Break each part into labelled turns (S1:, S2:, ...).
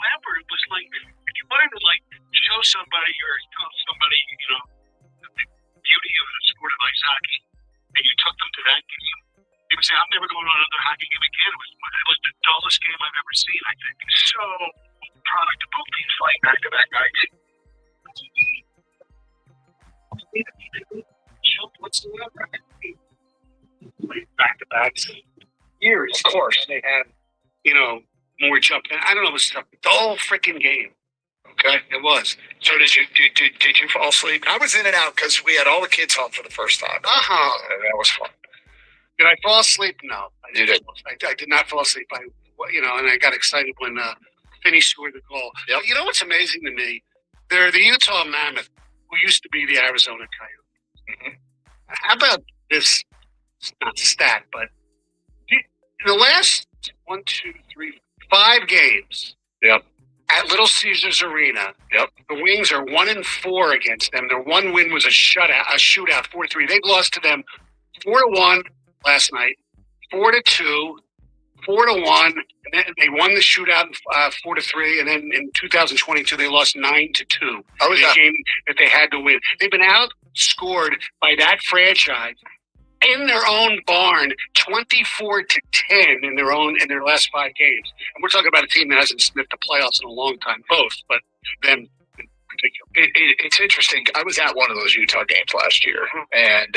S1: However, it was like if you wanted to like show somebody or tell somebody, the beauty of the sport of ice hockey, and you took them to that game, they would say, "I'm never going to another hockey game again." It was the dullest game I've ever seen. I think so. Product of both teams fighting back-to-back nights. Whatsoever. Back-to-backs. Years. Of course, they had, more jump. I don't know, it was a dull freaking game. Okay, it was.
S2: So did you fall asleep? I was in and out because we had all the kids home for the first time. That was fun.
S1: Did I fall asleep? No,
S2: you didn't.
S1: I did not fall asleep. And I got excited when Finney scored the goal.
S2: Yep.
S1: You know what's amazing to me? They're the Utah Mammoth, who used to be the Arizona Coyotes.
S2: Mm-hmm.
S1: How about this? It's not a stat, but in the last 5 games.
S2: Yep.
S1: At Little Caesars Arena,
S2: yep.
S1: The Wings are 1-4 against them. Their one win was a shootout, 4-3. They lost to them 4-1 last night, 4-2, 4-1, and then they won the shootout 4-3. And then in 2022, they lost 9-2.
S2: Oh, yeah.
S1: The game that they had to win. They've been outscored by that franchise in their own barn, 24-10 in their last 5 games. And we're talking about a team that hasn't sniffed the playoffs in a long time, both, but them in particular.
S2: It's interesting. I was at one of those Utah games last year, and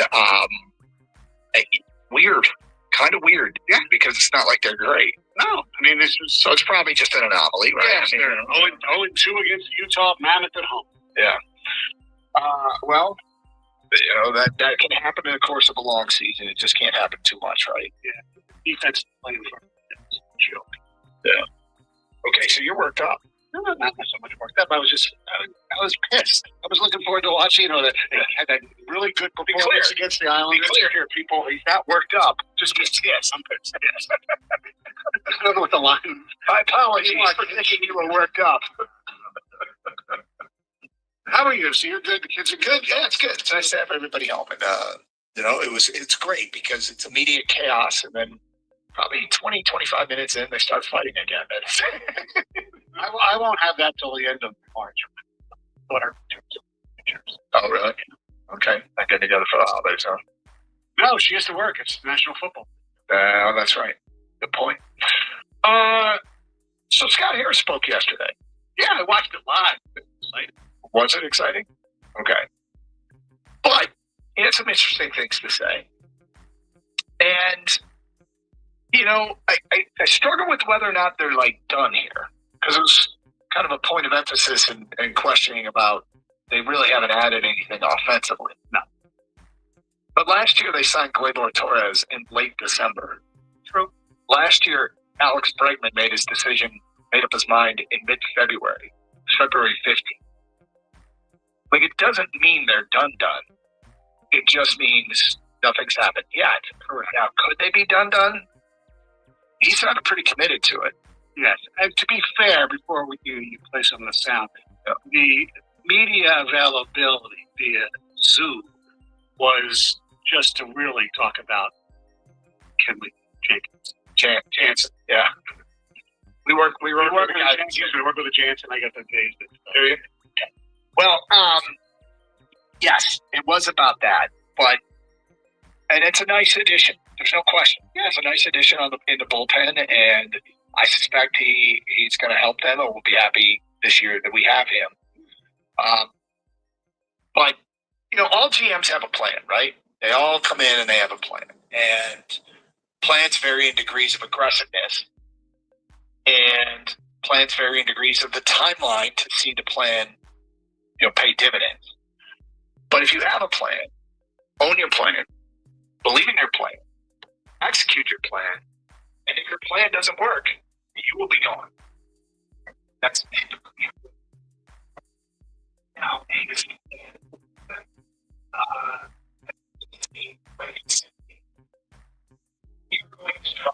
S2: weird, kind of weird,
S1: yeah,
S2: because it's not like they're great.
S1: No, I mean
S2: so it's probably just an anomaly, right?
S1: Yes, they're 0-2 against the Utah Mammoth at home.
S2: Yeah. Well. That can happen in the course of a long season. It just can't happen too much, right?
S1: Yeah. Defense playing for joke.
S2: Yeah. Okay, so you're worked up.
S1: No, not so much worked up. I was pissed. I was looking forward to watching. They had that really good performance against the Islanders.
S2: Be clear here, people. He's not worked up. Just pissed. Yes, I'm pissed. Yes.
S1: I don't know what the line.
S2: My apologies for thinking you were worked up.
S1: How are you? So you're good? The kids are good?
S2: Yeah, it's good. It's nice to have everybody home. And, it's great because it's immediate chaos. And then probably 20, 25 minutes in, they start fighting again.
S1: I won't have that till the end of March.
S2: Oh, really? Okay. Not getting together for the holidays, huh?
S1: No, she has to work. It's national football.
S2: That's right. Good point. So Scott Harris spoke yesterday.
S1: Yeah, I watched it live.
S2: Was it exciting? Okay. But he had some interesting things to say. And, I struggle with whether or not they're, done here. Because it was kind of a point of emphasis and questioning about they really haven't added anything offensively. No. But last year they signed Gleyber Torres in late December.
S1: True.
S2: Last year, Alex Bregman made up his mind in mid-February, February 15th. It doesn't mean they're done. It just means nothing's happened yet. Now, could they be done? He sounded pretty committed to it.
S1: Yes. And to be fair, before you play some of the sound, the media availability via Zoom was just to really talk about Kenley Jansen.
S2: Yeah. We work with
S1: the Jansen. I got the days.
S2: There you go. Well, yes, it was about that, and it's a nice addition. There's no question. Yeah, it's a nice addition in the bullpen, and I suspect he's going to help them, and we'll be happy this year that we have him. But all GMs have a plan, right? They all come in and they have a plan, and plans vary in degrees of aggressiveness, and plans vary in degrees of the timeline to see the plan pay dividends. But if you have a plan, own your plan, believe in your plan, execute your plan, and if your plan doesn't work, you will be gone. That's now. You're going to try.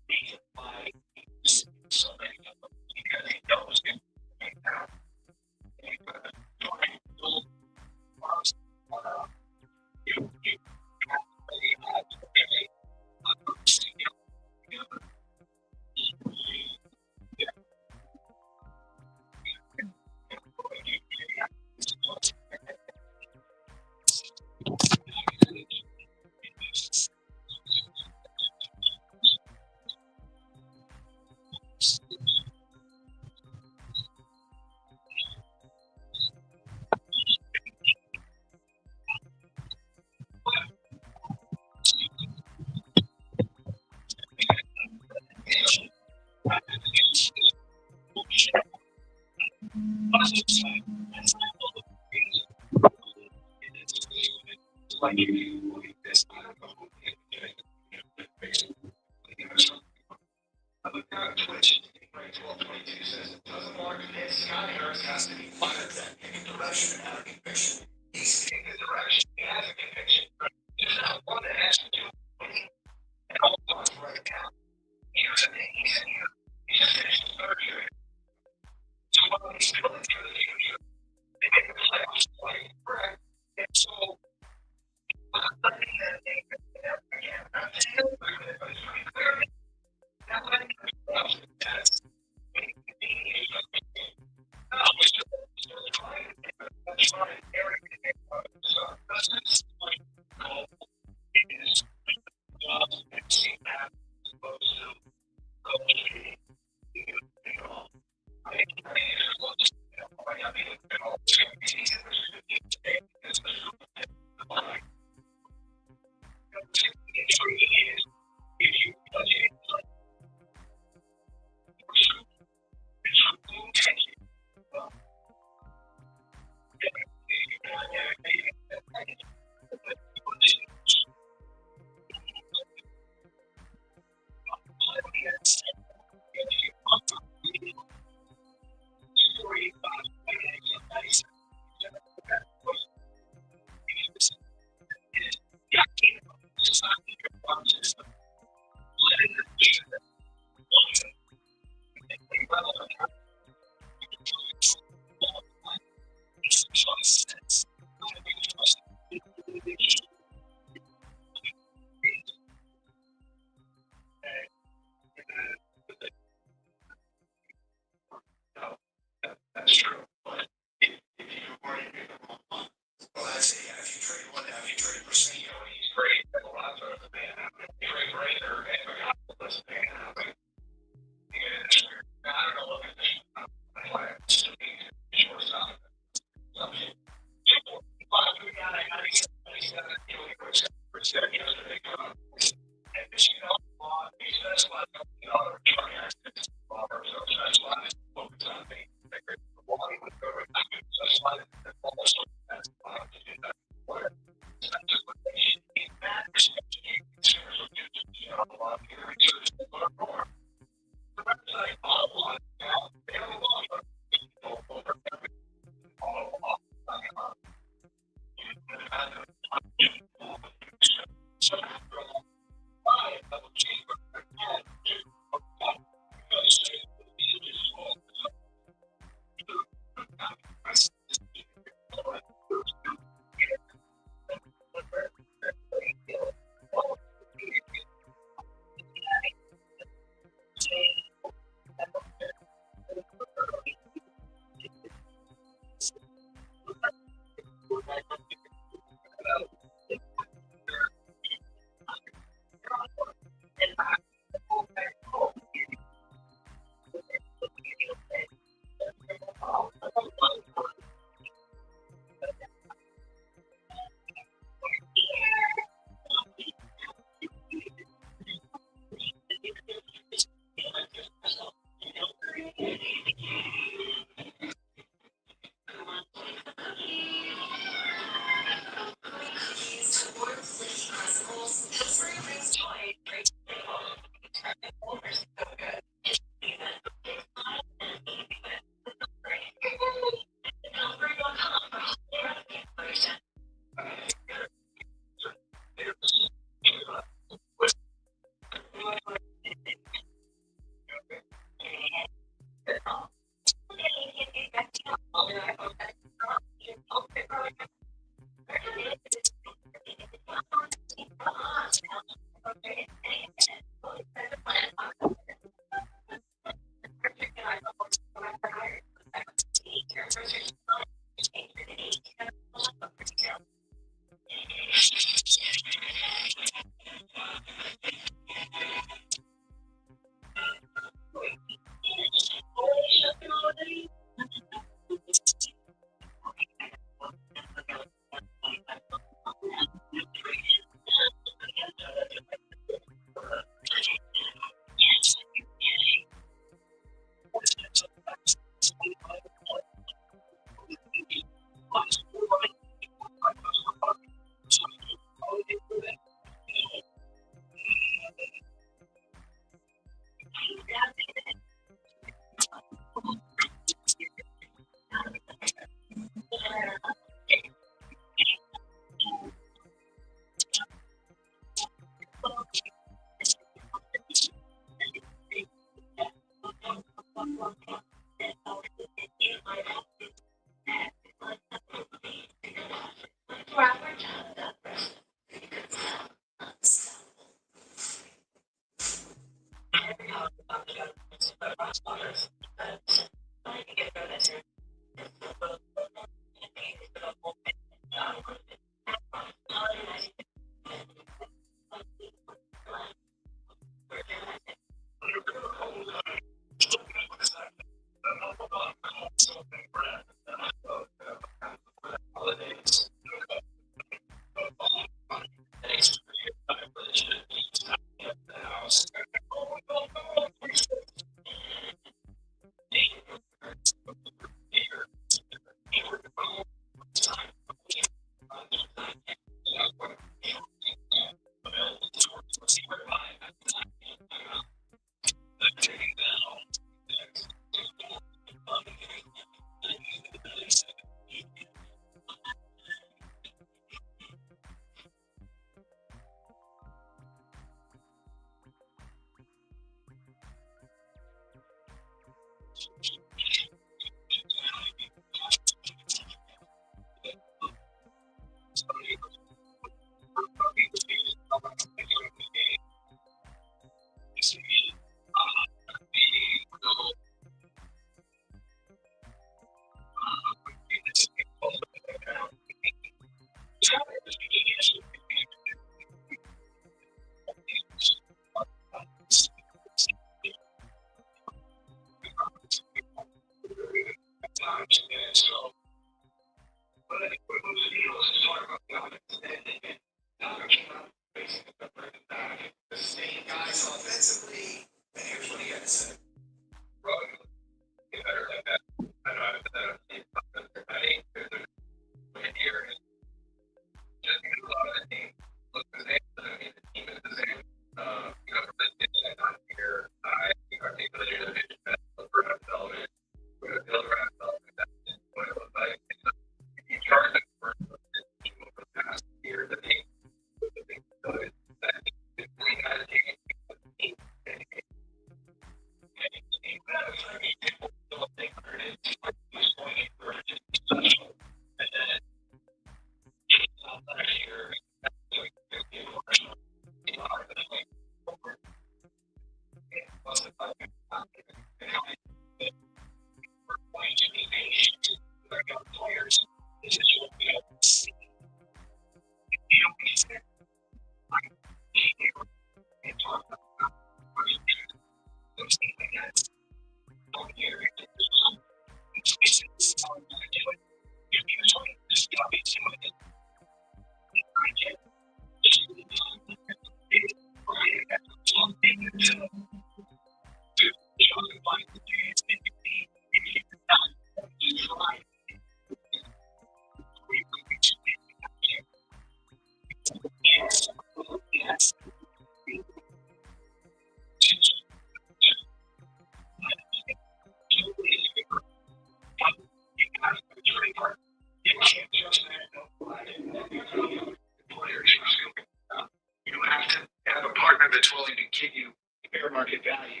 S2: You have to have a partner that's willing to give you fair market value.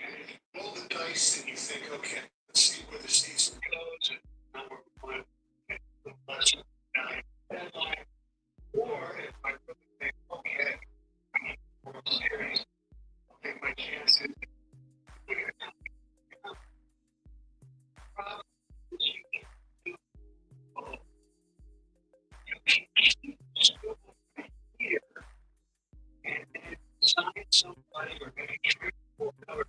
S2: Roll the dice and you think, okay, let's see where this season goes and how we're going to get the best value deadline. Or if I really think, okay, I need a World Series, I'll take my chances. Sign somebody or maybe trade for another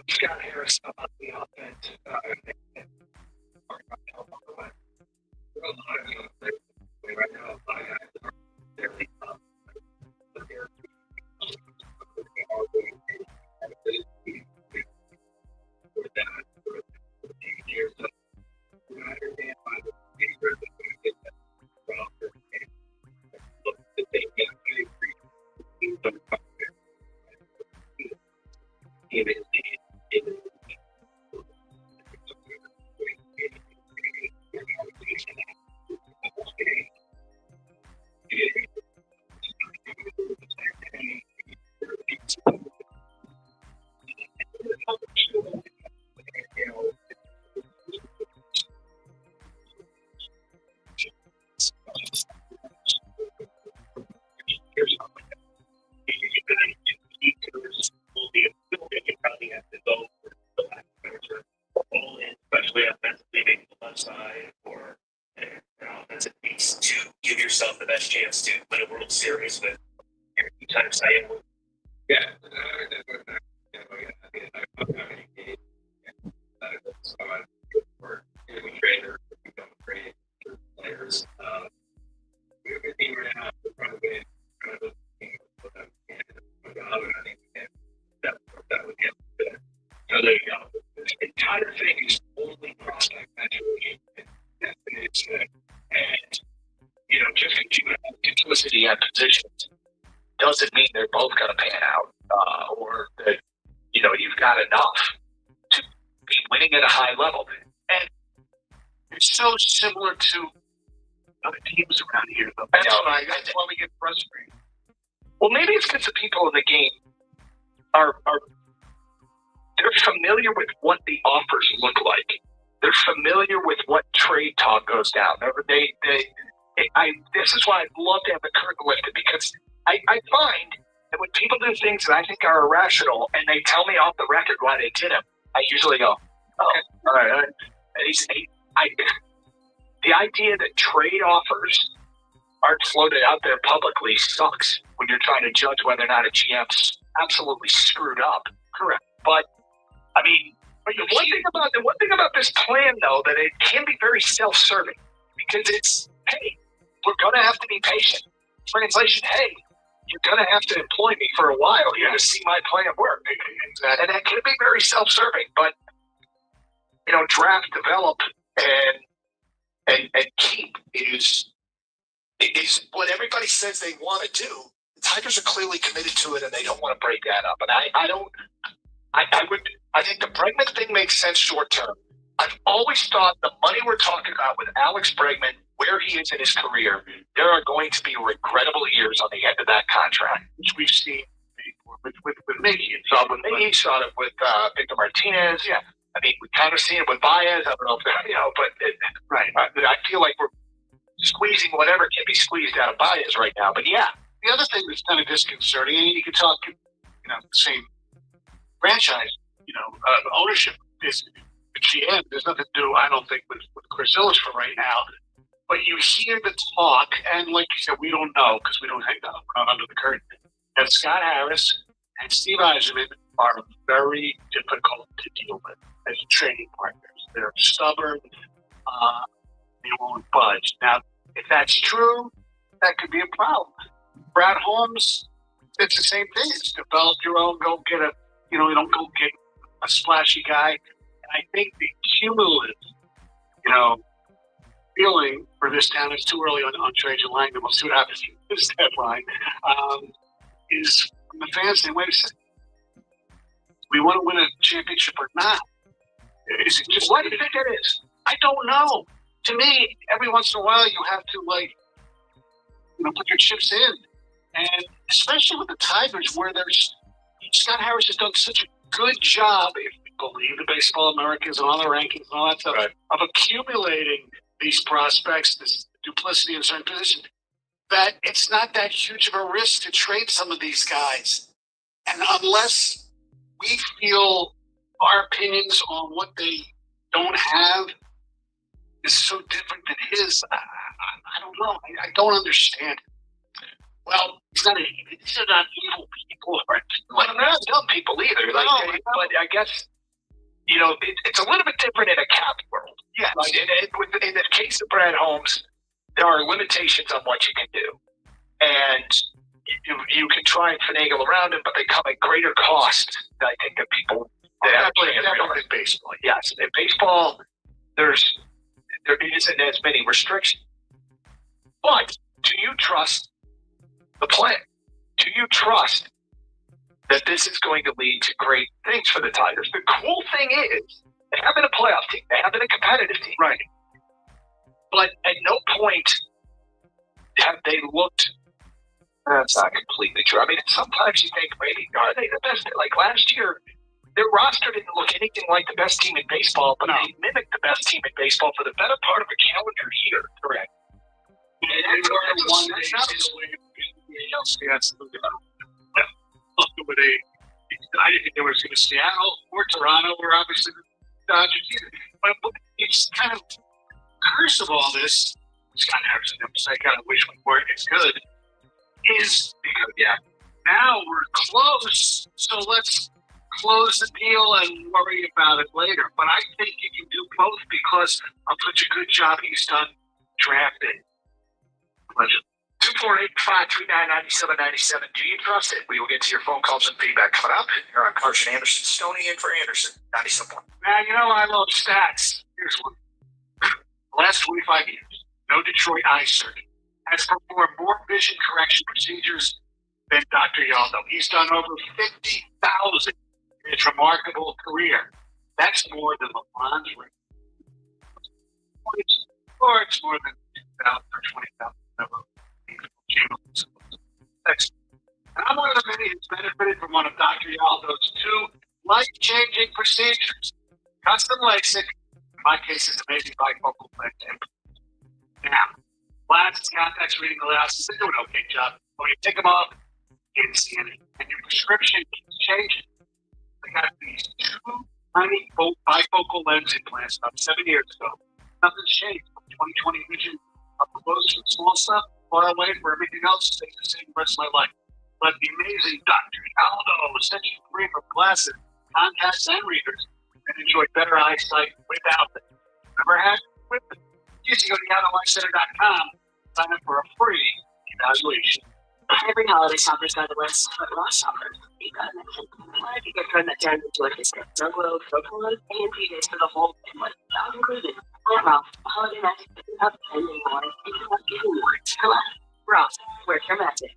S2: Scott Harris about the offense. Right now,
S3: Especially offensively, maybe the left side, or offensive piece to give yourself the best chance to win a World Series with each time saying, yeah. Players. That would get so there you go. The entire thing is only prospect maturation. And just because you have duplicity at positions doesn't mean they're both going to pan out, or that you've got enough to be winning at a high level. And it's so similar to other teams around here, though. That's why we get frustrated. Well, maybe it's because the people in the game are they're familiar with what the offers look like. They're familiar with what trade talk goes down. This is why I'd love to have the curtain lifted, because I find that when people do things that I think are irrational and they tell me off the record why they did them, I usually go, oh, all right. The idea that trade offers aren't floated out there publicly sucks when you're trying to judge whether or not a GM's absolutely screwed up. Correct. But I mean, the one thing about this plan, though, that it can be very self-serving, because it's, hey, we're going to have to be patient. Translation, hey, you're going to have to employ me for a while here to see my plan work. Exactly. And that can be very self-serving, but draft, develop, and keep is what everybody says they want to do. The Tigers are clearly committed to it, and they don't want to break that up. And I think the Bregman thing makes sense short term. I've always thought the money we're talking about with Alex Bregman, where he is in his career, there are going to be regrettable years on the end of that contract, which we've seen with Miggy. You saw it with Victor Martinez. Yeah. I mean, we kind of seen it with Baez. I don't know if right. I feel like we're squeezing whatever can be squeezed out of Baez right now. But yeah.
S4: The other thing that's kind of disconcerting, and you can talk, the same franchise, ownership is the GM. There's nothing to do, I don't think, with Chris Illis for right now. But you hear the talk, and like you said, we don't know because we don't hang out under the curtain. And Scott Harris and Steve Eiserman are very difficult to deal with as trading partners. They're stubborn. They won't budge. Now, if that's true, that could be a problem. Brad Holmes, it's the same thing. It's develop your own, go get don't go get a splashy guy. And I think the cumulative, feeling for this town, it's too early on Trajan Langdon. We'll see what happens in this deadline. Is from the fans saying, wait a second, we want to win a championship or not? Is it just, what do you think it is? I don't know. To me, every once in a while, you have to put your chips in. And especially with the Tigers, where Scott Harris has done such a good job, if we believe the Baseball Americans and all the rankings and all that stuff, right, of accumulating these prospects, this duplicity in certain positions, that it's not that huge of a risk to trade some of these guys. And unless we feel our opinions on what they don't have is so different than his, I don't know. I don't understand. Well, these are not evil people. Right? Well, they're not dumb people either. But I guess, it's a little bit different in a cap world. Yeah. In the case of Brad Holmes, there are limitations on what you can do. And you can try and finagle around it, but they come at greater cost, I think, than people that actually in baseball. Yes. In baseball, there isn't as many restrictions. But do you trust the plan? Do
S3: you trust that this is going to lead to great things for the Tigers? The cool thing is, they have been a playoff team. They have been a competitive team.
S4: Right.
S3: But at no point have they looked. That's not completely true. I mean, sometimes you think, maybe, are they the best? Like last year, their roster didn't look anything like the best team in baseball, but they mimicked the best team in baseball for the better part of a calendar year. Correct.
S4: That's I didn't think they were going to Seattle or Toronto or obviously the Dodgers either. But it's kind of curse of all this. Scott Harrison, I kind of wish we weren't as good. Is because now we're close, so let's close the deal and worry about it later. But I think you can do both because of such a good job he's done drafting. Pleasure.
S3: 248-539-9797. Do you trust it? We will get to your phone calls and feedback coming up. Here on Carson Anderson, Stoney in for Anderson, 97.1.
S4: Man, you know I love stats. Here's one. The last 25 years, no Detroit eye surgeon has performed more vision correction procedures than Dr. Yaldo. He's done over 50,000 in his remarkable career. That's more than LeBron's ring. Or it's more than 10,000 or 20,000. And I'm one of the many who's benefited from one of Dr. Yaldo's two life-changing procedures. Custom LASIK, in my case, it's amazing bifocal lens. Now, glasses, contacts, reading glasses, they do an okay job. When you take them off, you can't see anything. And your prescription keeps changing. They got these two tiny bifocal lens implants about 7 years ago. Nothing's changed. 20/20 vision up close to small stuff, far away for everything else, stays the same the rest of my life. But the amazing Dr. Yaldo sets you free from glasses, contacts, and readers, and enjoy better eyesight without them. Never had with them. You can go to YadoEyeCenter.com, sign up for a free evaluation.
S5: Every holiday shopper's got a list, but Ross shoppers, you got it. Why do you get from that down to a discount? No glow, no colors, and PJs for the whole family. Not included. Ross, holiday magic isn't about spending more, it's about giving more. Relax. Ross, where's your magic?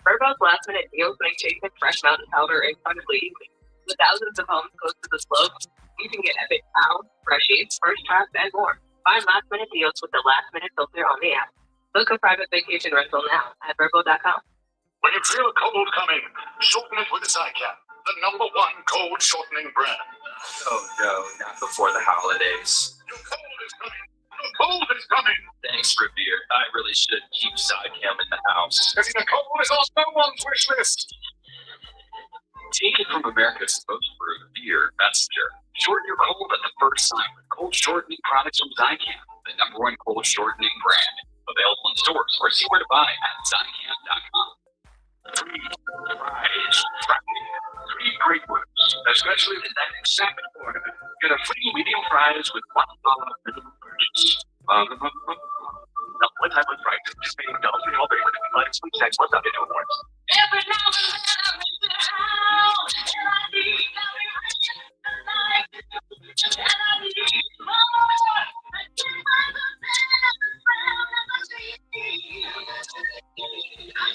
S5: Virgo's last minute deals make chasing fresh mountain powder incredibly easy. With thousands of homes close to the slopes, you can get epic pounds, fresh eats, first traps, and more. Find last minute deals with the last minute filter on the app. Book a private vacation rental now at Virgo.com.
S3: When you feel a cold coming, shorten it with a Zycap, the #1 cold shortening brand.
S6: Oh no, not before the holidays.
S3: Your cold is coming. Your cold is coming.
S6: Thanks, Revere. I really should keep Zycam in the house.
S3: Because the cold is on no one's wish list.
S6: Take it from America's most brewed beer messenger. Shorten your cold at the first sign with cold shortening products from Zycam, the #1 cold shortening brand. Available in stores or see where to buy at Zycam.com. Free fries Friday. 3 great words, especially the that exact ornament. Get a free medium fries with $1 minimum purchase. No, one time with fries, just paying $3 all day for the flights, which takes $1 to awards.
S5: Every now and then I'm in the house, and I need every reason tonight. And I need more. I can't find the best around the city. I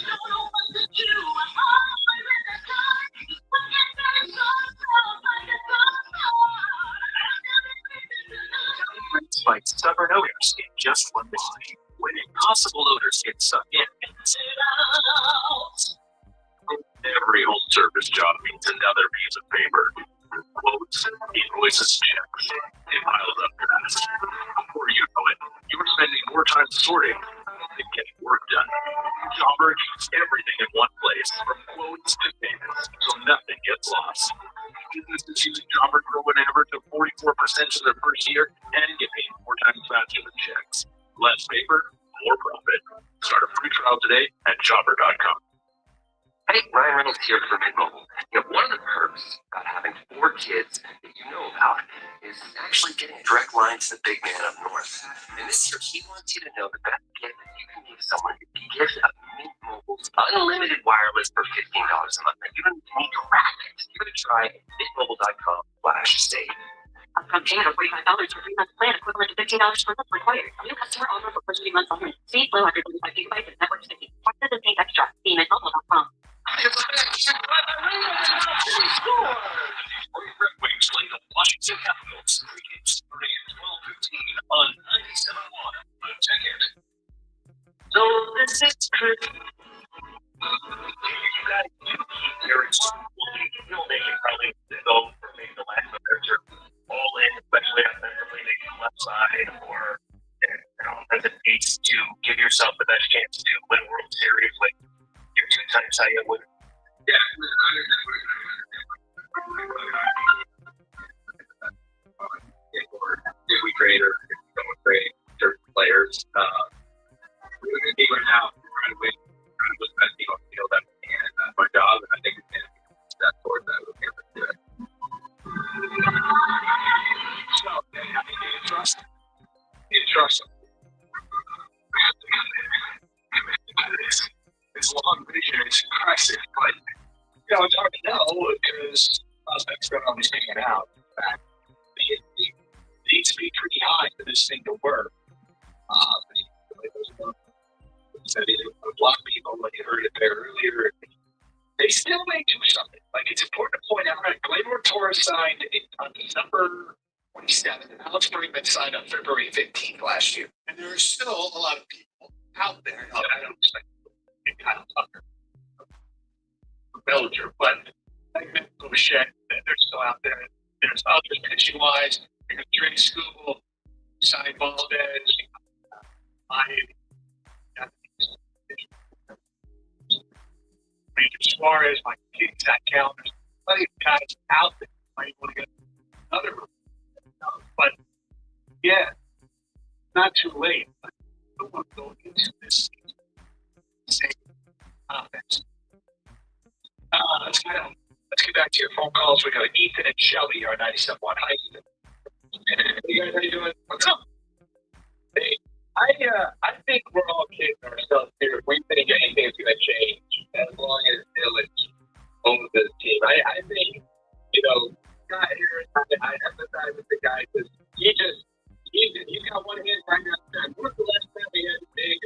S5: don't know what to do. I'm all in the dark. What can I do? I can go.
S6: Fight stubborn odors in just one line. When impossible odors get stuck in, every home service job means another piece of paper. Quotes, invoices, checks. It piles up fast. Before you know it, you're spending more time sorting than getting work done. Jobber keeps everything in one place, from quotes to payments, so nothing gets lost. Businesses using Jobber grow an average of 44% in their first year and get paid 4 times faster than checks. Less paper, more profit. Start a free trial today at Jobber.com.
S7: Hey, Ryan Reynolds here for Mint Mobile. You know, one of the perks about having 4 kids that you know about is actually getting a direct line to the big man up north. And this year, he wants you to know the best gift that you can give someone is the gift of Mint Mobile's unlimited wireless for $15 a month. Now, you don't need to rack it. Give it a try at mintmobile.com/save.
S5: Upfront payment of $45 for 3 months plan, equivalent to $15 per month required. New customer offer for first 3 months only. Speed flow under 25 gigabytes of network speed. Part of the pay extra. See mintmobile.com.
S6: Detroit Red Wings play the Washington Capitals. Three games starting at 12:15 on 97.1 The Ticket. So this is Chris. You guys do keep their still they can probably go for maybe the last of their turn all in, especially offensively, maybe on the left side, or as a piece to give yourself the best chance to win World Series, like your two-time Cy Young winner. Yeah, if we trade or if we don't trade certain players, we're going to be right now trying to win the best team on the field that we can. That's my job, and I think we can step towards that. We'll be able to do it.
S3: So, you trust him.
S6: You trust them.
S3: It's long vision. It's impressive, but it's hard to know because prospects don't always pan it out. In fact, it needs to be pretty high for this thing to work. They block people, like you heard it there earlier. They still may do something. Like, it's important to point out, right? Glaber Torres signed on December 27th, and Alex Bregman signed on February 15th last year.
S4: And there are still a lot of people out there.
S3: I don't expect Kyle Tucker, Bellinger, but Bouchette, they're still out there. There's others pitching wise. There's Dre Scooble, Cy Valdez, Miami, Ranger Suarez, Mike King, Zach Gallen. There's plenty of guys out there. Might want to get another one. But yeah, not too late. But I don't want to go into this same offense. Let's get back to your phone calls. We got Ethan and Shelby, our 97.1. Hi, Ethan. Hey guys, how you doing? What's up?
S6: Hey, I think we're all kidding ourselves here. We think anything's going to change as long as Village owns this team. I think, Scott Harris, I empathize with the guy because he's got one hand right now. When was the last time we had a big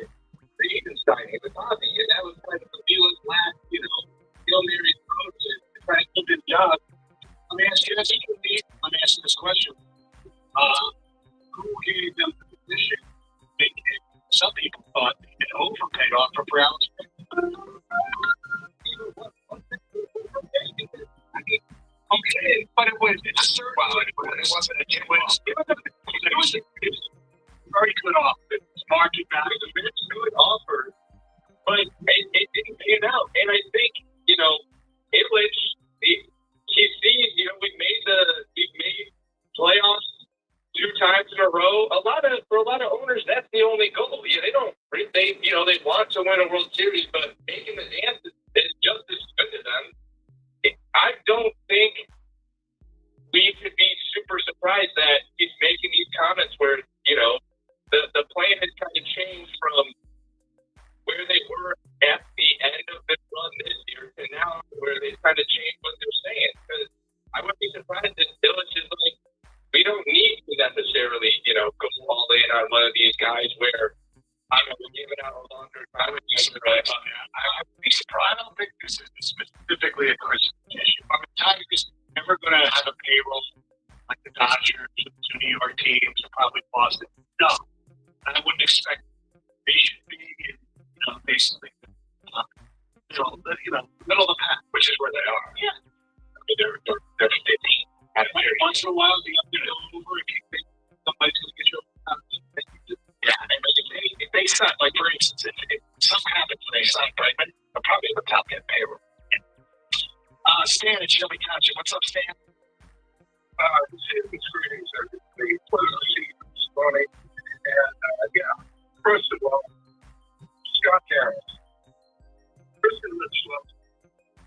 S6: season signing? It was Bobby, and that was like the Village last, Hail Mary approach to try to keep his job.
S3: Let me ask you this question. Who gave them the position? Some people thought they had overpaid off for Browns. Okay, but it was a third one. It wasn't a it was a very good offer. Market value.
S6: It's a good offer, but it didn't pan out. And I think, it was, he's seen, we've made playoffs 2 times in a row. For a lot of owners, that's the only goal. Yeah, they want to win a World Series, but making the dance is just as good to them. I don't think we could be super surprised that he's making these comments where, the plan has kind of changed from where they were at the end of the run this year to now where they kind of changed what they're saying. Because I wouldn't be surprised if Village is like, we don't need to necessarily, go all in on one of these guys where, we're giving out a longer time.
S3: I'd be surprised. I don't think this is specifically a Christmas issue. Tigers never going to have a payroll like the Dodgers, the New York teams, or probably Boston. No, I wouldn't expect. They should be, basically, middle of the pack, which is where they are. Yeah, they're 15. Once in a while, they have to go over if you think somebody's going to get you. Yeah, if they sign, like for instance, if something happens when they sign Bregman, they're probably the top 10 payroll. Stan at Shelby Township. What's up, Stan?
S6: First of all, Scott Harris. Kristen Litchfield,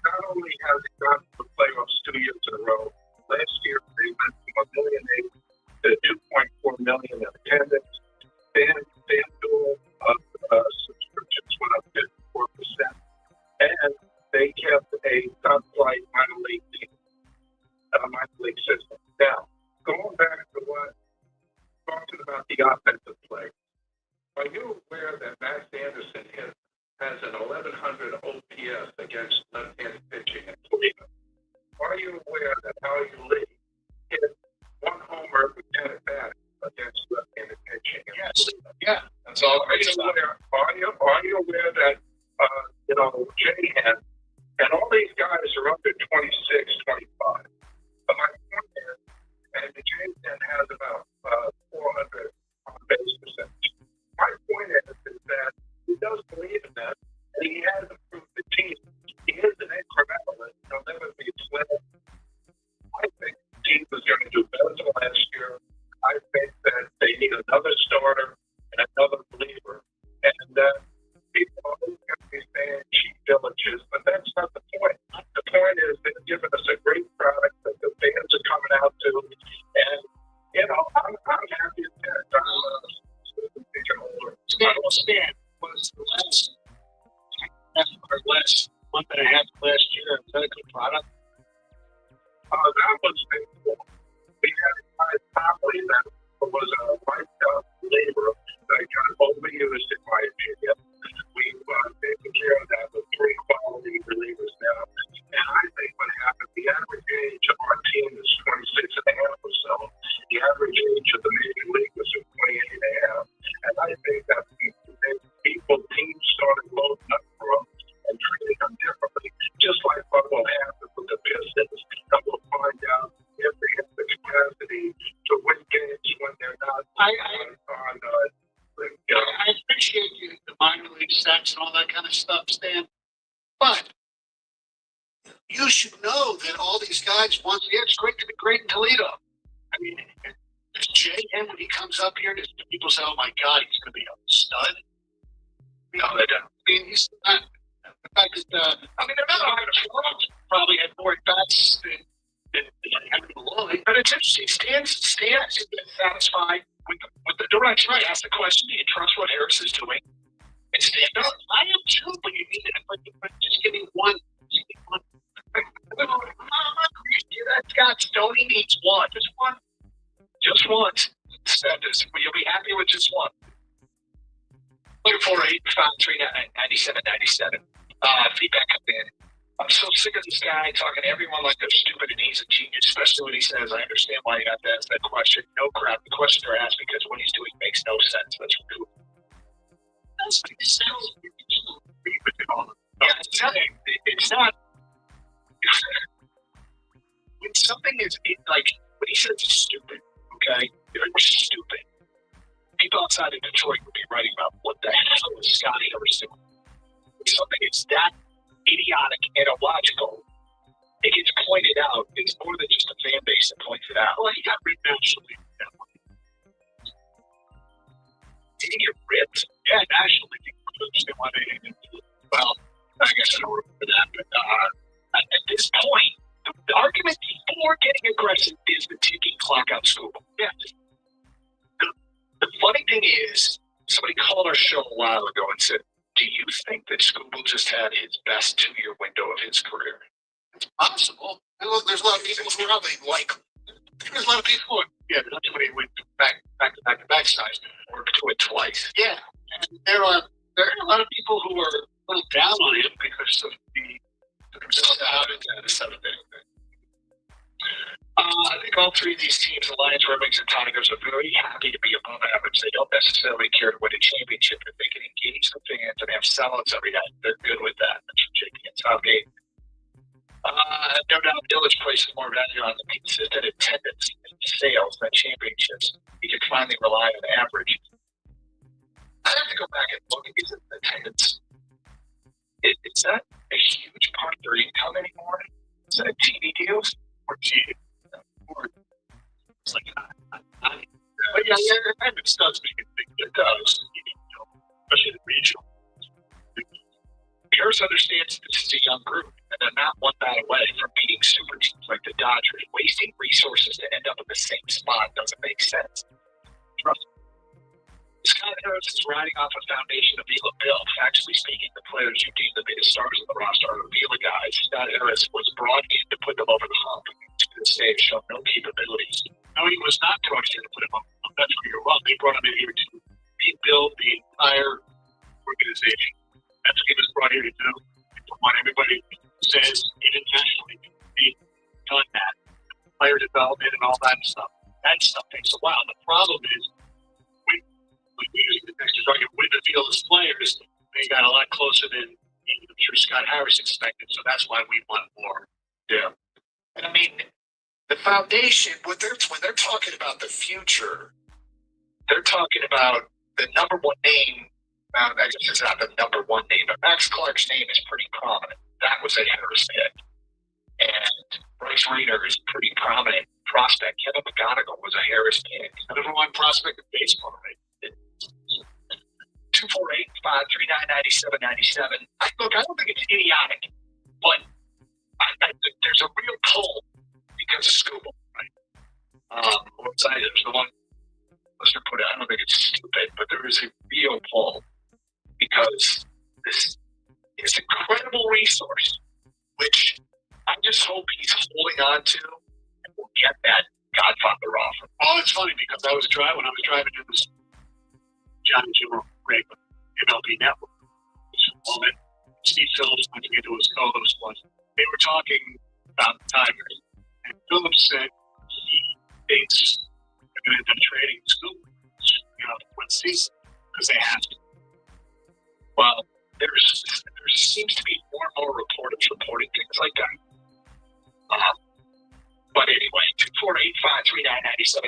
S6: not only has he gone to the playoffs 2 years in a row, last year they went from $1.8 million to $2.4 million in attendance. FanDuel subscriptions went up 54%, and they kept a top-flight minor league system. Now, going back to talking about the offensive play, are you aware that Matt Anderson hit has an 1100 OPS against left-handed pitching in Cleveland. Are you aware that Howie Lee hit one homer with 10 at-bats against left-handed pitching in Cleveland?
S3: Yeah, that's all great stuff.
S6: Are you aware that, Jay and all these guys are under 26, 25? But my point is, and the Jays then has about 400 on base percentage. My point is that he does believe in that, and he has improved the team. He is an incrementalist. He'll never be split. I think the team was going to do better than last year. I think that they need another starter and another reliever, and that people are going to be saying cheap villages, but that's not the point. The point is they're giving us a great product that the fans are coming out to, and I'm happy with that.
S4: Stan was the last month and a half last year. Was that a good product?
S6: That was big. We had a guy family that was a white labor that kind of overused, in my opinion. We've taken care of that with 3 quality relievers now. And I think what happened, the average age of our team is 26 and a half or so. The average age of the major leaguers is 28 and a half. And I think that teams started loading up for them and treating them differently. Just like what will happen with the Pistons. And we'll find out if they have the capacity to win games when they're not
S4: I appreciate you, the minor league stats and all that kind of stuff, Stan. But you should know that all these guys want to. Yeah, it's great to be great in Toledo. I mean, does Jay when he comes up here, does people say, "Oh my God, he's going to be a stud"? No, they don't. I mean, he's not. The fact that Toronto probably had more bats than Henry Malloy. But it's interesting. Stan has been satisfied with the direction. Right. Ask the question: do you trust what Harris is doing? And Stan does. I am too, but you need it. But just give me one. That Scott Stoney needs one. Just one. Just once. You'll be happy with just one. 248-539-9797. Feedback up in. I'm so sick of this guy talking to everyone like they're stupid and he's a genius, especially when he says, I understand why you have to ask that question. No crap. The questions are asked because what he's doing makes no sense. That's cool. That's what he sounds like. It's not. When something is like, when he says it's stupid, okay? It's stupid. People outside of Detroit would be writing about what the hell is Scotty Harris doing. When something is that idiotic and illogical, it gets pointed out. It's more than just a fan base that points it out. Well, he got ripped nationally. Did he get ripped? Yeah, nationally. Well, I guess I don't remember that. But at this point, the argument for getting aggressive is the ticking clock on Scuba. Yeah. The funny thing is, somebody called our show a while ago and said, do you think that Scuba just had his best 2-year window of his career? It's possible. And look, there's a lot of people who probably like. There's a lot of people who, there's not too many went back sides or do it twice. Yeah. And there are a lot of people who are a little down on him because of the Saturday thing. I think all 3 of these teams, the Lions, Red Wings, and Tigers, are very happy to be above average. They don't necessarily care to win a championship. If they can engage the fans and have sellouts every night, they're good with that. That's from Jake and Southgate. No doubt Village places more value on the consistent attendance and sales than championships. He can finally rely on average. I have to go back and look at his attendance. Is that a huge part of their income anymore? Is that TV deals? Or cheating? It's like, but yeah, attendance does make a big difference. Especially in regional. Harris understands this is a young group, and they're not one bat away from beating super teams like the Dodgers. Wasting resources to end up in the same spot doesn't make sense. Trust me. Scott Harris is riding off a foundation of Vila built. Actually speaking, the players who deem the biggest stars of the roster are the Vila guys. Scott Harris was brought in to put them over the hump. To this day, shown no capabilities. No, he was not brought here to put him over the hump. That's where you're wrong. They brought him in here to rebuild the entire organization. And that's what he was brought here to do. From what everybody says internationally, they've done that. Player development and all that stuff. That stuff takes a while. The problem is, we use the next argument with the Field's players, they got a lot closer than I'm sure Scott Harris expected, so that's why we want more.
S3: Yeah. And I mean, the foundation, when they're talking about the future, they're talking about the number one name. I guess it's not the number one name, but Max Clark's name is pretty prominent. That was a Harris pick. And Bryce Rayner is a pretty prominent prospect. Kevin McGonigal was a Harris pick.
S4: Number one prospect of baseball, right?
S3: 248-539-9797. Look, I don't think it's idiotic, but there's a real pull because of Scuba, right? There's the one listener put it. I don't think it's stupid, but there is a real pull because this is an incredible resource, which I just hope he's holding on to and will get that Godfather offer.
S4: Oh, it's funny because when I was driving to this John and Jim Ray MLB Network, moment, Steve Phillips, I forget who his co-host was, they were talking about the Tigers, and Phillips said he thinks they're going to end up trading Scoop, one season because they have to.
S3: Well, there seems to be more and more reporters reporting things like that. But anyway,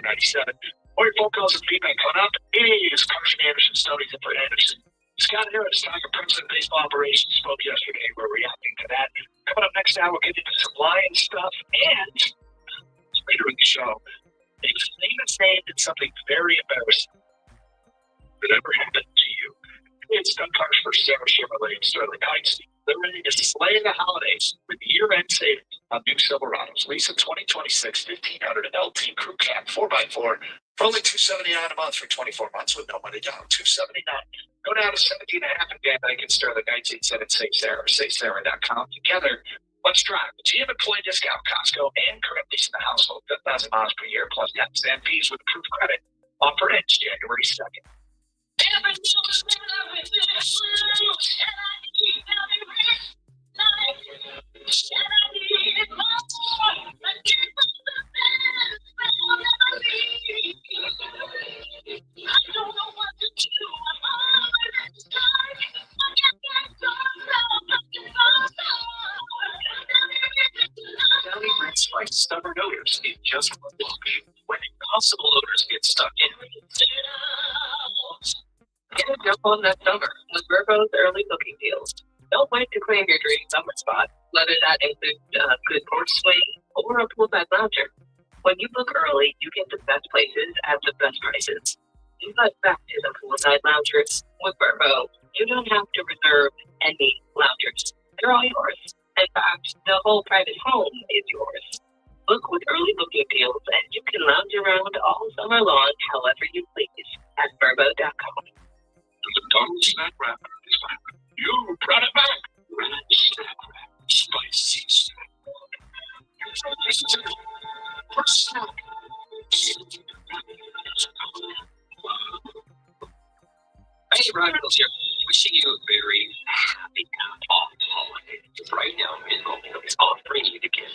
S3: 248-539-9797. All your phone calls and feedback coming up. It is Carson Anderson, Stoney's in for Anderson. Scott Harris, Tiger President of Baseball Operations, spoke yesterday. We're reacting to that. Coming up next hour, we'll get into some Lion stuff. And later in the show, a famous name did something very embarrassing that ever happened to you. It's Doug Carson for Sarah Chevrolet and Sterling Heights. They're ready to slay the holidays with year-end savings on new Silverados. Lease in 2026, 1500 an LT Crew Cab 4x4 for only $279 a month for 24 months with no money down. $279. Go down to 17 and a half and Van Dyke and Sterling Heights 87 Say Sarah or SaySarah.com. Together, let's drive. The GM Employee Discount, Costco, and current lease in the household, 10,000 miles per year, plus tax and fees with approved credit. Offer ends January 2nd. Like stubborn odors in just one look. When impossible odors get stuck in,
S5: get a jump on that summer with Verbo's early booking deals. Don't wait to claim your dream summer spot, whether that includes a good porch swing or a poolside lounger. When you book early, you get the best places at the best prices. You got back to the poolside loungers with Verbo. You don't have to reserve any loungers. They're all yours. In fact, the whole private home is yours. Book with early booking deals, and you can lounge around all summer long however you please at Verbo.com.
S3: The McDonald's snack wrapper is back. You brought it back. Red snack wrap. Spicy snack wrap. For snack.
S7: Hey, Ryan Reynolds here. Wishing you a very happy and off holiday. Right now, Midnight is offering you to get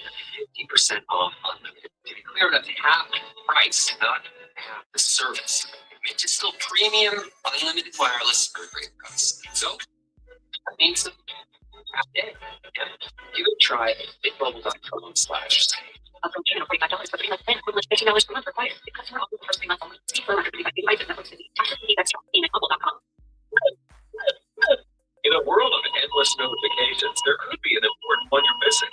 S7: 50% off unlimited. To be clear, that's half price, not half the service. It's still premium, unlimited wireless for a great price. So, that means half day. Yeah. You can try BigMobile.com/save.
S5: $45 for 3 months, equivalent $15 per month required. The customer offer the first 3 months only. See for 135 gigabytes of network speed. After the extra, BigMobile.com.
S7: In a world of endless notifications, there could be an important one you're missing.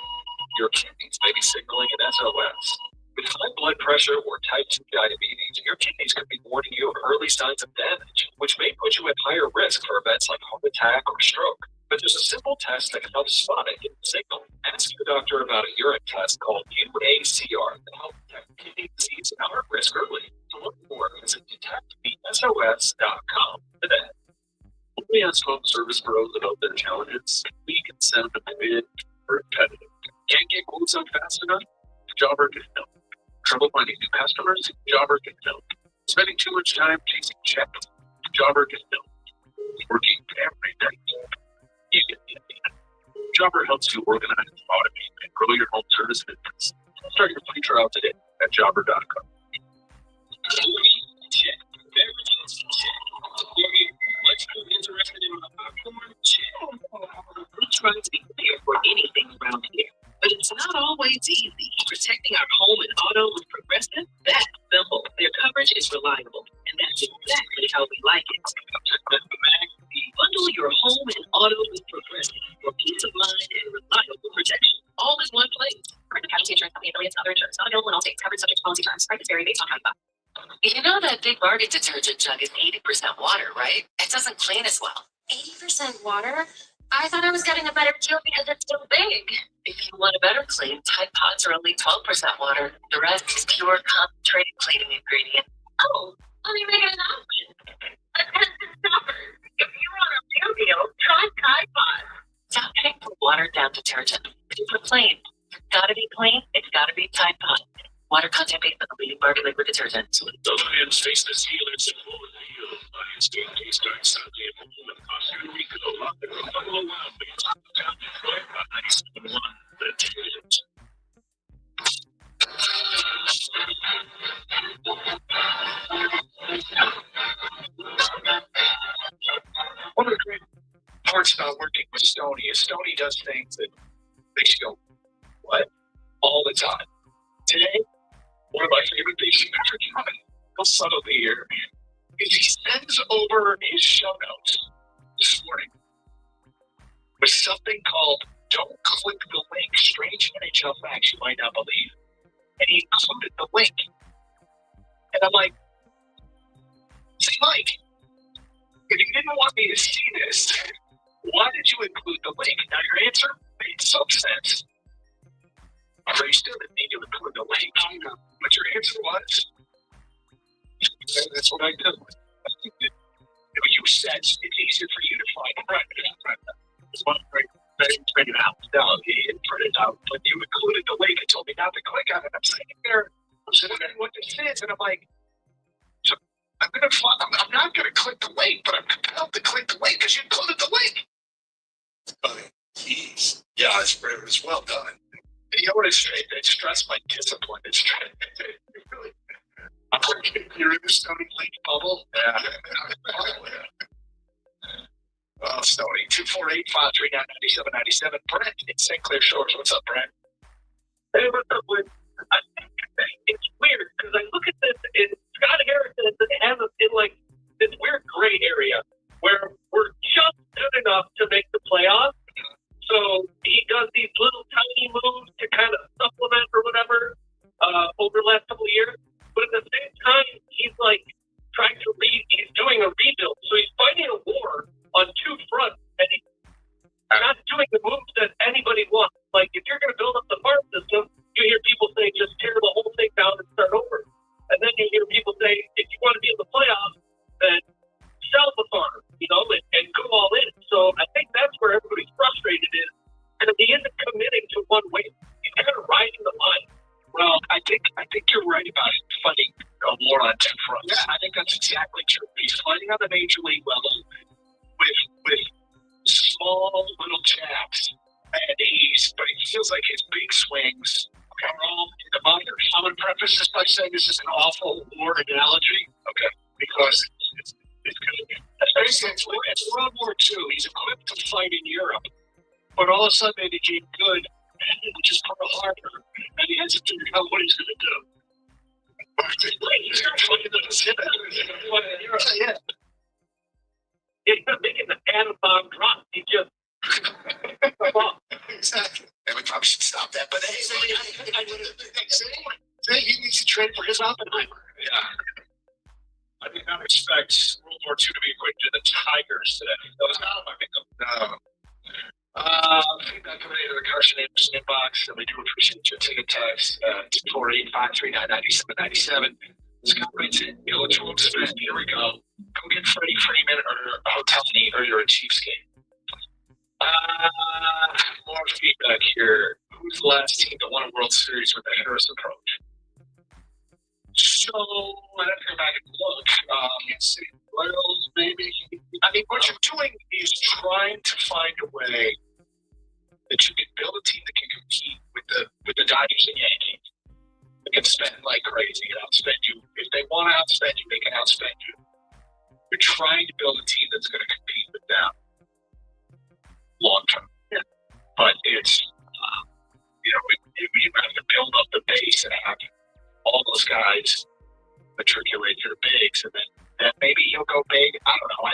S7: Your kidneys may be signaling an SOS. With high blood pressure or type 2 diabetes, your kidneys could be warning you of early signs of damage, which may put you at higher risk for events like heart attack or stroke. But there's a simple test that can help spot a hidden signal. Ask your doctor about a urine test called UACR that helps detect kidney disease and heart risk early. To look more, visit detectthesos.com today. When we ask home service pros about their challenges, we can sound a bit repetitive. Can't get quotes out fast enough? Jobber can help. Trouble finding new customers? Jobber can help. Spending too much time chasing checks? Jobber can help. Working every day?
S6: Jobber helps you organize, automate, and grow your home service business. Start your free trial today at jobber.com.
S5: Check. Beverages, check. Much more interested in popcorn? Check. We try to be prepared for anything around here, but it's not always easy. Protecting our home and auto with Progressive, that's simple. Their coverage is reliable, and that's exactly how we like it. Bundle your home and auto with Progressive for peace of mind and reliable protection, all in one place. Progressive Casualty Insurance Company affiliates and other insurers. Not available in all states. Coverage subject to policy terms. Prices vary based on how you buy.
S7: You know that Big Bargain detergent jug is 80% water, right? It doesn't clean as well.
S8: 80% water? I thought I was getting a better deal because it's so big.
S7: If you want a better clean, Tide Pods are only 12% water. The rest is pure concentrated cleaning ingredient.
S8: Oh, let me make it an option. If you want a real deal, try Tide Pods.
S7: Stop paying for watered down detergent. Super clean. It's gotta be clean. It's gotta be Tide Pod. Water content based on the leading bargain liquid detergent.
S6: The Lions face the Steelers in Florida Hill. Lions game day starts Sunday at home in Costa Rica. Lock the Buffalo Wild Wings. Down Detroit by 97-1. The Tigers.
S2: One of the great parts about working with Stoney is Stoney does things that makes you go, what? All the time. Today, one of my favorite things you've ever done, how subtly here, is he sends over his show notes this morning with something called Don't Click the Link, Strange NHL Facts You Might Not Believe. And he included the link. And I'm like, see, Mike, if you didn't want me to see this, why did you include the link? Now, your answer made some sense. But you still didn't need to include the link. But your answer was, that's what I do. You said it's easier for you to find a friend. It's one great thing to print it out. No, he print it out, but you included the link and told me not to click on it. I'm sitting there, what this is, and I'm like, so I'm not gonna click the link, but I'm compelled to click the link because you included the link. Funny. Jeez. Yeah, it's well done. You know what it stressed my discipline. It's really. You're in the Stoney Lake bubble. Yeah. Oh, Stoney. 248-539-9797. Brent in St. Clair Shores. What's up, Brent?
S1: Hey, what's up, Lynn? I think it's weird because I look at this and Scott Harrison has us in like this weird gray area where we're just good enough to make the playoffs. So he does these little tiny moves to kind of supplement or whatever over the last couple of years. But at the same time, he's like trying to he's doing a rebuild. So he's fighting a war on two fronts, and he's not doing the moves that anybody wants. Like if you're going to build up the farm system, you hear people say just tear the whole thing down and start over. And then you hear people say if you want to be in the playoffs, then sell the farm, and go all in. So I think that's where everybody's frustrated is because he isn't committing to one way. He's kind of riding the line.
S2: Well, I think you're right about fighting a war on two fronts. Yeah, I think that's exactly true. He's fighting on the major league level with small little jabs, and but he feels like his big swings are all in the minors. I'm going to preface this by saying this is an awful war analogy. Okay, because it's going to be. Essentially, it's World War II. He's equipped to fight in Europe, but all of a sudden they became good, which is Pearl Harbor, and he has to figure out what he's going to do. He's going to fight in the Pacific. Yeah.
S1: He's not making the atom bomb drop. He just
S2: exactly. And we probably should stop that. But hey, he needs to trade for his Oppenheimer. Yeah. I did not expect World War II to be equipped to the Tigers today. That was not my pickup. No. Feedback coming into the Carson Anderson inbox, and we do appreciate your ticket text. 248-539-9797. Scott writes in, what you expect? Here we go. Go get Freddie Freeman or a hotel need, or you're a Chiefs game. More feedback here. Who's the last team that won a World Series with the Harris approach? So I have to go back and look. Kansas City Royals, maybe. I mean, what you're doing is trying to find a way That you can build a team that can compete with the Dodgers and Yankees. They can spend like crazy and outspend you. If they want to outspend you, they can outspend you. We're trying to build a team that's going to compete with them long term. Yeah. But it's, we have to build up the base and have all those guys matriculate their bigs, and then maybe he'll go big. I don't know.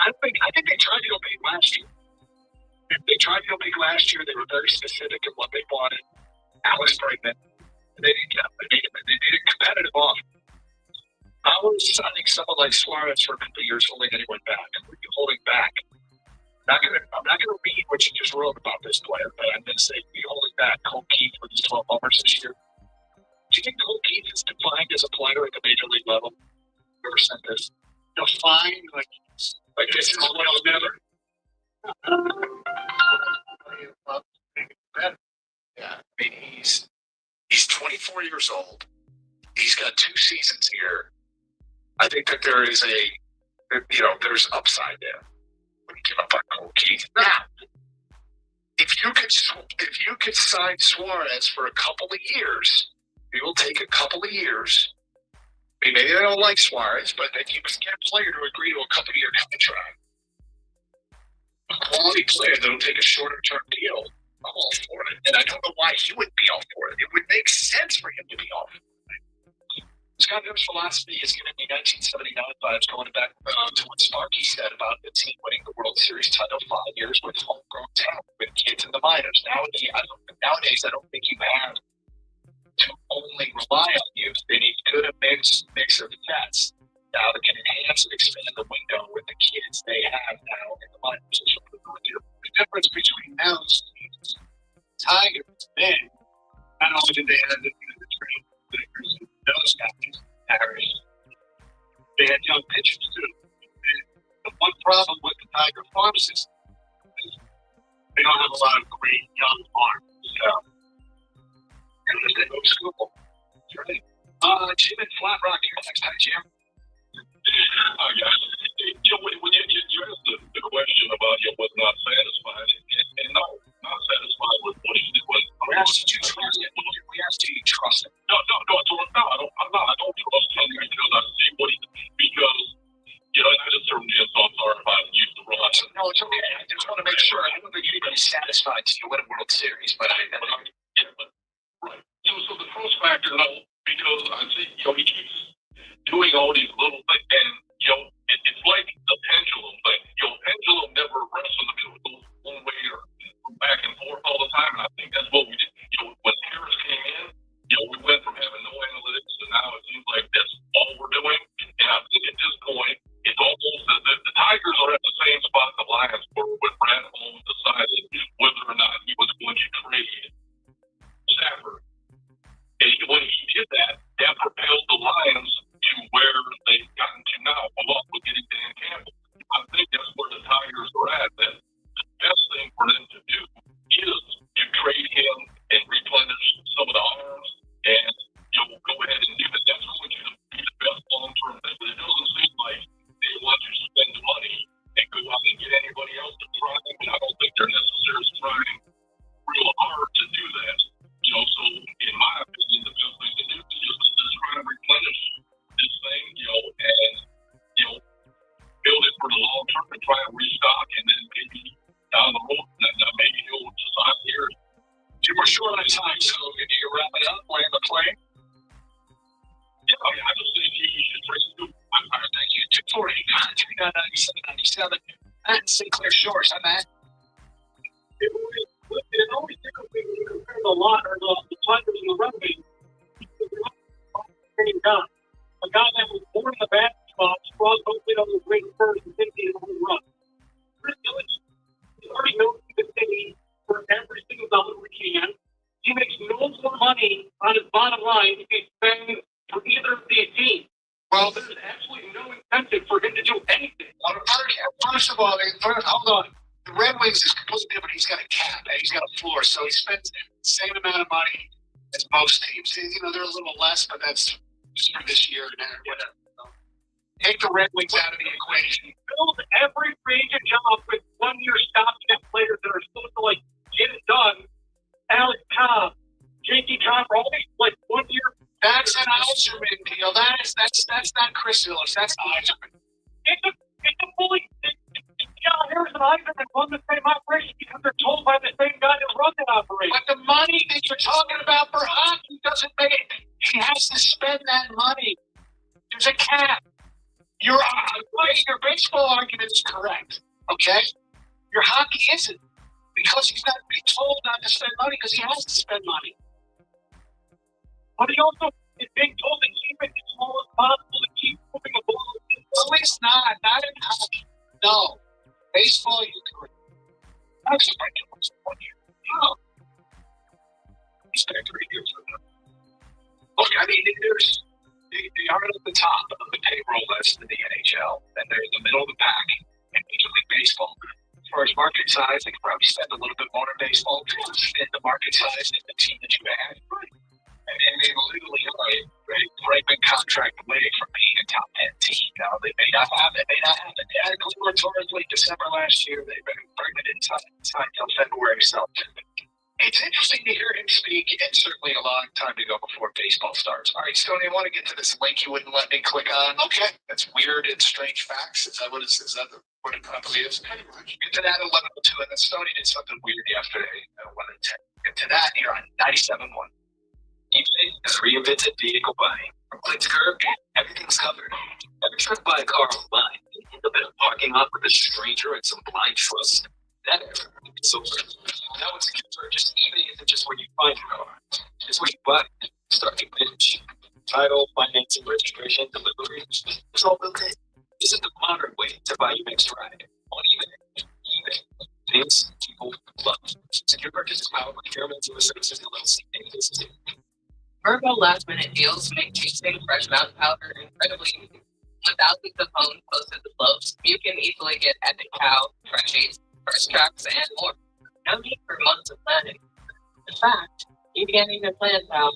S2: I think they tried to go big last year. They tried to go big last year. They were very specific in what they wanted. Alex Bregman. They didn't get him. They made a competitive offer. I was signing someone like Suarez for a couple of years, holding anyone back. What are you holding back? I'm not gonna read what you just wrote about this player, but I'm gonna say you're holding back Cole Keith with his 12 homers this year. Do you think Cole Keith is defined as a player at the major league level? Whoever sent this.
S4: Defined like this is what I'll never.
S2: Yeah, I mean he's 24 years old. He's got 2 seasons here. I think that there's upside there when you give up on Cole Keith. Now, if you could sign Suarez for a couple of years, it will take a couple of years. I mean, maybe they don't like Suarez, but if you can get a player to agree to a couple-year contract, a quality player that'll take a shorter-term deal, I'm all for it. And I don't know why he would be all for it. It would make sense for him to be all for it. Scott Hoops' philosophy is going to be 1979 vibes, going back to what Sparky said about the team winning the World Series title 5 years with homegrown talent, with kids in the minors. Nowadays, I don't think you have to only rely on youth. They need good mix of vets now that can enhance and expand the window with the kids they have now in the minors.
S4: The difference between now and Tigers then, not only did they have the trade players and those guys, Harris, they had young pitchers too. The one problem with the Tiger farm system is they don't have a lot of great young arms. And they go to school. That's right. Jim in Flat Rock here next. Hi, Jim.
S6: Hi, guys. When you asked the question about was not satisfied, and no, not satisfied with what he's doing.
S2: We asked you to trust him. We asked you to trust him.
S6: No, I'm not. I don't trust him because I see what he because and I just certainly thought sorry if I used the wrong.
S2: No, it's okay. I just want to make sure. I don't think anybody's satisfied till you win a World Series, but
S6: right. So the trust factor, no, because I see he keeps doing all these little things, and it's like the pendulum thing. Pendulum never rests in the middle. It goes one way or back and forth all the time, and I think that's what we did. When Harris came in, we went from having no analytics to now it seems like that's all we're doing. And I think at this point, it's almost as if the Tigers are at the same spot the Lions were when Brad Holmes decided whether or not he was going to trade Stafford. And when he did that, that propelled the Lions to where they've gotten to now, along with getting Dan Campbell. I think that's where the Tigers are at. That the best thing for them to do is to trade him and replenish some of the arms and go ahead and do that. That's going to be the best long-term thing. But it doesn't seem like they want to spend the money and go out and get anybody else to try. And I don't think they're necessarily trying real hard to do that. So in my opinion, the best thing to do is just try to replenish this thing, and build it for the long term and try to restock, and then maybe down the road, maybe he'll decide here.
S2: We're short on time, so if you can wrap it up, land the plane.
S6: Yeah, I just think he should trade too.
S2: Thank you. 240, 97. Matt Sinclair Shores. Hi, Matt.
S4: It always typically when you compare the lot or the Tigers and the rugby, same guy. A guy that was born in the batting spot, crossed hopefully on the great first and 50 in a home run. Chris Gillis, he already knows he can pay for every single dollar we can. He makes no more money on his bottom line if he's paying for either of these teams. Well, there's absolutely no incentive for him to do anything.
S2: First of all, hold on. The Red Wings is completely different. He's got a cap and he's got a floor, so he spends the same amount of money as most teams. They're a little less, but that's just for this year and whatever. Take the Red Wings out of the equation.
S4: Build every free agent job with 1 year stopgap players that are supposed to
S1: get it done. Alex Cobb, J.T. Copper, all these like 1 year.
S4: That's an Iserman deal. That's not Chris Willis. That's Iserman.
S1: It's a fully. John Harris and Iserman run the same operation because they're told by the same guy to run that operation.
S4: But the money that you're talking about for hockey doesn't make it. He has to spend that money. There's a cap. Your baseball argument is correct, okay? Your hockey isn't, because he's not being told not to spend money because he has to spend money.
S1: But he also is being told to keep it as small as possible to keep moving the ball.
S4: No, it's not. Not in hockey. No. Baseball, you're correct.
S1: That's a ridiculous 1 year.
S4: No.
S1: He's been 3 years with them.
S3: Look, I mean, they are at the top of the payroll list in the NHL, and they're in the middle of the pack in Major League Baseball. As far as market size, they could probably spend a little bit more in baseball to fit the market size in the team that you have. And they literally are a right big contract away from being a top 10 team. Now, they may not have it. They had Cleveland Torres late December last year. They've been pregnant in time until February. So it's interesting to hear him speak, and certainly a long time to go before baseball starts. All right, Stoney, I want to get to this link you wouldn't let me click on.
S4: Okay.
S3: That's weird and strange facts. Is that what what it probably is? Pretty much. Get to that at 11:02, and then Stoney did something weird yesterday at 11:10. Get to that here on 97.1.
S6: eBay has reinvented vehicle buying. From click to curb, everything's covered. Ever tried to buy a car online and end up in a parking lot with a stranger and some blind trust? That era is over. Now it's a secure purchase. eBay isn't just where you find your car. It's where you buy it. Start your pitch. Title, financing, registration, deliveries. It's all built in. This is the modern way to buy your next ride on eBay. eBay. Things people love. Secure purchase is powered by Caramel Services LLC.
S5: Virgo last-minute deals make choosing fresh mountain powder incredibly easy. With thousands of homes close to the slopes, you can easily get Epic Cow, Freshies, First Tracks, and more. No need for months of planning. In fact, you can't even plan how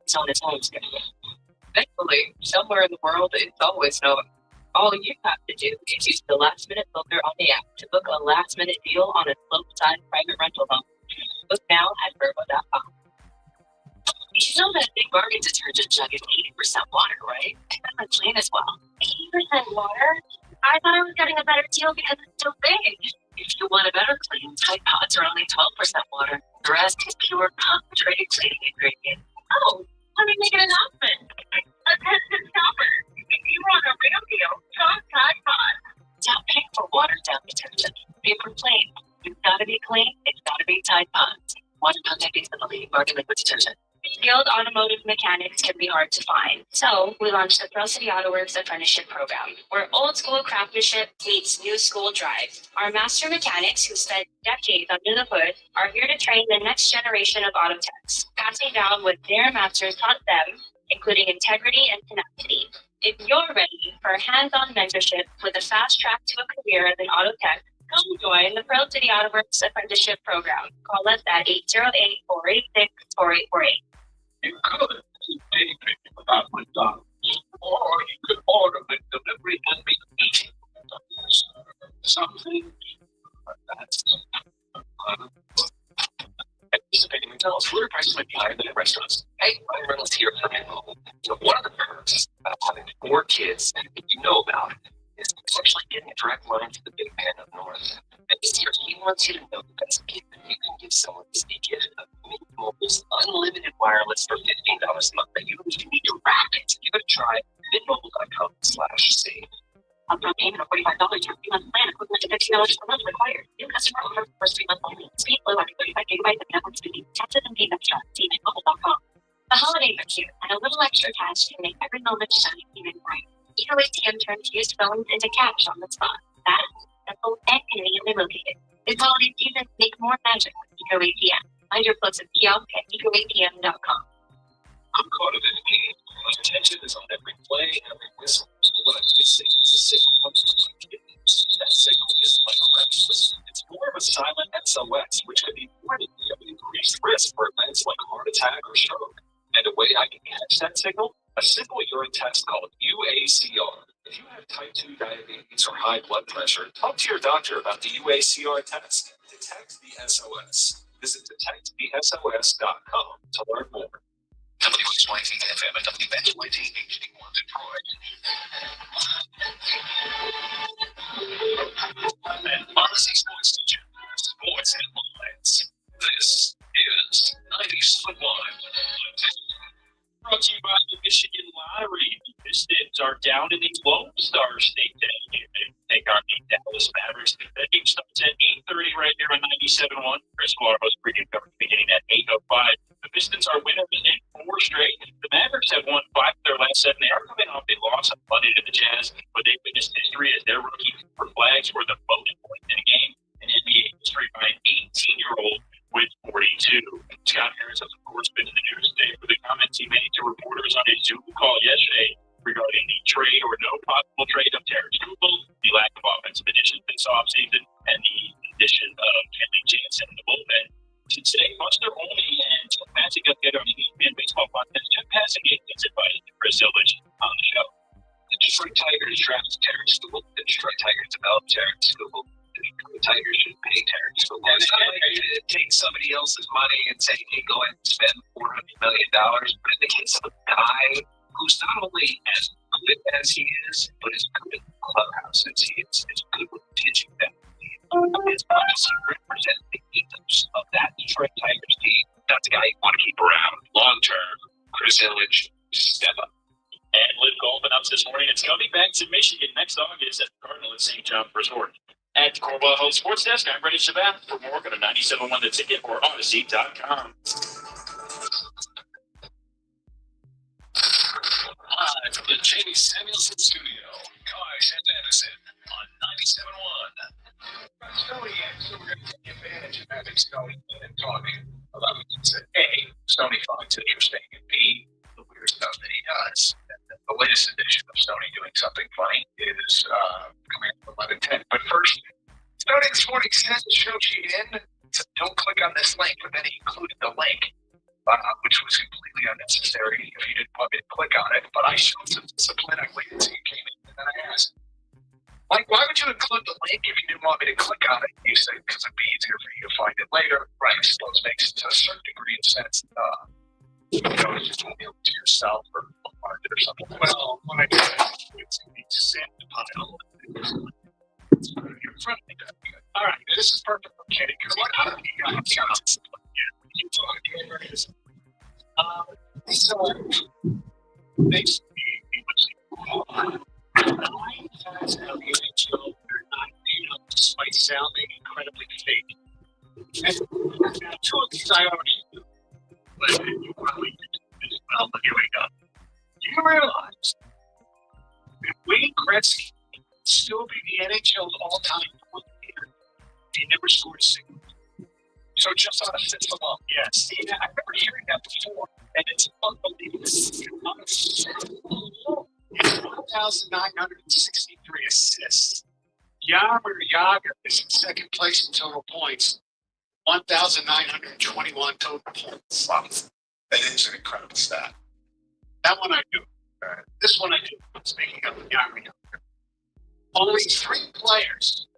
S5: it's on its own schedule. Thankfully, somewhere in the world, it's always snowing. All you have to do is use the last-minute filter on the app to book a last-minute deal on a slope-side private rental home. Book now at Virgo.com. You know that big bargain detergent jug is 80% water, right? And that's clean as well.
S8: 80% water? I thought I was getting a better deal because it's so big.
S5: If you want a better clean, Tide Pods are only 12% water. The rest is pure concentrated cleaning ingredient.
S8: Oh, let me make an announcement. Attention shoppers, if you want a real deal, try Tide Pods.
S5: Stop paying for watered-down detergent. Paper plain. It's gotta be clean. It's gotta be Tide Pods. Water contact is the leading bargain liquid detergent.
S8: Skilled automotive mechanics can be hard to find. So we launched the Pearl City Auto Works apprenticeship program, where old school craftsmanship meets new school drive. Our master mechanics, who spent decades under the hood, are here to train the next generation of auto techs, passing down what their masters taught them, including integrity and tenacity. If you're ready for hands-on mentorship with a fast track to a career as an auto tech, come join the Pearl City Auto Works apprenticeship program. Call us at 808-486-4848.
S3: You could pay without McDonald's, or you could order the delivery and be eating something. That's
S6: Anticipating McDonald's food prices might be higher than at restaurants. Hey, Ryan Reynolds here from Midmobile. One of the perks of having 4 kids that you know about is potentially getting a direct line to the big man up north. And this year, he wants you to know the best gift that you can give someone is the gift of Midmobile's unlimited wireless for $15 a month. But you don't even need to rack it. Give it a try. Midmobile.com/save.
S5: Upfront payment of $45 for a 3-month plan, equivalent to $15 per month required. New customer offer for first 3 months only. Speed low after 35 gigabytes of network speed. Taxes and fees extra. See Midmobile.com.
S8: The holidays are here, and a little extra cash can make every moment shine even brighter. EcoATM turns used phones into cash on the spot. Fast, simple, and conveniently located. This holiday season, make more magic with EcoATM. Find your closest kiosk at EcoATM.com.
S6: I'm caught up in the game. My attention is on every play, every whistle. So what I'm missing is a signal comes from my kidneys. That signal isn't like a rest whistle. It's more of a silent SOS, which could be warning me of increased risk for events like a heart attack or stroke. And a way I can catch that signal? A simple urine test called UACR. If you have type 2 diabetes or high blood pressure, talk to your doctor about the UACR test. Detect the SOS. Visit detectmesos.com to learn more. WXYZ FM and WXYZ HD1 Detroit. And Odyssey Sports Station. Sports Headlines. This is 97.1.
S9: Brought to you by the Michigan Lottery. The Pistons are down in the Lone Star State today. They take on the Dallas Mavericks. That game starts at 8:30 right here on 97.1. Chris Guardo's pregame coverage beginning at 8:05. The Pistons are winners in 4 straight. The Mavericks have won 5 of their last 7. They are coming off a loss on Monday to the Jazz, but they witnessed history as their rookie Cooper Flags were the most points in a game in NBA history by an 18-year-old with 42. Scott Harris has, of course, been in the news today for the comments he made to reporters on a Zoom call yesterday regarding the trade or no possible trade of Terrence Scoopel, the lack of offensive additions this offseason, and the addition of Kenley Jansen in the bullpen. Since today, Buster Olney and Jeff Passing got together on the ESPN Baseball Podcast. Jeff Passing is invited to Chris Illich on the show.
S3: The Detroit Tigers drafted Terrence Scoopel. The Detroit Tigers developed Terrence Scoopel. The Tigers should pay Terrence Scoopel. It's not like you're going to take somebody else's money and say, hey, go ahead and spend $400 million. But in the case of a guy who's not only as good as he is, but as good in the clubhouse as he is good with pitching that as much as he represents the ethos of that Detroit Tigers team. That's a guy you want to keep around long term. Chris Illich, step up.
S9: And Liv Golf announced this morning it's going to be back to Michigan next August at the Cardinal at St. John Resort. At the Cornwall Health Sports Desk, I'm Brady Shabbat. For more, go to 97.1 The Ticket or Odyssey.com.
S6: Live from the Jamie Samuelson Studio, Kai and Anderson on 97.1.
S3: Stoney and so we're going to take advantage of having Stoney and talking about things that A, Stoney finds interesting, and B, the weird stuff that he does. And the latest edition of Stoney doing something funny is coming up 11:10. But first, Stoney this morning sent the show sheet in. So don't click on this link, but then he included the link, which was completely unnecessary if you didn't want me to click on it. But I showed some discipline. I waited until you came in, and then I asked, Mike, why would you include the link if you didn't want me to click on it? You said, because it'd be easier for you to find it later. Right. I suppose makes to a certain degree of sense. You know, you just won't be able to yourself or mark it or something. Well, when I do that, it's going to be sand pile. It's put it in front of me. All right. This is perfect. Okay. Because what happened? You got you talk to me. So, basically, nine times out of the NHL, they're not made up despite sounding incredibly fake. And two of these I already knew, but you probably did as well, but here we go. Do you realize that Wayne Gretzky would still be the NHL's all-time point leader? He never scored a single. So just on a fifth alone, yes. I remember hearing that before, and it's unbelievable. 1,963 assists. Jaromir Jagr is in second place in total points. 1,921 total points. Wow. That is an incredible stat. That one I do. This one I do. Speaking of Jaromir Jagr. Only 3 players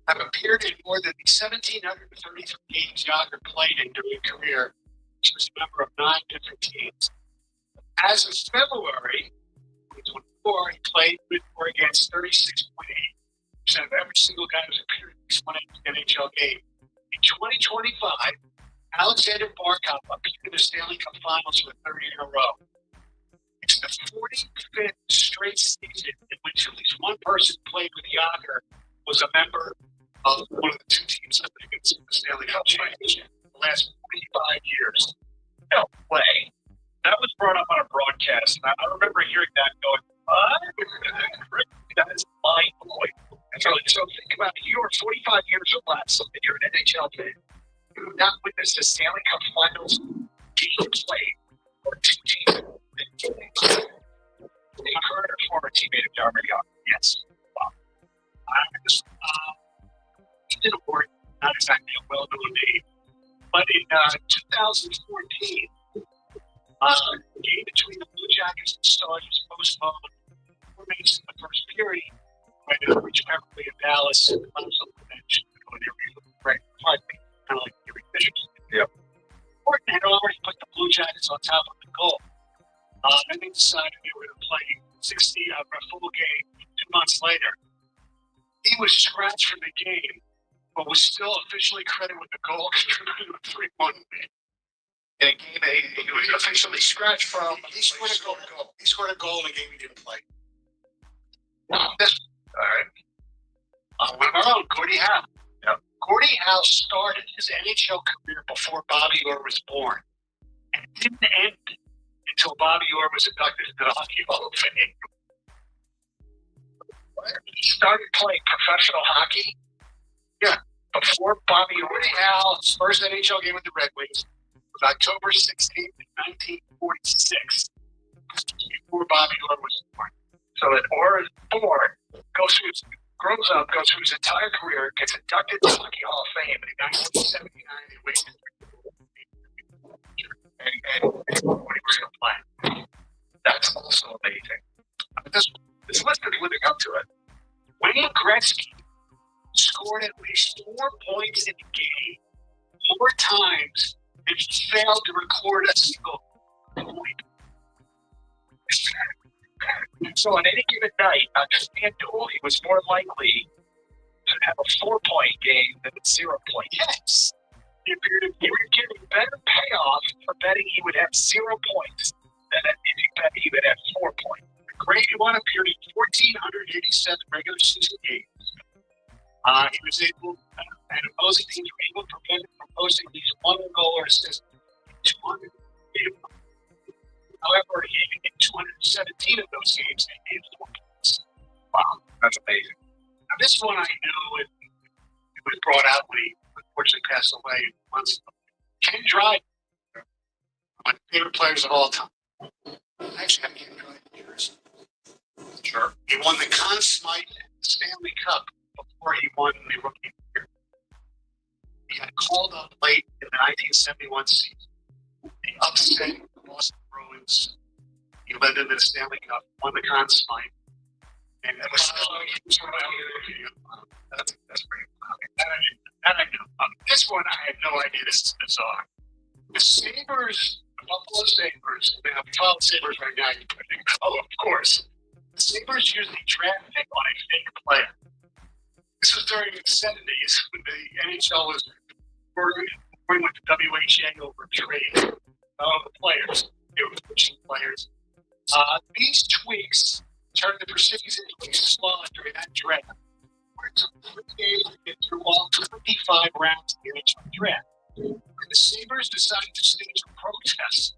S3: have appeared in more than 1,733 games Jagr played in during his career. He was a member of 9 different teams. As of February 2024, he played with or against 36.8% of every single guy who's appeared in one NHL game. In 2025, Alexander Barkov appeared in the Stanley Cup Finals for the 3rd year in a row. It's the 45th straight season in which at least one person played with Jagr was a member of one of the 2 teams that against the Stanley Cup championship in the last 45 years. No way. That was brought up on a broadcast, and I remember hearing that going, what? That is mind-blowing. So think about it. You are 45 years or less, and you're an NHL fan. You have not witnessed a Stanley Cup Finals game played or 2 teams. A current or former teammate of Jaromir Jagr. Yes. Wow. He did a award, not exactly a well-known name, but in 2014, the game between the Blue Jackets and the Stars was postponed 4 minutes in the first period when Rich Beverly of Dallas was on the bench. Right, kind of like
S2: Yep.
S4: Horton had already put the Blue Jackets on top of the goal. Then they decided they were going to play a full game 2 months later. He was scratched from the game, but was still officially credited with the goal, contributing to a 3-1 win.
S2: In a game, he was officially scratched from.
S4: He scored a goal. He scored a goal in a game he didn't play.
S2: All right.
S4: Our own Gordie Howe.
S2: Yep.
S4: Gordie Howe started his NHL career before Bobby Orr was born, and it didn't end until Bobby Orr was inducted into the Hockey Hall of Fame.
S2: He started playing professional hockey.
S4: Yeah.
S2: Before Bobby Orr.
S4: Gordie Howe's first NHL game with the Red Wings was October 16th, 1946, before Bobby Orr was born.
S2: So that Orr is born, grows up, goes through his entire career, gets inducted to the Hockey Hall of Fame in 1979. He wins. And what he was going to play. That's also amazing. I mean, this list could be living up to it.
S4: Wayne Gretzky scored at least 4 points in the game 4 times and he failed to record a single point.
S2: So on any given night, on FanDuel, he was more likely to have a 4-point game than a 0-point.
S4: Yes. He were getting better payoff for betting he would have 0 points than if he bet he would have 4 points. Great, he won a period of 1,487 regular season games. He was able, and opposing teams were able to prevent him from posting these 1 goal or assist in 200 games. However, he in 217 of those games, he gave 4 points.
S2: Wow, that's amazing.
S4: Now, this one I know it was brought out when he unfortunately passed away months ago. Ken Dryden, one of my favorite players of all time. I actually have Ken Dryden years.
S2: Sure.
S4: He won the Conn Smythe Stanley Cup before he won the Rookie of the Year. He got called up late in the 1971 season. He upset the Boston Bruins. He led them to the Stanley Cup, won the Conn Smythe. And that was
S2: that's pretty
S4: that I know. This one I had no idea. This is bizarre. The Sabres, the Buffalo Sabres, they have 12 Sabres right now. You put it in color, of course. The Sabres usually draft pick on a fake player. This was during the 70s when the NHL was working with the WHA over trade of the players. They were pushing players. These tweaks turned the proceedings into a slog during that draft, where it took 3 days to get through all 25 rounds of the NHL draft. And the Sabres decided to stage a protest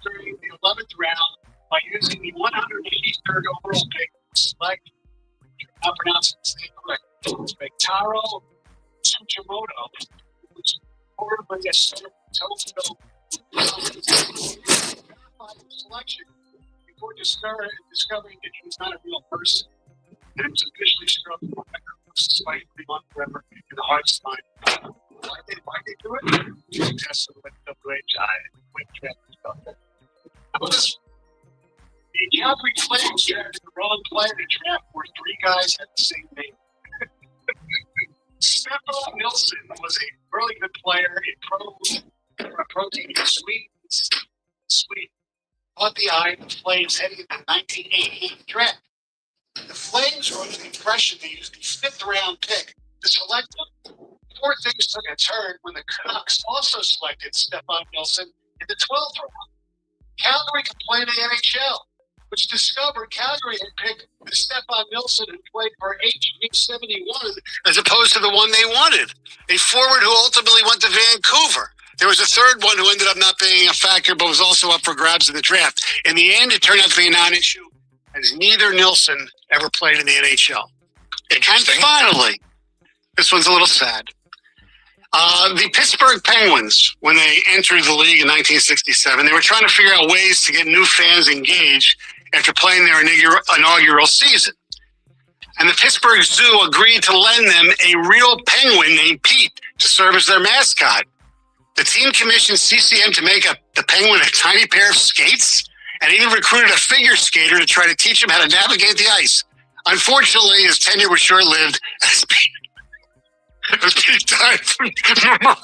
S4: during the 11th round by using the 183rd overall pick to select, I'm pronouncing his name correctly, Spectaro Tsuchimoto, which reportedly a sort of Tokyo selection before discovering that he was not a real person. And it was officially struck from the record despite being on forever in the heart's mind. Why they do it? Test with WHI with draft. The Calgary Flames drafted the wrong player to draft where 3 guys had the same name. Stefan Nilsson was a really good player in pro team in Sweden. Caught the eye of the Flames heading into the 1988 draft. The Flames were under the impression they used the 5th round pick to select them. Before things took a turn when the Canucks also selected Stefan Nilsson in the 12th round. Calgary complained to the NHL, which discovered Calgary had picked the Stefan Nilsson who played for HV71 as opposed to the one they wanted, a forward who ultimately went to Vancouver. There was a third one who ended up not being a factor but was also up for grabs in the draft. In the end, it turned out to be a non-issue, as neither Nilsson ever played in the NHL. And finally, this one's a little sad. The Pittsburgh Penguins, when they entered the league in 1967, they were trying to figure out ways to get new fans engaged after playing their inaugural season. And the Pittsburgh Zoo agreed to lend them a real penguin named Pete to serve as their mascot. The team commissioned CCM to make the penguin a tiny pair of skates and even recruited a figure skater to try to teach him how to navigate the ice. Unfortunately, his tenure was short-lived as Pete died from pneumonia.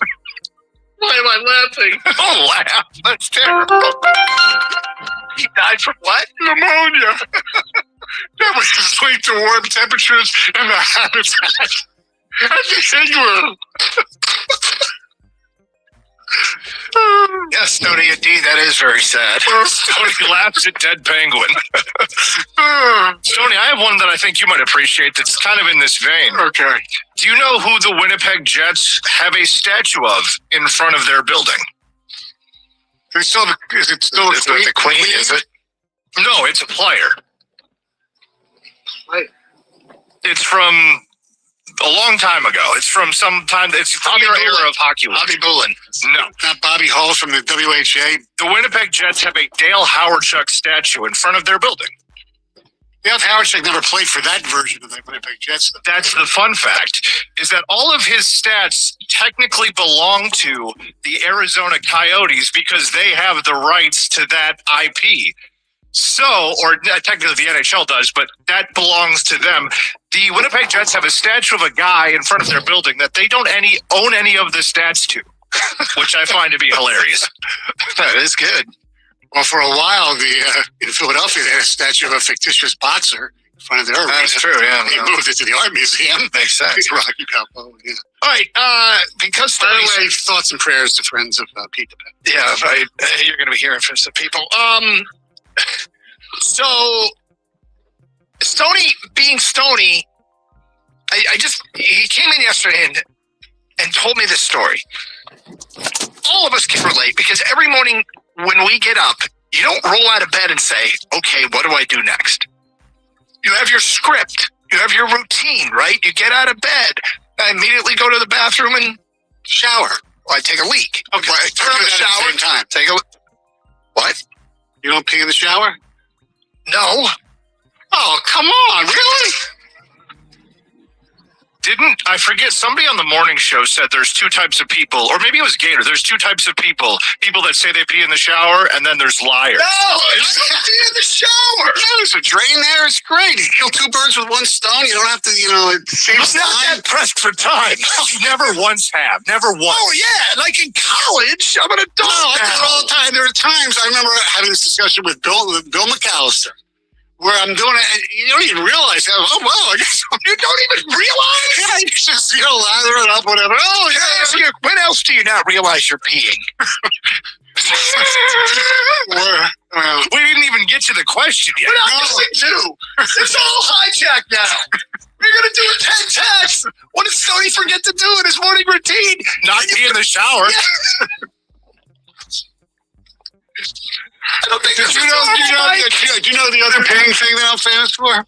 S2: Why am I laughing?
S3: Don't laugh. That's terrible. He died from what?
S4: Pneumonia. That was linked to warm temperatures and the habitat at the igloo.
S3: Yes, Stoney, indeed, that is very sad.
S6: Stoney laughs at dead penguin. Stoney, I have one that I think you might appreciate that's kind of in this vein.
S4: Okay.
S6: Do you know who the Winnipeg Jets have a statue of in front of their building?
S4: Is it still
S3: Is it the Queen? Is it?
S6: No, it's a player.
S4: Right.
S6: It's from a long time ago. It's from some time. It's from your era of hockey.
S3: Bobby Bullen.
S6: No.
S4: Not Bobby Hall from the WHA.
S6: The Winnipeg Jets have a Dale Howardchuk statue in front of their building.
S4: Dale Howardchuk never played for that version of the Winnipeg Jets.
S6: That's the fun fact, is that all of his stats technically belong to the Arizona Coyotes because they have the rights to that IP. So, or technically the NHL does, but that belongs to them. The Winnipeg Jets have a statue of a guy in front of their building that they don't own any of the stats to, which I find to be hilarious.
S3: That is good.
S4: Well, for a while, in Philadelphia, they had a statue of a fictitious boxer in front of their arena.
S3: That's true, yeah.
S4: They moved it to the art museum.
S3: Makes sense.
S4: Rocky Balboa, yeah.
S3: All right, because
S4: By the way, thoughts and prayers to friends of Pete the Pet.
S3: yeah, right. You're going to be hearing from some people. So Stoney, being Stoney, he came in yesterday and told me this story. All of us can relate because every morning when we get up, you don't roll out of bed and say, okay, what do I do next? You have your script. You have your routine, right? You get out of bed, I immediately go to the bathroom and shower. Well, I take a leak.
S4: Okay,
S3: Right, turn on the shower.
S4: At the same time.
S3: Take a what?
S4: You don't pee in the shower?
S3: No.
S4: Oh, come on, really?
S6: Didn't I forget somebody on the morning show said there's two types of people, or maybe it was Gator. There's two types of people that say they pee in the shower, and then there's liars.
S3: No, it's pee in the shower.
S4: Yeah, there's a drain there. It's great. You kill two birds with one stone. You don't have to, it saves
S3: I'm not
S4: time.
S3: that pressed for time.
S6: Never once have. Never once.
S3: Oh, yeah. Like in college, I'm an adult.
S4: No, I do it all the time. There are times I remember having this discussion with Bill McAllister, where I'm doing it, and you don't even realize that. Oh, wow, I guess
S3: You don't even realize?
S4: yeah, you just, lather it up, whatever. Oh, yeah.
S3: When else do you not realize you're peeing?
S4: Well,
S6: We didn't even get to the question yet.
S3: We're not going to. It's all hijacked now. We're going to do a 10 text. What did Stoney forget to do in his morning routine?
S6: Not pee in the shower.
S3: I don't think
S4: do you know the other peeing thing that I'm famous for?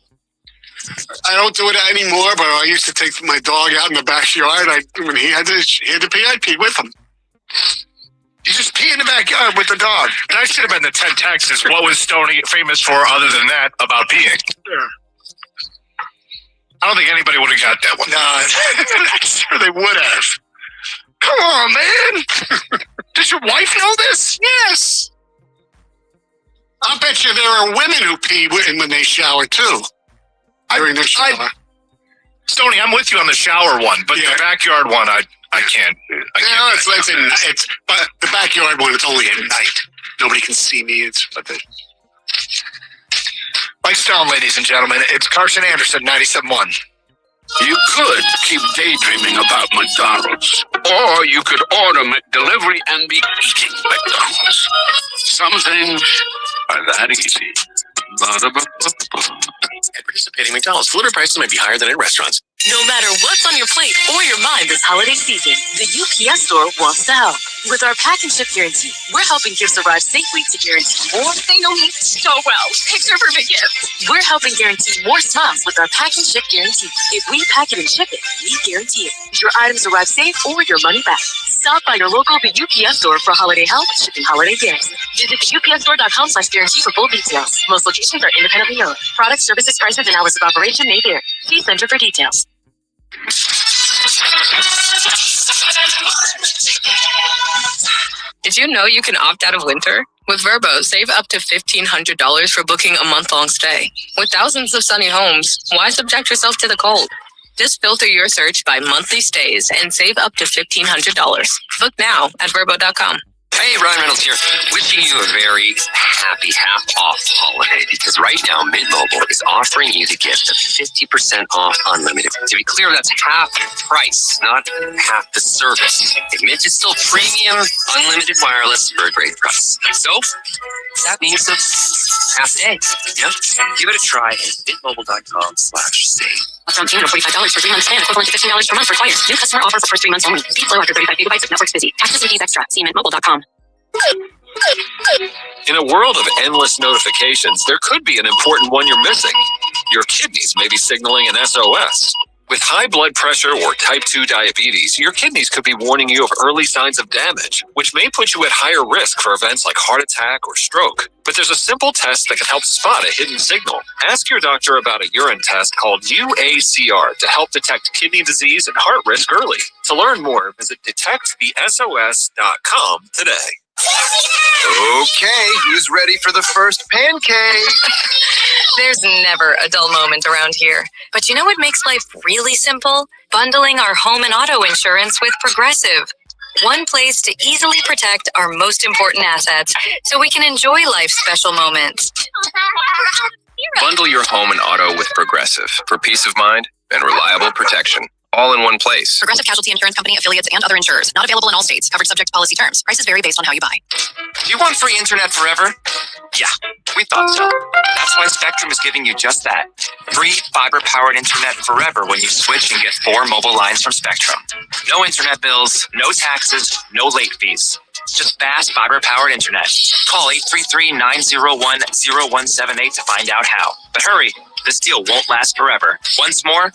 S4: I don't do it anymore, but I used to take my dog out in the backyard. When he had to pee, I'd pee with him.
S3: You just pee in the backyard with the dog.
S6: That should have been the 10 Texas. What was Stoney famous for other than that about peeing?
S4: Yeah.
S6: I don't think anybody would have got that one.
S3: No, I'm sure they would have. Come on, man. Does your wife know this?
S4: Yes. I'll bet you there are women who pee when they shower, too. During their shower.
S6: Stoney, I'm with you on the shower one, but
S4: Yeah.
S6: the backyard one, I can't.
S4: But the backyard one, it's only at night. Nobody can see me.
S3: Mike's down, ladies and gentlemen. It's Carson Anderson, 97.1.
S10: You could keep daydreaming about McDonald's, or you could order McDelivery and be eating McDonald's. Some things are that easy.
S7: At participating McDonald's, delivery prices might be higher than in restaurants.
S11: No matter what's on your plate or your mind this holiday season, the UPS store wants to help. With our pack and ship guarantee, we're helping gifts arrive safely to guarantee more.
S5: They know me so well. Picture perfect gift.
S11: We're helping guarantee more smiles with our pack and ship guarantee. If we pack it and ship it, we guarantee it. Your items arrive safe or your money back. Stop by your local UPS store for holiday help, shipping holiday gifts. Visit the UPSstore.com/guarantee for full details. Most locations are independently owned. Products, services, prices, and hours of operation may vary. See Center for details.
S12: Did you know you can opt out of winter? With Vrbo, save up to $1,500 for booking a month-long stay. With thousands of sunny homes, why subject yourself to the cold? Just filter your search by monthly stays and save up to $1,500. Book now at Vrbo.com.
S7: Hey, Ryan Reynolds here. Wishing you a very happy half-off holiday because right now Mint Mobile is offering you the gift of 50% off unlimited. To be clear, that's half price, not half the service. Mint is still premium, unlimited wireless for a great price. So that means a half day. Yep. Give it a try at mintmobile.com/save.
S11: From $245 for 3 months plan, equivalent to $15 per month required. New customer offer for first 3 months only. Speed slow after 35 gigabytes if network's busy. Taxes and fees extra. See mintmobile.com.
S6: In a world of endless notifications, there could be an important one you're missing. Your kidneys may be signaling an SOS. With high blood pressure or type 2 diabetes, your kidneys could be warning you of early signs of damage, which may put you at higher risk for events like heart attack or stroke. But there's a simple test that can help spot a hidden signal. Ask your doctor about a urine test called UACR to help detect kidney disease and heart risk early. To learn more, visit detectthesos.com today.
S13: Okay, who's ready for the first pancake?
S12: There's never a dull moment around here. But you know what makes life really simple? Bundling our home and auto insurance with Progressive. One place to easily protect our most important assets so we can enjoy life's special moments.
S7: Bundle your home and auto with Progressive for peace of mind and reliable protection. All in one place.
S11: Progressive Casualty Insurance Company, affiliates, and other insurers. Not available in all states. Coverage subject to policy terms. Prices vary based on how you buy.
S7: Do you want free internet forever? Yeah, we thought so. That's why Spectrum is giving you just that. Free fiber-powered internet forever when you switch and get 4 mobile lines from Spectrum. No internet bills, no taxes, no late fees. Just fast fiber-powered internet. Call 833-901-0178 to find out how. But hurry, this deal won't last forever. Once more,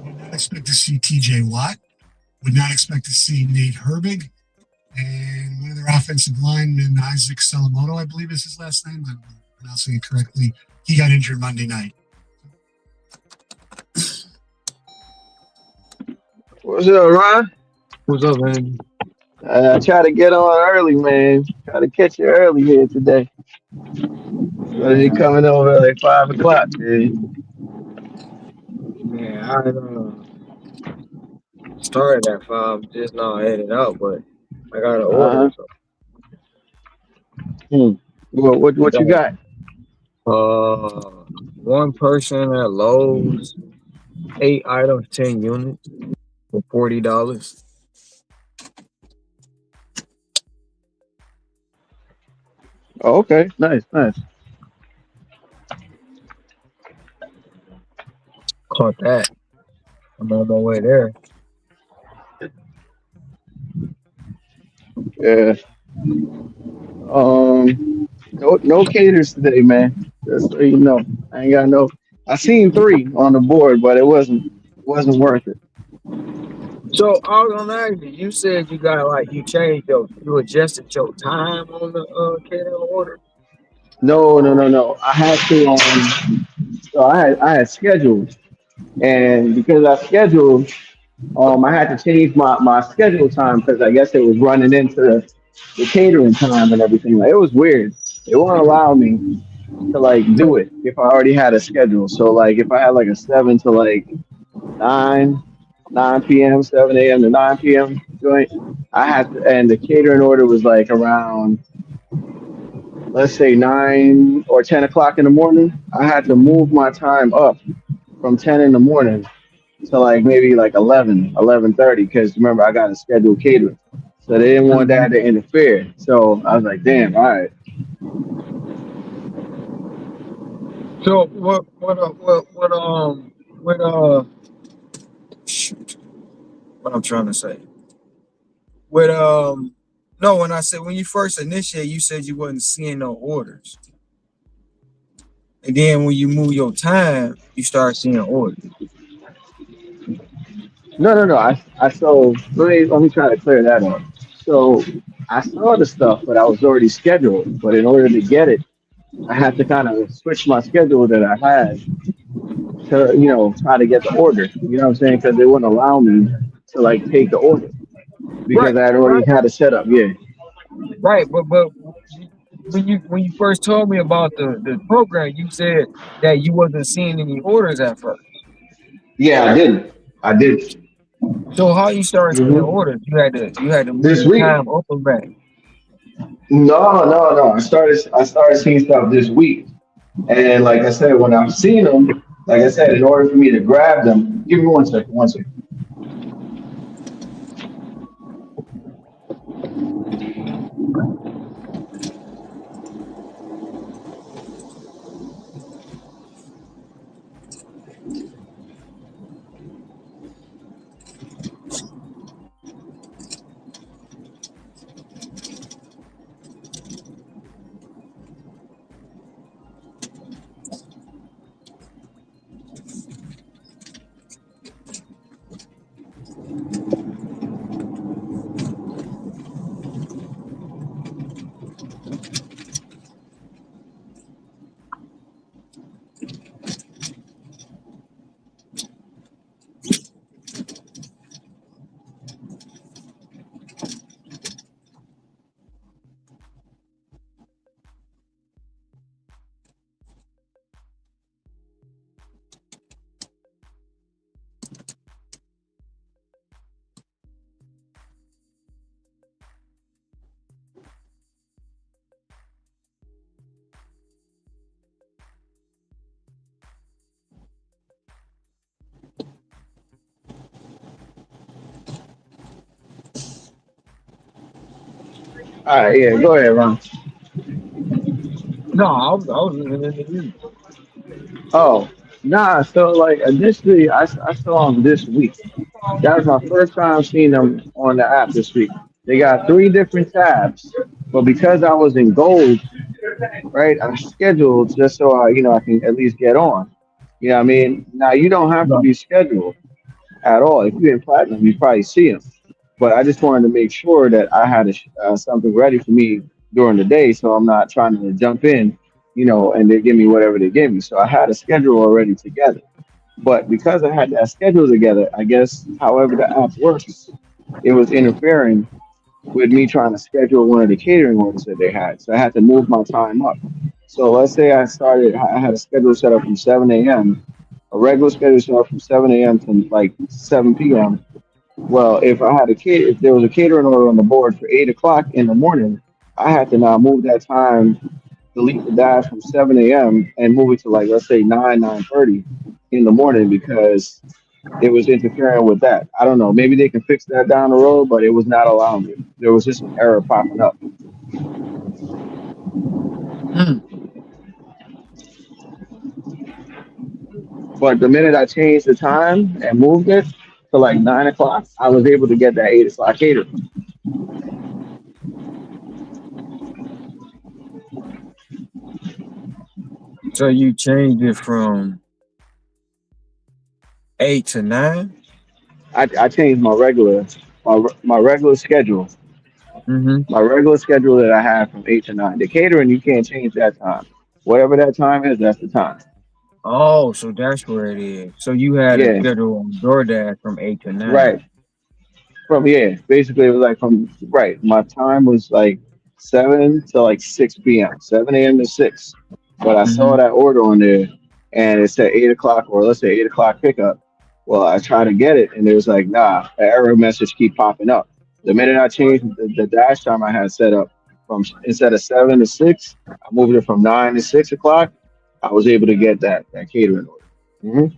S4: Would not expect to see TJ Watt. Would not expect to see Nate Herbig. And one of their offensive linemen, Isaac Salamoto, I believe is his last name. I'm pronouncing it correctly. He got injured Monday night.
S14: What's up, Ron?
S15: What's up, man?
S14: I try to get on early, man. Try to catch you early here today. So you coming over at like 5 o'clock, man.
S15: Man, I started at 5, just now headed out, but I got an order. So.
S14: What you got?
S15: One person at Lowe's, 8 items, 10 units for $40.
S14: Oh, okay, nice, nice.
S15: Caught that. I'm on my way there.
S14: Yeah. No caters today, man. Just so you know, I ain't got no. I seen three on the board, but it wasn't worth it.
S15: So I was gonna ask you. You said you got like you changed you adjusted your time on the catering order.
S14: No, no, no, no. I had to. So I had scheduled, and because I scheduled, I had to change my schedule time because I guess it was running into the catering time and everything. Like it was weird. It won't allow me to like do it if I already had a schedule. So like if I had like a 7 to like 9, 9 p.m., 7 a.m. to 9 p.m. joint, I had to, and the catering order was like around, let's say 9 or 10 o'clock in the morning. I had to move my time up from 10 in the morning to like maybe like 11, 11:30. Because remember, I got a scheduled catering. So they didn't want that to interfere. So I was like, damn, all right.
S15: So what shoot, what I'm trying to say. With no, when I said when you first initiate, you said you wasn't seeing no orders, and then when you move your time, you start seeing orders.
S14: No, no, no. I so let me try to clear that up. So I saw the stuff, but I was already scheduled. But in order to get it, I had to kind of switch my schedule that I had to, try to get the order. You know what I'm saying? Because they wouldn't allow me to like take the order because
S15: Right,
S14: I had already
S15: right,
S14: had it set up. Yeah.
S15: right. But when you first told me about the program, you said that you wasn't seeing any orders at first.
S14: Yeah, I did. I did.
S15: So how you started seeing
S14: hmm
S15: orders? You had to move
S14: This
S15: your
S14: week.
S15: time up and back.
S14: No, no, no. I started seeing stuff this week, and like I said, when I've seen them, like I said, in order for me to grab them, give me one second, one second. All right, yeah, go ahead, Ron.
S15: No, I was listening to you.
S14: Oh, nah. So like initially, I saw them this week. That was my first time seeing them on the app this week. They got three different tabs, but because I was in gold, right, I scheduled just so I can at least get on. You know what I mean? Now you don't have to
S15: No.
S14: be scheduled at all. If you're in platinum, you probably see them. But I just wanted to make sure that I had something ready for me during the day, so I'm not trying to jump in, and they give me whatever they give me. So I had a schedule already together. But because I had that schedule together, I guess however the app works, it was interfering with me trying to schedule one of the catering orders that they had. So I had to move my time up. So let's say I had a schedule set up from 7 a.m., a regular schedule set up from 7 a.m. to like 7 p.m. Well, if there was a catering order on the board for 8 o'clock in the morning, I had to now move that time, delete the dash from 7 a.m. and move it to like let's say 9:30 in the morning because it was interfering with that. I don't know. Maybe they can fix that down the road, but it was not allowing me. There was just an error popping up.
S15: Hmm.
S14: But the minute I changed the time and moved it to like 9 o'clock, I was able to get that 8 o'clock catering.
S15: So you changed it from 8 to 9?
S14: I changed my regular schedule.
S15: Mm-hmm.
S14: My regular schedule that I have from 8 to 9. The catering you can't change that time. Whatever that time is, that's the time.
S15: Oh, so that's where it is. So you had a
S14: Yeah,
S15: schedule on DoorDash from 8 to 9.
S14: right. From basically it was like from right. My time was like 7 to like 6 p.m. 7 a.m. to 6. But I saw
S15: Mm-hmm.
S14: that order on there, and it said 8 o'clock, or let's say 8 o'clock pickup. Well, I tried to get it, and it was like, nah, an error message keep popping up. The minute I changed the dash time I had set up from instead of 7 to 6, I moved it from 9 to 6 o'clock. I was able to get that catering order.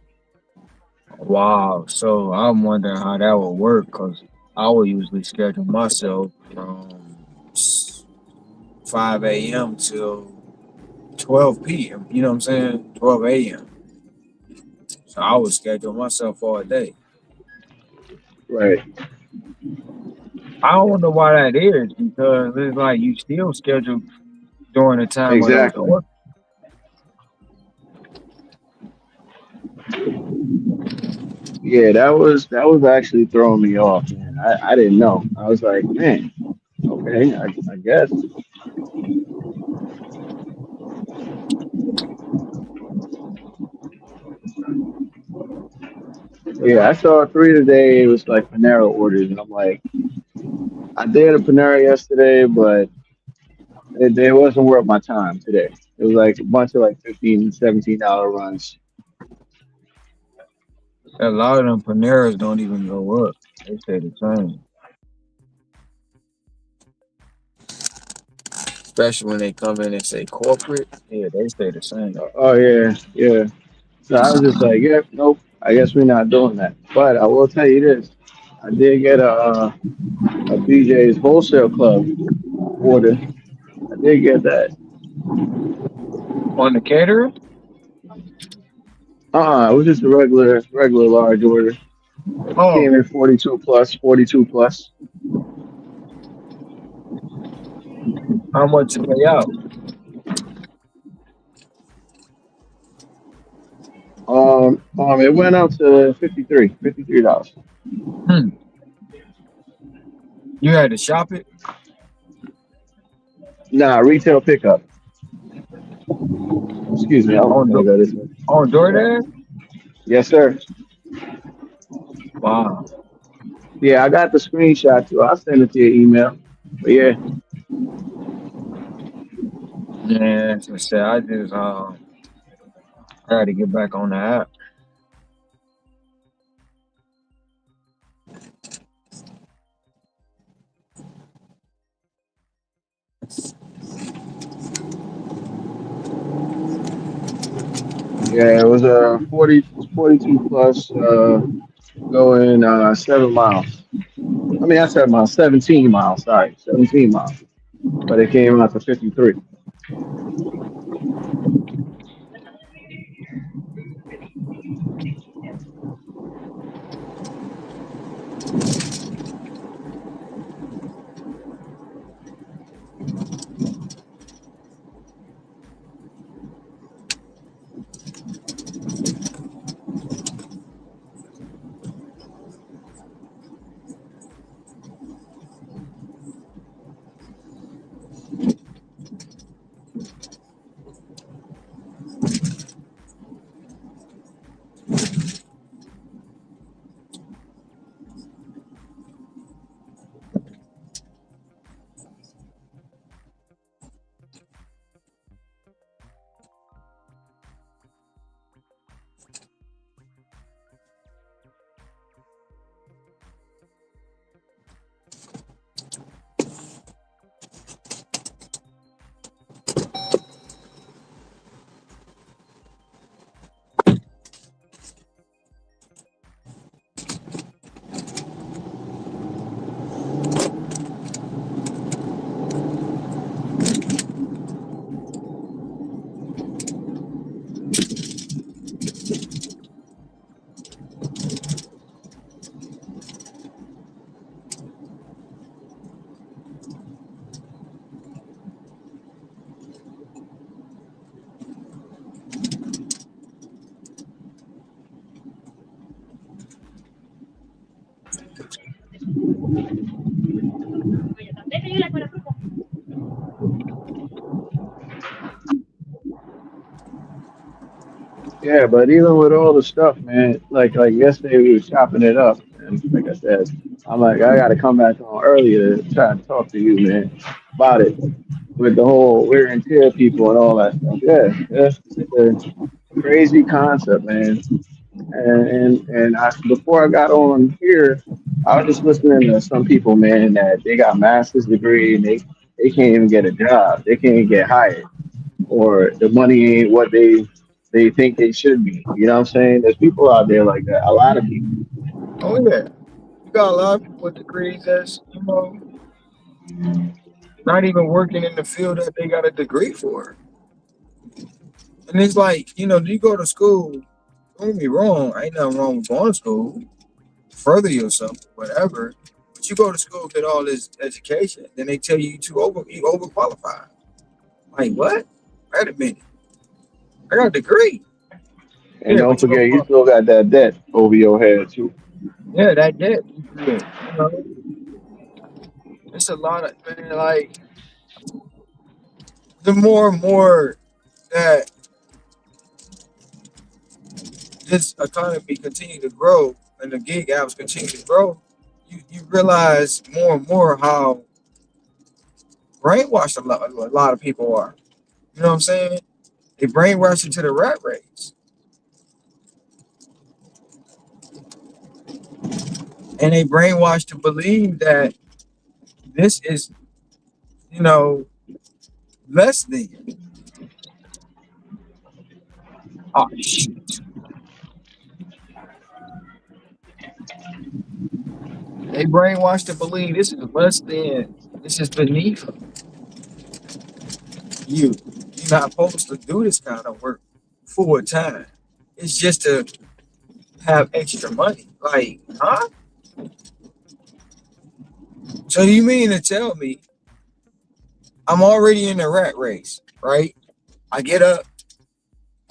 S15: Wow. So I'm wondering how that would work because I would usually schedule myself from 5 a.m. till 12 p.m. You know what I'm saying? 12 a.m. So I would schedule myself all day.
S14: Right.
S15: I don't know why that is because it's like you still schedule during the time of those
S14: Exactly.
S15: orders.
S14: Yeah, that was actually throwing me off, man. I didn't know. I was like, man, okay, I guess. Yeah, I saw three today. It was like Panera orders, and I'm like, I did a Panera yesterday, but it wasn't worth my time today. It was like a bunch of like 15, $17 runs.
S15: A lot of them Paneras don't even go up. They stay the same. Especially when they come in and say corporate. Yeah, they stay the same.
S14: Oh yeah, yeah. So I was just like, yeah, nope. I guess we're not doing that. But I will tell you this: I did get a BJ's Wholesale Club order. I did get that.
S15: On the caterer?
S14: It was just a regular large order.
S15: Oh,
S14: Came in 42 plus, 42 plus.
S15: how much to pay out?
S14: It went out to $53.
S15: Hmm. You had to shop it
S14: Nah, retail pickup. Excuse me, I'm
S15: on
S14: gonna go this way.
S15: DoorDash?
S14: Yes, sir.
S15: Wow.
S14: Yeah, I got the screenshot too. I'll send it to your email. But yeah,
S15: Yeah, as I said, I had to get back on the app.
S14: yeah, it was a 42 plus going 7 miles. I mean, not 7 miles, 17 miles. Sorry, 17 miles. But it came out to 53. Yeah, but even with all the stuff, man, like yesterday we were chopping it up, and like I said, I'm like I got to come back on earlier to try to talk to you, man, about it with the whole wear and tear people and all that stuff. Yeah, yeah, it's a crazy concept, man. And before I got on here, I was just listening to some people, man, that they got master's degree and they can't even get a job, they can't even get hired, or the money ain't what they think they should be. You know what I'm saying? There's people out there like that. A lot of people.
S15: Oh yeah, you got a lot of people with degrees that's not even working in the field that they got a degree for. And it's like, you go to school, don't get me wrong, ain't nothing wrong with going to school, further yourself, whatever. But you go to school, get all this education, then they tell you you overqualified. Like what? Wait a minute. I got a degree.
S14: And
S15: Yeah,
S14: don't
S15: but you
S14: forget, you
S15: overqualified.
S14: still got that debt over your head too.
S15: Yeah, that debt you create. It's a lot of man, like the more and more that this economy continue to grow and the gig apps continue to grow, you realize more and more how brainwashed a lot of people are. You know what I'm saying? They brainwash you to the rat race, and they brainwash to believe that this is, you know, less than. Oh, shoot. They brainwash to believe this is less than. This is beneath you. You're not supposed to do this kind of work full time. It's just to have extra money. Like, huh? So you mean to tell me I'm already in the rat race, right? I get up,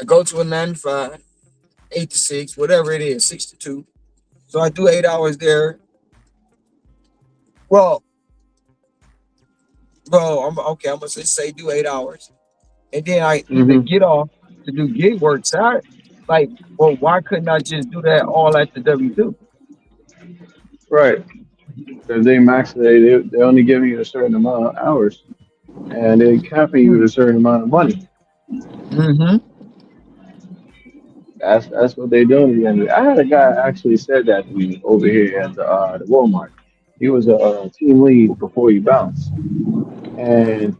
S15: I go to a 9 to 5, 8 to 6, whatever it is, 6 to 2. So I do 8 hours there. Well, I'm okay. I'm gonna just say do 8 hours, and then I either
S14: Hmm.
S15: get off to do gig work side. Like, well, why couldn't I just do that all at the W-2?
S14: Right. Because they only give you a certain amount of hours, and they capping you with a certain amount of money.
S15: Mm-hmm.
S14: That's what they doing at the end of it. I had a guy actually said that to me over here at the Walmart. He was a, team lead before he bounced, and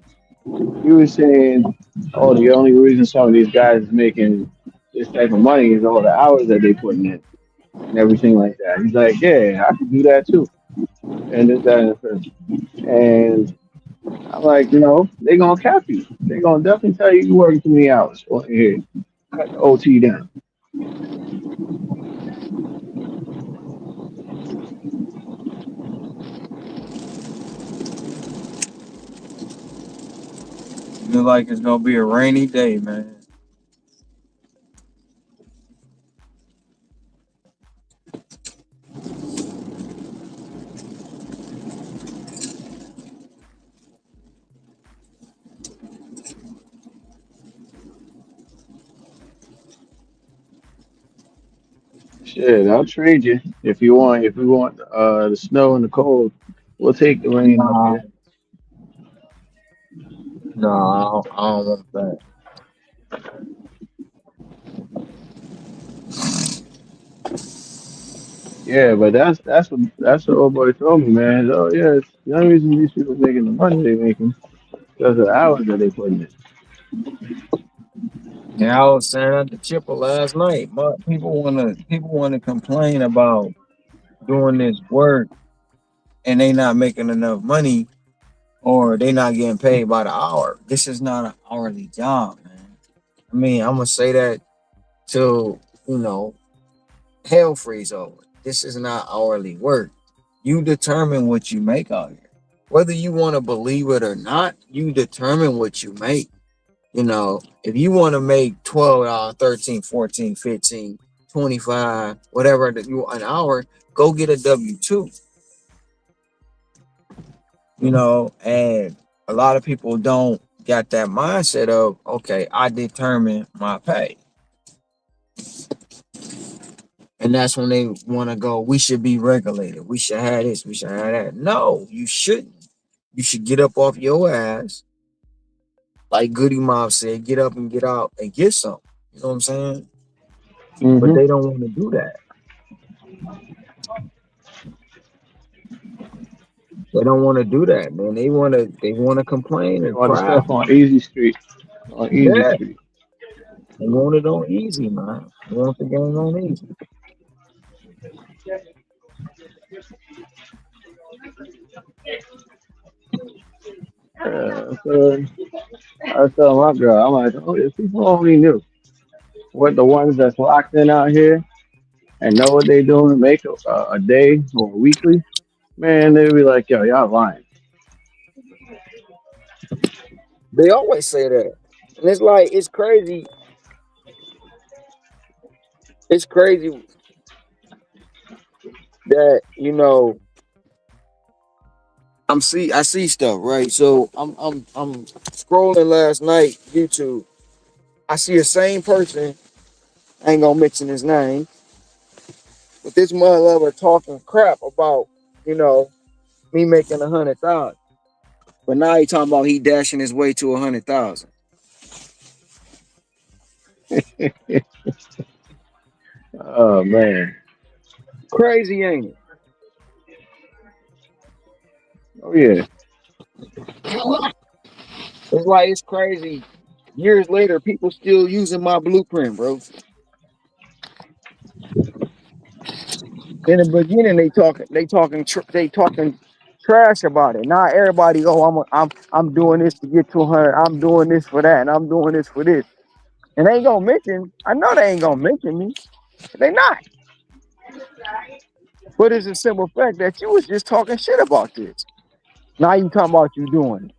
S14: he was saying, "Oh, the only reason some of these guys is making this type of money is all the hours that they putting in and everything like that." He's like, "Yeah, I could do that too," and this, that, and the third. And I'm like, "No, they gonna cap you. They gonna definitely tell you you working too many hours. Well, here, cut the OT down."
S15: Look like it's gonna be a rainy day, man.
S14: Shit, I'll trade you if you want. If we want the snow and the cold, we'll take the rain up
S15: Nah,
S14: here.
S15: nah, I don't want that.
S14: Yeah, but that's what old boy told me, man. Oh yeah, it's the only reason these people making the money they making because of the hours that they put in.
S15: Yeah, I was saying at the Chipper last night, but people wanna complain about doing this work and they not making enough money or they not getting paid by the hour. This is not an hourly job, man. I mean, I'm gonna say that till hell freeze over. This is not hourly work. You determine what you make out here. Whether you want to believe it or not, you determine what you make. If you want to make $12, 13, 14, 15, 25, whatever that you an hour, go get a W-2. And a lot of people don't got that mindset of, okay, I determine my pay. And that's when they want to go, we should be regulated. We should have this. We should have that. No, you shouldn't. You should get up off your ass. Like Goody Mob said, get up and get out and get some. You know what I'm saying? But
S14: Mm-hmm.
S15: they don't want to do that. They don't want to do that, man. They want to complain
S14: They
S15: and
S14: want the
S15: cry.
S14: stuff on Easy Street. On Easy
S15: Yeah,
S14: Street.
S15: they want it on easy, man. They want the game on easy.
S14: So I was telling my girl, I'm like, oh, if people only knew what the ones that's locked in out here and know what they doing, make a day or weekly, man, they'd be like, yo, y'all lying.
S15: They always say that. And it's like, it's crazy. It's crazy that, I see stuff, right? So I'm scrolling last night, YouTube. I see the same person, I ain't gonna mention his name, but this mother talking crap about, you know, me making 100,000. But now he talking about he dashing his way to 100,000.
S14: Oh man.
S15: Crazy, ain't it?
S14: Oh yeah.
S15: It's like it's crazy. Years later, people still using my blueprint, bro. In the beginning, they talking trash about it. Now everybody, oh, I'm doing this to get to 100. I'm doing this for that, and I'm doing this for this. And they ain't gonna mention. I know they ain't gonna mention me. They not. But it's a simple fact that you was just talking shit about this. Now you talking about you doing it.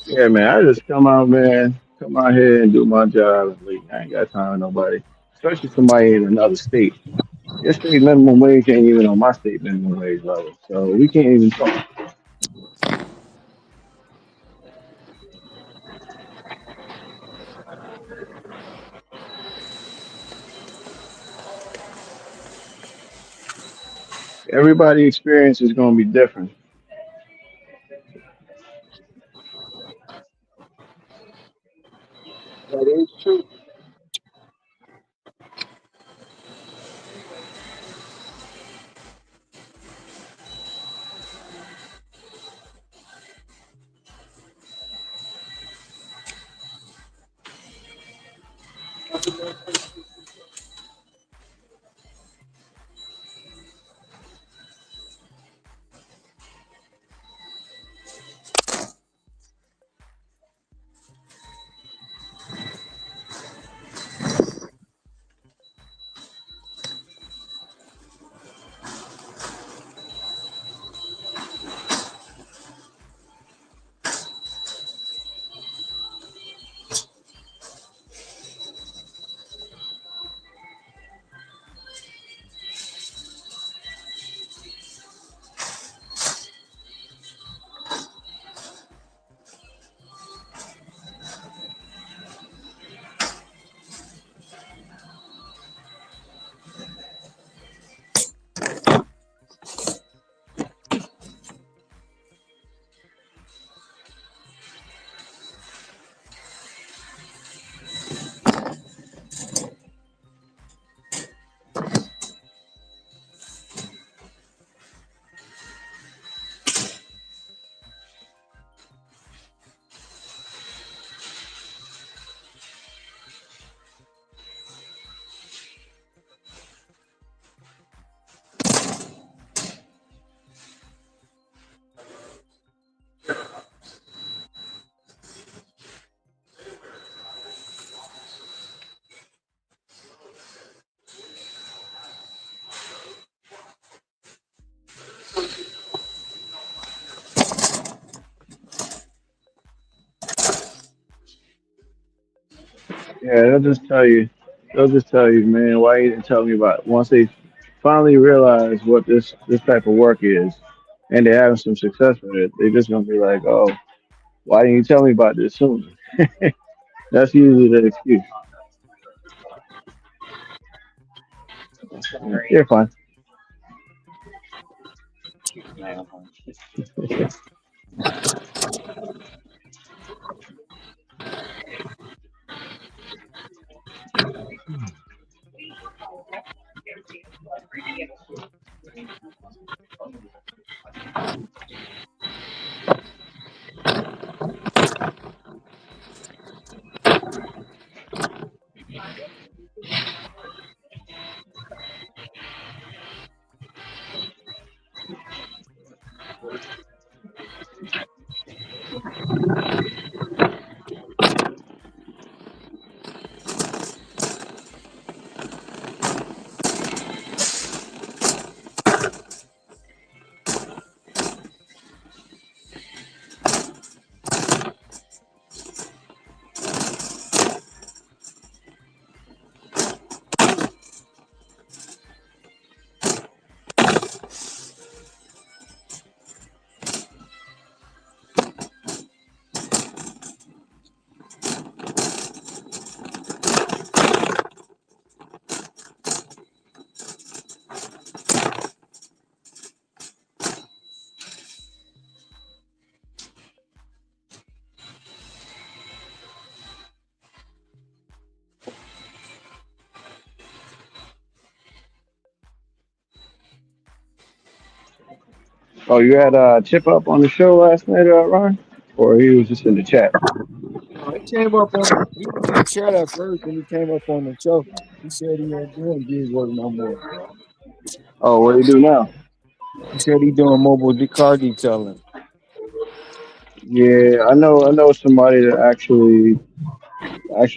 S14: Yeah, man. I just come out, man. Come out here and do my job and leave. I ain't got time with nobody. Especially somebody in another state. Your state minimum wage ain't even on my state minimum wage level. So we can't even talk. Everybody experience is gonna be different.
S15: That is true.
S14: Yeah, they'll just tell you. They'll just tell you, man, why you didn't tell me about it? Once they finally realize what this type of work is, and they're having some success with it, they're just gonna be like, oh, why didn't you tell me about this sooner? That's usually the excuse. Yeah, you're fine. Oh, you had Chip up on the show last night, Ron? Or he was just in the chat?
S15: No, he came up on he was in the chat at first, and he came up on the show. He said he ain't doing gig work no more.
S14: Oh, what do you do now?
S15: He said he doing mobile car detailing.
S14: Yeah, I know somebody that actually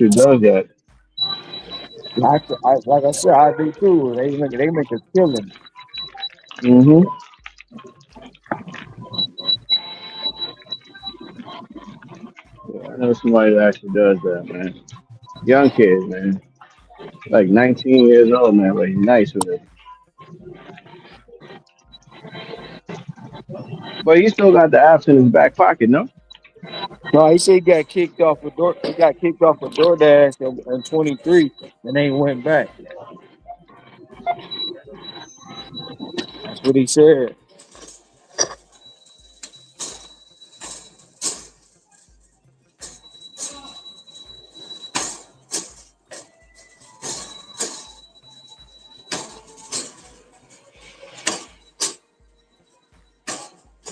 S14: does that.
S15: Like I said, I do too. They make a killing.
S14: Hmm. Yeah, I know somebody that actually does that, man. Young kid, man. Like 19 years old, man, but he's nice with it. But he still got the apps in his back pocket, no?
S15: No, he said he got kicked off of Door. He got kicked off of DoorDash in 23, and they went back. That's what he said.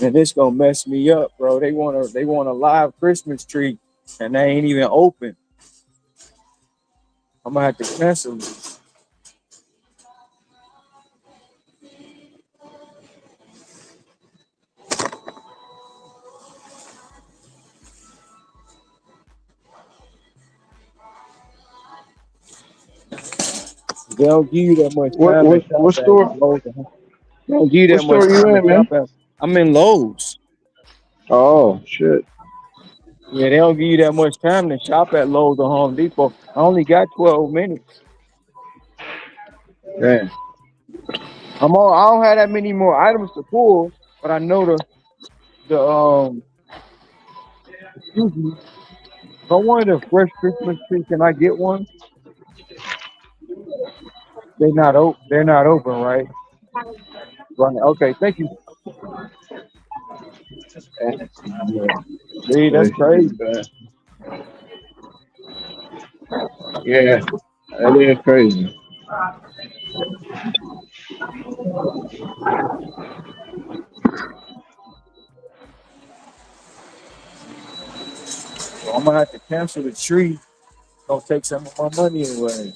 S15: And this gonna mess me up, bro. They want a live Christmas tree, and they ain't even open. I'm gonna have to cancel it. They don't give you that much
S14: What
S15: time to
S14: what
S15: shop
S14: what
S15: at
S14: store?
S15: Lowe's. They don't give you
S14: What
S15: that much
S14: store you
S15: time to
S14: in,
S15: shop
S14: man?
S15: at. I'm in Lowe's.
S14: Oh shit.
S15: Yeah, they don't give you that much time to shop at Lowe's or Home Depot. I only got 12 minutes.
S14: Damn.
S15: I don't have that many more items to pull, but I know the excuse me. If I wanted a fresh Christmas tree, can I get one? They're not open, right? Right. Okay, thank you. Yeah. See,
S14: Yeah,
S15: that's
S14: it should be
S15: crazy.
S14: bad. Yeah, that is crazy.
S15: So I'm gonna have to cancel the tree. Gonna take some of my money away.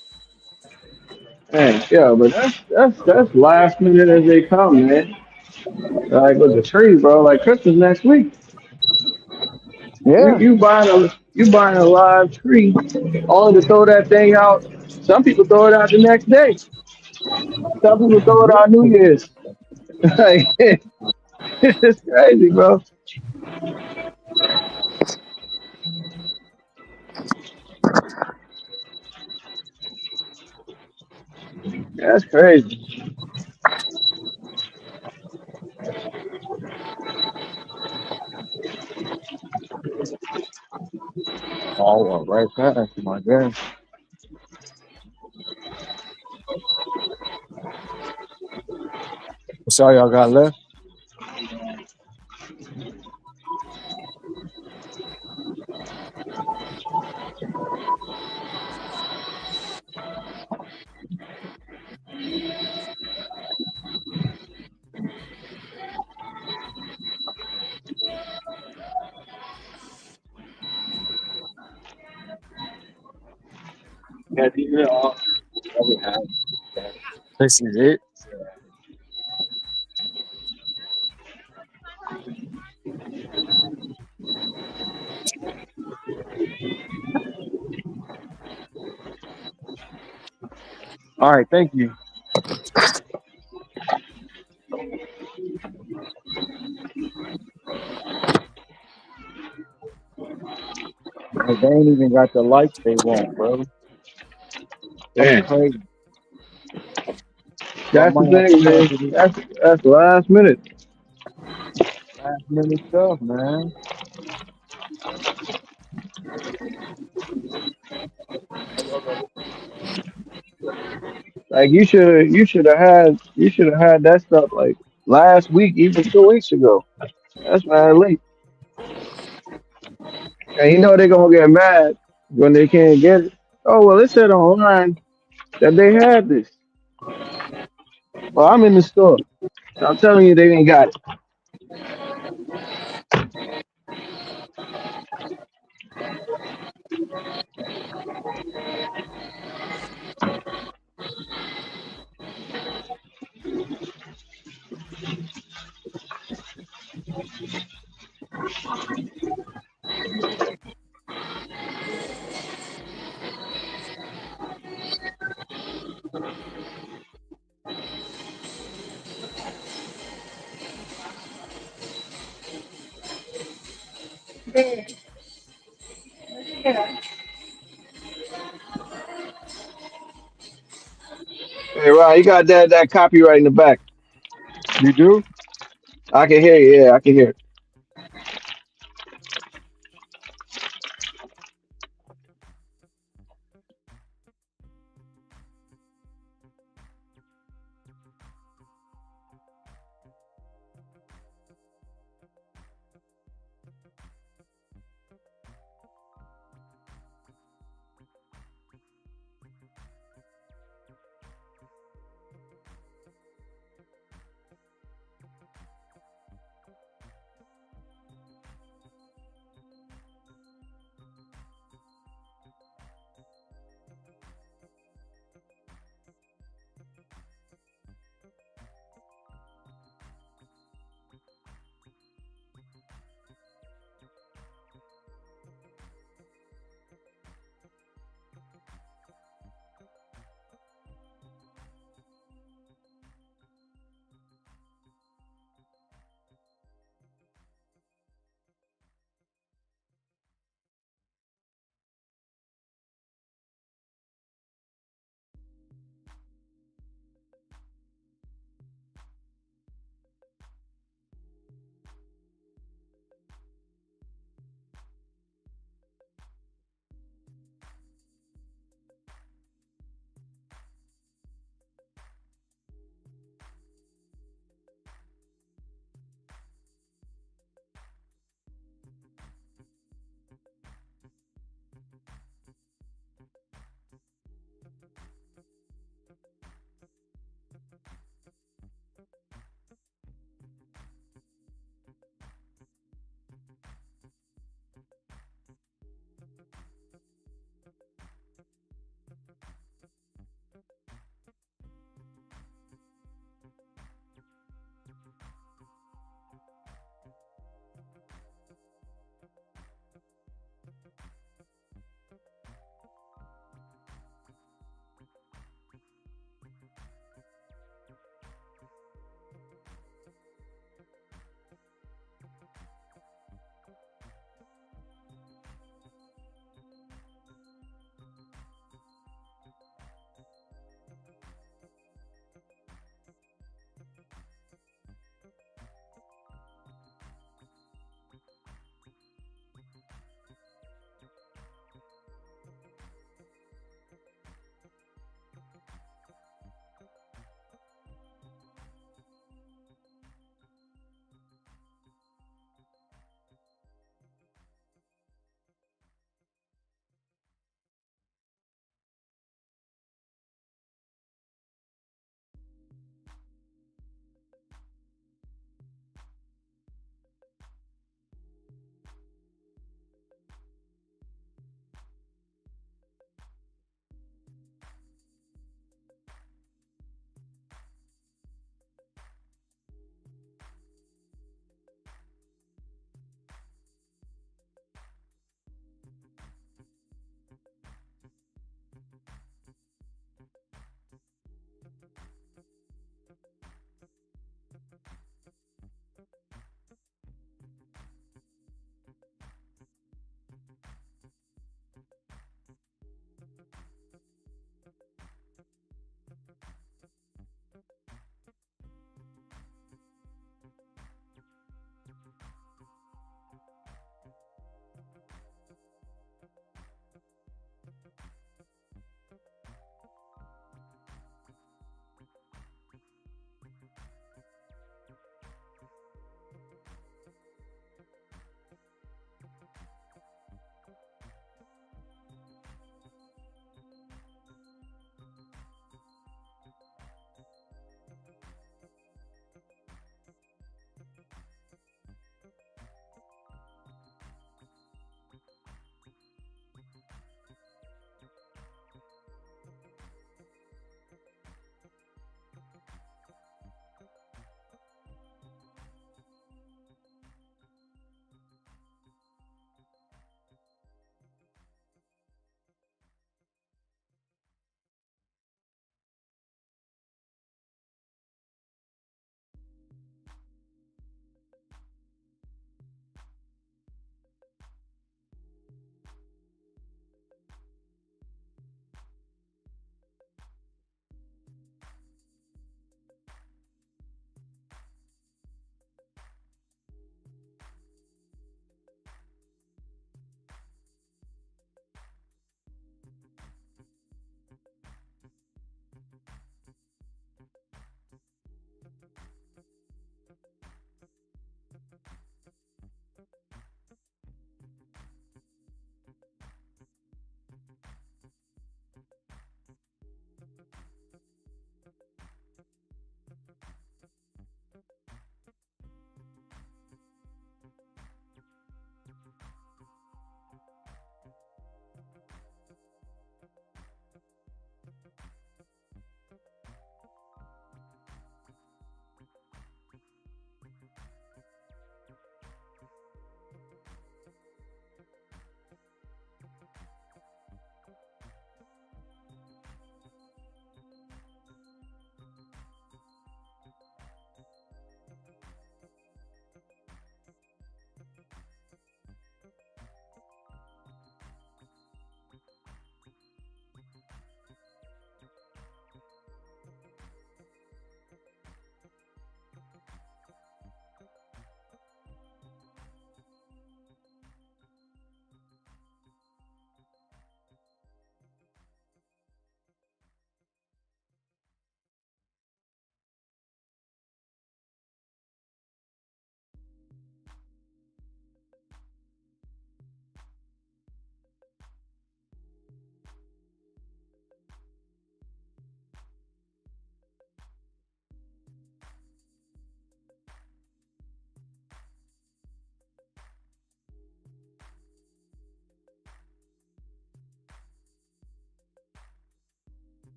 S14: Man, yeah, but that's last minute as they come, man. Like with the tree, bro. Like Christmas next week.
S15: Yeah.
S14: You buying a live tree, only to throw that thing out. Some people throw it out the next day. Some people throw it out New Year's. Like it's crazy, bro. That's crazy.
S15: Oh, right past my guess. That's all y'all got left.
S14: Yeah, these are all that we have.
S15: This is it. All right, thank you. Like, they ain't even got the lights they want, bro. That's
S14: Damn.
S15: crazy. Y'all
S14: That's the
S15: might have to
S14: thing,
S15: come
S14: man.
S15: to this
S14: That's last minute.
S15: last minute stuff, man.
S14: Like you should have had that stuff like last week, even 2 weeks ago. That's mad late. And you know they're gonna get mad when they can't get it. Oh well, it said online that they had this. Well, I'm in the store. I'm telling you, they ain't got it. Hey, Ron, you got that copyright in the back.
S15: You do?
S14: I can hear you. Yeah, I can hear it.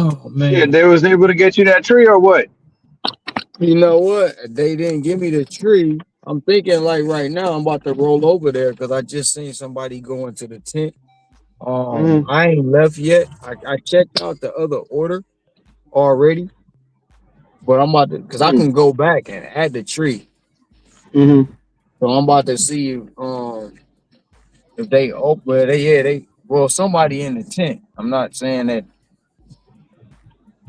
S15: Oh
S14: Shit,
S15: man.
S14: they was able to get you that tree or what?
S15: You know what? They didn't give me the tree. I'm thinking like right now I'm about to roll over there because I just seen somebody go into the tent.
S14: Mm-hmm.
S15: I ain't left yet. I checked out the other order already, but I'm about to because I can go back and add the tree.
S14: Mm-hmm.
S15: So I'm about to see if they open. Well somebody in the tent. I'm not saying that.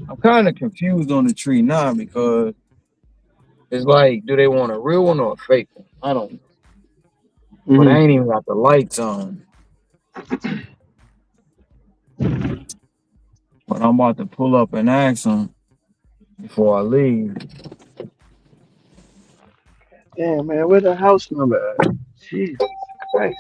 S15: I'm kind of confused on the tree now because it's like, do they want a real one or a fake one? I don't know. But I
S14: Mm-hmm.
S15: ain't even got the lights on. But I'm about to pull up and ask them before I leave.
S14: Damn, man, where the house number at? Jesus Christ.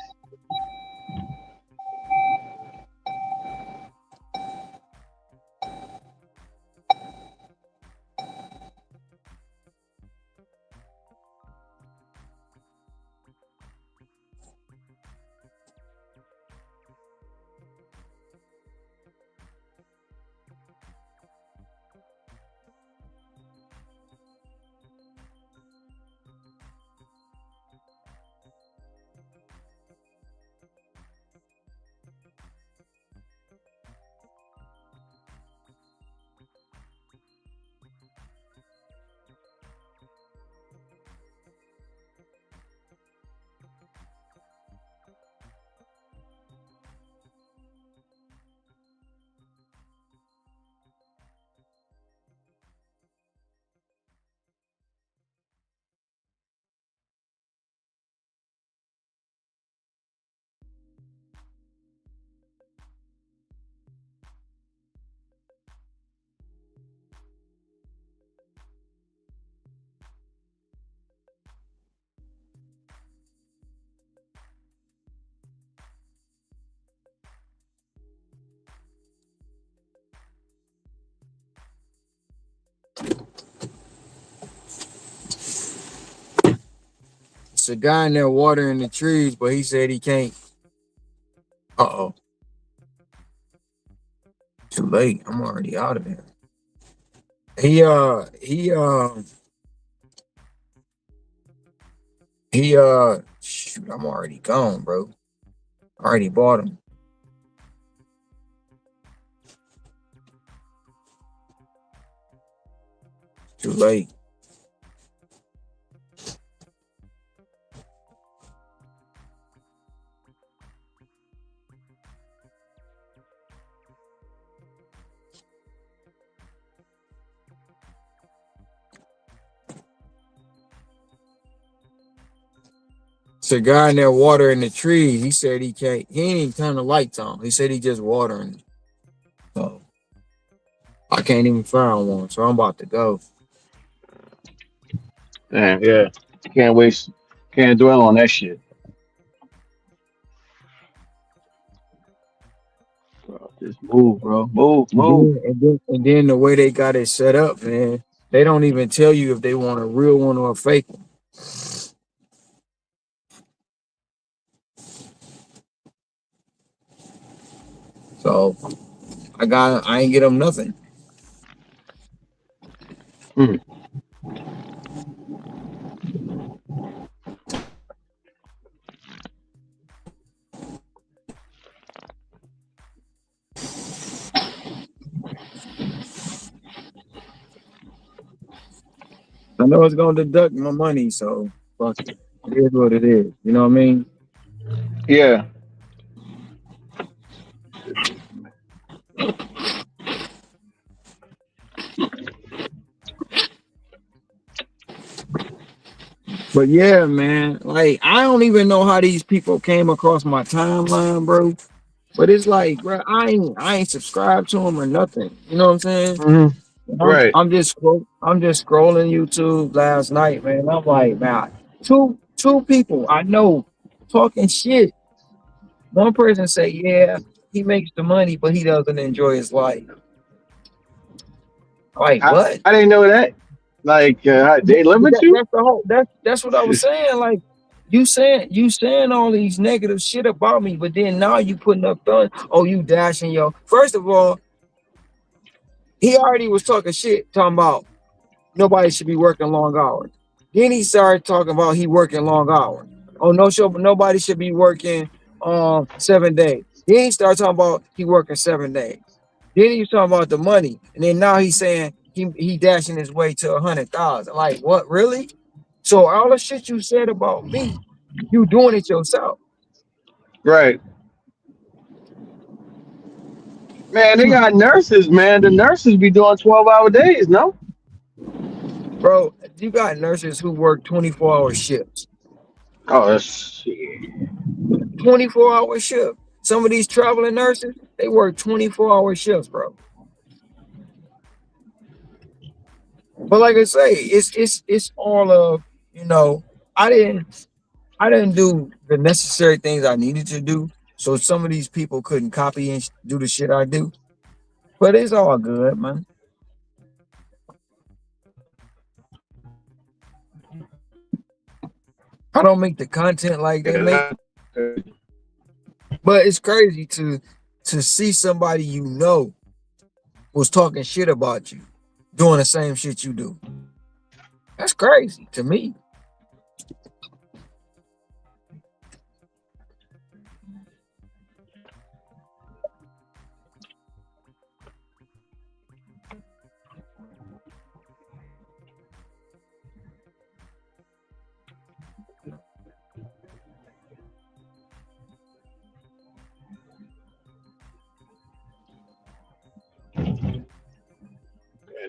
S15: It's a guy in there watering the trees, but he said he can't. Uh-oh. Too late. I'm already out of there. Shoot, I'm already gone, bro. I already bought him. Too late. It's a guy in there watering the trees. He said he can't. He ain't even turn the lights on. He said he just watering. So I can't even find one. So I'm about to go.
S14: Damn, yeah. Can't waste, can't dwell on that shit. Bro, just move, bro. Move,
S15: And
S14: move.
S15: then the way they got it set up, man, they don't even tell you if they want a real one or a fake one. So I ain't get them nothing.
S14: Mm.
S15: I know it's gonna deduct my money, so fuck it. It is what it is. You know what I mean?
S14: Yeah.
S15: But yeah, man, like I don't even know how these people came across my timeline, bro. But it's like, bro, I ain't subscribed to them or nothing. You know what I'm saying?
S14: Mm-hmm. Right.
S15: I'm just scrolling YouTube last night, man. I'm like, man, two people I know talking shit. One person say, yeah, he makes the money, but he doesn't enjoy his life. Like what?
S14: I didn't know that. Like, they limit you?
S15: That's the whole. That's what I was saying. Like you saying all these negative shit about me, but then now you putting up guns. Oh, you dashing yo. First of all, He already was talking shit, talking about nobody should be working long hours. Then he started talking about he working long hours. Oh no, nobody should be working 7 days. Then he started talking about he working 7 days. Then he was talking about the money, and then now he's saying he dashing his way to 100,000. Like what, really? So all the shit you said about me, you doing it yourself,
S14: Right. Man, they got nurses, man. The nurses be doing 12-hour days, no?
S15: bro. You got nurses who work 24-hour shifts.
S14: Oh, shit.
S15: 24-hour shift. Some of these traveling nurses, they work 24-hour shifts, bro. But like I say, it's all of, you know, I didn't do the necessary things I needed to do. So some of these people couldn't copy and do the shit I do. But it's all good, man. I don't make the content like they make, but it's crazy to see somebody you know was talking shit about you doing the same shit you do. That's crazy to me.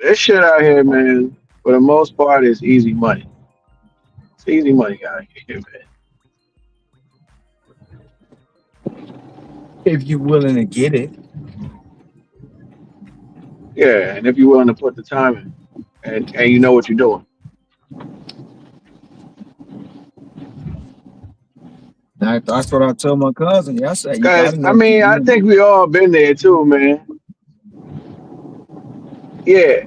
S14: This shit out here, man, for the most part, is easy money. It's easy money out here, man.
S15: If you're willing to get it.
S14: Yeah, and if you're willing to put the time in, and you know what you're doing.
S15: That's what I told my cousin. Yeah, I said you got
S14: Cause
S15: to
S14: I
S15: know what
S14: mean,
S15: you're
S14: I
S15: doing.
S14: think we all been there too, man. Yeah,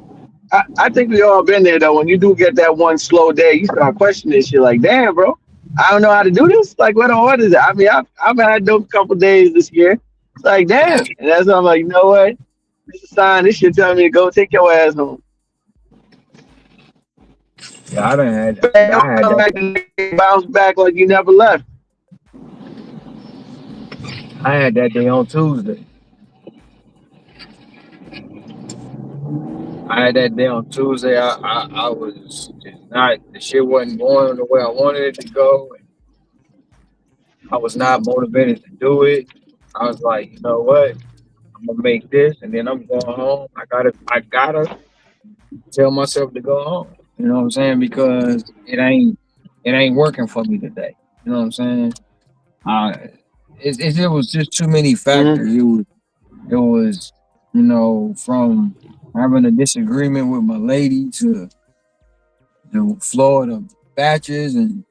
S14: I think we all been there though. When you do get that one slow day, you start questioning shit. Like, damn, bro, I don't know how to do this. Like, what the order is it? I mean, I've had those couple days this year. It's like, damn, and that's when I'm like, you know what? It's a sign. This shit telling me to go take your ass home.
S15: Yeah, I had
S14: Come
S15: that.
S14: back and bounce back like you never left.
S15: I had that day on Tuesday. I had that day on Tuesday. I was just not, the shit wasn't going the way I wanted it to go. And I was not motivated to do it. I was like, you know what? I'm gonna make this, and then I'm going home. I gotta tell myself to go home. You know what I'm saying? Because it ain't working for me today. You know what I'm saying? Uh, it was just too many
S14: Mm-hmm.
S15: factors. It was, you know, from having a disagreement with my lady to the Florida batches and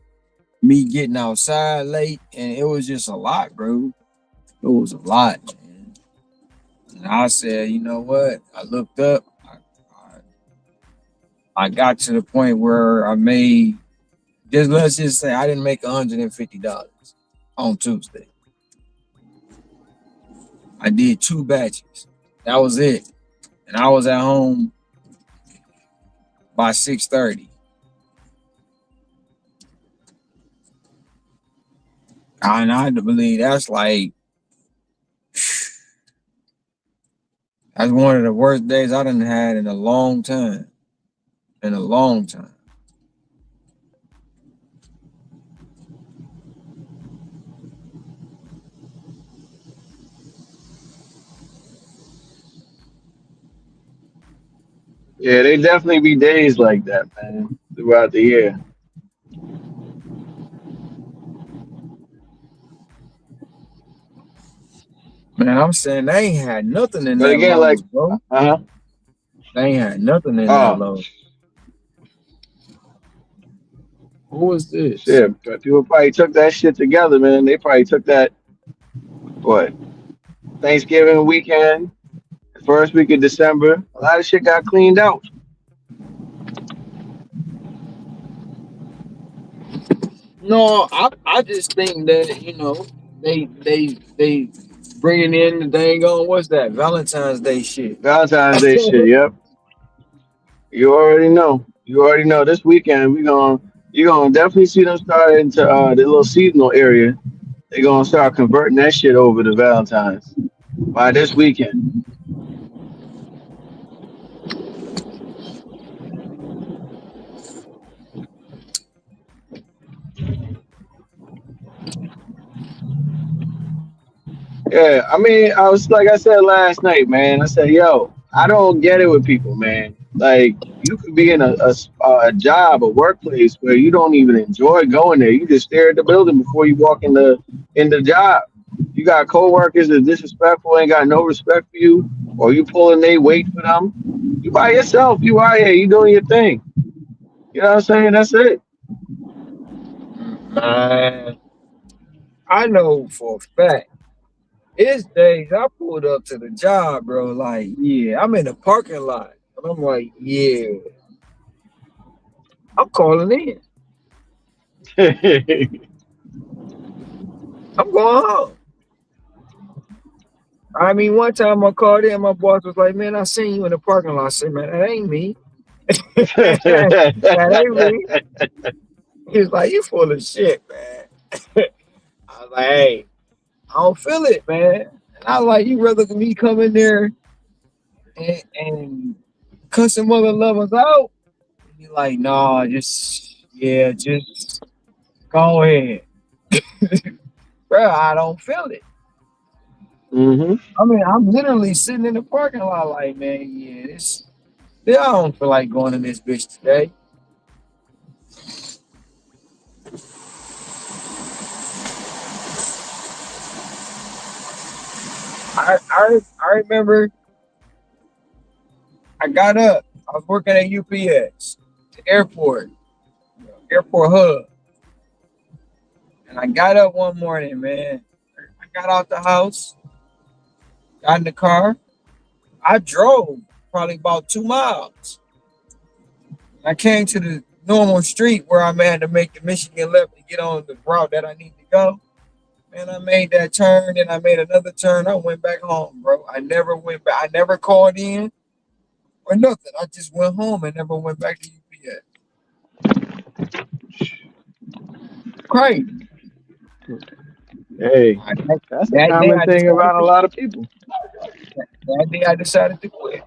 S15: me getting outside late, and it was just a lot, bro. It was a lot, man. And I said, you know what? I looked up. I got to the point where I made, just let's just say I didn't make $150 on Tuesday. I did 2 batches. That was it, and I was at home by 6:30. And I had to believe that's one of the worst days I done had in a long time. In a long time.
S14: Yeah, they definitely be days like that, man, throughout the year.
S15: Man, I'm saying they ain't had nothing in
S14: But
S15: that
S14: again, like,
S15: load, bro.
S14: huh?
S15: They ain't had nothing in that
S14: Oh,
S15: load. Who is this?
S14: shit. But people probably took that shit together, man. They probably took that, what, Thanksgiving weekend, first week of December. A lot of shit got cleaned out.
S15: No, I just think that, you know, they bringing in the dang on what's that? Valentine's Day shit.
S14: Valentine's Day shit. Yep. You already know. You already know. This weekend you're gonna definitely see them start into the little seasonal area. They're gonna start converting that shit over to Valentine's by this weekend. Yeah, I mean, I was like I said last night, man. I said, yo, I don't get it with people, man. Like, you could be in a job, a workplace where you don't even enjoy going there. You just stare at the building before you walk in the job. You got coworkers that disrespectful, ain't got no respect for you, or you pulling their weight for them. You by yourself. You out here. You doing your thing. You know what I'm saying? That's it.
S15: Man, I know for a fact. It's days I pulled up to the job, bro. Like, yeah, I'm in the parking lot. And I'm like, yeah, I'm calling in. I'm going home. I mean, one time I called in, my boss was like, man, I seen you in the parking lot. I said, man, that ain't me. That ain't me. He was like, you full of shit, man. I was like, hey, I don't feel it, man. And I was like, you rather me come in there and cuss some other lovers out? And he like, no, just go ahead. Bro, I don't feel it.
S14: hmm
S15: I mean, I'm literally sitting in the parking lot like, man, I don't feel like going in this bitch today. I remember I got up. I was working at UPS, the airport hub. And I got up one morning, man. I got out the house, got in the car. I drove probably about 2 miles. I came to the normal street where I'm at to make the Michigan left to get on the route that I need to go. Man, I made that turn, and I made another turn. I went back home, bro. I never went back. I never called in or nothing. I just went home and never went back to UPS. Crazy.
S14: Hey,
S15: That,
S14: that's a
S15: that day
S14: common
S15: I
S14: thing
S15: decided
S14: about a
S15: to
S14: lot of people.
S15: that day I decided to quit.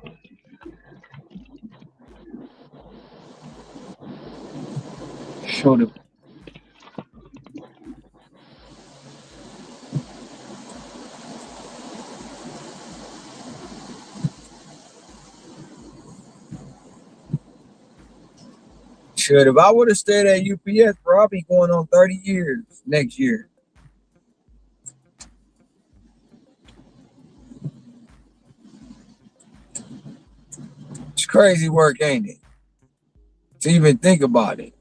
S15: Should have. Should if I would have stayed at UPS, bro, I'll be going on 30 years next year. It's crazy work, ain't it? To even think about it.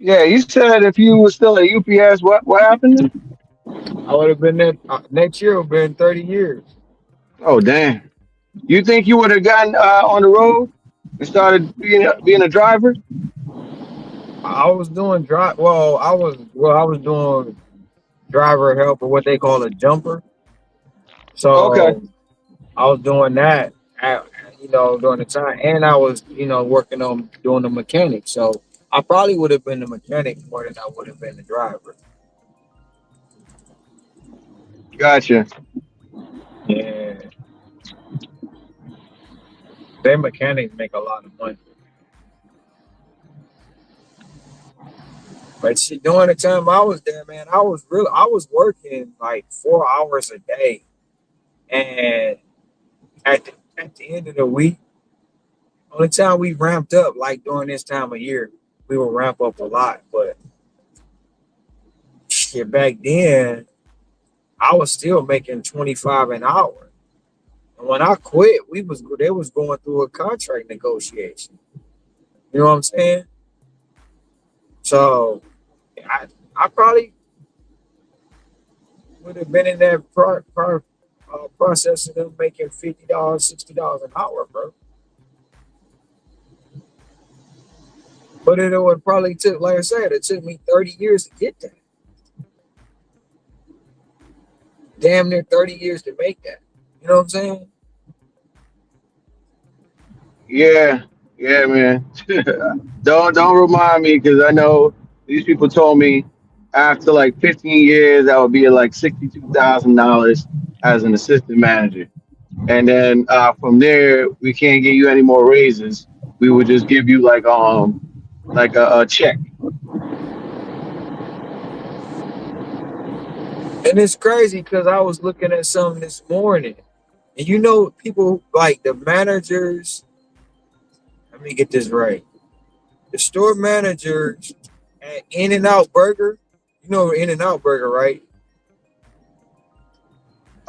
S14: Yeah, you said if you were still at UPS, what happened?
S15: I would have been there next year. Would have been 30 years.
S14: Oh damn! You think you would have gotten on the road and started being a driver?
S15: I was doing drive. I was doing driver help or what they call a jumper.
S14: Okay,
S15: So I was doing that at, during the time, and I was working on doing the mechanic. So I probably would have been the mechanic more than I would have been the driver.
S14: gotcha.
S15: Yeah, they mechanics make a lot of money. But see, during the time I was there, man, I was working like 4 hours a day, and at the end of the week, only time we ramped up like during this time of year, we would ramp up a lot. But shit, back then, I was still making 25 an hour. And when I quit, they was going through a contract negotiation. You know what I'm saying? So I I probably would have been in that process of them making $50, $60 an hour, bro. But it would probably took, like I said, it took me 30 years to get that. Damn near 30 years to make that. You know what I'm saying?
S14: Yeah, yeah, man. Don't remind me because I know these people told me after like 15 years I would be at like $62,000 as an assistant manager, and then from there we can't give you any more raises. We would just give you like a check.
S15: And it's crazy because I was looking at something this morning. And people like the managers, let me get this right. The store managers at In N Out Burger, In N Out Burger, right?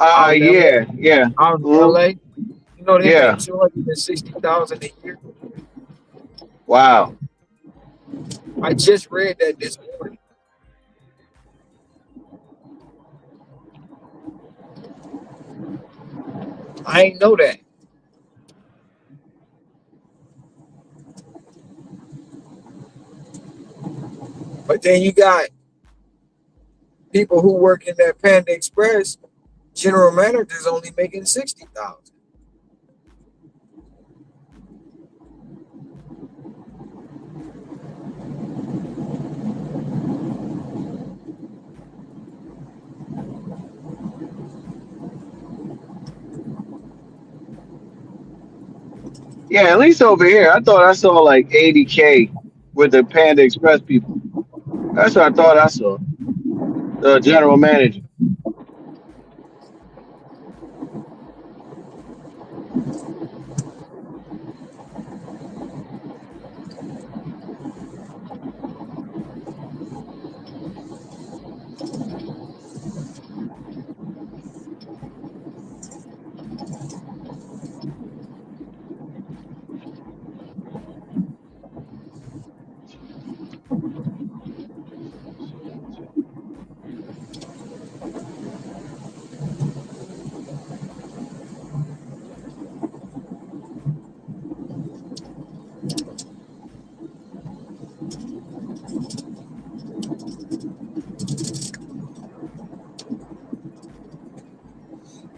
S15: Out in LA.
S14: Yeah, yeah,
S15: Out in
S14: mhm,
S15: LA. They make
S14: yeah.
S15: 260,000 a year.
S14: Wow.
S15: I just read that this morning. I ain't know that. But then you got people who work in that Panda Express, general managers only making 60,000.
S14: Yeah, at least over here, I thought I saw like 80K with the Panda Express people. That's what I thought I saw. The general manager.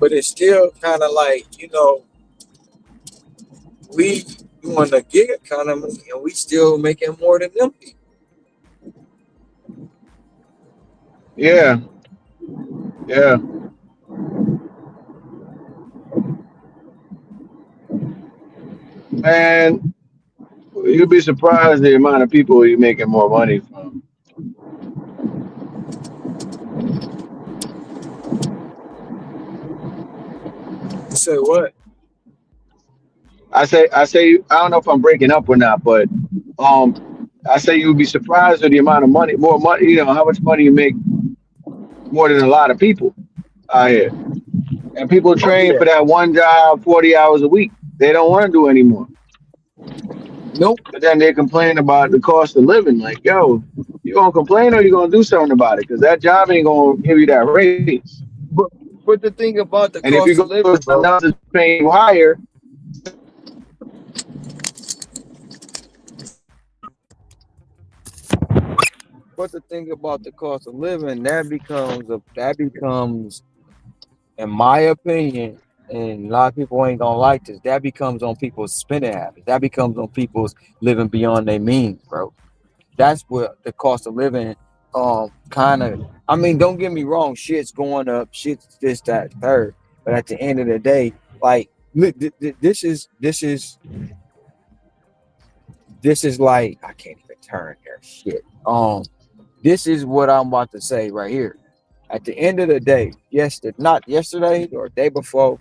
S15: But it's still kind of like, we doing the gig economy and we still making more than them people.
S14: Yeah, yeah. And you'd be surprised the amount of people you're making more money from.
S15: You say what?
S14: I don't know if I'm breaking up or not, but um, I say you'd be surprised at the amount of money, more money, how much money you make more than a lot of people out here. And people
S15: Oh
S14: train
S15: yeah.
S14: for that one job 40 hours a week. They don't want to do anymore.
S15: Nope.
S14: But then they complain about the cost of living. Like, yo, you gonna complain or you gonna do something about it? Because that job ain't gonna give you that raise.
S15: But but the thing about
S14: And
S15: the
S14: if you go
S15: cost
S14: to
S15: of living,
S14: something else
S15: bro.
S14: that's paying you higher,
S15: But the thing about the cost of living, that becomes, in my opinion, and a lot of people ain't gonna like this. That becomes on people's spending habits. That becomes on people's living beyond their means, bro. That's what the cost of living, kind of. I mean, don't get me wrong. Shit's going up. Shit's this, that, third. But at the end of the day, like, this is like I can't even turn there. Shit. This is what I'm about to say right here. At the end of the day, not yesterday or day before,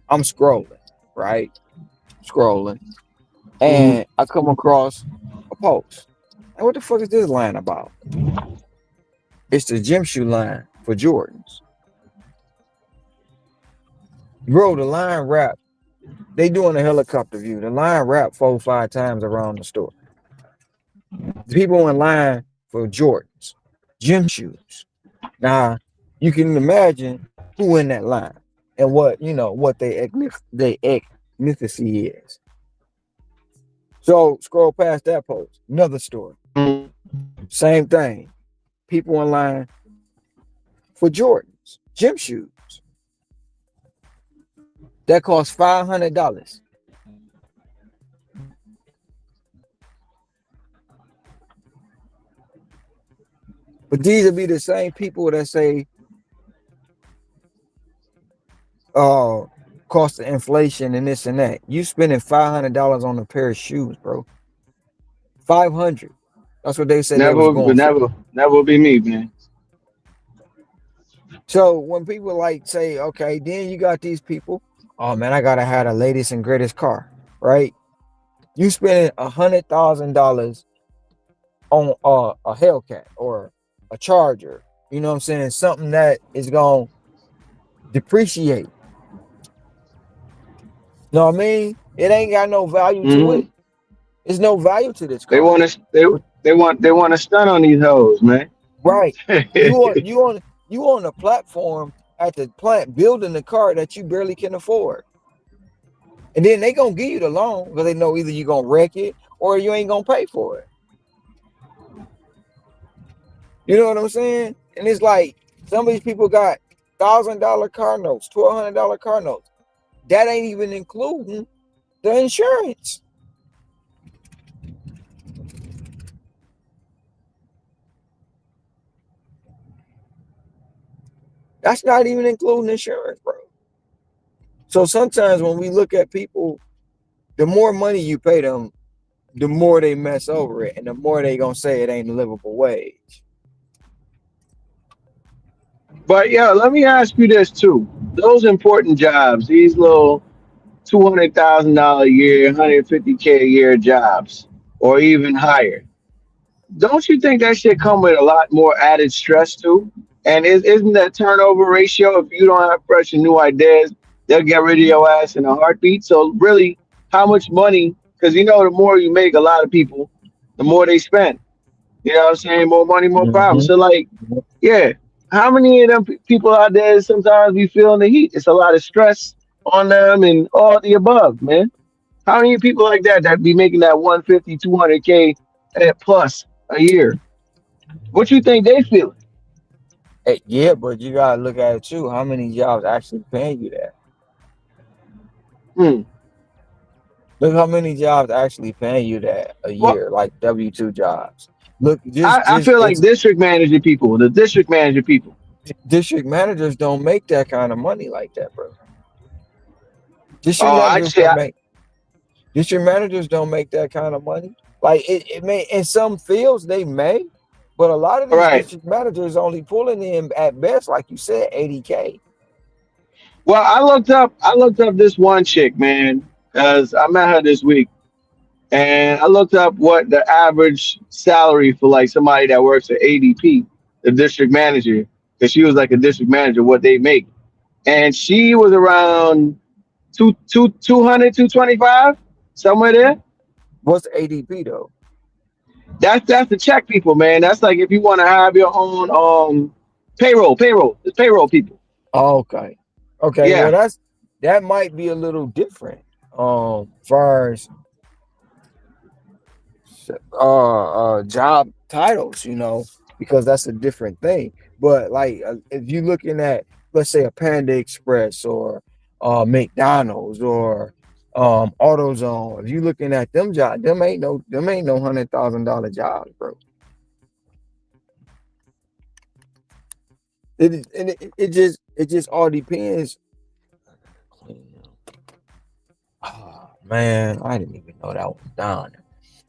S15: I'm scrolling, right? Scrolling,
S14: mhm.
S15: and I come across a post. And what the fuck is this line about? It's the gym shoe line for Jordans. Bro, the line wrap. They doing a helicopter view. The line wrap 4 or 5 times around the store. The people in line for Jordans, gym shoes. Now, you can imagine who in that line and what they ethnicity is. So scroll past that post. Another story. Same thing. People in line for Jordans, gym shoes. That cost $500. But these will be the same people that say, "Oh, cost of inflation and this and that." You spending $500 on a pair of shoes, bro. 500. That's what they said they was
S14: Never,
S15: going for.
S14: never be me, man.
S15: So when people like say, okay, then you got these people, oh man, I gotta have the latest and greatest car, right? You spending $100,000 on a Hellcat or a Charger, you know what I'm saying? Something that is gonna depreciate. You know what I mean? It ain't got no value to
S14: Hmm.
S15: it. There's no value to this
S14: They
S15: car.
S14: want to they want to stun on these hoes, man.
S15: Right. You on a platform at the plant building a car that you barely can afford. And then they gonna give you the loan because they know either you gonna wreck it or you ain't gonna pay for it. You know what I'm saying? And it's like some of these people got $1,000 car notes, $1,200 car notes. That ain't even including the insurance. That's not even including insurance, bro. So sometimes when we look at people, the more money you pay them, the more they mess over it, and the more they gonna say it ain't a livable wage.
S14: But yeah, let me ask you this too. Those important jobs, these little $200,000 a year, 150K a year jobs, or even higher. Don't you think that should come with a lot more added stress too? And isn't that turnover ratio, if you don't have fresh and new ideas, they'll get rid of your ass in a heartbeat. So really, how much money? Because the more you make, a lot of people, the more they spend. You know what I'm saying? More money, more problems.
S15: Mhm.
S14: So like, yeah, how many of them people out there sometimes be feeling the heat? It's a lot of stress on them and all the above, man. How many people like that be making that 150, 200K plus a year? What you think they feeling?
S15: Hey, yeah, but you gotta look at it too. How many jobs actually paying you that?
S14: Hmm.
S15: Look how many jobs actually paying you that a
S14: Well,
S15: year, like W-2 jobs. Look,
S14: I
S15: just
S14: feel like
S15: it's
S14: the district manager people.
S15: district managers don't make that kind of money like that, bro. District
S14: Oh, I
S15: managers
S14: say,
S15: don't make district managers don't make that kind of money. Like it may in some fields they may, but a lot of
S14: all
S15: these
S14: right.
S15: district managers only pulling in at best, like you said, 80K.
S14: Well, I looked up this one chick, man, because I met her this week, and I looked up what the average salary for like somebody that works at ADP, the district manager, because she was like a district manager, what they make, and she was around 225, somewhere there.
S15: What's ADP though?
S14: That's the check people, man. That's like if you want to have your own payroll. It's payroll people.
S15: Oh, okay. Okay, well
S14: Yeah.
S15: that might be a little different. Far as job titles, because that's a different thing. But like if you're looking at, let's say, a Panda Express or McDonald's or AutoZone, if you're looking at them jobs, them ain't no $100,000 jobs, bro. It just all depends. Oh, man, I didn't even know that was done.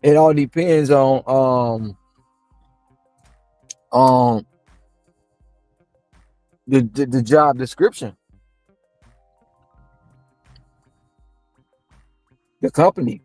S15: It all depends on the job description, the company.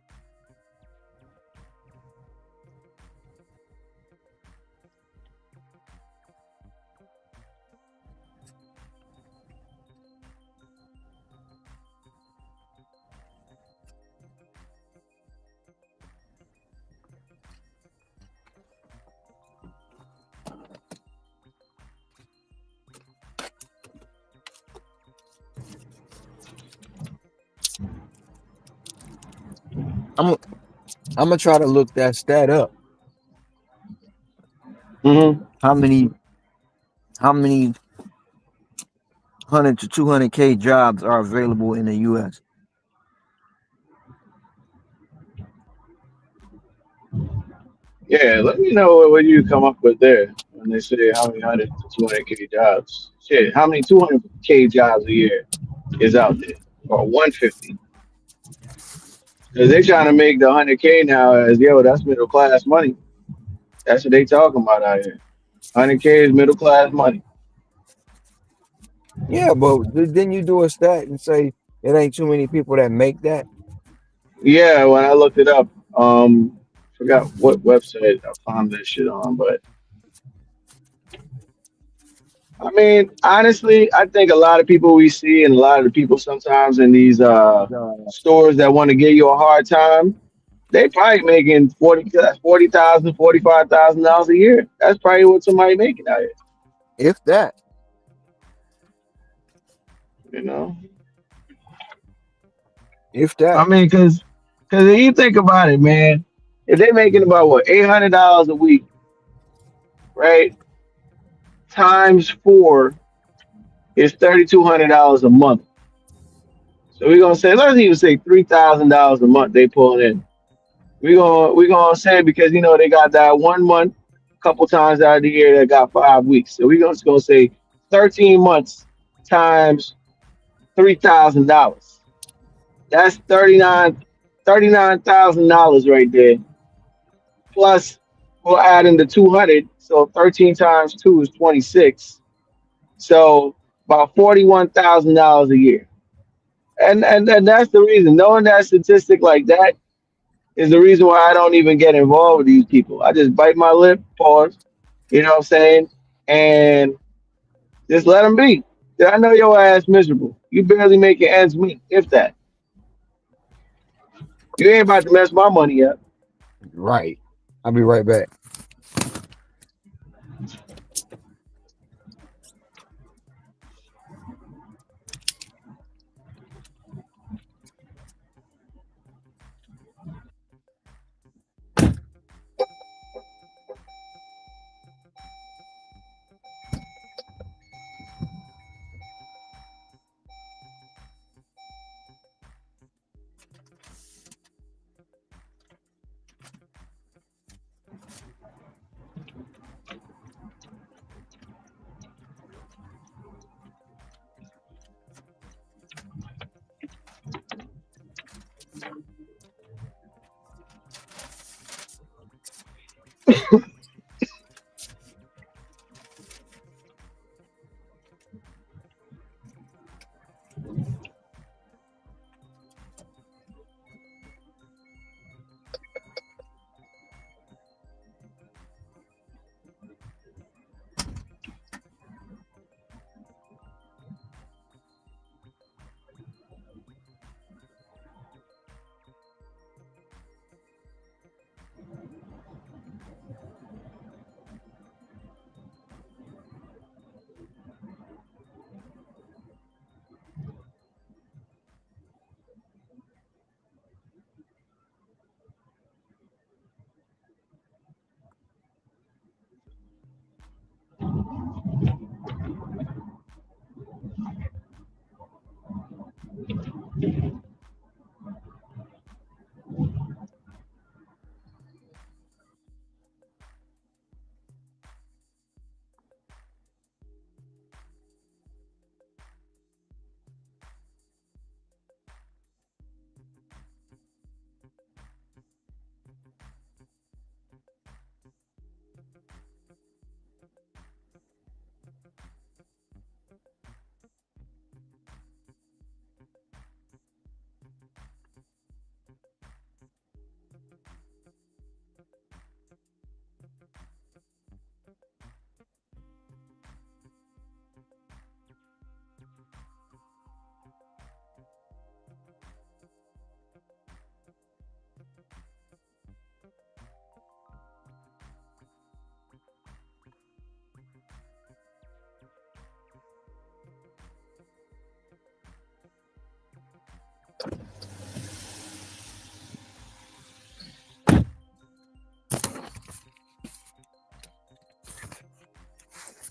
S15: I'm I'm gonna try to look that stat up.
S14: Mm-hmm.
S15: How many 100 to 200K jobs are available in the U.S.?
S14: Yeah. Let me know what you come up with there when they say how many 100 to 200K jobs. Shit, how many 200K jobs a year is out there, or 150? Because they trying to make the 100K now as yo, that's middle class money. That's what they talking about out here. 100K is middle class money.
S15: Yeah, but then you do a stat and say it ain't too many people that make that.
S14: Yeah, when I looked it up, forgot what website I found this shit on, but I mean, honestly, I think a lot of people we see and a lot of the people sometimes in these stores that want to give you a hard time, they probably making 40,000, $45,000 a year. That's probably what somebody making out here,
S15: If that,
S14: you know.
S15: if
S14: I
S15: that.
S14: mean, because if you think about it, man, if they making about what $800 a week, right? Times four is $3,200 a month. So we're gonna say, let's even say $3,000 a month they pulling in. We're gonna say because they got that 1 month, a couple times out of the year that got 5 weeks. So we're gonna say 13 months times $3,000. That's $39,000 right there. Plus we'll add in the 200. So 13 times two is 26. So about $41,000 a year. And that's the reason. Knowing that statistic like that is the reason why I don't even get involved with these people. I just bite my lip, pause, you know what I'm saying, and just let them be. I know your ass miserable. You barely making ends meet, if that. You ain't about to mess my money up.
S15: Right. I'll be right back.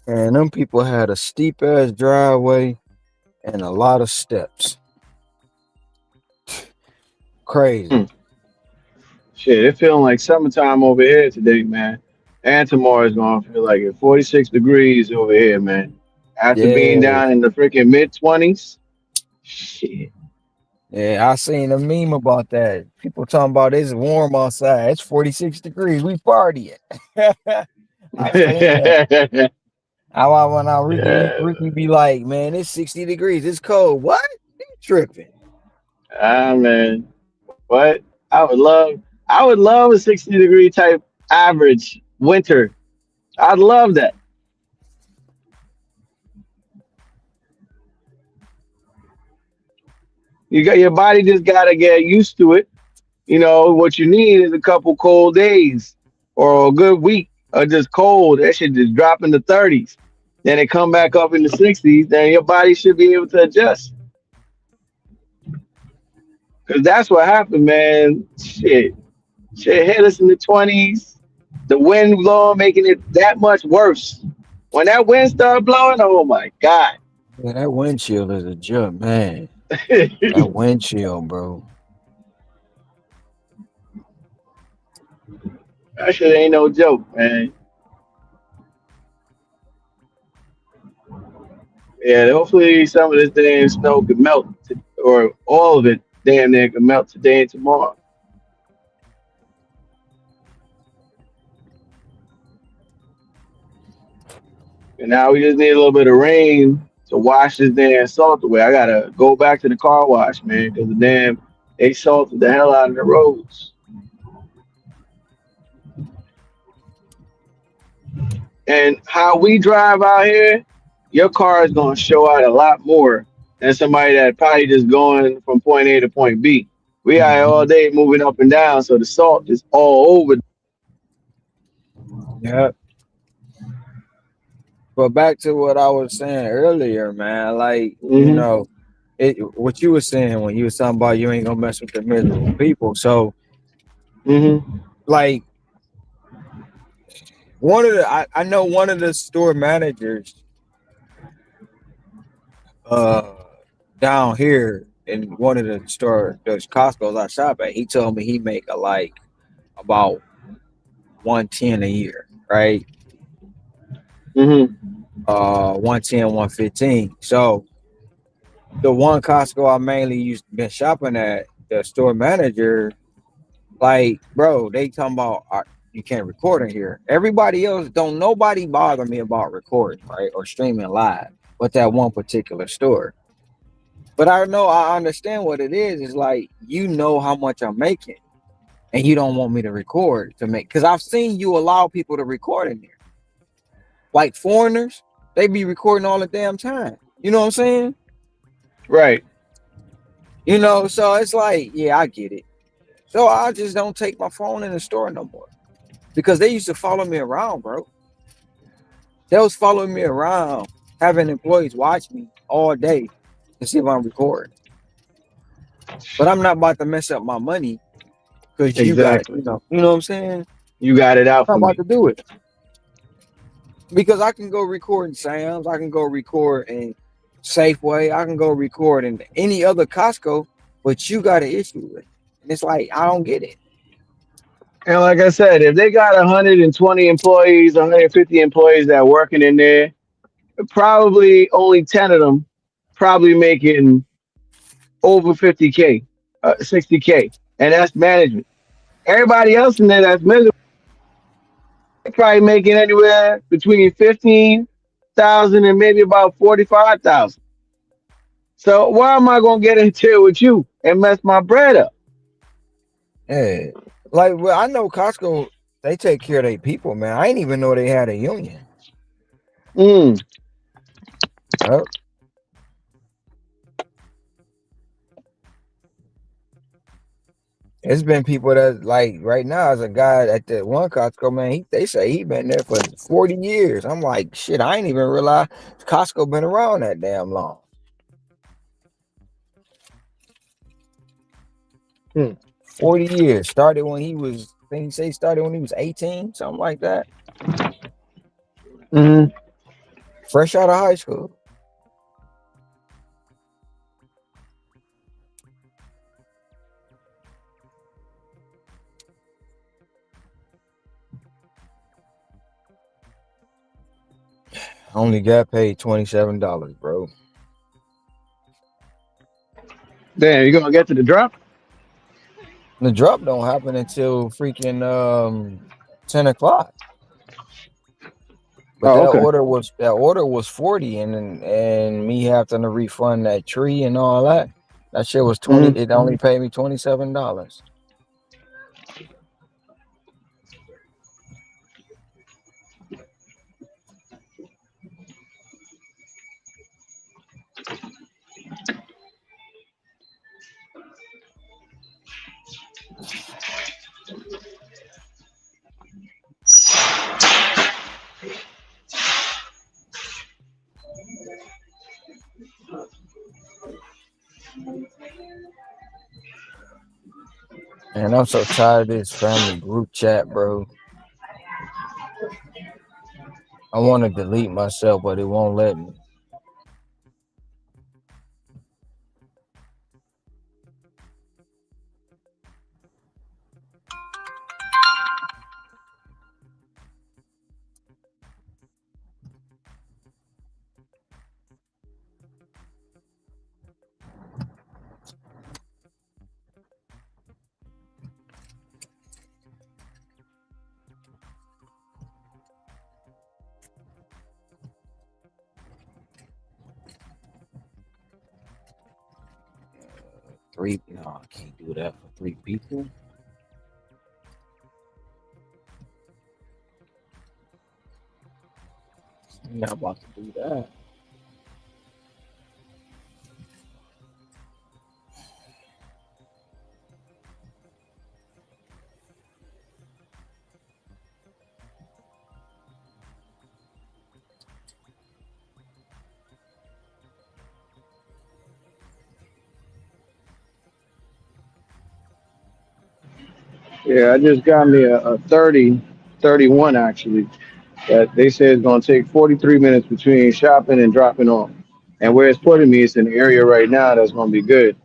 S15: And them people had a steep ass driveway and a lot of steps. Crazy.
S14: Shit, it feeling like summertime over here today, man. And tomorrow is gonna feel like it. 46 degrees over here, man. After being
S15: Yeah.
S14: down in the freaking mid 20s. Shit.
S15: Yeah, I seen a meme about that. People talking about it's warm outside. It's 46 degrees. We partying. I seen that.
S14: Yeah,
S15: When I Ricky be like, man, it's 60 degrees. It's cold. What? You tripping?
S14: man. What? I would love a 60-degree type average winter. I'd love that. Your body just gotta get used to it. What you need is a couple cold days or a good week of just cold. That should just drop in the 30s. Then it come back up in the 60s. Then your body should be able to adjust. Cause that's what happened, man. Shit hit us in the 20s. The wind blowing, making it that much worse. When that wind started blowing, oh my god.
S15: Yeah, that wind chill is a joke, man. That
S14: That
S15: wind chill, bro.
S14: shit ain't no joke, man. Yeah, hopefully some of this damn snow could melt, or all of it damn near could melt today and tomorrow. And now we just need a little bit of rain to wash this damn salt away. I gotta go back to the car wash, man, because they salted the hell out of the roads. And how we drive out here, your car is gonna show out a lot more than somebody that probably just going from point A to point B. We out here all
S15: Mhm.
S14: day moving up and down, so the salt is all over.
S15: Yeah. But back to what I was saying earlier, man. Like,
S14: Hmm.
S15: what you were saying when you was talking about you ain't gonna mess with the miserable people. So,
S14: Hmm.
S15: like, I know one of the store managers uh down here in one of those Costco's I shop at. He told me he make about 110 a year, right?
S14: Hmm.
S15: 110, 115. So the one Costco I mainly used been shopping at, the store manager, like, bro, they talking about you can't record in here. Everybody else don't nobody bother me about recording, right? Or streaming live, but that one particular store. But I understand what it is. It's like you know how much I'm making, and you don't want me to record to make because I've seen you allow people to record in there. Like foreigners, they be recording all the damn time. You know what I'm saying?
S14: Right.
S15: So it's like, yeah, I get it. So I just don't take my phone in the store no more. Because they used to follow me around, bro. They was following me around, having employees watch me all day to see if I'm recording. But I'm not about to mess up my money because you got,
S14: Exactly.
S15: you know what I'm saying?
S14: You got it out
S15: I'm
S14: for
S15: not about
S14: me.
S15: to do it because I can go record in Sam's, I can go record in
S16: Safeway. I can go record in any other Costco, but you got an issue with it. And it's like I don't get it.
S14: And like I said, if they got 120 employees, 150 employees that working in there, probably only 10 of them probably making over 50K, 60K, and that's management. Everybody else in there that's miserable probably making anywhere between 15,000 and maybe about 45,000. So why am I gonna get into it with you and mess my bread up?
S16: Yeah. Like well, I know Costco, they take care of their people, man. I didn't even know they had a union.
S14: Mm.
S16: Yep. It's been people that like right now as a guy at the one Costco, man, they say he been there for 40 years. I'm like, shit, I ain't even realize Costco been around that damn long.
S14: Hmm.
S16: 40 years. Started when he was, I think he say started when he was 18, something like that.
S14: Mm-hmm.
S16: Fresh out of high school. Only got paid $27, bro.
S14: Damn, you gonna get to the drop?
S16: The drop don't happen until freaking 10 o'clock. But
S14: Oh, okay.
S16: that order was 40 and me having to refund that tree and all that. That shit was 20.
S14: Mm-hmm.
S16: It only paid me $27. And I'm so tired of this family group chat, bro. I want to delete myself, but it won't let me. Three? No, I can't do that for three people. I'm not about to do that.
S14: Yeah, I just got me a 30, 31 actually. That they say it's gonna take 43 minutes between shopping and dropping off. And where it's putting me, it's an area right now that's gonna be good.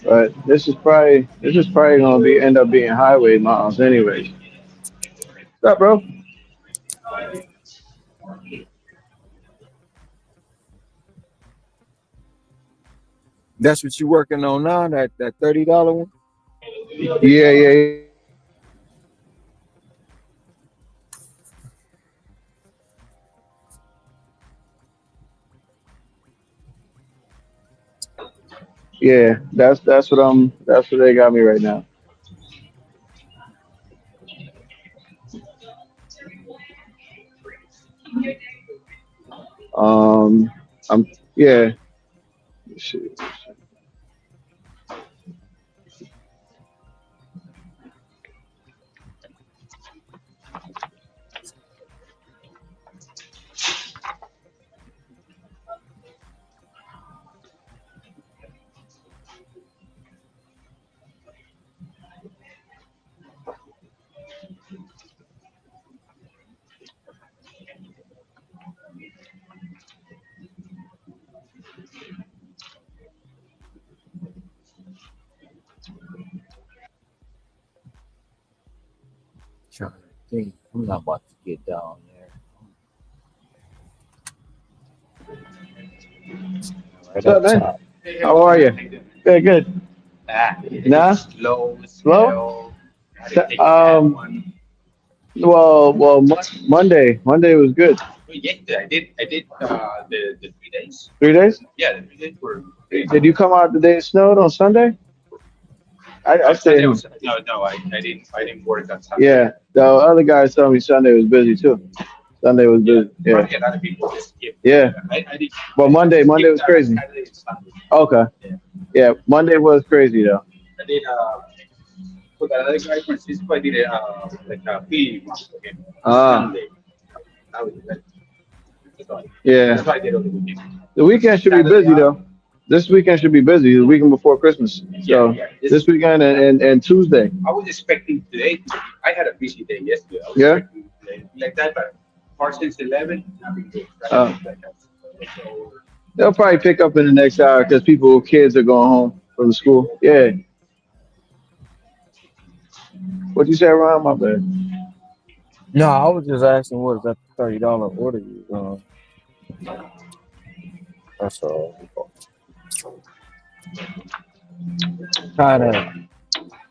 S14: But this is probably gonna be end up being highway miles anyways. What's up, bro?
S16: That's what you working on now? That $30 one?
S14: Yeah, yeah, yeah. That's what they got me right now. Um, I'm yeah. Shit.
S16: Trying to think. I'm not about to get down there. Right
S14: What's up,
S16: up
S14: man?
S16: top.
S14: How are you? Good, good. Nah? Slow? Monday was good. 3 days? Did you come out the day it snowed on Sunday? I stayed. Yeah, the other guys told me Sunday was busy too. Sunday was busy. Yeah. Yeah. But Monday was crazy. Okay. Yeah, Monday was crazy though. Ah, yeah. The weekend should be busy though. This weekend should be busy. The weekend before Christmas. So this weekend and Tuesday. Yeah. Uh, they'll probably pick up in the next hour because kids are going home from school. Yeah. What you say, Ron? My bad.
S16: No, I was just asking what is that $30 order you that's all. Kinda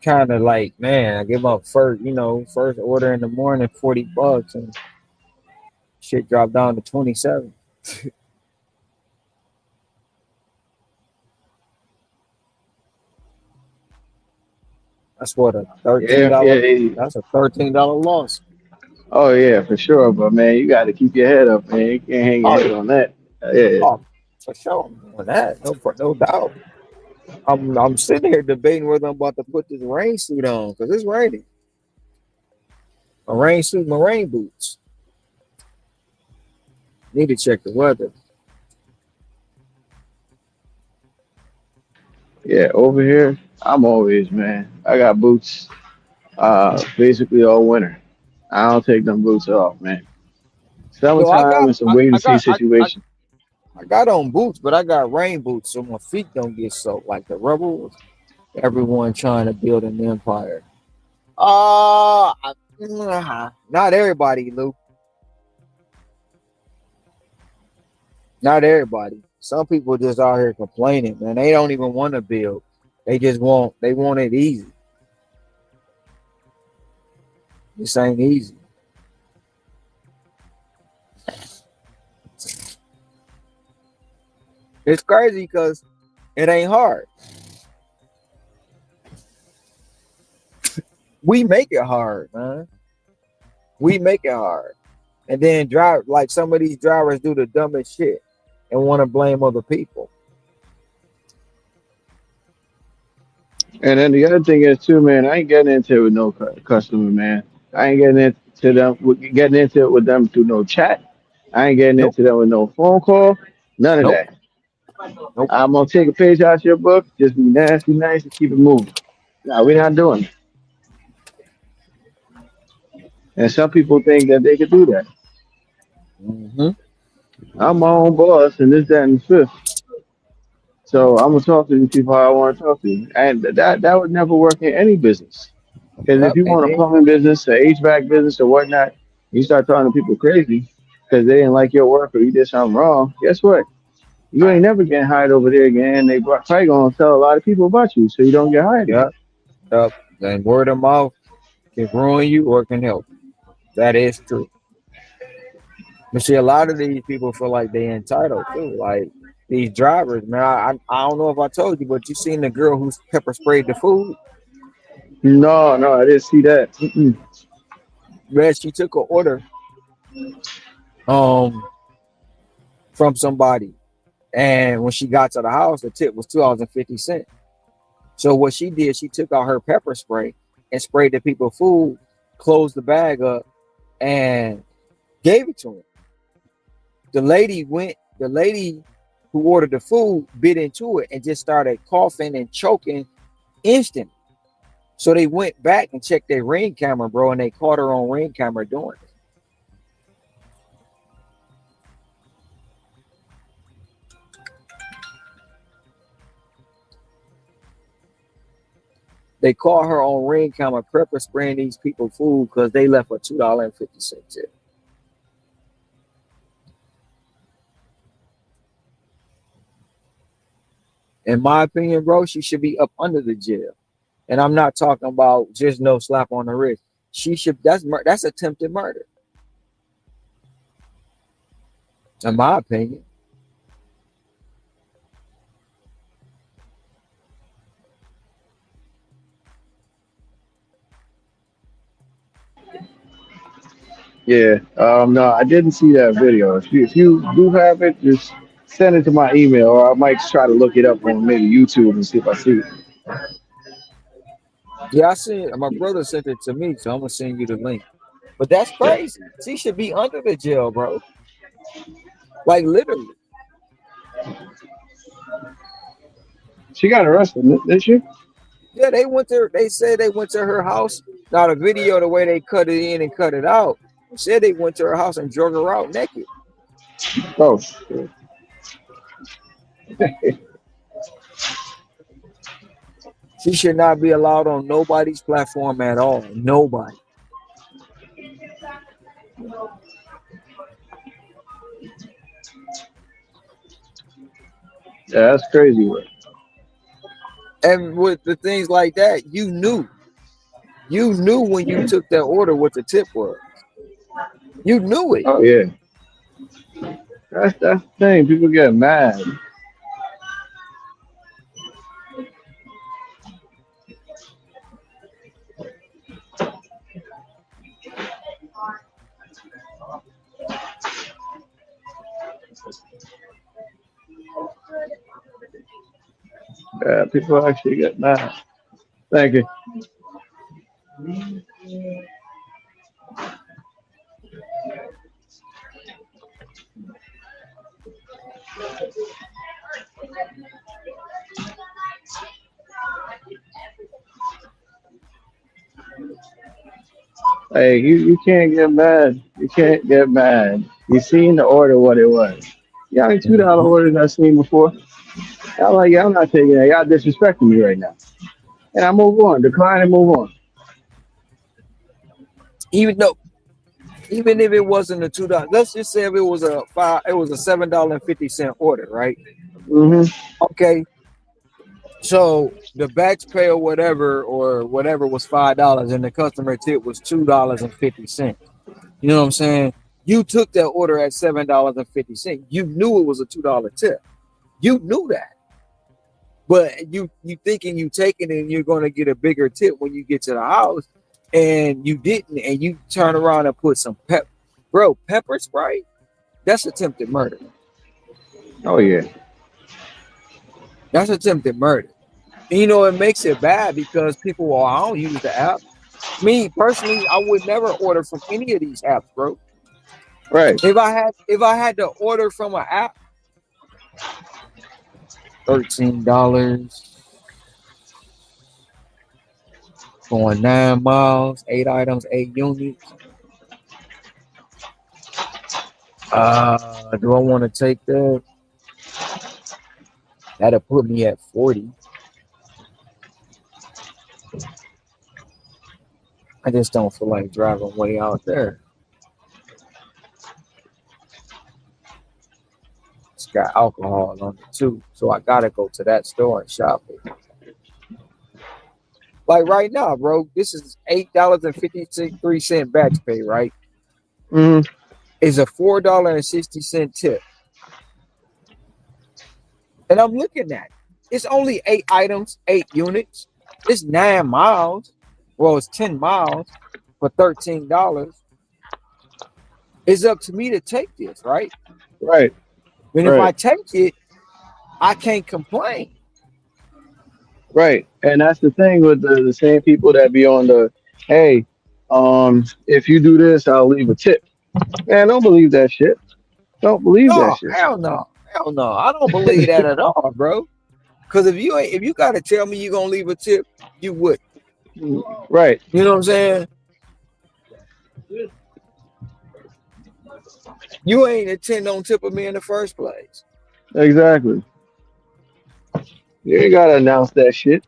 S16: kinda like, man, I give up first order in the morning, $40 and shit dropped down to 27. That's what a thirteen
S14: Yeah, yeah,
S16: dollar
S14: yeah.
S16: that's a $13 loss.
S14: Oh yeah, for sure. But man, you got to keep your head up, man. You can't hang your
S16: Oh
S14: head
S16: yeah.
S14: on that. Yeah.
S16: Oh, for sure. On that, no doubt. I'm sitting here debating whether I'm about to put this rain suit on because it's raining. A rain suit, my rain boots. Need to check the weather.
S14: Yeah, over here, I'm always, man. I got boots basically all winter. I don't take them boots off, man.
S16: No, I
S14: Summertime,
S16: got
S14: it's a
S16: I,
S14: wait and
S16: I
S14: see
S16: got
S14: situation.
S16: I got on boots, but I got rain boots so my feet don't get soaked like the rebels. Everyone trying to build an empire. Not everybody, Luke. Not everybody. Some people just out here complaining, man. They don't even want to build. They want it easy. This ain't easy. It's crazy because it ain't hard. We make it hard, man. We make it hard. And then drive like some of these drivers do the dumbest shit and want to blame other people.
S14: And then the other thing is too, man. I ain't getting into it with no customer, man. I ain't getting into it with them through no chat. I ain't getting
S16: Nope.
S14: into them with no phone call. None of
S16: Nope.
S14: that.
S16: Nope.
S14: I'm gonna take a page out your book. Just be nasty, nice, and keep it moving. No, we're not doing it. And some people think that they could do that.
S16: Mm-hmm.
S14: I'm my own boss, and this, that, and the fifth. So I'm gonna talk to these people how I want to talk to you, and that would never work in any business. Because if
S16: Yep.
S14: you
S16: And
S14: want a
S16: then
S14: plumbing business, a HVAC business, or whatnot, you start talking to people crazy because they didn't like your work or you did something wrong. Guess what? You ain't never getting hired over there again. They probably gonna tell a lot of people about you, so you don't get hired again.
S16: yep. Yep. Then word of mouth can ruin you or can help. That is true. But see, a lot of these people feel like they entitled too. Like these drivers, man. I don't know if I told you, but you seen the girl who's pepper sprayed the food.
S14: No, no, I didn't see that. Mm-mm.
S16: Man, she took an order. Um, from somebody. And when she got to the house, the tip was $2.50. So what she did, she took out her pepper spray and sprayed the people food, closed the bag up, and gave it to him. The lady who ordered the food bit into it and just started coughing and choking instantly. So they went back and checked their ring camera, bro, and they caught her on ring camera doing it. They caught her on ring camera pepper spraying these people food because they left a $2.50 tip. In my opinion, bro, she should be up under the jail. And I'm not talking about just no slap on the wrist. She should. That's attempted murder, in my opinion.
S14: Yeah. No, I didn't see that video. If you do have it, just send it to my email, or I might try to look it up on maybe YouTube and see if I see it.
S16: Yeah, I seen it. My brother sent it to me, so I'm gonna send you the link. But that's
S14: Yeah.
S16: crazy. She should be under the jail, bro. Like literally.
S14: She got arrested, didn't she?
S16: Yeah, they said they went to her house. Now the video, the way they cut it in and cut it out, said they went to her house and drug her out naked.
S14: Oh, shit.
S16: She should not be allowed on nobody's platform at all. Nobody.
S14: Yeah, that's crazy work.
S16: And with the things like that, you knew when you took that order what the tip was. You knew it.
S14: Oh yeah. That's the thing. People get mad. Yeah, people actually get mad. Thank you. Hey, you can't get mad. You can't get mad. You seen the order what it was. You got any $2 orders I've seen before? I'm like, yeah, I'm not taking that. Y'all disrespecting me right now. And I move on, decline and move on.
S16: Even if it wasn't a $2, let's just say if it was a $7.50 order, right?
S14: Mm-hmm.
S16: Okay. So the batch pay or whatever was $5 and the customer tip was $2.50. You know what I'm saying? You took that order at $7.50. You knew it was a $2 tip. You knew that. But you thinking you taking it and you're gonna get a bigger tip when you get to the house, and you didn't, and you turn around and put some pepper spray. That's attempted murder.
S14: Oh yeah.
S16: That's attempted murder. And, it makes it bad because people, well, I don't use the app. Me personally, I would never order from any of these apps, bro.
S14: Right.
S16: If I had to order from an app, $13 going 9 miles, 8 items, 8 units. Do I want to take that? That'll put me at 40. I just don't feel like driving way out there. It's got alcohol on it too, so I gotta go to that store and shop it. Like right now, bro, this is $8.53 batch pay, right?
S14: Mm-hmm.
S16: Is a $4.60 tip. And I'm looking at it. It's only 8 items, 8 units. It's 9 miles. Well, it's 10 miles for $13. It's up to me to take this, right?
S14: Right.
S16: But if I take it, I can't complain.
S14: Right. And that's the thing with the same people that be on the, hey, if you do this, I'll leave a tip. Man, don't believe that shit. Don't believe that
S16: No,
S14: shit.
S16: hell no. Hell no. I don't believe that at all, bro. Because if you gotta tell me you're gonna leave a tip, you would.
S14: Right.
S16: You know what I'm saying? You ain't intend on tipping me in the first place.
S14: Exactly. You ain't gotta announce that shit.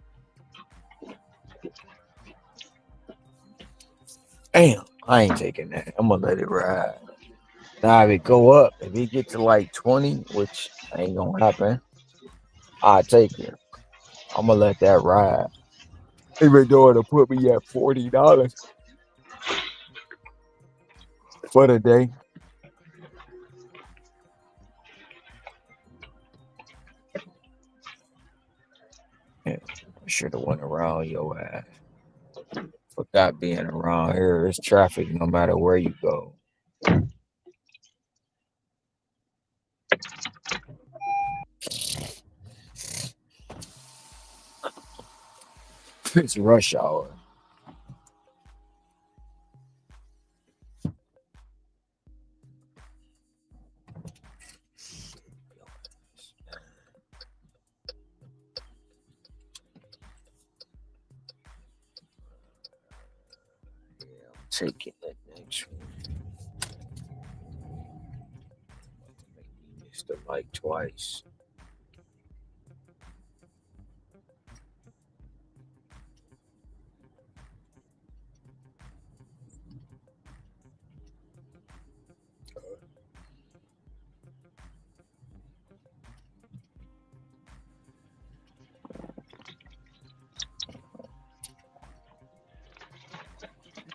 S16: Damn, I ain't taking that. I'm gonna let it ride. Now if it go up, if it get to like 20, which ain't gonna happen, I take it. I'm gonna let that ride. Even though it'll put me at $40 for the day. Yeah, I should have went around your ass. Forgot being around here. It's traffic no matter where you go. It's rush hour. Yeah, I'm taking that next one. Missed the mic twice.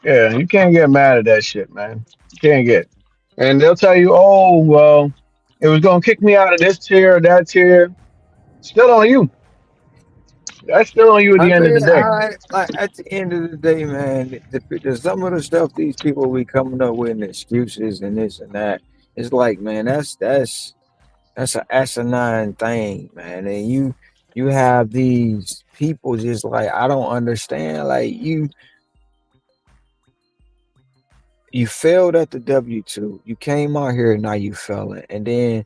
S14: Yeah, you can't get mad at that shit, man. You can't get. And they'll tell you, oh, well, it was gonna kick me out of this tier or that tier. Still on you. That's still on you at
S16: I
S14: the end of the
S16: mean,
S14: day.
S16: I like at the end of the day, man, some of the stuff these people be coming up with and excuses and this and that. It's like, man, that's an asinine thing, man. And you have these people just like I don't understand. Like you failed at the W-2. You came out here, now you failing, and then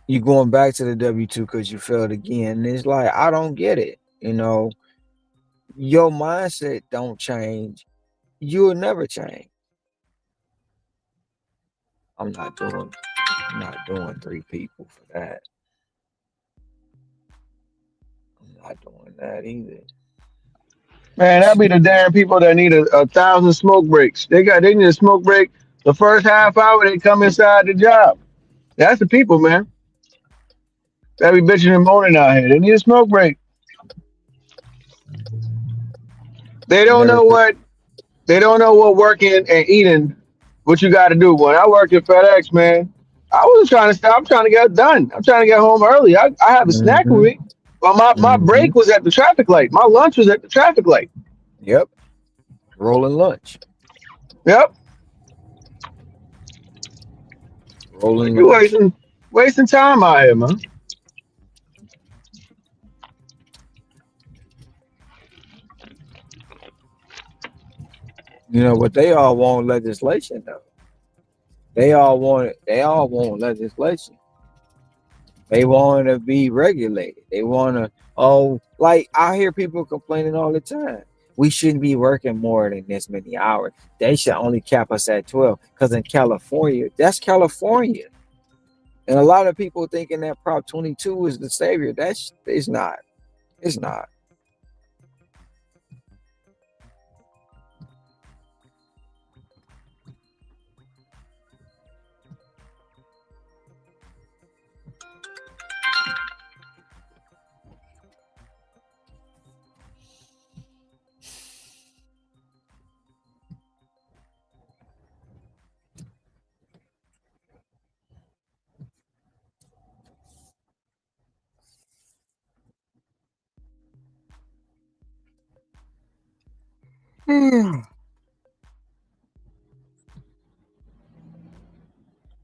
S16: you going back to the W-2 because you failed again. And it's like I don't get it. Your mindset don't change. You'll never change. I'm not doing. I'm not doing three people for that. I'm not doing that either.
S14: Man, that be the damn people that need a thousand smoke breaks. They need a smoke break the first half hour they come inside the job. That's the people, man. That be bitching and moaning out here. They need a smoke break. They don't
S16: Never.
S14: know what they don't know what working and eating what you got to do. When I worked at FedEx, man, I wasn't trying to stop. I'm trying to get it done. I'm trying to get home early. I have a snack with
S16: Mm-hmm.
S14: me, but my
S16: Mm-hmm.
S14: break was at the traffic light. My lunch was at the traffic light.
S16: Yep. Rolling lunch.
S14: Yep.
S16: Rolling
S14: You
S16: lunch.
S14: wasting time out here, man.
S16: You know what they all want legislation though. They all want legislation. They want to be regulated. They want to like I hear people complaining all the time. We shouldn't be working more than this many hours. They should only cap us at 12 cuz in California, that's California. And a lot of people thinking that Prop 22 is the savior. That's it's not. It's not.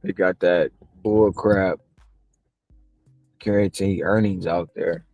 S16: They got that bull crap guarantee earnings out there.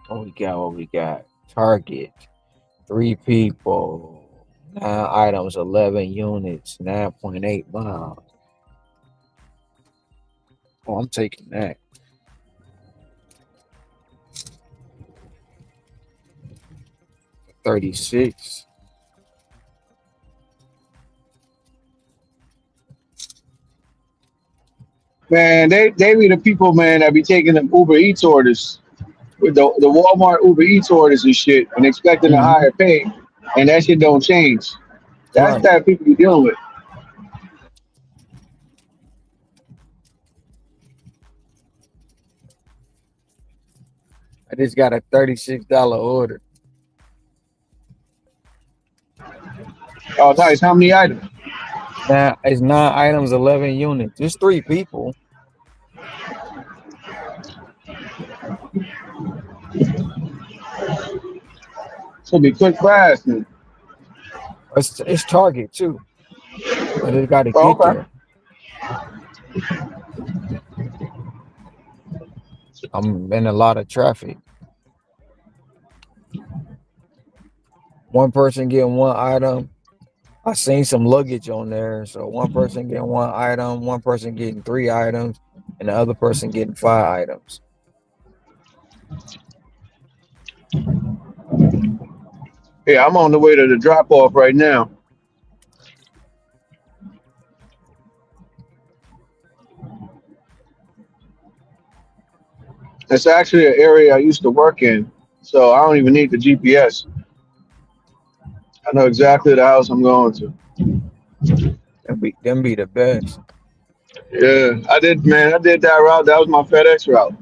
S16: What we got? What we got? Target. 3 people. 9 items. 11 units. 9.8 miles. Oh, I'm taking that. 36.
S14: Man, they be the people, man, that be taking the Uber Eats orders with the Walmart Uber Eats orders and shit and expecting a
S16: Mhm.
S14: higher pay, and that shit don't change. That's the
S16: Right.
S14: type of people you dealing with.
S16: I just got a $36 order.
S14: Oh, nice. How many items?
S16: Now it's 9 items, 11 units. It's 3 people.
S14: Should be quick, fast. And,
S16: It's Target too. I just got to
S14: oh,
S16: get
S14: okay.
S16: there. I'm in a lot of traffic. One person getting 1 item. I seen some luggage on there. So one person getting 1 item, one person getting 3 items, and the other person getting 5 items.
S14: Yeah, I'm on the way to the drop off right now. It's actually an area I used to work in, so I don't even need the GPS. I know exactly the house I'm going to.
S16: Them be the best.
S14: Yeah, I did, man. I did that route. That was my FedEx route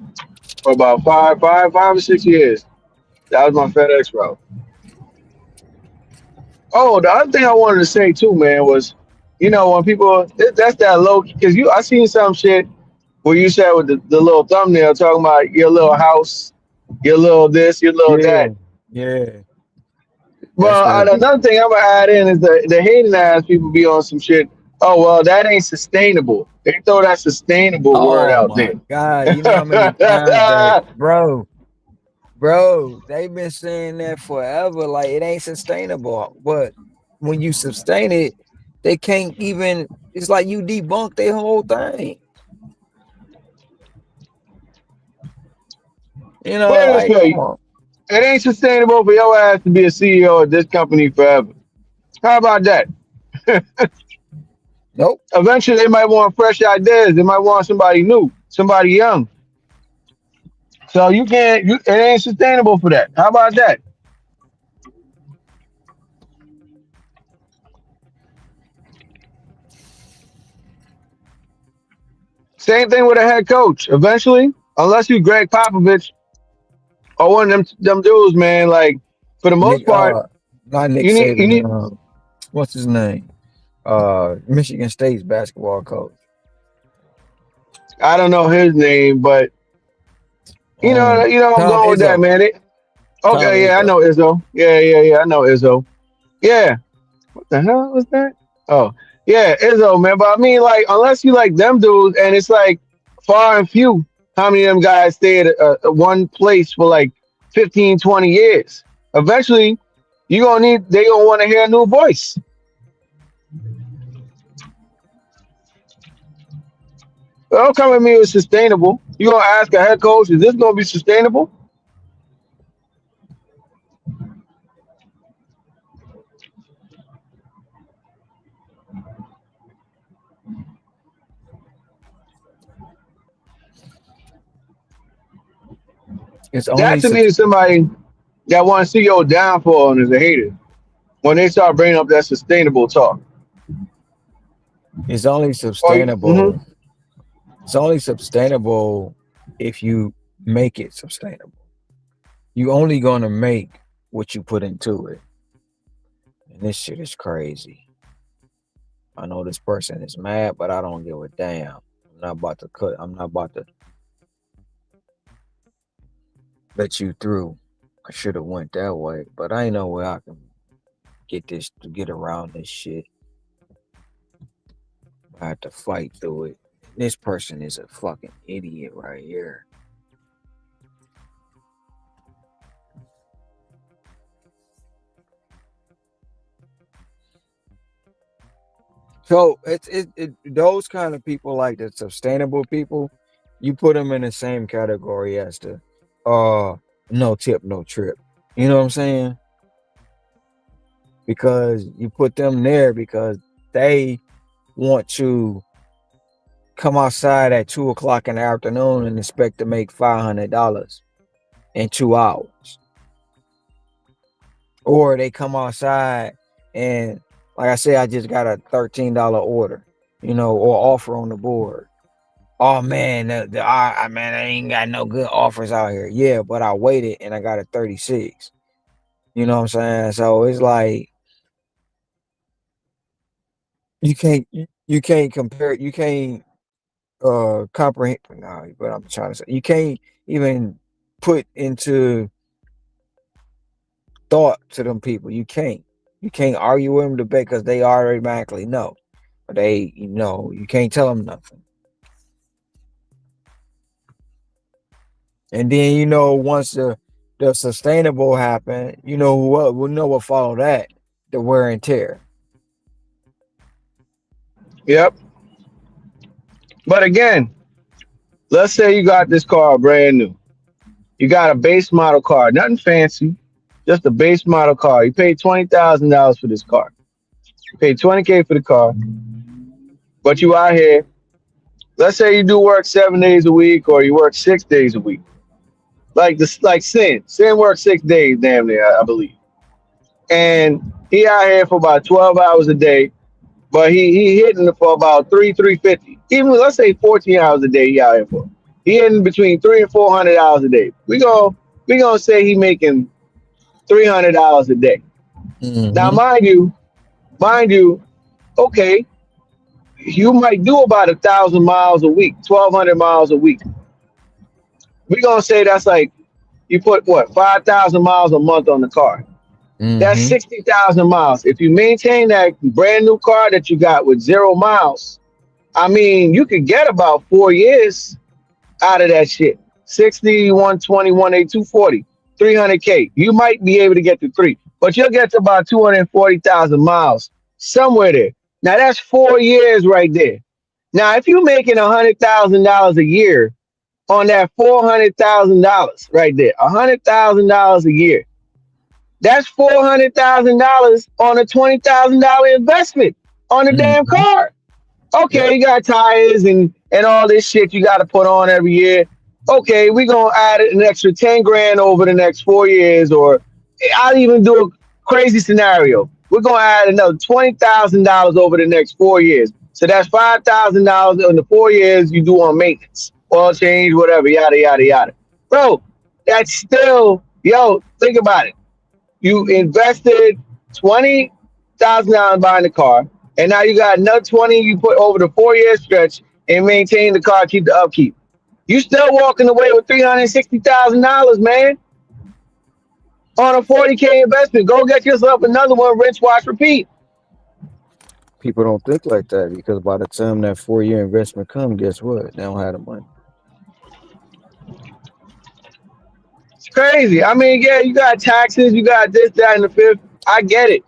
S14: for about 5 or 6 years. That was my FedEx route. Oh, the other thing I wanted to say too, man, was, when people that's that low because I seen some shit where you said with the little thumbnail talking about your little house, your little this, your little
S16: Yeah,
S14: that.
S16: yeah. That's
S14: Well,
S16: what it
S14: and
S16: is.
S14: another thing I'm gonna add in is the hating ass people be on some shit. Oh well, that ain't sustainable. They throw that sustainable word
S16: Oh
S14: out
S16: my
S14: there.
S16: God. You know how many times that, bro, they've been saying that forever. Like it ain't sustainable. But when you sustain it, they can't even. It's like you debunk their whole thing.
S14: Put it this
S16: Like come
S14: way,
S16: on.
S14: it ain't sustainable for your ass to be a CEO of this company forever. How about that?
S16: Nope.
S14: Eventually, they might want fresh ideas. They might want somebody new, somebody young. So you can't. It ain't sustainable for that. How about that? Same thing with a head coach. Eventually, unless you Greg Popovich or one of them dudes, man. Like for the most
S16: Nick,
S14: part,
S16: not Nick
S14: you
S16: Saban.
S14: need.
S16: What's his name? Michigan State's basketball coach.
S14: I don't know his name, but I'm
S16: Tom
S14: going with that,
S16: Izzo.
S14: man.
S16: Tom
S14: Okay, yeah, I
S16: Izzo.
S14: know Izzo. Yeah, I know Izzo. Yeah, what the hell was that? Oh, yeah, Izzo, man. But I mean, like, unless you like them dudes, and it's like far and few how many of them guys stay at one place for like 15, 20 years. Eventually, they gonna want to hear a new voice. Don't come at me with sustainable. You gonna ask a head coach, is this gonna be sustainable?
S16: It's
S14: That
S16: only
S14: to me
S16: sub-
S14: is somebody that wants to see your downfall and is a hater. When they start bringing up that sustainable talk.
S16: it's only
S14: Or you,
S16: sustainable. It's only sustainable if you make it sustainable. You only gonna make what you put into it. And this shit is crazy. I know this person is mad, but I don't give a damn. I'm not about to let you through. I should have went that way, but I ain't no way I can get around this shit. I have to fight through it. This person is a fucking idiot right here. So it those kind of people, like the sustainable people, you put them in the same category as the no tip, no trip. You know what I'm saying? Because you put them there because they want to come outside at 2 o'clock in the afternoon and expect to make $500 in 2 hours. Or they come outside and, like I said, I just got a $13 order, or offer on the board. Oh man, man, I ain't got no good offers out here. Yeah, but I waited and I got a 36. You know what I'm saying? So it's like you can't compare, you can't comprehend. No, but I'm trying to say you can't even put into thought to them people. You can't argue with them, debate, because they automatically know. But you can't tell them nothing. And then once the sustainable happen, what follow that? The wear and tear.
S14: yep. But again, let's say you got this car brand new. You got a base model car, nothing fancy, just a base model car. You paid $20,000 for this car. You paid 20K for the car, but you out here. Let's say you do work 7 days a week, or you work 6 days a week. Like this, like Sin. Sin works 6 days, damn near, I believe. And he out here for about 12 hours a day, but he hitting for about 350. Even let's say 14 hours a day he out here for. He hitting between $300 and $400 a day. We gonna say he making $300 a day. Now,
S16: Mm-hmm.
S14: mind you, okay, you might do about 1,000 miles a week, 1,200 miles a week. We're gonna say that's like you put what 5,000 miles a month on the car. That's
S16: Mm-hmm.
S14: 60,000 miles. If you maintain that brand new car that you got with 0 miles, I mean, you could get about 4 years out of that shit. 60, 120, 180, 240, 300K. You might be able to get to three, but you'll get to about 240,000 miles somewhere there. Now, that's 4 years right there. Now, if you're making $100,000 a year on that $400,000 right there, $100,000 a year, that's $400,000 on a $20,000 investment on the damn
S16: Mm-hmm.
S14: car. Okay,
S16: Yep.
S14: you got tires and all this shit you got to put on every year. Okay, we gonna add an extra 10 grand over the next 4 years, or I'll even do a crazy scenario. We're gonna add another $20,000 over the next 4 years. So that's $5,000 in the 4 years you do on maintenance, oil change, whatever, yada yada yada. Bro, that's still Think about it. You invested $20,000 buying the car, and now you got another 20 you put over the 4 year stretch and maintain the car, keep the upkeep. You still walking away with $360,000, man, on a 40K investment. Go get yourself another one, rinse, wash, repeat.
S16: People don't think like that because by the time that 4 year investment come, guess what? They don't have the money.
S14: It's crazy. I mean, yeah, you got taxes, you got this, that, and the fifth. I get it.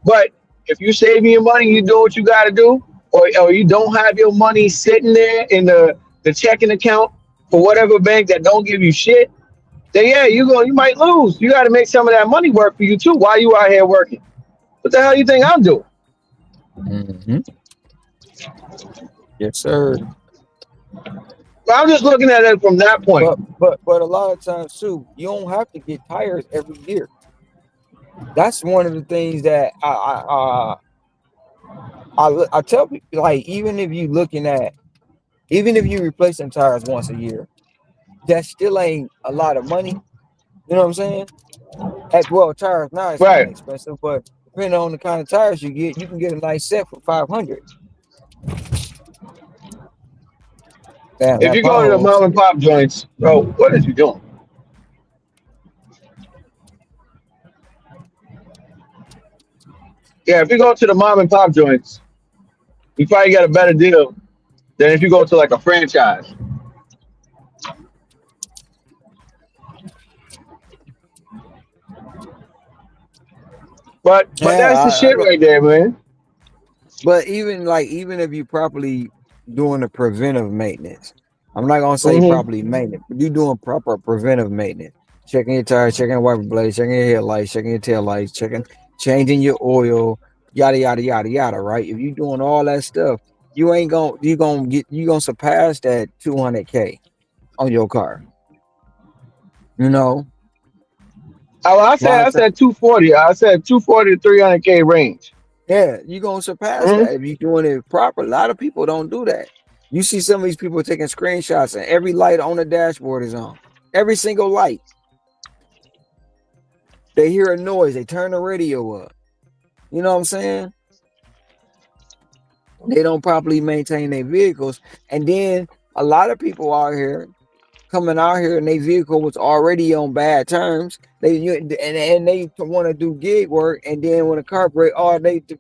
S14: But if you saving your money, you do what you got to do, or you don't have your money sitting there in the the checking account for whatever bank that don't give you shit, then yeah, you might lose. You got to make some of that money work for you too while you out here working. What the hell you think I'm doing?
S16: Mm-hmm. Yes, sir.
S14: Well, I'm just looking at it from that point.
S16: But a lot of times too, you don't have to get tires every year. That's one of the things that I tell people, like, even if you replacing tires once a year, that still ain't a lot of money. You know what I'm saying? Well, tires now is kind
S14: Right.
S16: of expensive, but depending on the kind of tires you get, you can get a nice set for 500. Damn,
S14: If
S16: that
S14: you go to the
S16: pothole.
S14: mom and pop joints, bro, what is you doing? Yeah, if you go to the mom and pop joints, you probably get a better deal than if you go to like a franchise. But
S16: Yeah,
S14: that's the shit right there, man.
S16: but even if you properly doing the preventive maintenance, I'm not gonna say
S14: Hmm.
S16: properly maintenance, but you doing proper preventive maintenance, checking your tires, checking your wiper blades, checking your headlights, checking your tail lights, changing your oil, yada yada yada yada. Right? If you doing all that stuff, you gonna surpass that 200K on your car. You know,
S14: Oh,
S16: a lot
S14: I
S16: of times.
S14: said 240. I said 240 to 300K range.
S16: Yeah, you're gonna surpass
S14: Hmm.
S16: that if you're doing it proper. A lot of people don't do that. You see some of these people taking screenshots and every light on the dashboard is on. Every single light. They hear a noise, they turn the radio up. You know what I'm saying? They don't properly maintain their vehicles. And then a lot of people out here coming out here and their vehicle was already on bad terms. And they want to do gig work, and then when the car break,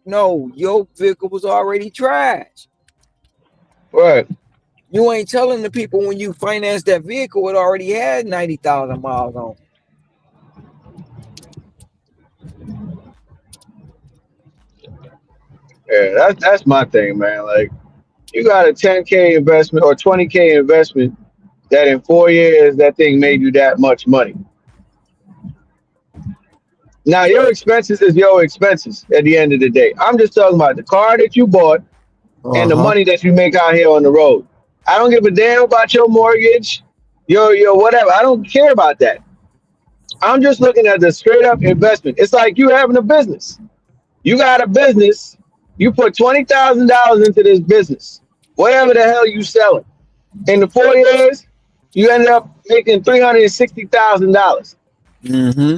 S16: no, your vehicle was already trash.
S14: Right.
S16: You ain't telling the people when you finance that vehicle, it already had 90,000 miles on.
S14: Yeah, that's my thing, man. Like you got a 10K investment or 20K investment that in 4 years that thing made you that much money. Now your expenses is your expenses at the end of the day. I'm just talking about the car that you bought and the
S16: Uh-huh.
S14: money that you make out here on the road. I don't give a damn about your mortgage, your whatever. I don't care about that. I'm just looking at the straight up investment. It's like you having a business. You got a business. You put $20,000 into this business, whatever the hell you selling. In the 4 years, you ended up making $360,000.
S16: Mm-hmm.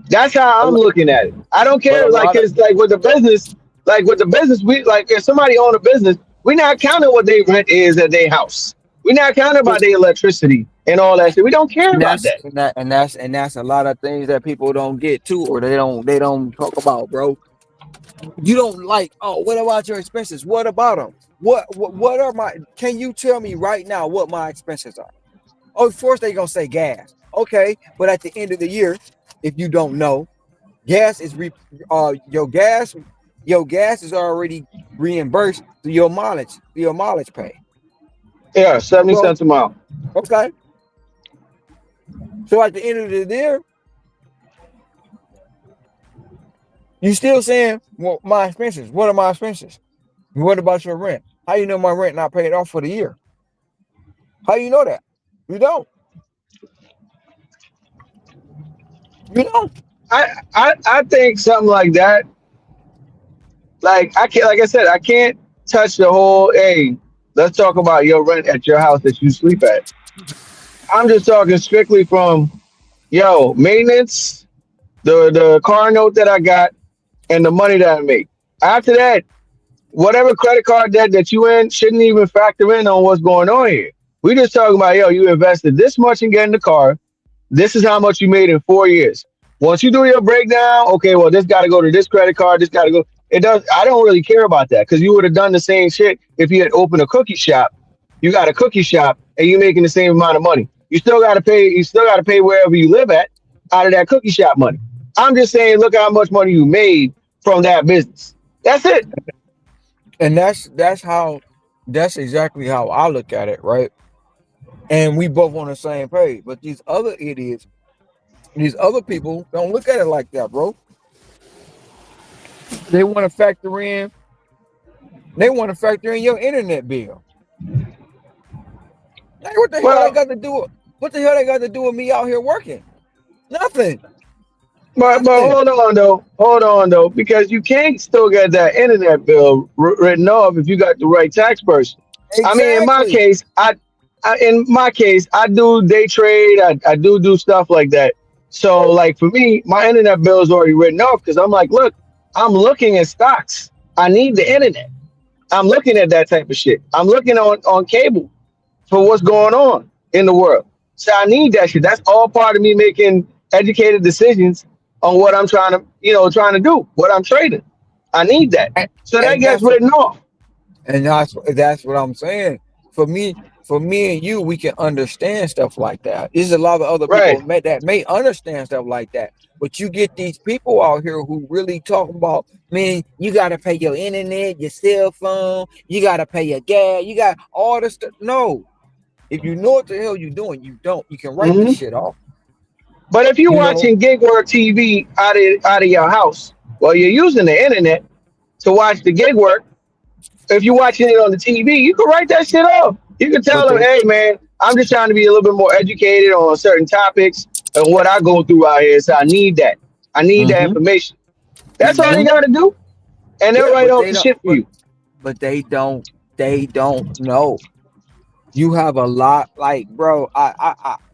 S14: That's how I'm looking at it. I don't
S16: But a
S14: care, like
S16: lot of
S14: it's like with the business, we like if somebody own a business, we're not counting what their rent is at their house. We're not counting about their electricity and all that shit. We don't care
S16: and
S14: about
S16: that's
S14: that.
S16: and that and that's a lot of things that people don't get to, or they don't talk about, bro. You don't like, oh, what about your expenses? What about them? What are my, can you tell me right now what my expenses are? Oh, of course they gonna say gas. Okay, but at the end of the year, if you don't know, gas is your gas is already reimbursed through your mileage pay.
S14: Yeah, 70
S16: So
S14: cents a mile.
S16: okay, so at the end of the year, you still saying, well, my expenses. What are my expenses? What about your rent? How you know my rent not paid off for the year? How you know that? You don't. You don't.
S14: I think something like that. Like I can't, like I said, I can't touch the whole. Hey, let's talk about your rent at your house that you sleep at. I'm just talking strictly from maintenance, the car note that I got, and the money that I make. After that, whatever credit card debt that you in shouldn't even factor in on what's going on here. We just talking about you invested this much in getting the car. This is how much you made in 4 years. Once you do your breakdown, okay, well, this got to go to this credit card. This got to go. It does. I don't really care about that because you would have done the same shit if you had opened a cookie shop. You got a cookie shop and you making the same amount of money. You still got to pay. You still got to pay wherever you live at out of that cookie shop money. I'm just saying, look how much money you made from that business. That's it.
S16: And that's how That's exactly how I look at it, right? And we both on the same page. But these other idiots, these other people don't look at it like that, bro. They want to factor in. They want to factor in your internet bill. Like, what the hell they
S14: Well,
S16: got to do? What the hell they got to do with me out here working? Nothing.
S14: but
S16: Nothing.
S14: hold on though, because you can't still get that internet bill written off if you got the right tax person. I mean,
S16: Exactly.
S14: in my case, I do day trade. I do stuff like that. So, like for me, my internet bill is already written off because I'm like, look, I'm looking at stocks. I need the internet. I'm looking at that type of shit. I'm looking on cable for what's going on in the world. So I need that shit. That's all part of me making educated decisions on what I'm trying to do, what I'm trading. I need that.
S16: And,
S14: So that
S16: and
S14: gets
S16: that's
S14: written off.
S16: And that's what I'm saying. For me and you, we can understand stuff like that. There's a lot of other
S14: Right.
S16: people that may understand stuff like that. But you get these people out here who really talking about, man, you gotta pay your internet, your cell phone, you gotta pay your gas, you got all this stuff. No, if you know what the hell you're doing, you don't. You can write this
S14: hmm
S16: shit off.
S14: But if you're
S16: You know,
S14: watching gig work TV out of your house, well, you're using the internet to watch the gig work. If you're watching it on the TV, you can write that shit off. You can tell
S16: but
S14: them,
S16: they
S14: hey man, I'm just trying to be a little bit more educated on certain topics and what I go through out here. So I need that. I need that
S16: hmm
S14: information. That's all they
S16: hmm
S14: gotta do. And they'll
S16: yeah,
S14: write
S16: but
S14: off
S16: they
S14: the
S16: don't
S14: shit for you.
S16: but they don't know. You have a lot, like, bro.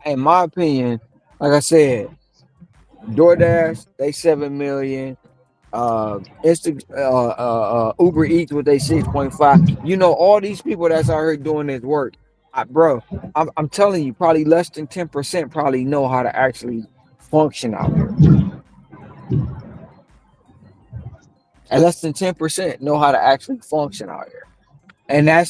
S16: In my opinion, like I said, DoorDash they 7 million. Uber Eats with they 6.5. You know, all these people that's out here doing this work, bro. I'm telling you, probably less than 10% probably know how to actually function out here, and less than 10% know how to actually function out here. And that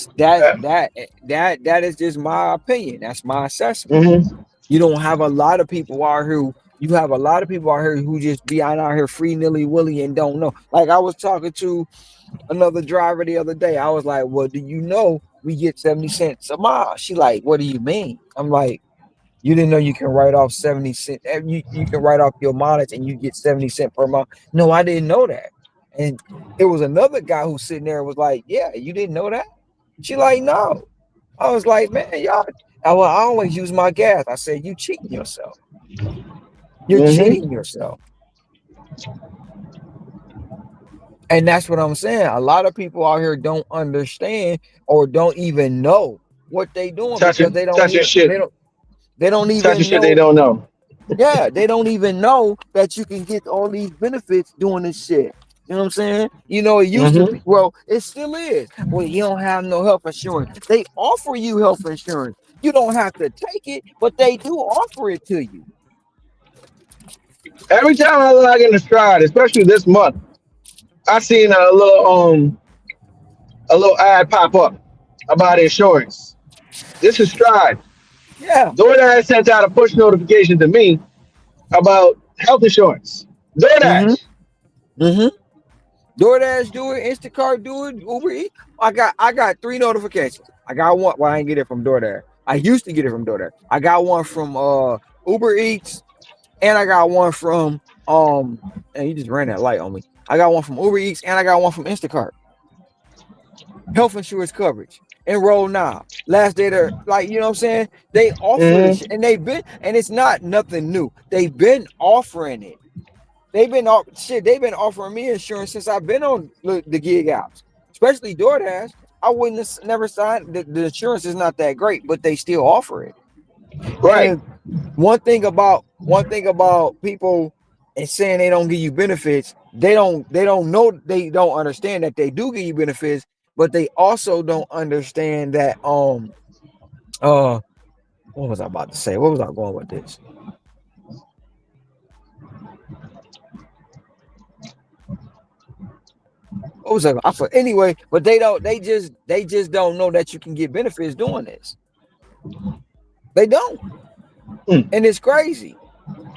S16: is just my opinion. That's my assessment.
S14: Mm-hmm.
S16: You don't have a lot of people out here. You have a lot of people out here who just be out here free nilly willy and don't know. Like I was talking to another driver the other day. I was like, "Well, do you know we get 70 cents a mile?" She like, "What do you mean?" I'm like, "You didn't know you can write off 70 cents. You can write off your mileage and you get 70 cents per mile." No, I didn't know that. And it was another guy who's sitting there and was like, "Yeah, you didn't know that?" She like, "No." I was like, "Man, y'all." I always use my gas. I said, "You cheating yourself. You're cheating
S14: Mm-hmm.
S16: yourself." And that's what I'm saying. A lot of people out here don't understand or don't even know what they doing because
S14: Touching touching shit.
S16: they don't
S14: Touching
S16: even
S14: shit they
S16: know.
S14: don't know.
S16: Yeah, they don't even know that you can get all these benefits doing this shit. You know what I'm saying? You know, it used to
S14: Mm-hmm.
S16: be, well, it still is. Well, you don't have no health insurance. They offer you health insurance. You don't have to take it, but they do offer it to you.
S14: Every time I log in the stride, especially this month, I seen a little ad pop up about insurance. This is Stride.
S16: Yeah.
S14: DoorDash sent out a push notification to me about health insurance.
S16: Mm-hmm.
S14: DoorDash.
S16: Mm-hmm. DoorDash do it, Instacart do it, Uber Eats. I got 3 notifications. I got one. Well, I ain't get it from DoorDash. I used to get it from DoorDash. I got one from Uber Eats, and I got one from and you just ran that light on me. I got one from Uber Eats and I got one from Instacart. Health insurance coverage. Enroll now. Last day to, like, you know what I'm saying? They offer this shit,
S14: Mm-hmm.
S16: and it's not nothing new. They've been offering it. They've been offering me insurance since I've been on the gig apps, especially DoorDash. I wouldn't have never signed the insurance is not that great, but they still offer it.
S14: Right.
S16: And one thing about people and saying they don't give you benefits, they don't understand that they do give you benefits, but they also don't understand that uh what was I about to say? What was I going with this? What was I for anyway, but they just don't know that you can get benefits doing this. They don't.
S14: Mm.
S16: And it's crazy.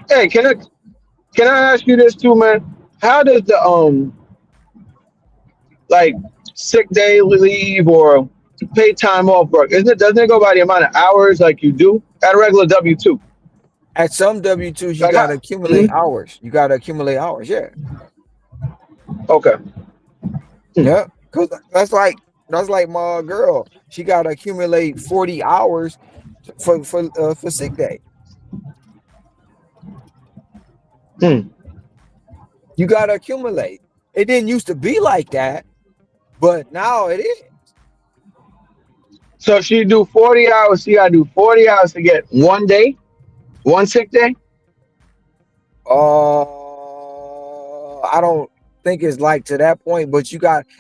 S14: Hey, can I ask you this too, man? How does the like sick day leave or paid time off work? Isn't it? Doesn't it go by the amount of hours like you do at a regular W-2?
S16: At some W-2s, you
S14: Like,
S16: gotta accumulate
S14: mhm.
S16: hours. You gotta accumulate hours. Yeah,
S14: Okay. Hmm.
S16: yeah. Cause that's like my girl. She gotta accumulate 40 hours for sick day.
S14: Hmm.
S16: You gotta accumulate. It didn't used to be like that, but now it is.
S14: So she do 40 hours. She gotta do 40 hours to get one day, one sick day.
S16: I don't think it's like to that point, but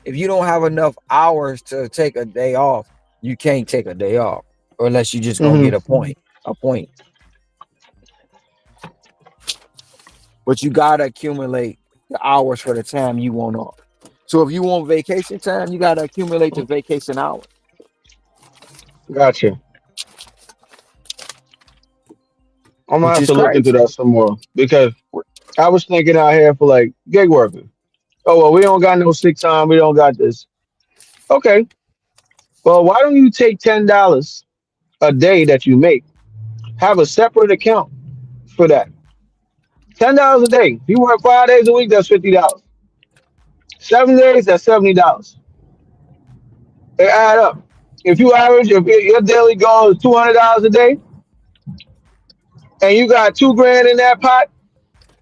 S16: if you don't have enough hours to take a day off, you can't take a day off, or unless you just gonna
S14: Hmm.
S16: get a point. But you gotta accumulate the hours for the time you want off. So if you want vacation time, you gotta accumulate the vacation hours,
S14: Gotcha. I'm gonna
S16: which
S14: have
S16: is
S14: to look into
S16: crazy.
S14: that some more because I was thinking out here for like gig workers. Oh well, we don't got no sick time. We don't got this. Okay. Well, why don't you take $10 a day that you make, have a separate account for that? $10 a day. If you work 5 days a week, that's $50. 7 days, that's $70. They add up. If you average, if your daily goal is $200 a day, and you got 2 grand in that pot,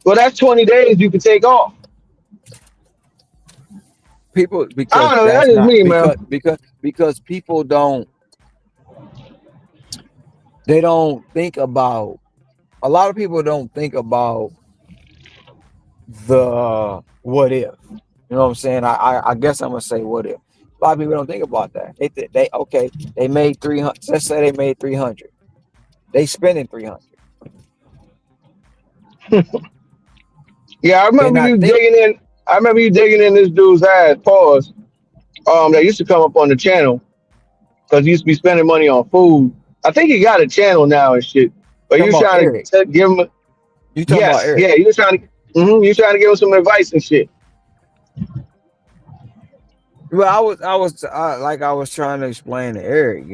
S14: well, that's 20 days you can take off.
S16: People,
S14: I
S16: because
S14: don't know. That's
S16: that's
S14: just
S16: not
S14: me, man.
S16: because people don't think about, a lot of people don't think about the what if. You know what I'm saying? I guess I'm gonna say what if. A lot of people don't think about that. They okay, they made 300. Let's say they made 300. They spending 300.
S14: Yeah, I
S16: They're
S14: remember
S16: not
S14: you
S16: think.
S14: digging in. I remember you digging in this dude's ass. Pause. That used to come up on the channel because he used to be spending money on food. I think he got a channel now and shit. But you
S16: Talking
S14: was
S16: about
S14: trying
S16: Eric.
S14: to give him.
S16: You talking about
S14: Yes,
S16: Eric?
S14: yeah, you was trying to. You was trying to give him some advice and shit.
S16: Well, I was trying to explain to Eric.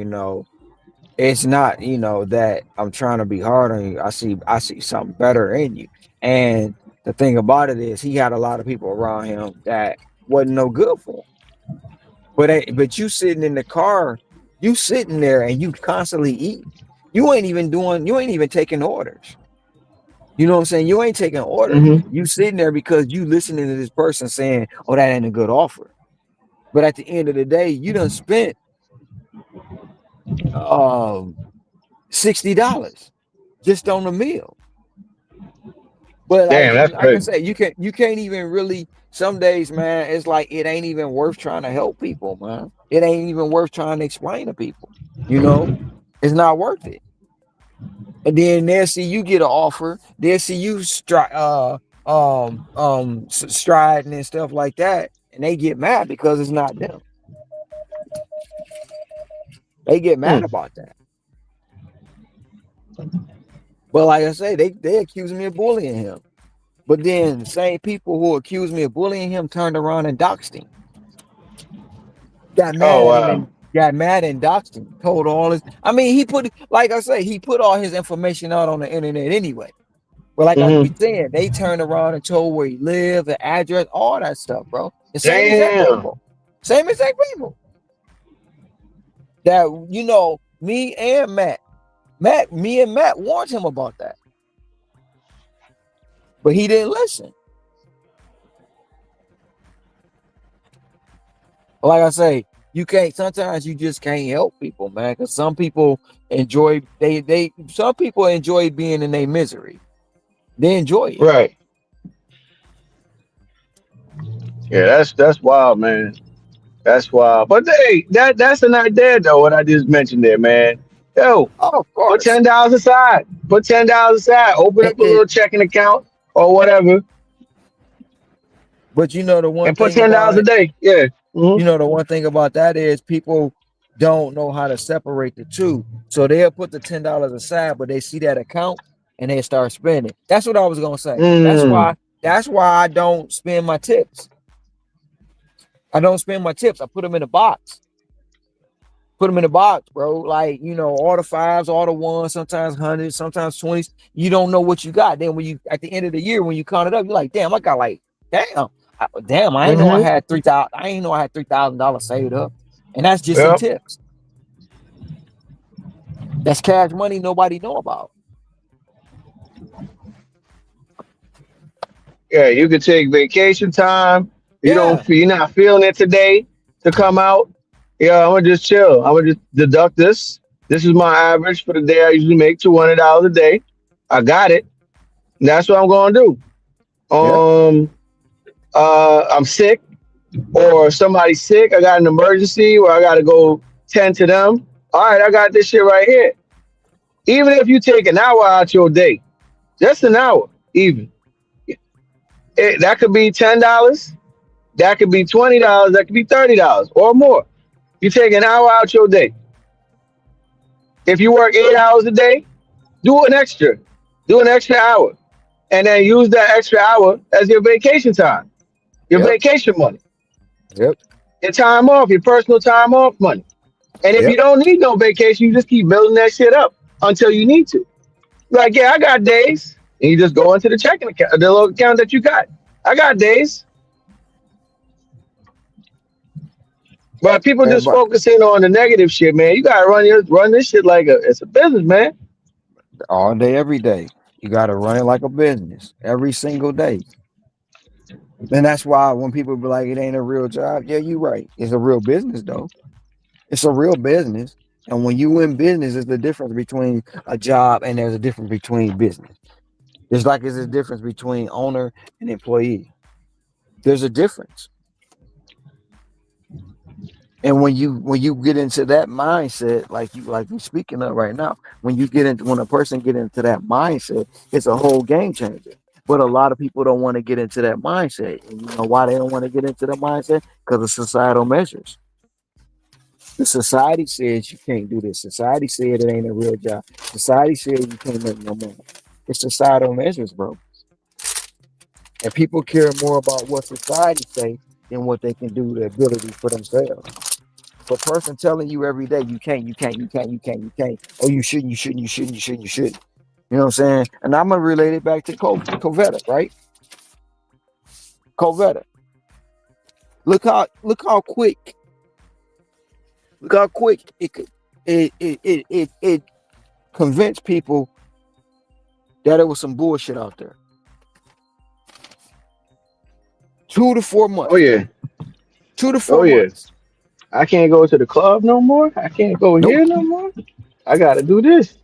S16: It's not that I'm trying to be hard on you. I see something better in you. And the thing about it is, he had a lot of people around him that wasn't no good for him. But you sitting in the car, you sitting there and you constantly eat. You ain't even taking orders. You know what I'm saying? You ain't taking orders.
S14: Hmm.
S16: You sitting there because you listening to this person saying, "Oh, that ain't a good offer." But at the end of the day, you done spent um $60 just on the meal. But
S14: Damn, that's
S16: like I
S14: crazy.
S16: said, you can't even really, some days, man, it's like it ain't even worth trying to help people, man. It ain't even worth trying to explain to people. You know, it's not worth it. And then they'll see you get an offer, they'll see you striding and stuff like that, and they get mad because it's not them. They get mad
S14: Hmm.
S16: about that. But like I say, they accuse me of bullying him. But then the same people who accused me of bullying him turned around and doxed him. Got
S14: Oh
S16: mad at him
S14: wow.
S16: and got mad and doxed him. Told all his. I mean, like I say, he put all his information out on the internet anyway. But like I
S14: Hmm.
S16: be saying, they turned around and told where he lived, the address, all that stuff, bro. The same exact
S14: Damn.
S16: people. Same exact people. That me and Matt. Me and Matt warned him about that. But he didn't listen. Like I say, you can't. Sometimes you just can't help people, man. Because some people enjoy some people enjoy being in their misery. They enjoy it.
S14: Right. Yeah, that's wild, man. That's wild. But hey, that's not there though. What I just mentioned there, man. Yo,
S16: Oh, of
S14: put
S16: course.
S14: $10 aside. Put $10 aside. Open
S16: It,
S14: up a
S16: it,
S14: little checking account or whatever,
S16: but the one
S14: and put
S16: thing
S14: $10
S16: about
S14: a
S16: it,
S14: day. Yeah.
S16: the one thing about that is people don't know how to separate the two. So they'll put the $10 aside, but they see that account and they start spending. That's what I was gonna say. That's
S14: Mm.
S16: why. That's why I don't spend my tips. I don't spend my tips. I put them in a box. Put them in a box, bro. Like, all the fives, all the ones, sometimes hundreds, sometimes 20s. You don't know what you got. Then when you at the end of the year, when you count it up, you're like, damn, I got like, damn, I ain't know I
S14: Mm-hmm.
S16: had 3,000. I ain't know I had $3,000 saved up. And that's just in
S14: Yep.
S16: tips. That's cash money nobody know about.
S14: Yeah, you could take vacation time.
S16: Yeah.
S14: You're not feeling it today to come out. Yeah, I'm gonna just chill. I'm gonna just deduct this. This is my average for the day. I usually make $200 a day. I got it. And that's what I'm gonna do.
S16: Yeah.
S14: I'm sick or somebody's sick. I got an emergency where I gotta go tend to them. All right, I got this shit right here. Even if you take an hour out your day, just an hour, even that could be $10. That could be $20. That could be $30 or more. You take an hour out your day. If you work 8 hours a day, do an extra. Do an extra hour. And then use that extra hour as your vacation time, your
S16: Yep.
S14: vacation money,
S16: Yep.
S14: your time off, your personal time off money. And if you
S16: Yep.
S14: don't need no vacation, you just keep building that shit up until you need to. Like, yeah, I got days. And you just go into the checking account, the little account that you got. I got days. But people just
S16: Everybody
S14: focusing on the negative shit, man. You gotta run this shit like it's a business, man.
S16: all day, every day. You gotta run it like a business every single day. And that's why when people be like, it ain't a real job, yeah, you right. It's a real business though. It's a real business. And when you in business, it's the difference between a job and there's a difference between business. It's like there's a difference between owner and employee. There's a difference. And when you get into that mindset, like you speaking of right now, when a person get into that mindset, it's a whole game changer. But a lot of people don't want to get into that mindset. And you know why they don't want to get into the mindset? Because of societal measures. The society says you can't do this. Society said it ain't a real job. Society said you can't make no money. It's societal measures, bro. And people care more about what society say than what they can do, the ability for themselves. For a person telling you every day you can't, you can't, you can't, you can't, you can't. Oh, you shouldn't, you shouldn't, you shouldn't, you shouldn't, you shouldn't. You know what I'm saying? And I'm gonna relate it back to Covetta, right? Covetta. Look how quick it convinced people that it was some bullshit out there. 2 to 4 months,
S14: Oh
S16: bro.
S14: yeah.
S16: 2 to 4
S14: Oh yeah.
S16: months.
S14: I can't go to the club no more. I can't go
S16: Nope.
S14: here no more. I gotta do this.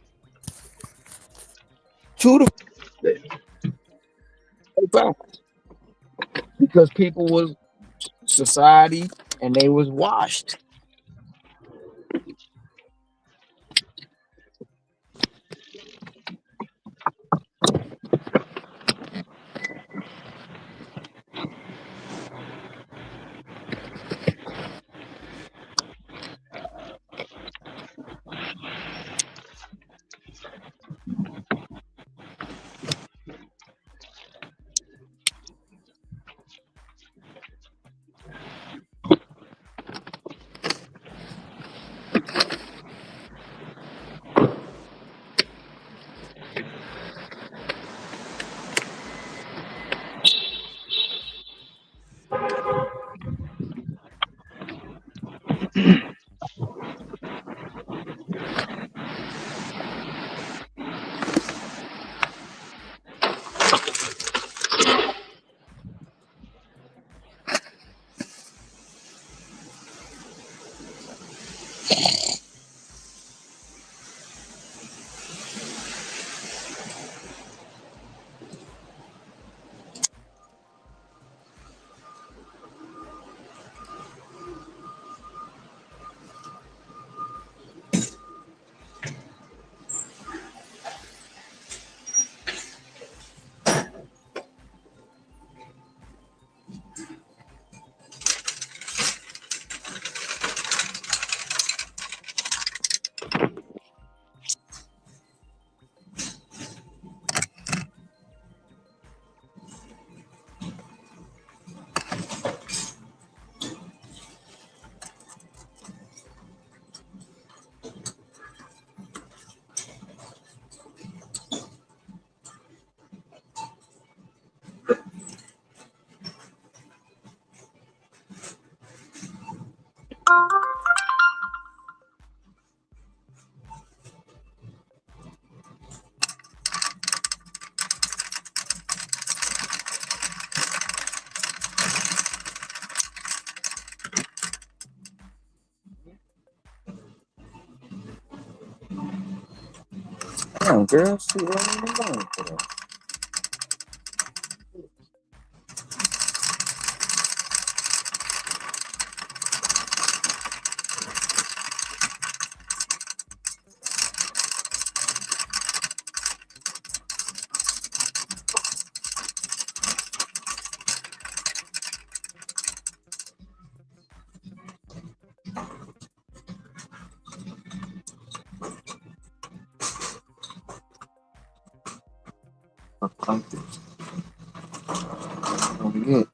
S16: 2 to 4 because people was society and they was washed. Damn, girl, she running alone for that. Like this. Don't forget.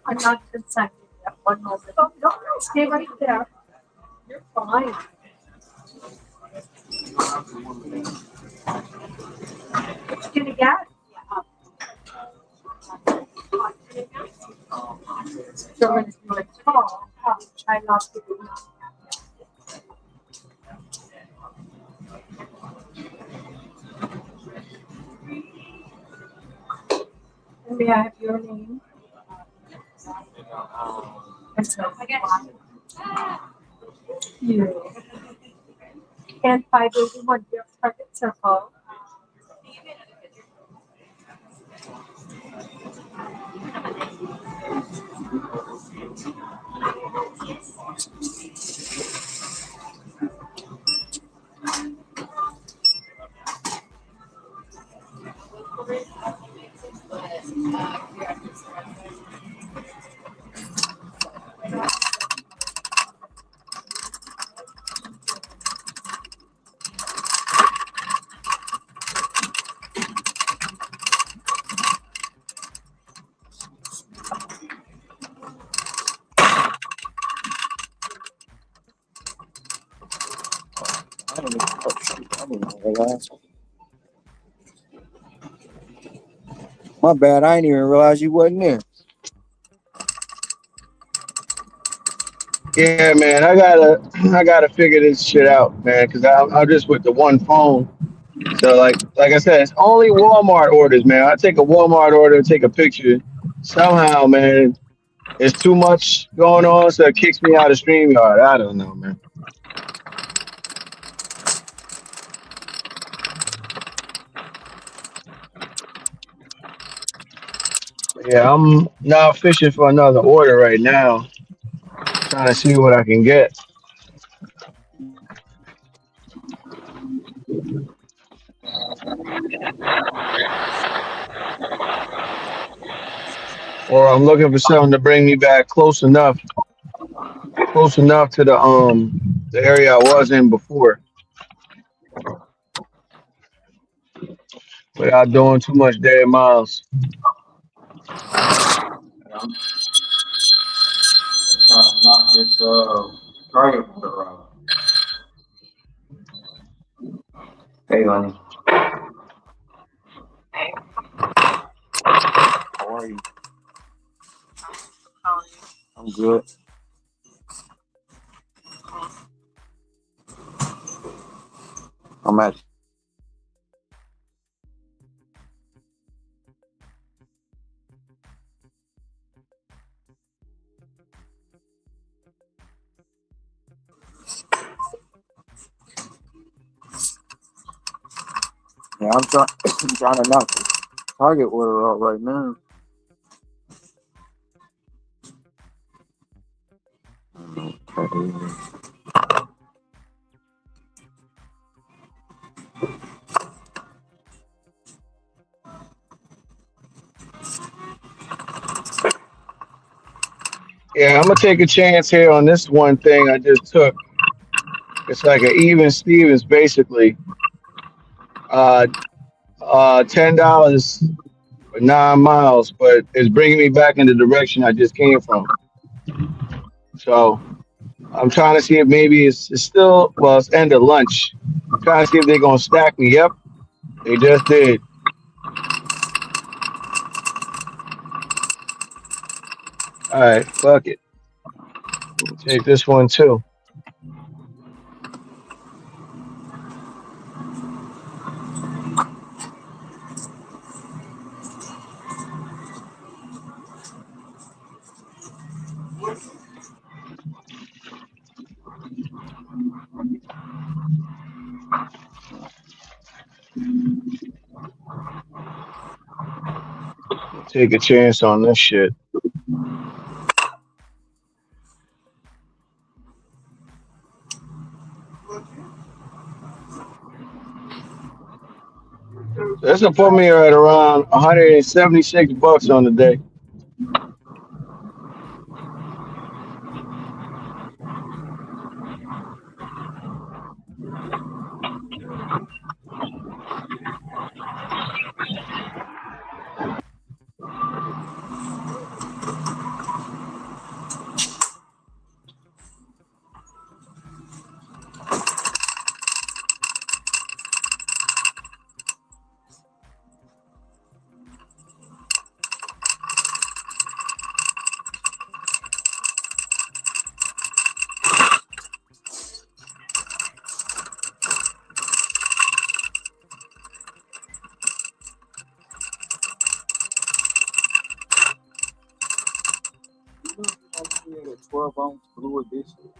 S17: I'm not consenting at one moment. Oh, no, no, stay right there. You're fine. What you gonna get? So when it's like tall, try not to do that. And may I have your name? And so, you. And 581 your target circle.
S16: I don't even, oh, shoot, I didn't even realize. My bad. I didn't even realize you wasn't there.
S14: Yeah, man, I gotta figure this shit out, man, because I'm just with the one phone. So like I said, it's only Walmart orders, man. I take a Walmart order, take a picture. Somehow, man, it's too much going on, so it kicks me out of StreamYard. I don't know, man. Yeah, I'm now fishing for another order right now, trying to see what I can get. Or I'm looking for something to bring me back close enough to the area I was in before, without doing too much dead miles.
S16: It's Target order route. Hey, honey. How are you? I'm good. I'm at. Yeah, I'm trying. I'm trying to knock the Target order out right now. Okay.
S14: Yeah, I'm gonna take a chance here on this one thing I just took. It's like an even Stevens, basically. Uh, $10 for 9 miles, but it's bringing me back in the direction I just came from. So I'm trying to see if maybe it's still well, it's end of lunch. Trying to see if they're gonna stack me. Yep, they just did. All right, fuck it. Take this one too. Take a chance on this shit. This will put me at around 176 bucks on the day.
S16: A 12-ounce blue edition.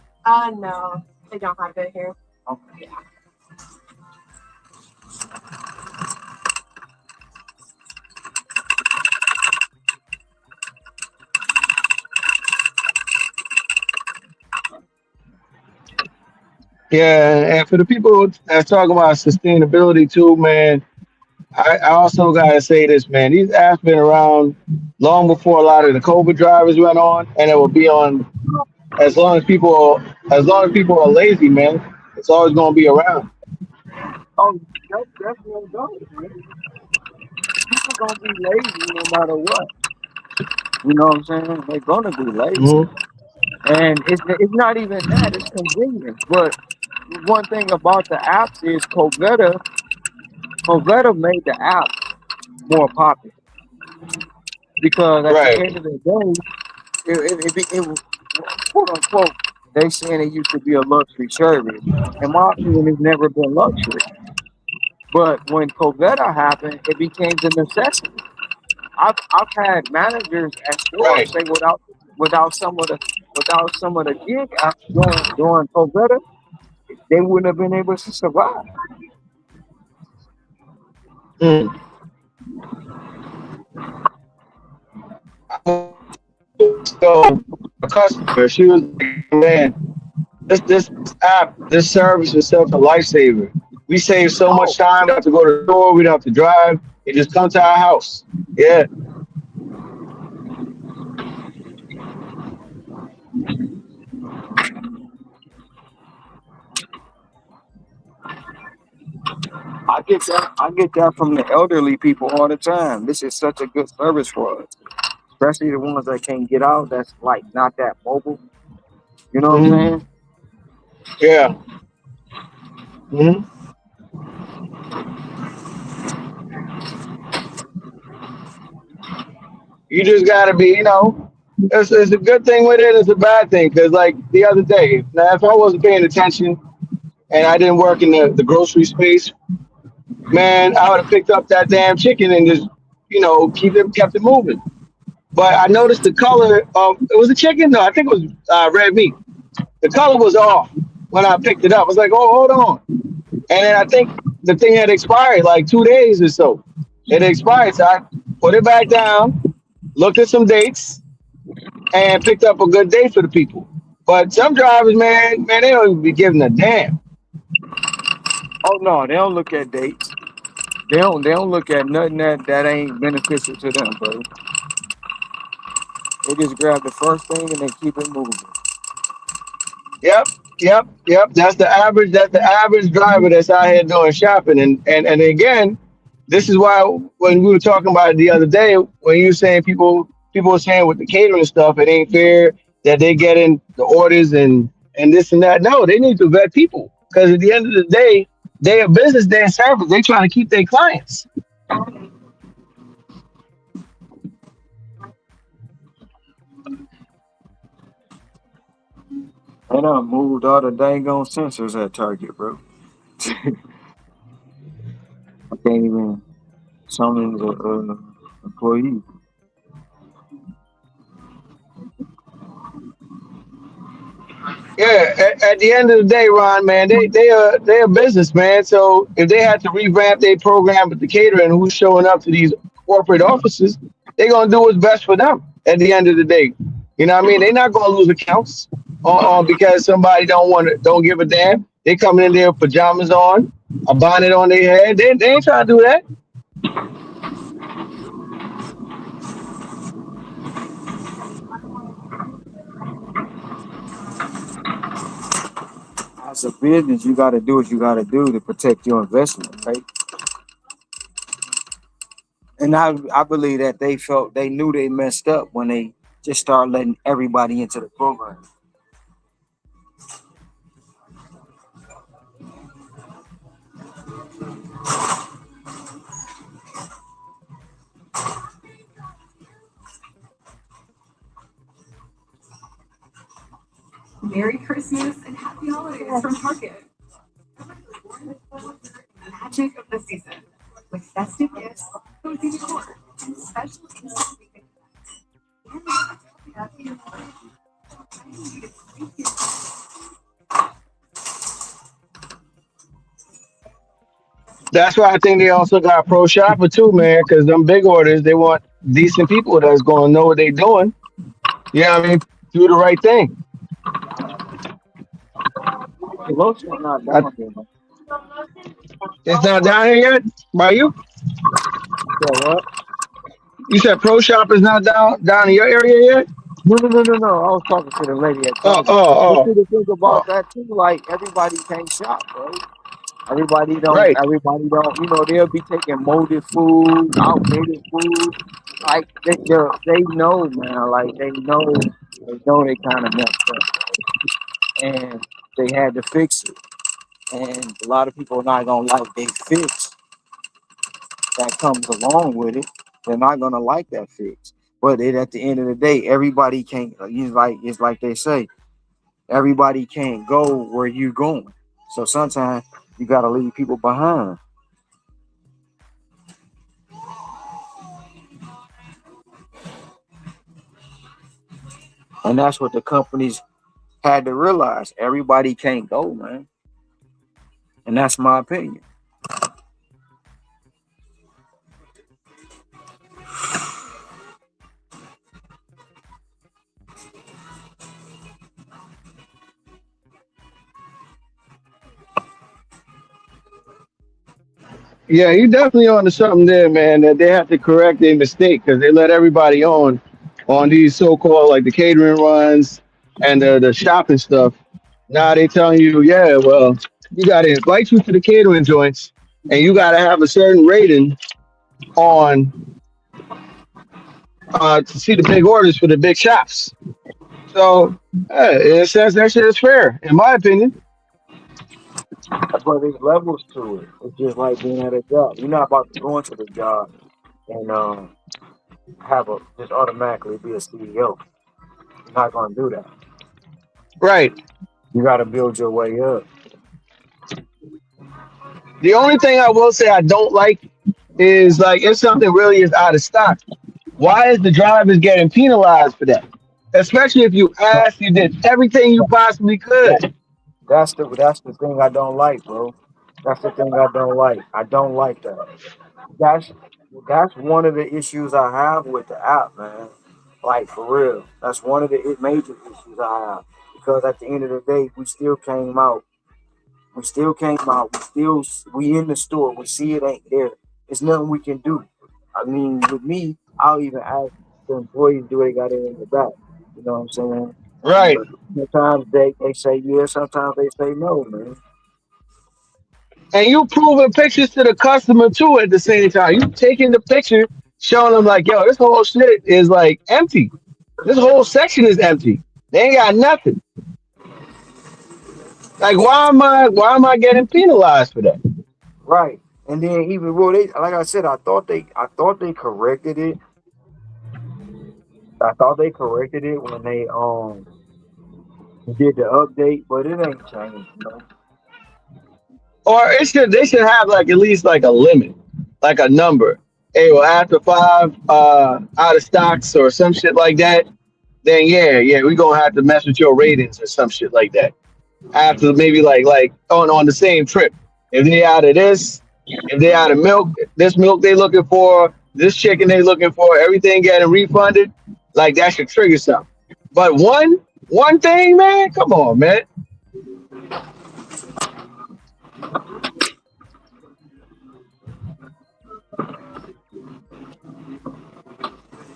S17: No, they don't have it here.
S16: Okay.
S14: Yeah, and for the people that's talking about sustainability too, man, I also gotta say this, man. These apps been around long before a lot of the COVID drivers went on, and it will be on as long as people are lazy, man. It's always gonna be around.
S16: Oh, that's what it goes, man. People gonna be lazy no matter what. You know what I'm saying? They're gonna be lazy,
S14: Hmm.
S16: and it's not even that. It's convenience. But one thing about the apps is Covetta made the app more popular because at the
S14: Right.
S16: end of the day, it quote unquote they saying it used to be a luxury service. In my opinion, it's never been luxury. But when Covetta happened, it became the necessity. I've had managers at stores
S14: Right.
S16: say without some of the gig apps during Covetta, they wouldn't have been able to survive.
S14: Mm. So a customer, she was like, man, this app, this service is such a lifesaver. We save so
S16: Oh,
S14: much time. We don't have to go to the store. We don't have to drive. It just come to our house. Yeah.
S16: I get that from the elderly people all the time. This is such a good service for us, especially the ones that can't get out. That's like not that mobile.
S15: You know what I'm
S14: Hmm.
S15: saying?
S14: Yeah. Hmm. You just gotta be, it's a good thing with it. It's a bad thing because, like the other day, now if I wasn't paying attention and I didn't work in the grocery space, man, I would have picked up that damn chicken and just, kept it moving. But I noticed the color. It was a chicken. No, I think it was red meat. The color was off when I picked it up. I was like, oh, hold on. And then I think the thing had expired like 2 days or so. It expired, so I put it back down, looked at some dates, and picked up a good day for the people. But some drivers, man, they don't even be giving a damn.
S15: Oh no, they don't look at dates. They don't look at nothing that ain't beneficial to them, bro. They just grab the first thing and they keep it moving.
S14: Yep, yep. That's the average. That's the average driver that's out here doing shopping. And again, this is why when we were talking about it the other day, when you were saying people were saying with the catering stuff, it ain't fair that they getting the orders and this and that. No, they need to vet people because at the end of the day, they a business, they a service. They trying to keep their clients.
S15: They done moved all the dang on sensors at Target, bro. I can't even summon the employee.
S14: Yeah, at the end of the day, Ron, man, they a business, man. So if they had to revamp their program with the catering, who's showing up to these corporate offices, they're gonna do what's best for them. At the end of the day, you know what I mean? They're not gonna lose accounts on because somebody don't give a damn. They coming in there with pajamas on, a bonnet on their head. They ain't trying to do that.
S15: As a business, you got to do what you got to do to protect your investment, right? And I believe that they knew they messed up when they just started letting everybody into the program.
S17: Merry Christmas and Happy Holidays from Target. Magic of the season with festive gifts, cozy decor, and special instant weekend events.
S14: That's why I think they also got pro shopper too, man. Because them big orders, they want decent people that's gonna know what they doing. You know what I mean? Do the right thing.
S15: Most are not
S14: I,
S15: down there, man.
S14: it's not down here yet by you.
S15: So what?
S14: You said pro shop is not down in your area yet.
S15: No. I was talking to the lady at
S14: Oh,
S15: Target. But
S14: oh,
S15: see, the thing
S14: oh,
S15: about that too, like everybody can't shop, bro. Everybody don't.
S14: right.
S15: Everybody don't. You know, they'll be taking molded food, outdated food. Like they know, man. Like they know they kind of messed up, and they had to fix it. And a lot of people are not gonna like they fix that comes along with it. They're not gonna like that fix. But at the end of the day, everybody can't. It's like they say, everybody can't go where you going. So sometimes you gotta leave people behind. And that's what the companies had to realize. Everybody can't go, man. And that's my opinion.
S14: Yeah, you definitely on to something there, man. That they have to correct their mistake because they let everybody on these so-called like the catering runs and the shopping stuff. Now they telling you, yeah, well, you got to invite you to the catering joints, and you got to have a certain rating on to see the big orders for the big shops. So, in a sense, that shit is fair, in my opinion.
S15: But there's levels to it. It's just like being at a job. You're not about to go into the job and have a just automatically be a CEO. You're not gonna do that.
S14: Right.
S15: You got to build your way up.
S14: The only thing I will say I don't like is like if something really is out of stock, why is the drivers getting penalized for that? Especially if you asked, you did everything you possibly
S15: That,
S14: could.
S15: that's the thing I don't like, bro. That's the thing I don't like. I don't like that. That's that's one of the issues I have with the app, man. Like for real, that's one of the major issues I have because at the end of the day, we still came out. We still came out. We in the store. We see it ain't there. There's nothing we can do. I mean, with me, I'll even ask the employees, do they got it in the back? You know what I'm saying?
S14: Right.
S15: But sometimes they say yes, sometimes they say no, man.
S14: And you proving pictures to the customer too at the same time. You taking the picture, showing them like, yo, this whole shit is like empty. This whole section is empty. They ain't got nothing. Like, why am I getting penalized for that?
S15: Right. And then even well, they like I said, I thought they corrected it. I thought they corrected it when they did the update, but it ain't changed, you know.
S14: Or they should have like at least like a limit, like a number. Hey, well, after five out of stocks or some shit like that, then yeah, we gonna have to mess with your ratings or some shit like that. After maybe like on the same trip. If they out of this, if they out of milk, this milk they looking for, this chicken they looking for, everything getting refunded, like that should trigger something. But one thing, man, come on, man.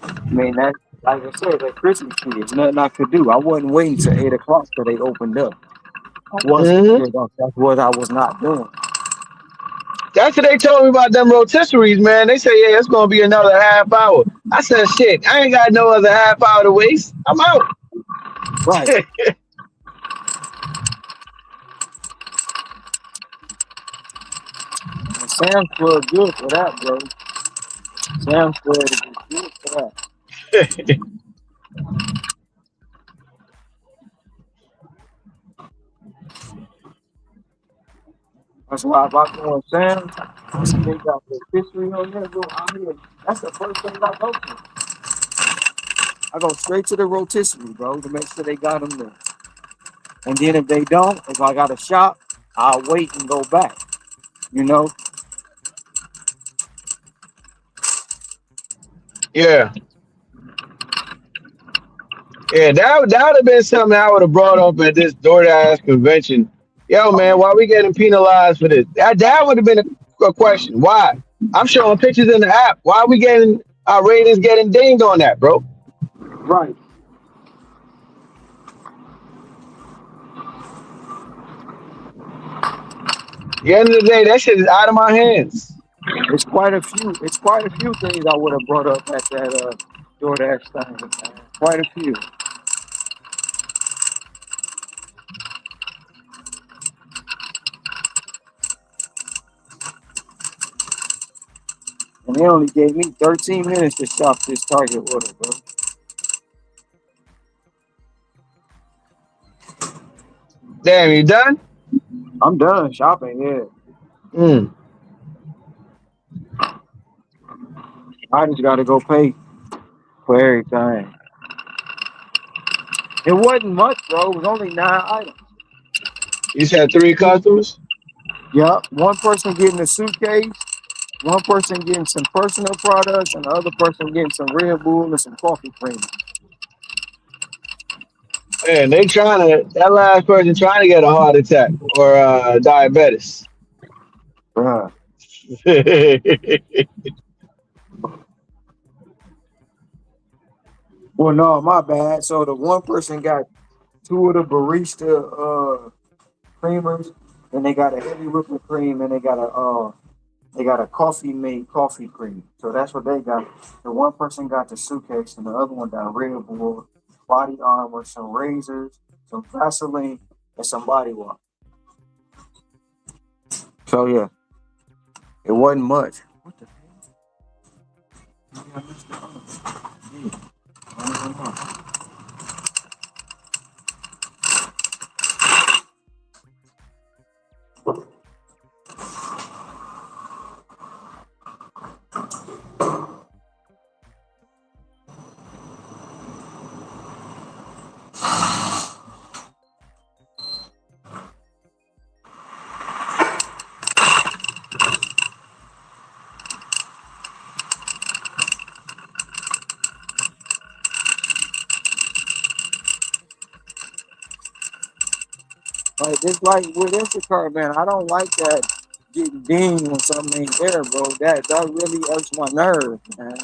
S15: I mean that like I said, that Christmas tree is nothing I could do. I wasn't waiting till 8 o'clock till they opened up. I wasn't.
S14: Hmm.
S15: That's what I was not doing.
S14: That's what they told me about them rotisseries, man. They say, yeah, it's gonna be another half hour. I said, shit, I ain't got no other half hour to waste. I'm out.
S15: Right. And Sam's Club good for that, bro. Sam's Club is good for that. That's why if I go in Sam's, I see they got the history on there, bro. I'm here. That's the first thing I go to. I go straight to the rotisserie, bro, to make sure they got them there. And then if they don't, if I got a shop, I'll wait and go back. You know?
S14: Yeah. Yeah, that would have been something I would have brought up at this DoorDash convention. Yo, man, why we getting penalized for this? That would have been a question. Why? I'm showing pictures in the app. Why are we getting our ratings getting dinged on that, bro?
S15: Right.
S14: At the end of the day, that shit is out of my hands.
S15: It's quite a few things I would have brought up at that DoorDash thing, man. Quite a few. And they only gave me 13 minutes to shop this Target order, bro.
S14: Damn, you done?
S15: I'm done shopping, yeah.
S14: Mm.
S15: I just gotta go pay for everything. It wasn't much, bro. It was only 9 items.
S14: You said three customers?
S15: Yup. One person getting a suitcase, one person getting some personal products, and the other person getting some Red Bull and some coffee cream.
S14: Man, they that last person trying to get a heart attack or diabetes.
S15: Bruh. Well, no, my bad. So the one person got two of the barista creamers, and they got a heavy whipping cream, and they got a coffee made coffee cream. So that's what they got. The one person got the suitcase, and the other one got Red Bull body armor, some razors, some Vaseline, and some body wash. So yeah, it wasn't much. What the hell? I missed the like it's like with Instacart, man. I don't like that getting dinged when something ain't there, bro. That really irks my nerve, man.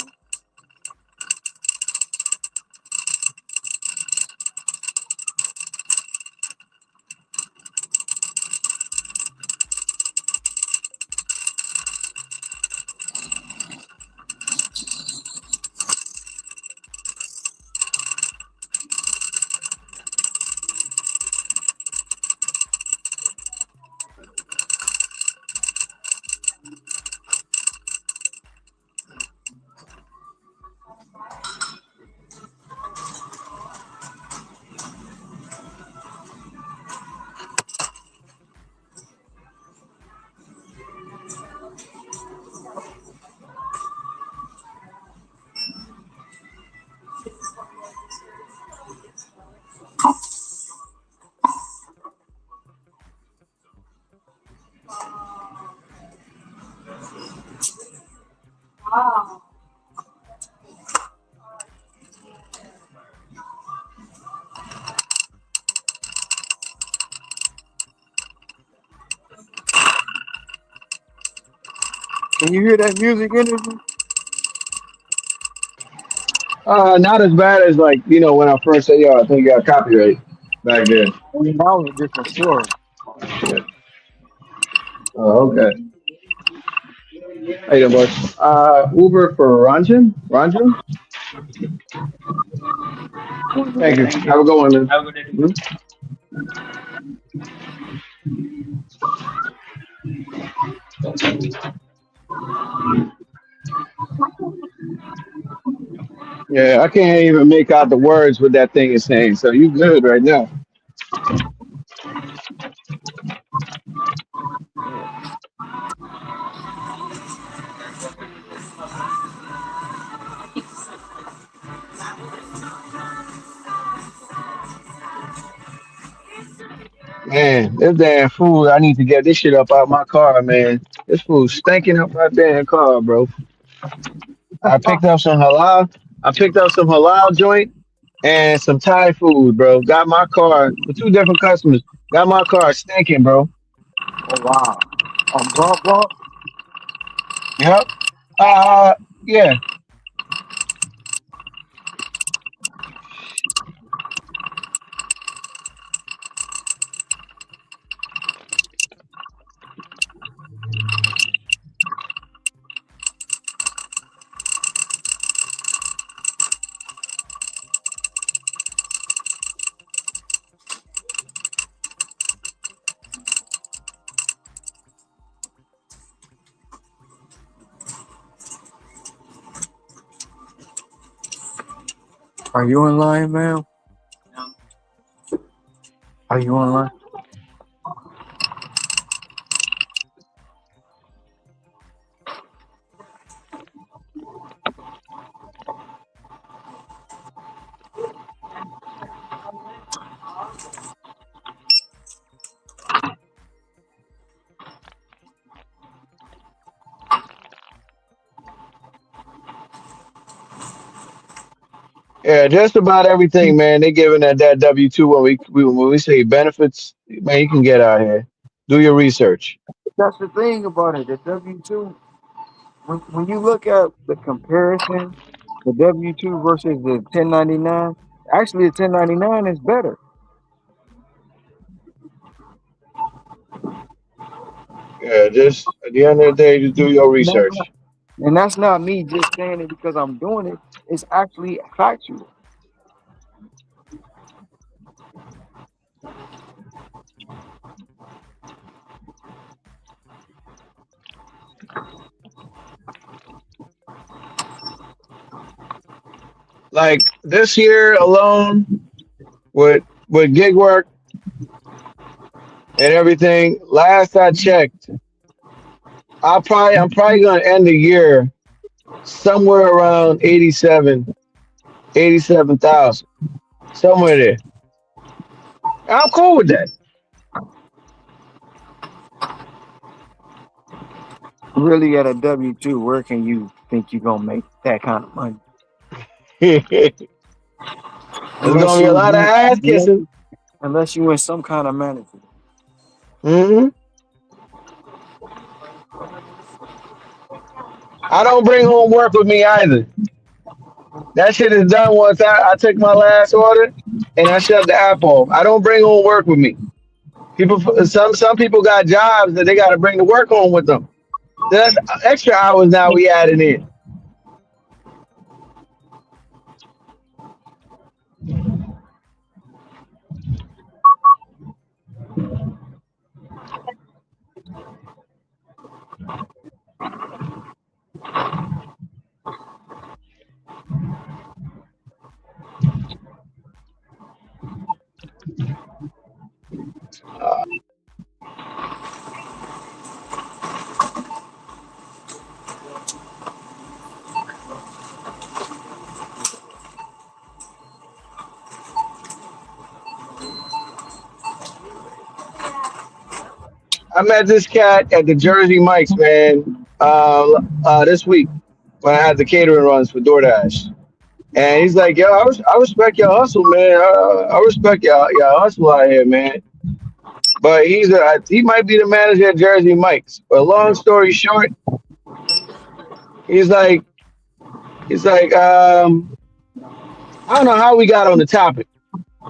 S17: Wow.
S15: Can you hear that music energy?
S14: Not as bad as like when I first said, yo, I think you got copyright back then.
S15: I mean, that was a different story.
S14: Shit. Oh, okay. How you doing, boys? Uber for Ranjan? Ranjan? Thank you. Have a good one, man. Hmm? Yeah, I can't even make out the words what that thing is saying. So you good right now. Man, this damn food, I need to get this shit up out my car, man. This food's stinking up my damn car, bro. I picked up some halal. I picked up some halal joint and some Thai food, bro. Got my car for two different customers. Got my car stinking, bro.
S15: Oh wow. Bump bump.
S14: Yep. Yeah.
S15: Are you online, ma'am? Are you online?
S14: Yeah, just about everything, man. They giving that W-2 when we say benefits, man, you can get out here. Do your research.
S15: That's the thing about it. The W-2, when you look at the comparison, the W-2 versus the 1099, actually the 1099 is better.
S14: Yeah, just at the end of the day, just do your
S15: And that's not,
S14: research.
S15: and that's not me just saying it because I'm doing it. It's actually factual.
S14: Like this year alone, with gig work and everything. Last I checked, I'm probably gonna end the year somewhere around 87,000, somewhere there. I'm cool with that.
S15: Really at a W-2, where can you think you're gonna make that kind of money?
S14: There's
S15: Unless
S14: gonna be a lot of
S15: you
S14: ass
S15: unless,
S14: kissing.
S15: unless you in some kind of management.
S14: Hmm. I don't bring home work with me either. That shit is done once I took my last order and I shut the app off. I don't bring home work with me. People, some people got jobs that they got to bring the work home with them. That's extra hours now we adding in. I met this cat at the Jersey Mike's, man, this week when I had the catering runs for DoorDash. And he's like, yo, I respect your hustle, man. I respect your hustle out here, man. But he might be the manager at Jersey Mike's. But long story short, he's like, he's like, I don't know how we got on the topic.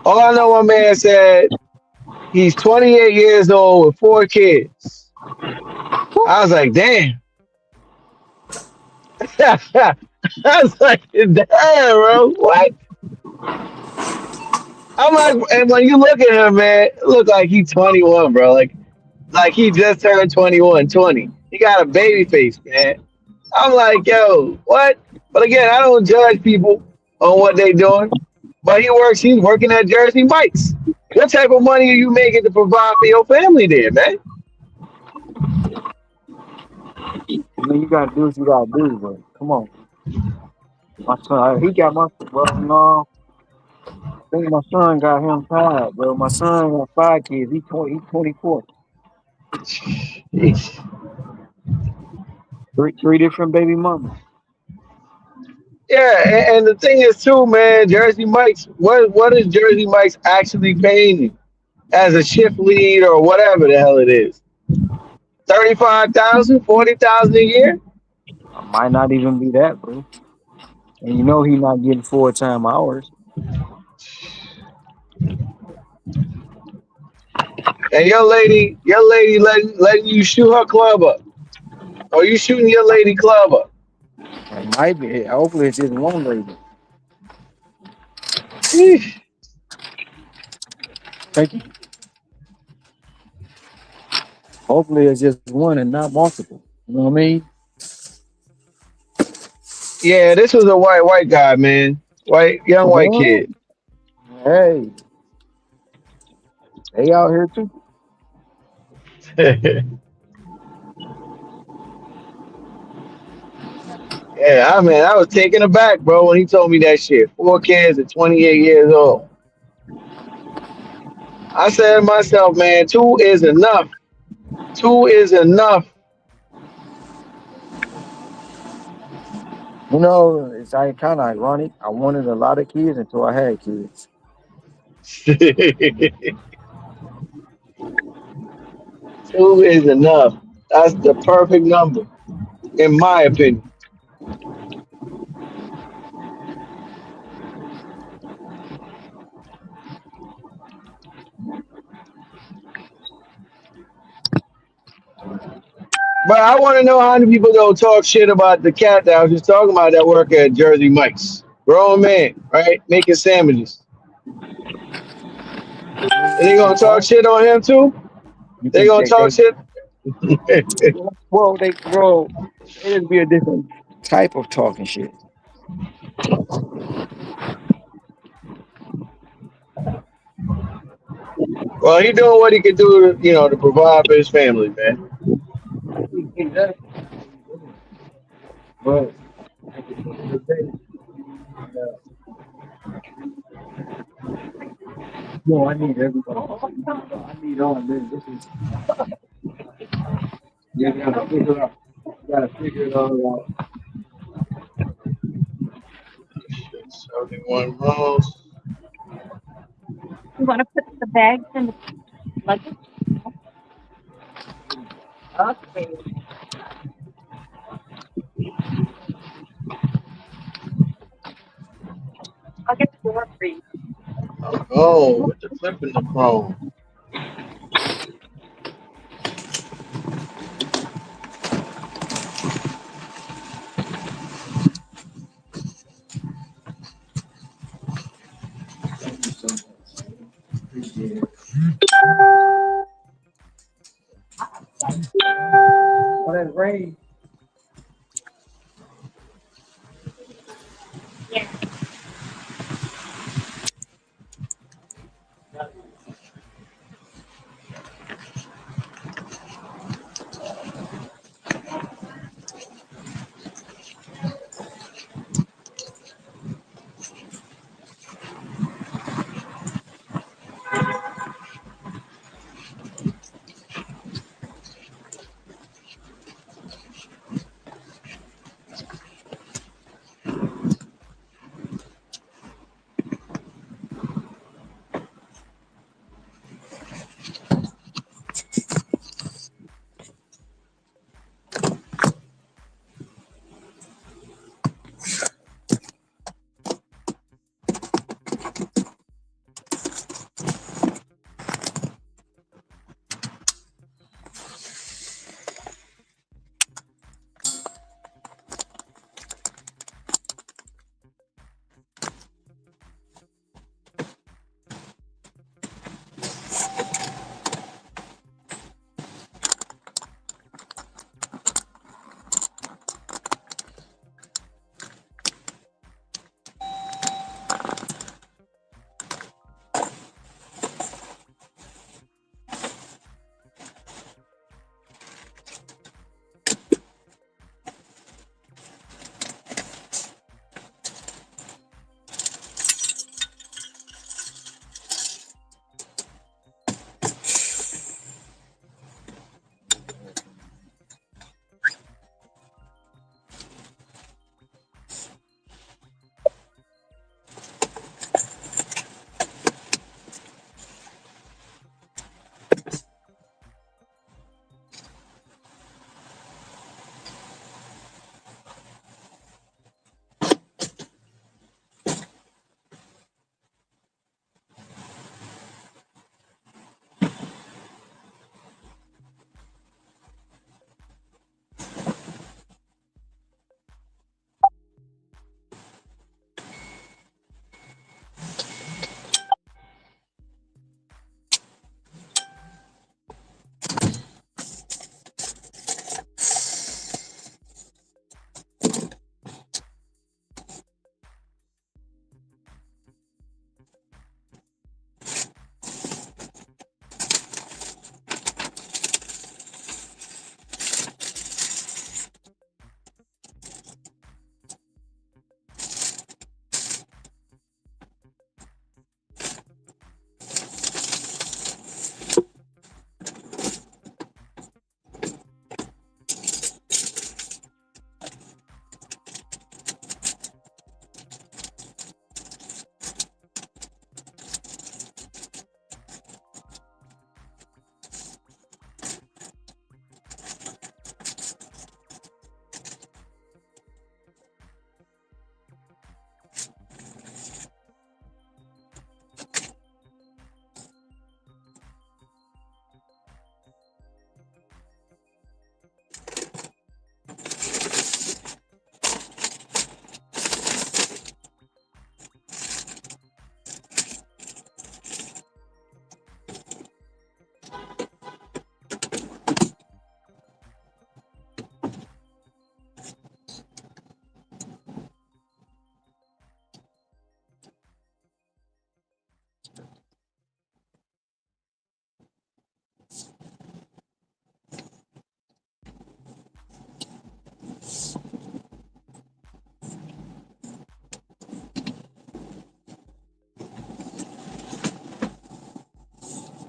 S14: All I know, my man said he's 28 years old with 4 kids. I was like, damn. I was like, damn, bro, what? I'm like, and when you look at him, man, it look like he's 21, bro. Like he just turned 21, 20. He got a baby face, man. I'm like, yo, what? But again, I don't judge people on what they doing. But he's working at Jersey Mike's. What type of money are you making to provide for your family there, man?
S15: I mean, you gotta do what you gotta do, but come on. My son, he got my well, no, I think my son got him tired, bro. My son got 5 kids. He's 24.
S14: Sheesh.
S15: Three different baby mamas.
S14: Yeah, and the thing is too, man, Jersey Mike's, what is Jersey Mike's actually paying you as a shift lead or whatever the hell it is? 35,000, 40,000 a year?
S15: I might not even be that, bro. And you know he not getting full-time hours.
S14: And your lady letting you shoot her club up. Or you shooting your lady club up.
S15: It might be. Hopefully it's just one lady.
S14: Sheesh.
S15: Thank you. Hopefully it's just one and not multiple. You know what I mean?
S14: Yeah, this was a white guy, man. Young white
S15: Well,
S14: kid.
S15: hey, they out here too.
S14: Yeah, I was taken aback, bro, when he told me that shit. 4 kids at 28 years old. I said to myself, man, two is enough. Two is enough.
S15: You know, it's kind of ironic. I wanted a lot of kids until I had kids.
S14: Two is enough. That's the perfect number, in my opinion. But I want to know how many people don't talk shit about the cat that I was just talking about that work at Jersey Mike's. Grown man, right? Making sandwiches. And they gonna talk shit on him too?
S15: You
S14: They
S15: think
S14: gonna talk
S15: they
S14: shit?
S15: it'd be a different type of talking shit.
S14: Well, he doing what he can do, to provide for his family, man.
S16: Exactly. But at the end of the day, no, I need everybody. I need all this. This is you gotta figure it out. You gotta figure it all out.
S14: 71 miles.
S17: You want to put the bags in the luggage? Okay. I'll get the door for you.
S14: Oh, with the flipping the chrome.
S16: Thank you so much. Appreciate it. Oh, that's rain.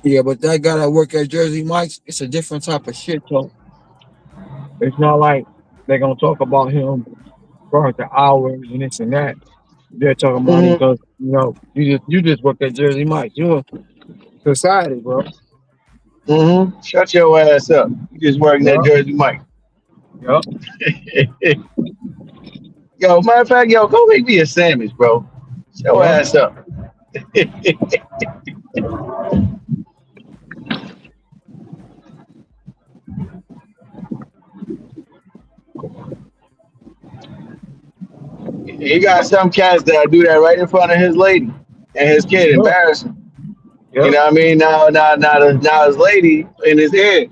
S15: Yeah, but that guy that work at Jersey Mike's, it's a different type of shit, though. It's not like they're gonna talk about him for the hours and this and that. They're talking about him
S14: Mm-hmm.
S15: because you just work at Jersey Mike's. You're society, bro.
S14: Mm-hmm. Shut your ass up. You just working at
S15: Yeah,
S14: Jersey Mike.
S15: yeah.
S14: Yo, matter of fact, yo, go make me a sandwich, bro. Shut your
S15: Yeah.
S14: ass up. He got some cats that do that right in front of his lady and his kid,
S15: Yep.
S14: embarrassing. You
S15: Yep.
S14: know what I mean? Now his lady in his head.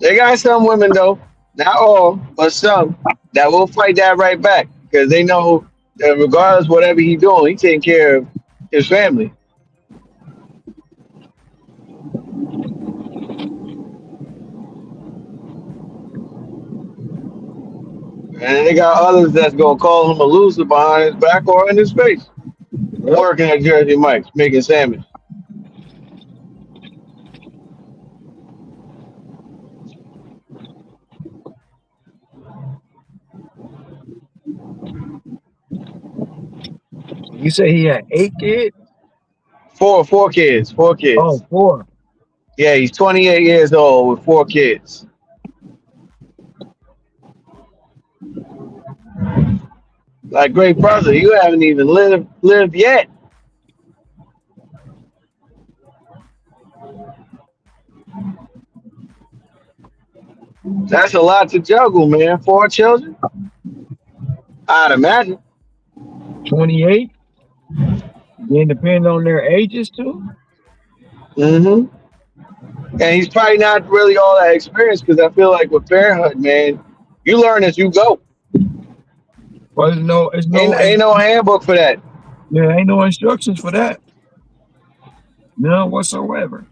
S14: They got some women though, not all, but some that will fight that right back because they know that regardless whatever he doing, he taking care of his family. And they got others that's gonna call him a loser behind his back or in his face. I'm
S15: Yep.
S14: working at Jersey Mike's making sandwich.
S15: You say he had 8 kids?
S14: Four kids, four
S15: Oh,
S14: kids.
S15: four.
S14: Yeah, he's 28 years old with four kids. Like great brother, you haven't even lived yet. That's a lot to juggle, man. Four children, I'd imagine.
S15: 28. Then depending on their ages too.
S14: Hmm. And he's probably not really all that experienced because I feel like with parenthood, man, you learn as you go.
S15: But there's no, it's
S14: Ain't
S15: no,
S14: ain't no handbook for that.
S15: there ain't no instructions for that. None whatsoever.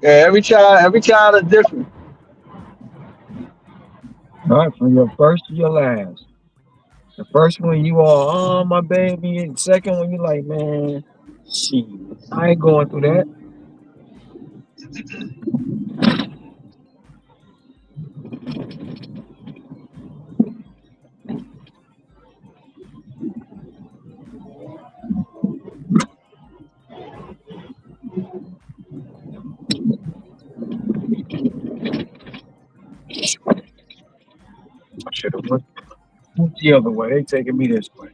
S14: Yeah, every child is different.
S15: All right, from your first to your last. The first one you all, oh my baby, and the second one you like, man, shit, I ain't going through that. I should have went the other way. They taking me this way.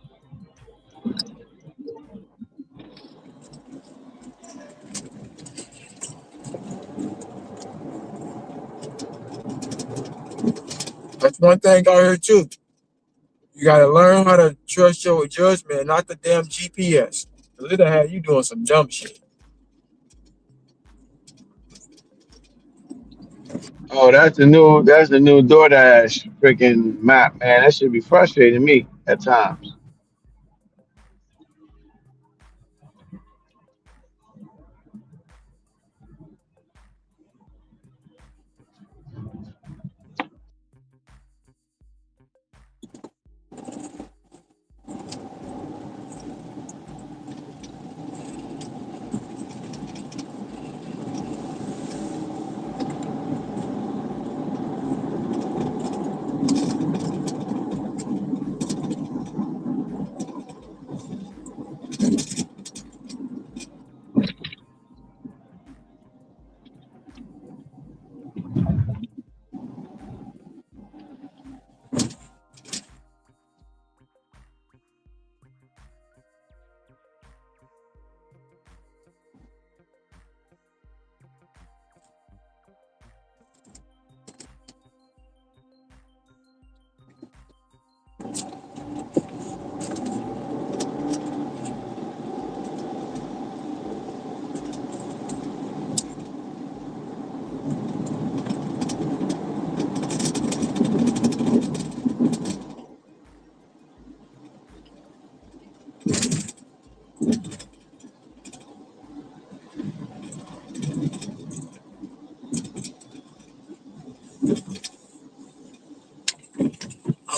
S15: That's one thing I heard too. You gotta learn how to trust your judgment, not the damn GPS. Cause it'll have you doing some dumb shit.
S14: Oh, that's the new DoorDash freaking map, man. That should be frustrating me at times.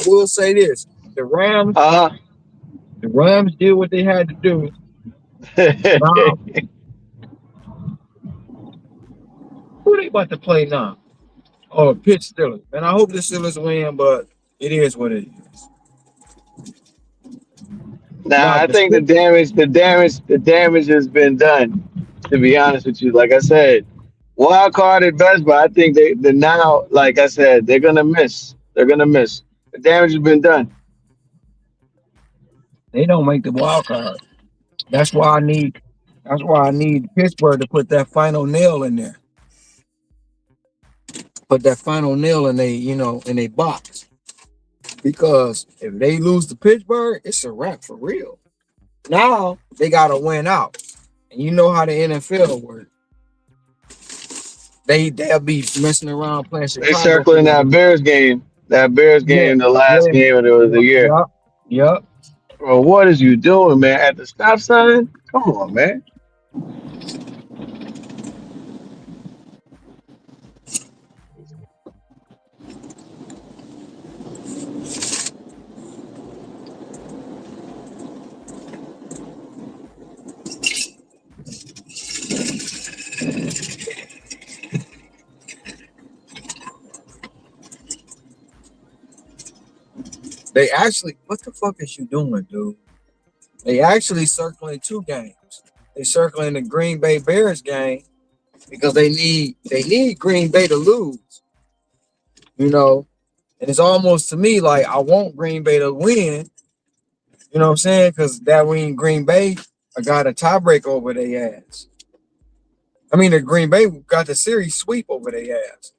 S15: will say this: the Rams did what they had to do. Now, who they about to play now? Oh, Pitch Steelers. And I hope the Steelers win, but it is what it is.
S14: Nah,
S15: Now,
S14: I
S15: the
S14: think the damage has been done. To be honest with you, like I said, wild card at best, but I think the now, like I said, they're gonna miss. They're gonna miss. The damage has been done.
S15: they don't make the wild card. That's why I need. That's why I need Pittsburgh to put that final nail in there. Put that final nail in in a box. Because if they lose to Pittsburgh, it's a wrap for real. Now they gotta win out. And you know how the NFL works. They'll be messing around playing
S14: They
S15: Chicago for
S14: circling
S15: the
S14: that
S15: game.
S14: Bears game. That Bears
S15: Yeah,
S14: game, the last
S15: yeah,
S14: game of the year.
S15: yep, yep.
S14: Bro, what is you doing, man? At the stop sign? Come on, man.
S15: They actually, what the fuck is you doing, dude? They actually circling two games. They circling the Green Bay Bears game because they need Green Bay to lose, you know. And it's almost to me like I want Green Bay to win, you know what I'm saying? Because that means Green Bay got a tiebreak over their ass. I mean, the Green Bay got the series sweep over their ass.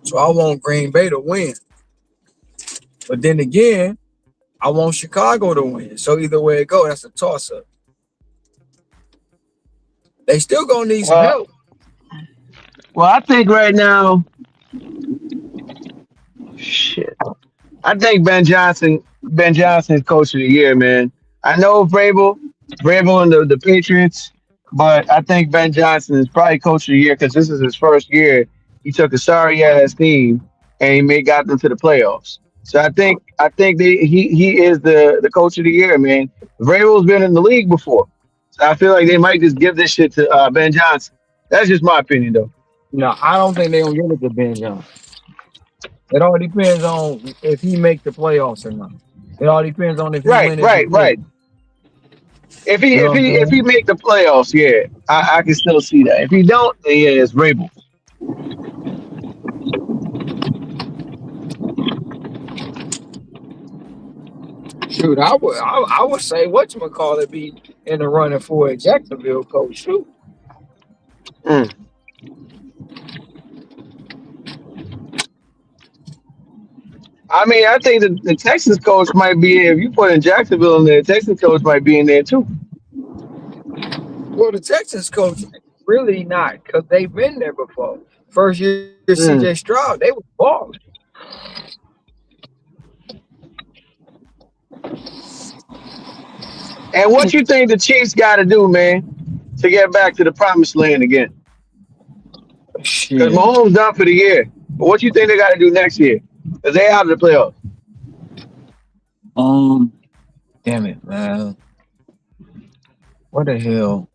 S15: So I want Green Bay to win. But then again, I want Chicago to win. So either way it go, that's a toss-up. They still gonna need some
S14: Well,
S15: help.
S14: well, I think right now, shit. I think Ben Johnson's coach of the year, man. I know Vrabel and the Patriots, but I think Ben Johnson is probably coach of the year because this is his first year. He took a sorry ass team and got them to the playoffs. So I think he is the coach of the year, man. Vrabel's been in the league before, so I feel like they might just give this shit to Ben Johnson. That's just my opinion, though.
S15: No, I don't think they gonna give it to Ben Johnson. It all depends on if he make the playoffs or not. It all depends on if he
S14: Right,
S15: win his
S14: right, right.
S15: division.
S14: If he
S15: You know
S14: if
S15: what I'm
S14: he if he
S15: saying?
S14: make the playoffs, yeah, I can still see that. If he don't, then yeah, it's Rabel.
S15: Shoot, I would say whatchamacallit be in the running for a Jacksonville coach. Shoot.
S14: Mm. I mean, I think the Texas coach might be if you put in Jacksonville in there, the Texas coach might be in there too.
S15: Well, the Texans coach really not because they've been there before. First year
S14: Mm.
S15: CJ Stroud, they were balling.
S14: And what you think the Chiefs got to do, man, to get back to the promised land again? Because
S15: Shit.
S14: Mahomes done for the year. But what you think they got to do next year? Because they out of the playoffs.
S15: Um, damn it, man. What the hell?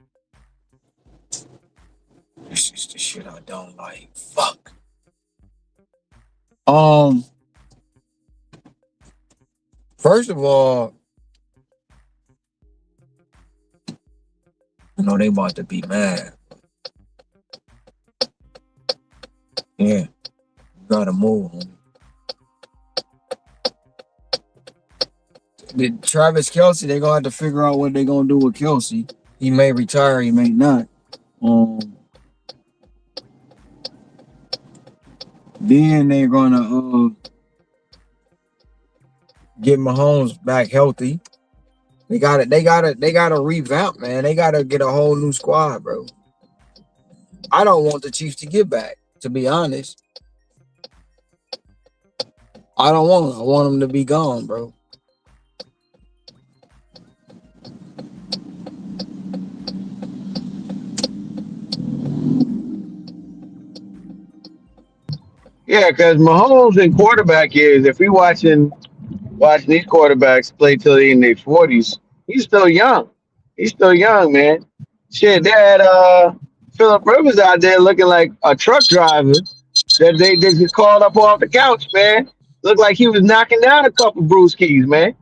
S15: This is the shit I don't like. Fuck. Um, first of all, I know they about to be mad. Yeah, you gotta move. Did Travis Kelsey, they're gonna have to figure out what they're gonna do with Kelsey. He may retire, he may not. Um, then they're gonna get Mahomes back healthy. They gotta revamp, man. They gotta get a whole new squad, bro. I don't want the Chiefs to get back, to be honest. I don't want him. I want him to be gone, bro.
S14: Yeah, because Mahomes in quarterback years, if we watching these quarterbacks play till they in their 40s, he's still young. He's still young, man. Shit, they had Philip Rivers out there looking like a truck driver that they just called up off the couch, man. Looked like he was knocking down a couple brewskis, man.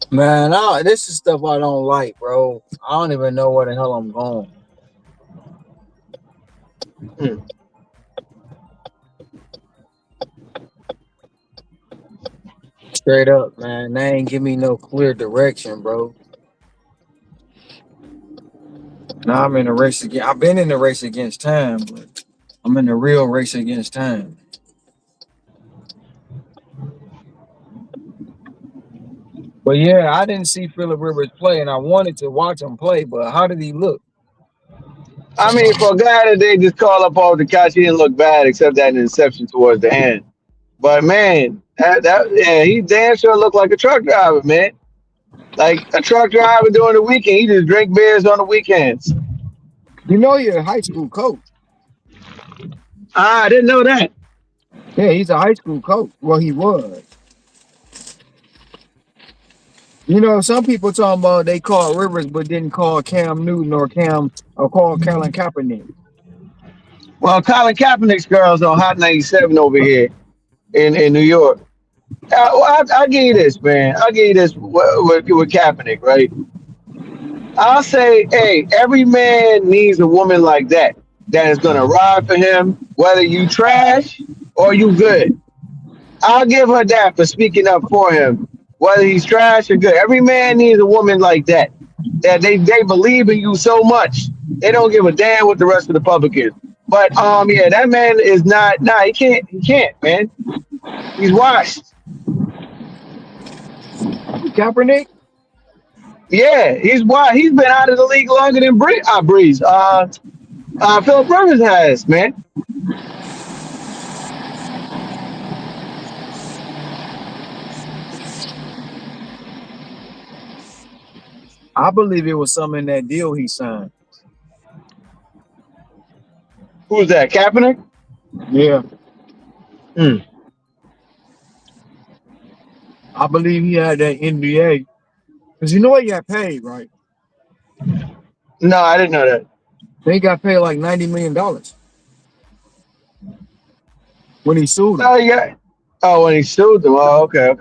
S15: Man, this is stuff I don't like, bro. I don't even know where the hell I'm going. Straight up, man. They ain't give me no clear direction, bro. Now I'm in a race again. I've been in the race against time, but I'm in the real race against time. But yeah, I didn't see Phillip Rivers play, and I wanted to watch him play. But how did he look?
S14: I mean, for a guy that they just call up off the couch, he didn't look bad except that interception towards the end. But man, yeah, he damn sure looked like a truck driver, man. Like a truck driver during the weekend. He just drink beers on the weekends.
S15: You know, you're a high school coach.
S14: Ah, I didn't know that.
S15: Yeah, he's a high school coach. Well, he was. You know, some people talking about they called Rivers but didn't call Cam Newton or call Colin Kaepernick.
S14: Well, Colin Kaepernick's girls on Hot 97 over here in New York. I'll give you this, man. I'll give you this with Kaepernick, right? I'll say, hey, every man needs a woman like that is gonna ride for him, whether you trash or you good. I'll give her that for speaking up for him, whether he's trash or good. Every man needs a woman like that. That they believe in you so much, they don't give a damn what the rest of the public is. But yeah, that man is not. Nah, he can't, man. He's washed.
S15: Kaepernick?
S14: Yeah, he's washed. He's been out of the league longer than Breeze. Philip Rivers has, man.
S15: I believe it was something in that deal he signed.
S14: Who's that? Kaepernick?
S15: Yeah.
S14: Hmm.
S15: I believe he had that NBA. Because you know he got paid, right?
S14: No, I didn't know that.
S15: They got paid like $90 million when he sued him.
S14: Oh, yeah. Oh, when he sued them. Oh, okay.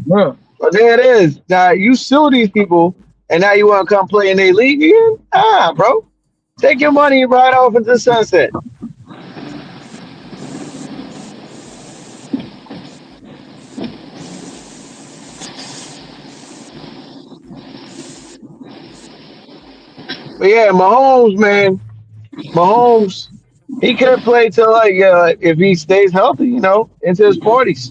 S15: Yeah.
S14: Well, there it is. Now you sue these people, and now you want to come play in their league again? Ah, bro, take your money and ride off into the sunset. But yeah, Mahomes, man, Mahomes, he could play till like if he stays healthy, into his 40s.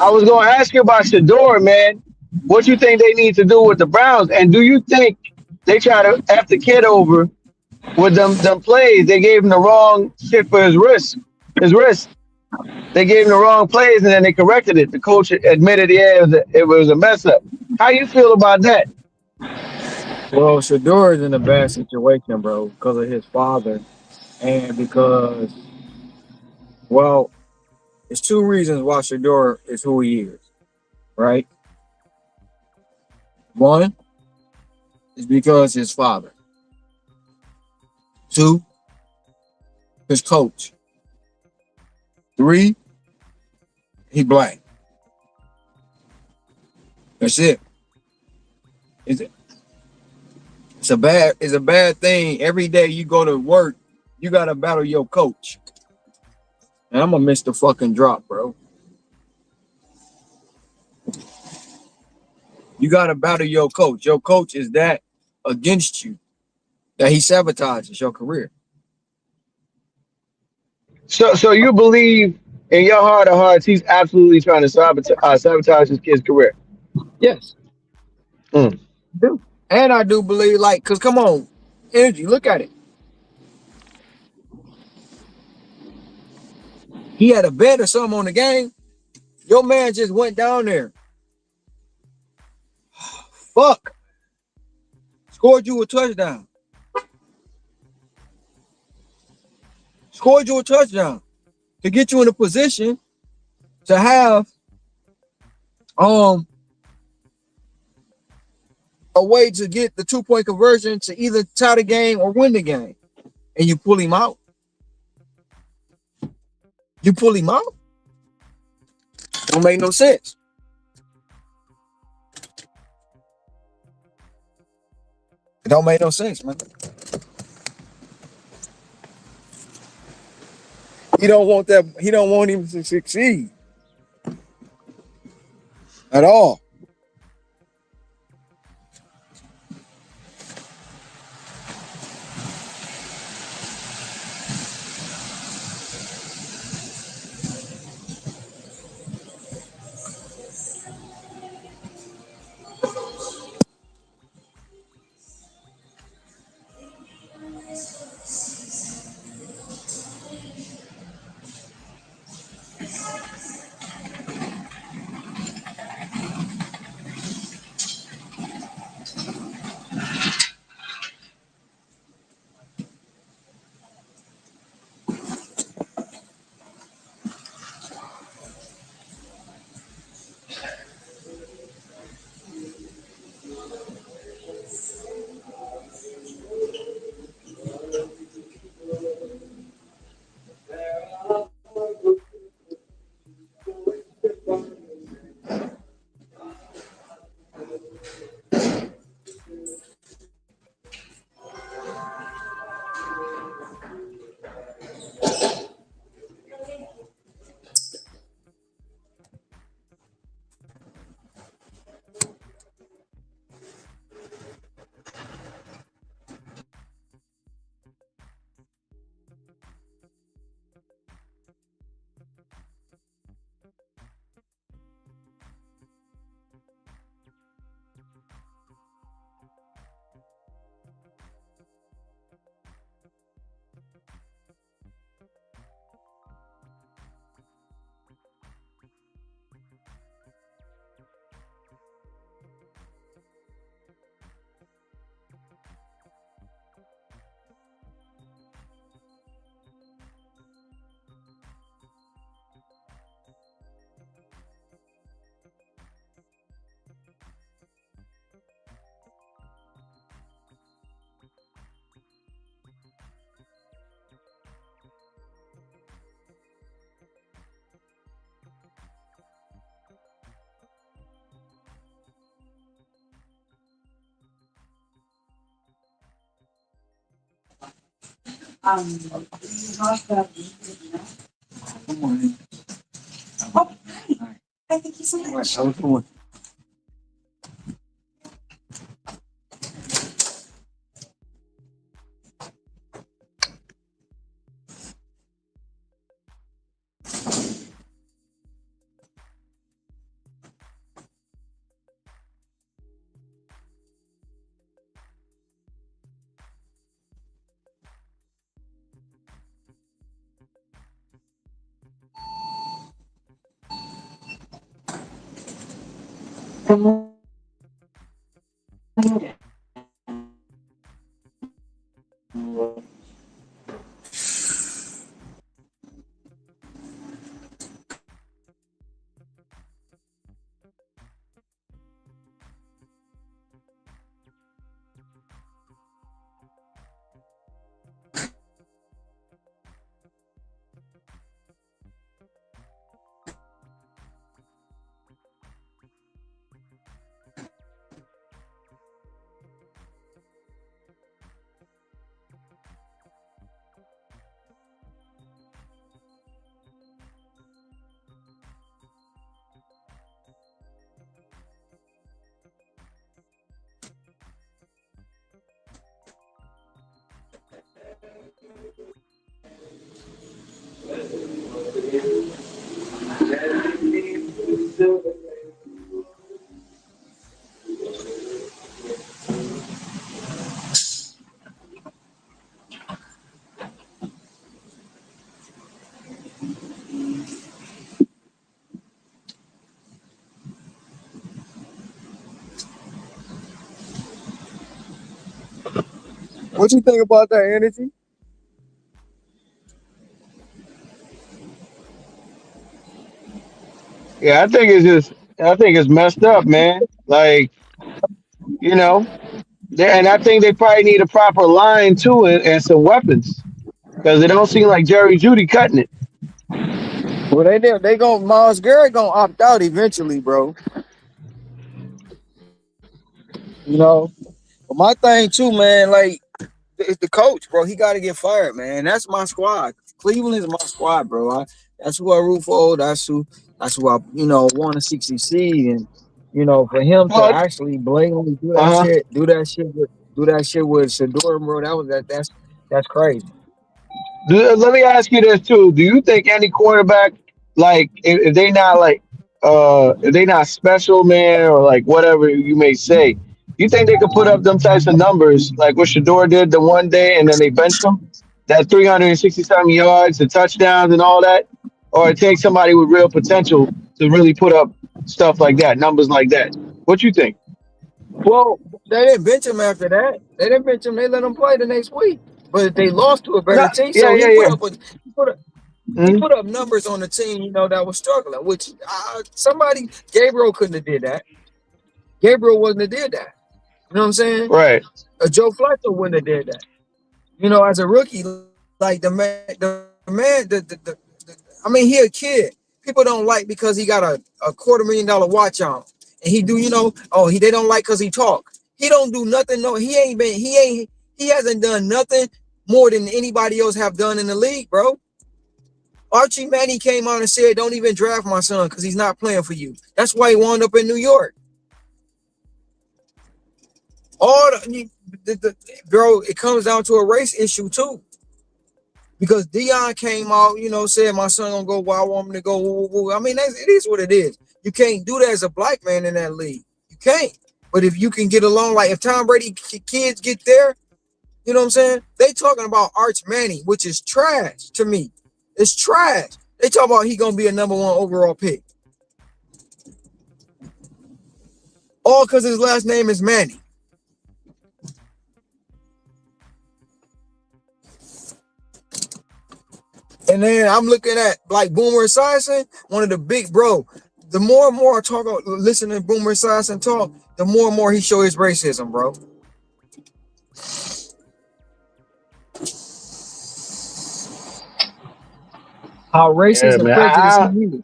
S14: I was going to ask you about Shador, man. What you think they need to do with the Browns, and do you think they try to F the kid over with them plays? They gave him the wrong shit for his wrist. They gave him the wrong plays, and then they corrected it. The coach admitted, yeah, it was a mess up. How you feel about that?
S15: Well, Shador is in a bad situation, bro, because of his father, and because, well, it's two reasons why Shador is who he is, right? One is because his father. Two, his coach. Three, he black. That's it. It's, it's a bad thing. Every day you go to work, you gotta battle your coach. And I'm gonna miss the fucking drop, bro. You gotta battle your coach. Your coach is that against you that he sabotages your career.
S14: So you believe in your heart of hearts he's absolutely trying to sabotage his kid's career?
S15: Yes,
S14: Mm.
S15: I do. And I do believe, like, cause come on, energy, look at it. He had a bet or something on the game. Your man just went down there. Fuck. Scored you a touchdown. Scored you a touchdown to get you in a position to have a way to get the 2-point conversion to either tie the game or win the game. And you pull him out. You pull him out. Don't make no sense. It don't make no sense, man. He don't want that. He don't want him to succeed at all. Come on. Oh, I think he's in there. What you think about that, Energy?
S14: Yeah, I think it's messed up, man. Like, you know, and I think they probably need a proper line too, and some weapons because it don't seem like Jerry Judy cutting it.
S15: Well, they going Miles Garrett gonna opt out eventually, bro. You know, but my thing too, man. Like it's the coach, bro. He got to get fired, man. That's my squad. Cleveland is my squad, bro. That's who I root for. That's who I want to see succeed. And for him to
S14: But
S15: actually blatantly do that
S14: uh,
S15: shit, do that shit with Shador, bro. That's crazy.
S14: let me ask you this too: do you think any quarterback, like, if they not like, if they not special, man, or like whatever you may say, you think they could put up them types of numbers like what Shador did the one day, and then they benched him, that 367 yards, the touchdowns, and all that, or it takes somebody with real potential to really put up stuff like that, numbers like that? What you think?
S15: Well, they didn't bench him after that. They didn't bench him. They let him play the next week. But they lost to a
S14: No,
S15: better team,
S14: yeah,
S15: so
S14: yeah, yeah.
S15: he
S14: Mhm.
S15: put up numbers on the team, that was struggling. Which somebody Gabriel couldn't have did that. Gabriel wouldn't have did that. You know what I'm saying?
S14: Right.
S15: Joe Flacco wouldn't have did that. As a rookie, like I mean, he a kid. People don't like because he got a $250,000 watch on, and he do, they don't like because he talk. He don't do nothing. No, he hasn't done nothing more than anybody else have done in the league, bro. Archie Manning came on and said, "Don't even draft my son because he's not playing for you." That's why he wound up in New York. All bro, it comes down to a race issue too. Because Dion came out, said my son gonna go where I want him to go. Woo, woo, woo. I mean, it is what it is. You can't do that as a black man in that league. You can't. But if you can get along, like if Tom Brady kids get there, you know what I'm saying? They talking about Arch Manning, which is trash to me. It's trash. They talk about he gonna be a number 1 overall pick. All because his last name is Manning. And then I'm looking at like Boomer Esiason, one of the big bro. The more and more I listen to Boomer Esiason talk, the more and more he show his racism, bro. How
S14: Yeah,
S15: racist and
S14: man.
S15: prejudiced he is.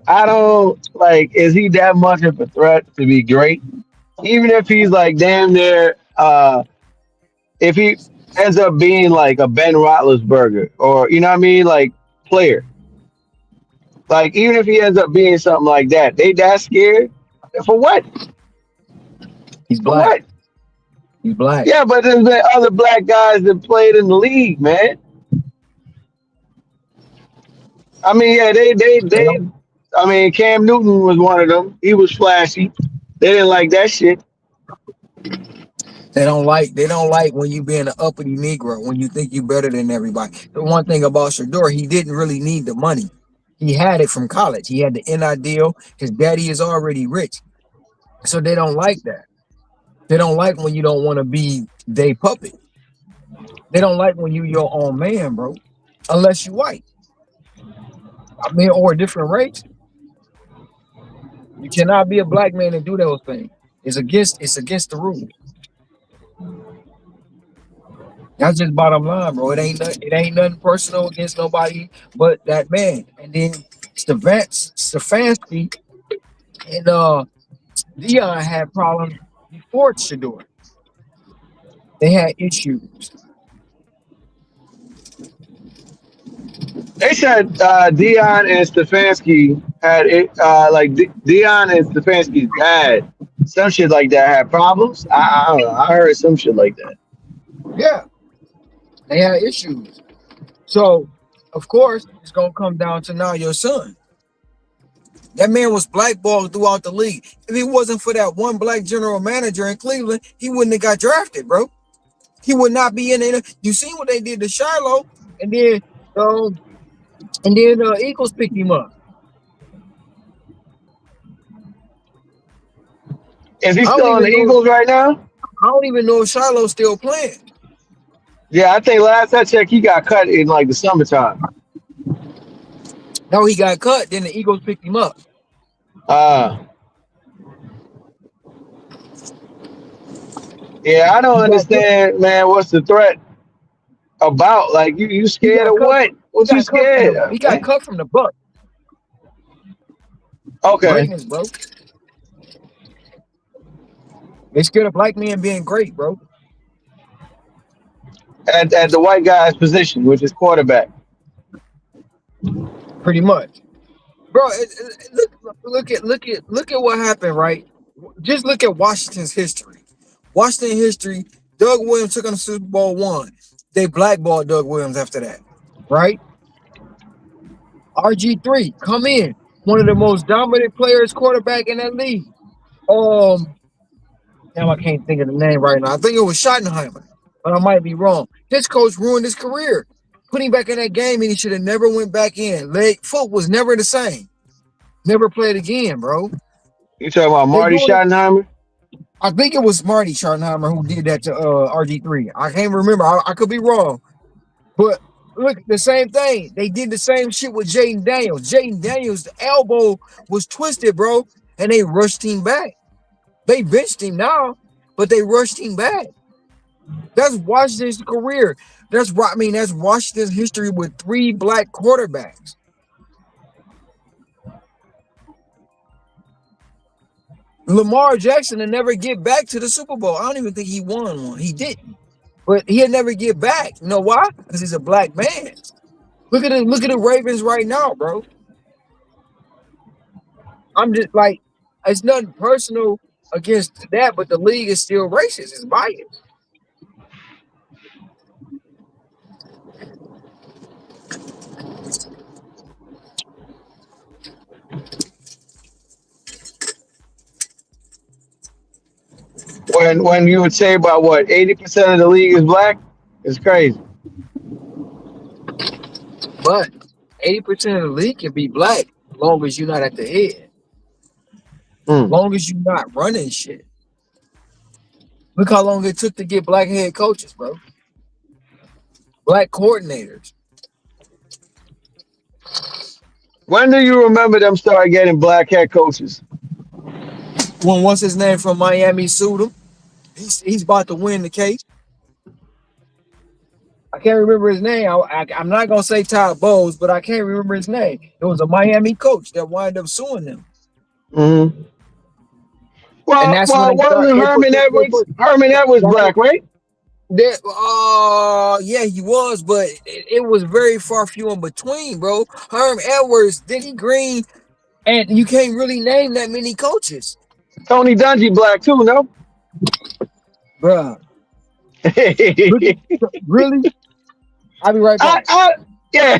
S14: I don't like. Is he that much of a threat to be great? Even if he's like damn near, if he ends up being like a Ben Roethlisberger or you know what I mean, like player. Like even if he ends up being something like that, they that scared for what?
S15: He's
S14: For
S15: black.
S14: what?
S15: He's black.
S14: Yeah, but there's been other black guys that played in the league, man. I mean, yeah,
S15: They
S14: they.
S15: don't
S14: I mean, Cam Newton was one of them. He was flashy. They didn't like that shit.
S15: they don't like when you being an uppity Negro, when you think you better than everybody. The one thing about Shador, he didn't really need the money. He had it from college. He had the NI deal. His daddy is already rich. So they don't like that. They don't like when you don't want to be they puppet. They don't like when you your own man, bro. Unless you white. I mean, or a different race. You cannot be a black man and do those things. It's against the rules. That's just bottom line, bro. It ain't nothing personal against nobody but that man. And then Stefanski and Dion had problems before Shador. They had issues.
S14: They said Dion and Stefanski had it, like Dion and Stefanski's dad, some shit like that had problems. I don't know. I heard some shit like that.
S15: Yeah, they had issues. So, of course, it's gonna come down to now your son. That man was blackballed throughout the league. If it wasn't for that one black general manager in Cleveland, he wouldn't have got drafted, bro. He would not be in it. You seen what they did to Shiloh, and then um, Eagles picked him up.
S14: Is he
S15: I don't
S14: still on the
S15: even know.
S14: Eagles right now?
S15: I don't even know if Shiloh's still playing.
S14: Yeah, I think last I checked, he got cut in like the summertime.
S15: No, he got cut. Then the Eagles picked him up.
S14: Uh, yeah, I don't
S15: He got cut.
S14: understand, man. What's the threat about? Like, you
S15: He
S14: scared
S15: got
S14: of
S15: cut.
S14: what?
S15: He
S14: What you
S15: got cut from
S14: scared
S15: the. He
S14: of,
S15: got
S14: man?
S15: cut from the Buck.
S14: Okay,
S15: Greatness, bro. They scared of black men being great, bro.
S14: at the white guy's position, which is quarterback.
S15: Pretty much, bro. Look at what happened, right? Just look at Washington's history. Washington history. Doug Williams took on the Super Bowl one. They blackballed Doug Williams after that, right? RG3 come in, one of the most dominant players, quarterback in that league. Um, Now I can't think of the name right now. I think it was Schottenheimer, but I might be wrong. This coach ruined his career. Put him back in that game, and he should have never went back in. Leg foot was never the same. Never played again, bro.
S14: You talking about
S15: They
S14: Marty
S15: ruined it.
S14: Schottenheimer?
S15: I think it was Marty Schottenheimer who did that to RG3. I can't remember. I could be wrong, but look, the same thing. They did the same shit with Jaden Daniels. Jaden Daniels' elbow was twisted, bro, and they rushed him back. They benched him now, but they rushed him back. That's Washington's career. That's Washington's history with three black quarterbacks. Lamar Jackson will never get back to the Super Bowl. I don't even think he won one. He didn't. But he'll never get back. You know why? Because he's a black man. Look at the Ravens right now, bro. I'm just like, it's nothing personal against that, but the league is still racist. It's biased.
S14: When you would say about what 80% of the league is black, it's crazy.
S15: But 80% of the league can be black as long as you're not at the head.
S14: Mm.
S15: Long as you're not running shit. Look how long it took to get black head coaches, bro. Black coordinators.
S14: When do you remember them start getting black head coaches?
S15: What's his name from Miami sued him? He's about to win the case. I can't remember his name. I'm not gonna say Todd Bowles, but I can't remember his name. It was a Miami coach that wound up suing them,
S14: Mm-hmm.
S15: and
S14: Well,
S15: that's when
S14: well,
S15: they start.
S14: wasn't
S15: They put.
S14: Herman
S15: They
S14: Edwards?
S15: put.
S14: Herman Edwards
S15: That's what.
S14: black, right?
S15: Yeah, he was, but it was very far few in between, bro. Herm Edwards, Denny Green, and you can't really name that many coaches,
S14: Tony Dungy black too, no?
S15: bro. Look at really. I'll be right back.
S14: I, yeah.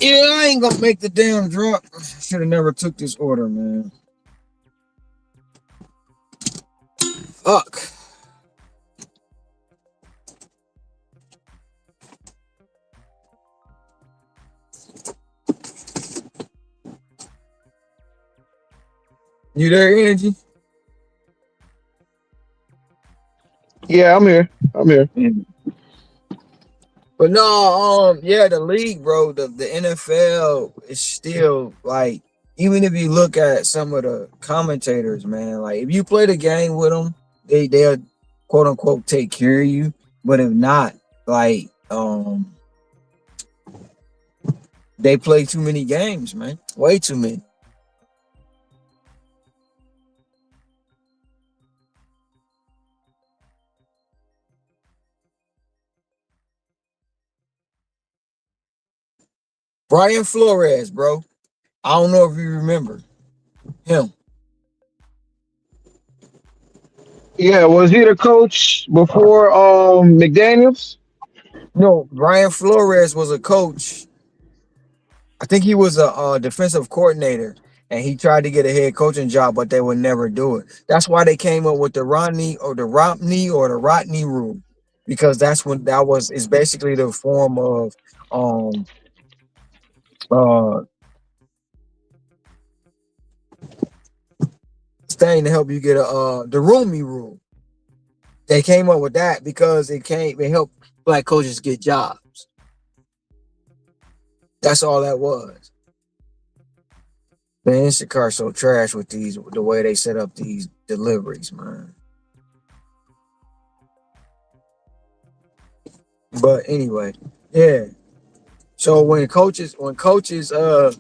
S15: Yeah, I ain't gonna make the damn drop. Should have never took this order, man. Fuck. You there, Energy?
S14: Yeah, I'm here. I'm here.
S15: But no, yeah, the league, bro, the NFL is still like, even if you look at some of the commentators, man, like if you play the game with them, they'll quote unquote take care of you. But if not, like, they play too many games, man, way too many. Brian Flores, bro. I don't know if you remember him.
S14: Yeah, was he the coach before McDaniels?
S15: No, Brian Flores was a coach. I think he was a defensive coordinator, and he tried to get a head coaching job, but they would never do it. That's why they came up with the Rodney rule, because that's when that was is basically the form of um uh thing to help you get a the Roomy rule. They came up with that because it helped black coaches get jobs. That's all that was. Man, Instacart's so trash with the way they set up these deliveries, man. But anyway, yeah. So when coaches, the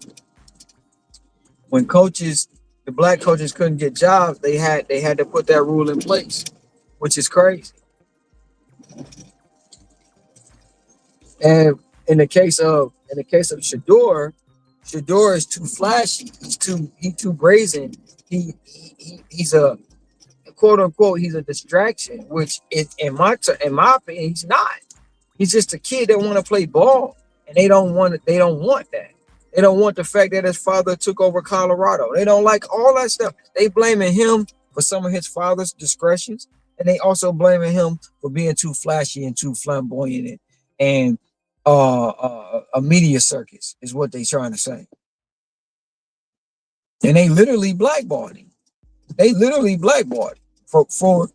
S15: black coaches couldn't get jobs, they had to put that rule in place, which is crazy. And in the case of Shador is too flashy. He's too brazen. He's a quote unquote he's a distraction, which in my opinion he's not. He's just a kid that want to play ball, and they don't want it. They don't want that. They don't want the fact that his father took over Colorado. They don't like all that stuff. They blaming him for some of his father's discretions, and they also blaming him for being too flashy and too flamboyant and a media circus is what they trying to say. And they literally blackballed him. They literally blackballed him from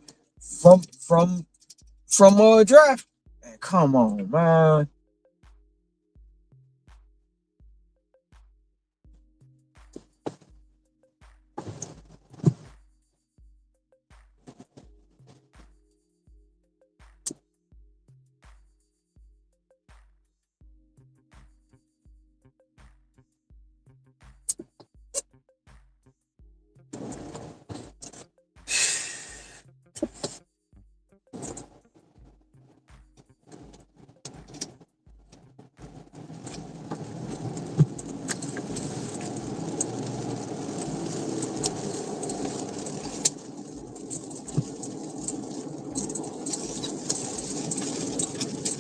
S15: draft. Man, come on, man.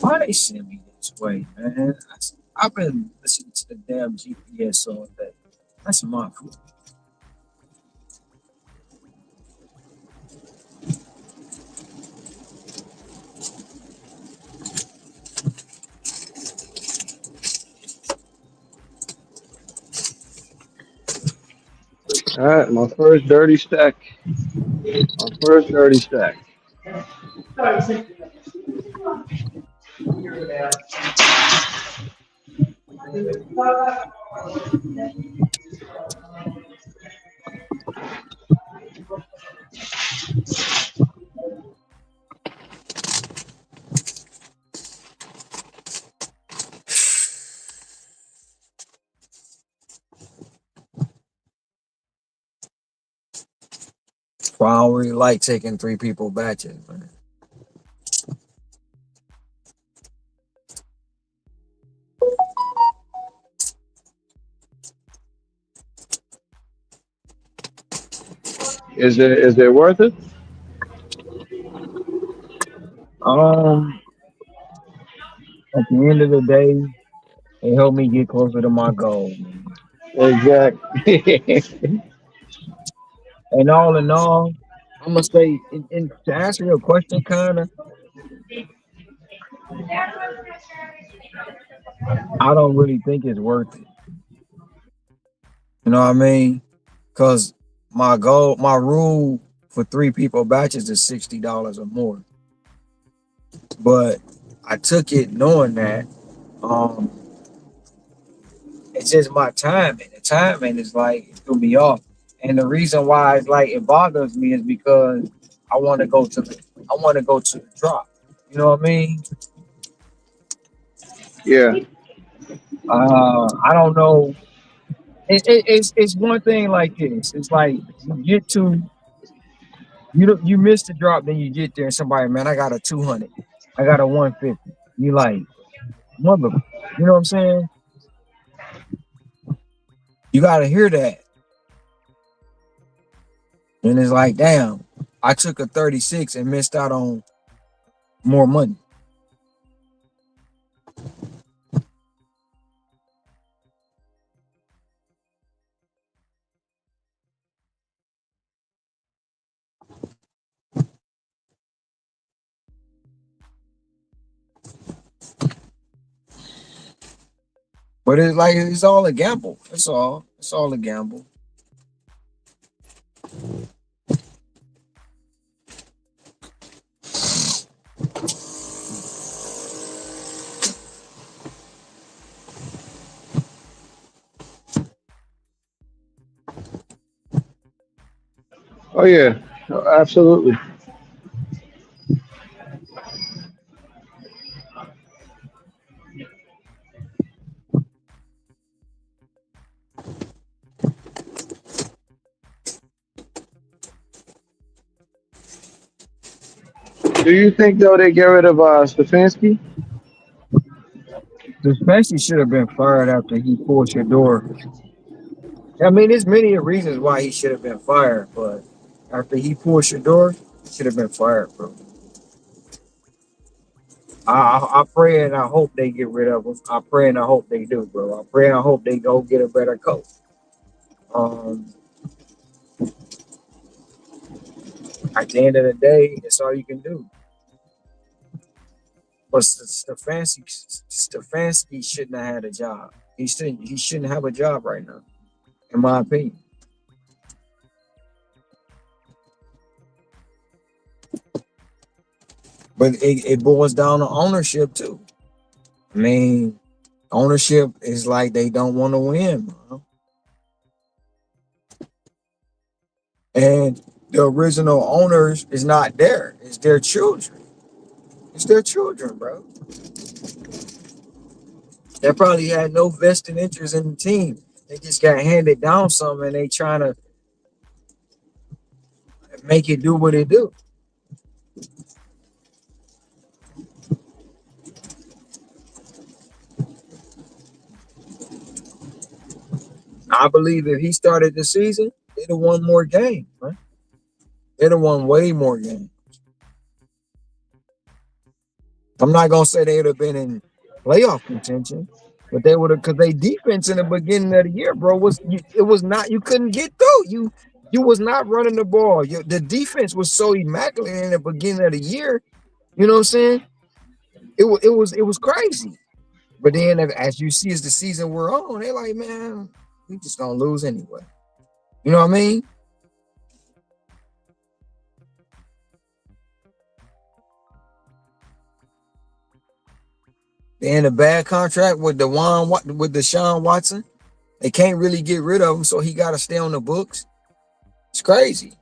S15: Why they send me this way, man? I've been listening to the damn GPS all day. That's my fault.
S14: All right, my first dirty stack. My first dirty stack.
S15: Well, I don't really like taking three people batches, man.
S14: Is it worth it?
S15: Um, at the end of the day, It helped me get closer to my goal.
S14: Exactly.
S15: And all in all, I'm gonna say, and to answer your question, kind of, I don't really think it's worth it. You know what I mean? Because my rule for 3 people batches is $60 or more. But I took it knowing that um, it's just my timing. The timing is like it threw me off, and the reason why it's like it bothers me is because I want to go to the drop. You know what I mean?
S14: Yeah.
S15: I don't know. It's one thing like this. It's like you get to you miss the drop, then you get there and somebody, man, I got a 200, I got a 150. You like mother, you know what I'm saying? You got to hear that, and it's like, damn, I took a 36 and missed out on more money. But it's like it's all a gamble. It's all a gamble.
S14: Oh yeah. Absolutely. Do you think though they get rid of Stefanski?
S15: Especially should have been fired after he pulled your door. I mean, there's many reasons why he should have been fired, but after he pulled your door, he should have been fired, bro. I pray and I hope they get rid of him. I pray and I hope they do, bro. I pray and I hope they go get a better coach. Um, at the end of the day, that's all you can do. But Stefanski shouldn't have had a job. He shouldn't have a job right now, in my opinion. But it boils down to ownership too. I mean, ownership is like they don't want to win, bro. And the original owners is not there. It's their children. It's their children, bro. They probably had no vested interest in the team. They just got handed down something and they trying to make it do what it do. I believe if he started the season, they'd have won more games, man. They'd have won way more games. I'm not gonna say they'd have been in playoff contention, but they would have, because they defense in the beginning of the year, bro, it was not, you couldn't get through. You was not running the ball. The defense was so immaculate in the beginning of the year. You know what I'm saying? It was crazy. But then as you see as the season we're on, they're like, man, we just gonna lose anyway. You know what I mean? They in a bad contract with Deshaun Watson. They can't really get rid of him, so he got to stay on the books. It's crazy.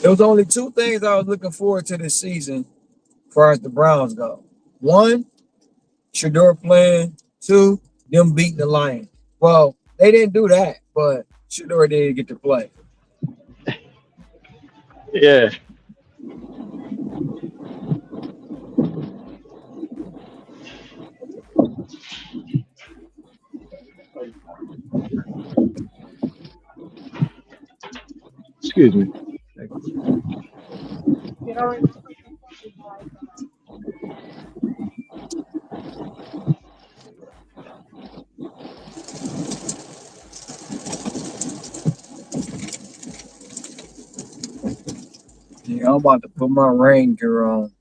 S15: There was only two things I was looking forward to this season as far as the Browns go. One, Shador playing. Two, them beating the Lions. Well, they didn't do that, but Shador did get to play.
S14: Yeah. Excuse me.
S15: Yeah, I'm about to put my rain gear on.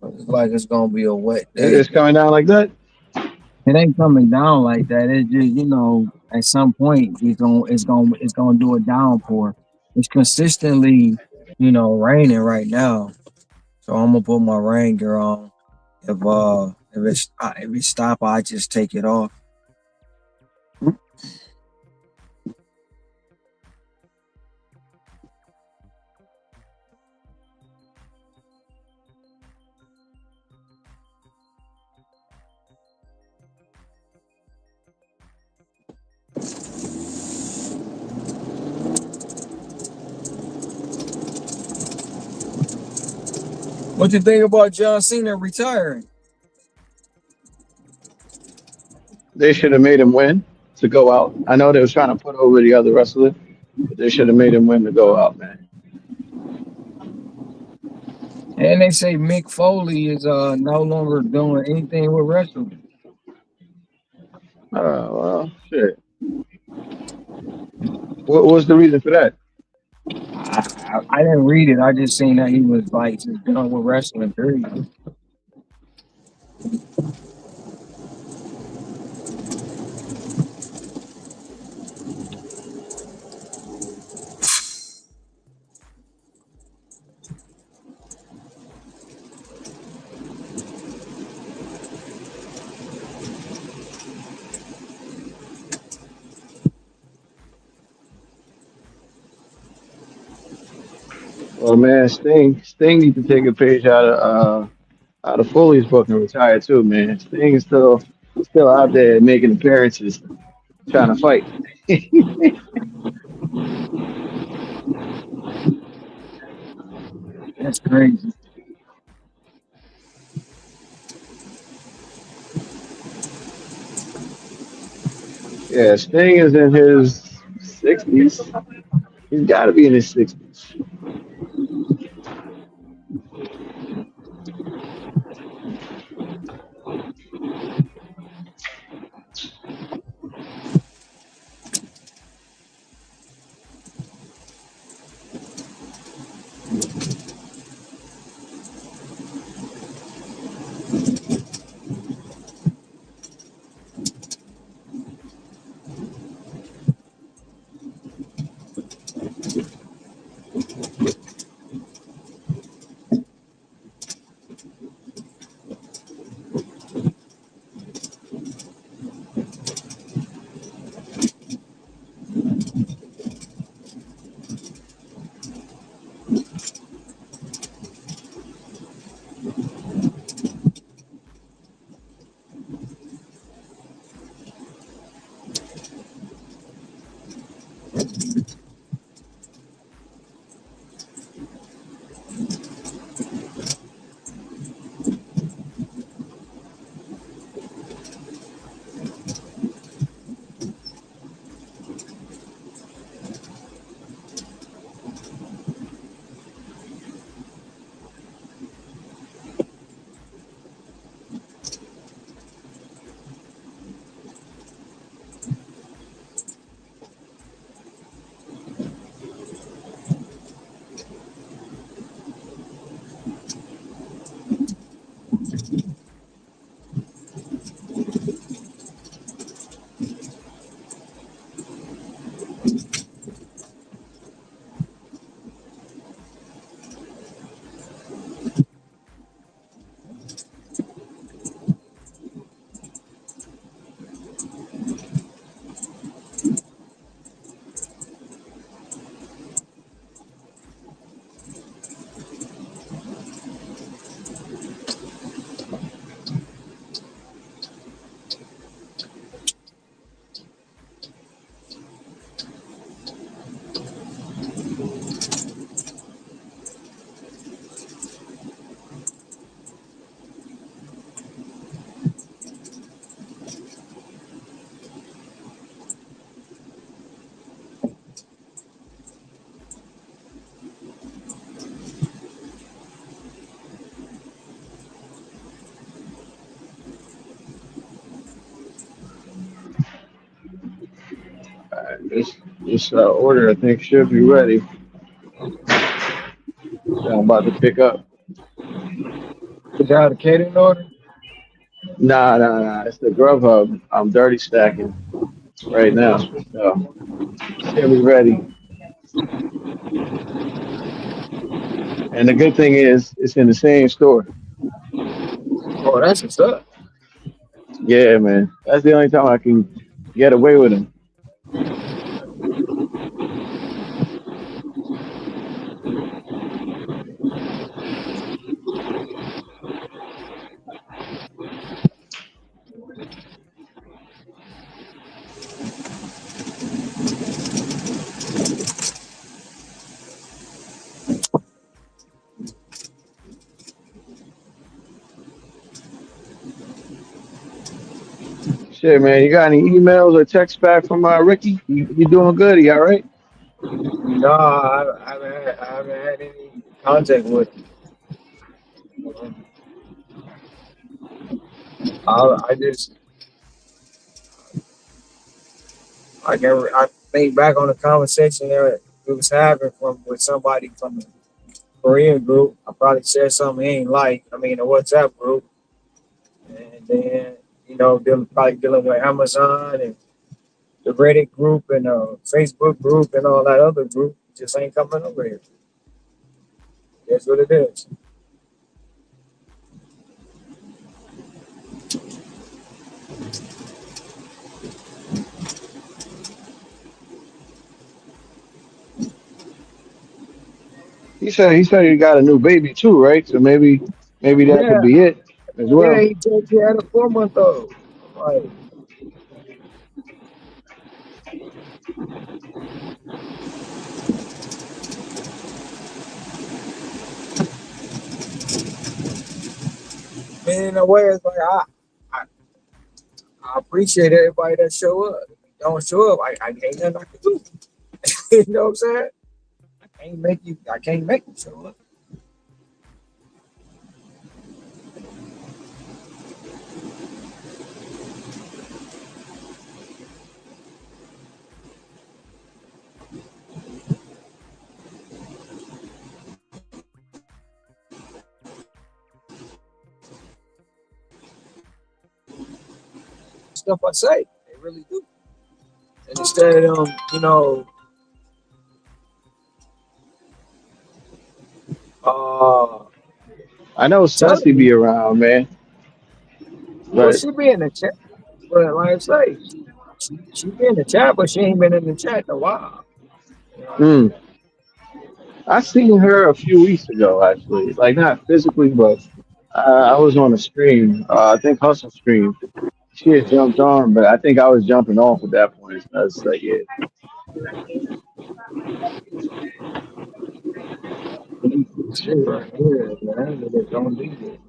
S15: Looks like it's gonna be a wet day.
S14: It's coming down like that.
S15: It ain't coming down like that. It's just at some point it's gonna do a downpour. It's consistently raining right now, so I'm gonna put my rain gear on. If it stop, I just take it off. What you think about John Cena retiring?
S14: They should have made him win to go out. I know they was trying to put over the other wrestler, but they should have made him win to go out, man.
S15: And they say Mick Foley is no longer doing anything with wrestling.
S14: Oh well, shit. What was the reason for that?
S15: I didn't read it. I just seen that he was like just done with wrestling. Period.
S14: Well, man, Sting need to take a page out of Foley's book and retire too, man. Sting is still out there making appearances, trying to fight.
S15: That's crazy.
S14: Yeah, Sting is in his 60s. He's got to be in his 60s. This order, I think, should be ready. That I'm about to pick up.
S15: You got a catering order?
S14: Nah. It's the Grubhub. I'm dirty stacking right now. So should be ready. And the good thing is, it's in the same store.
S15: Oh, that's what's up.
S14: Yeah, man. That's the only time I can get away with them. Shit, man. You got any emails or texts back from Ricky? You doing good? You all right?
S15: No, I haven't had any contact with him. I just I think back on the conversation that we was having with somebody from the Korean group. I probably said something he ain't like. I mean, the WhatsApp group, and then probably dealing with Amazon and the Reddit group and Facebook group and all that other group. Just ain't coming over here. That's what it is.
S14: He said he got a new baby too, right? So maybe that could
S15: Yeah,
S14: be it as
S15: yeah.
S14: well.
S15: He said he had a 4 month old. Like, man, in a way, it's like I, I appreciate everybody that show up. If you don't show up, I ain't nothing I can do. You know what I'm saying? I can't make you show up. Stuff I say, they really do. And instead of them, uh,
S14: I know
S15: telling
S14: Sussy
S15: me,
S14: be around, man.
S15: well,
S14: But
S15: she be in the chat, but like I say, she be in the chat, but she ain't been in the chat in a while. You know what I mean?
S14: mm, I seen her a few weeks ago, actually. Like not physically, but I was on a stream. I think Hustle stream. She had jumped on, but I think I was jumping off at that point. I was like, yeah.
S15: Shit right here, man. They just don't do that.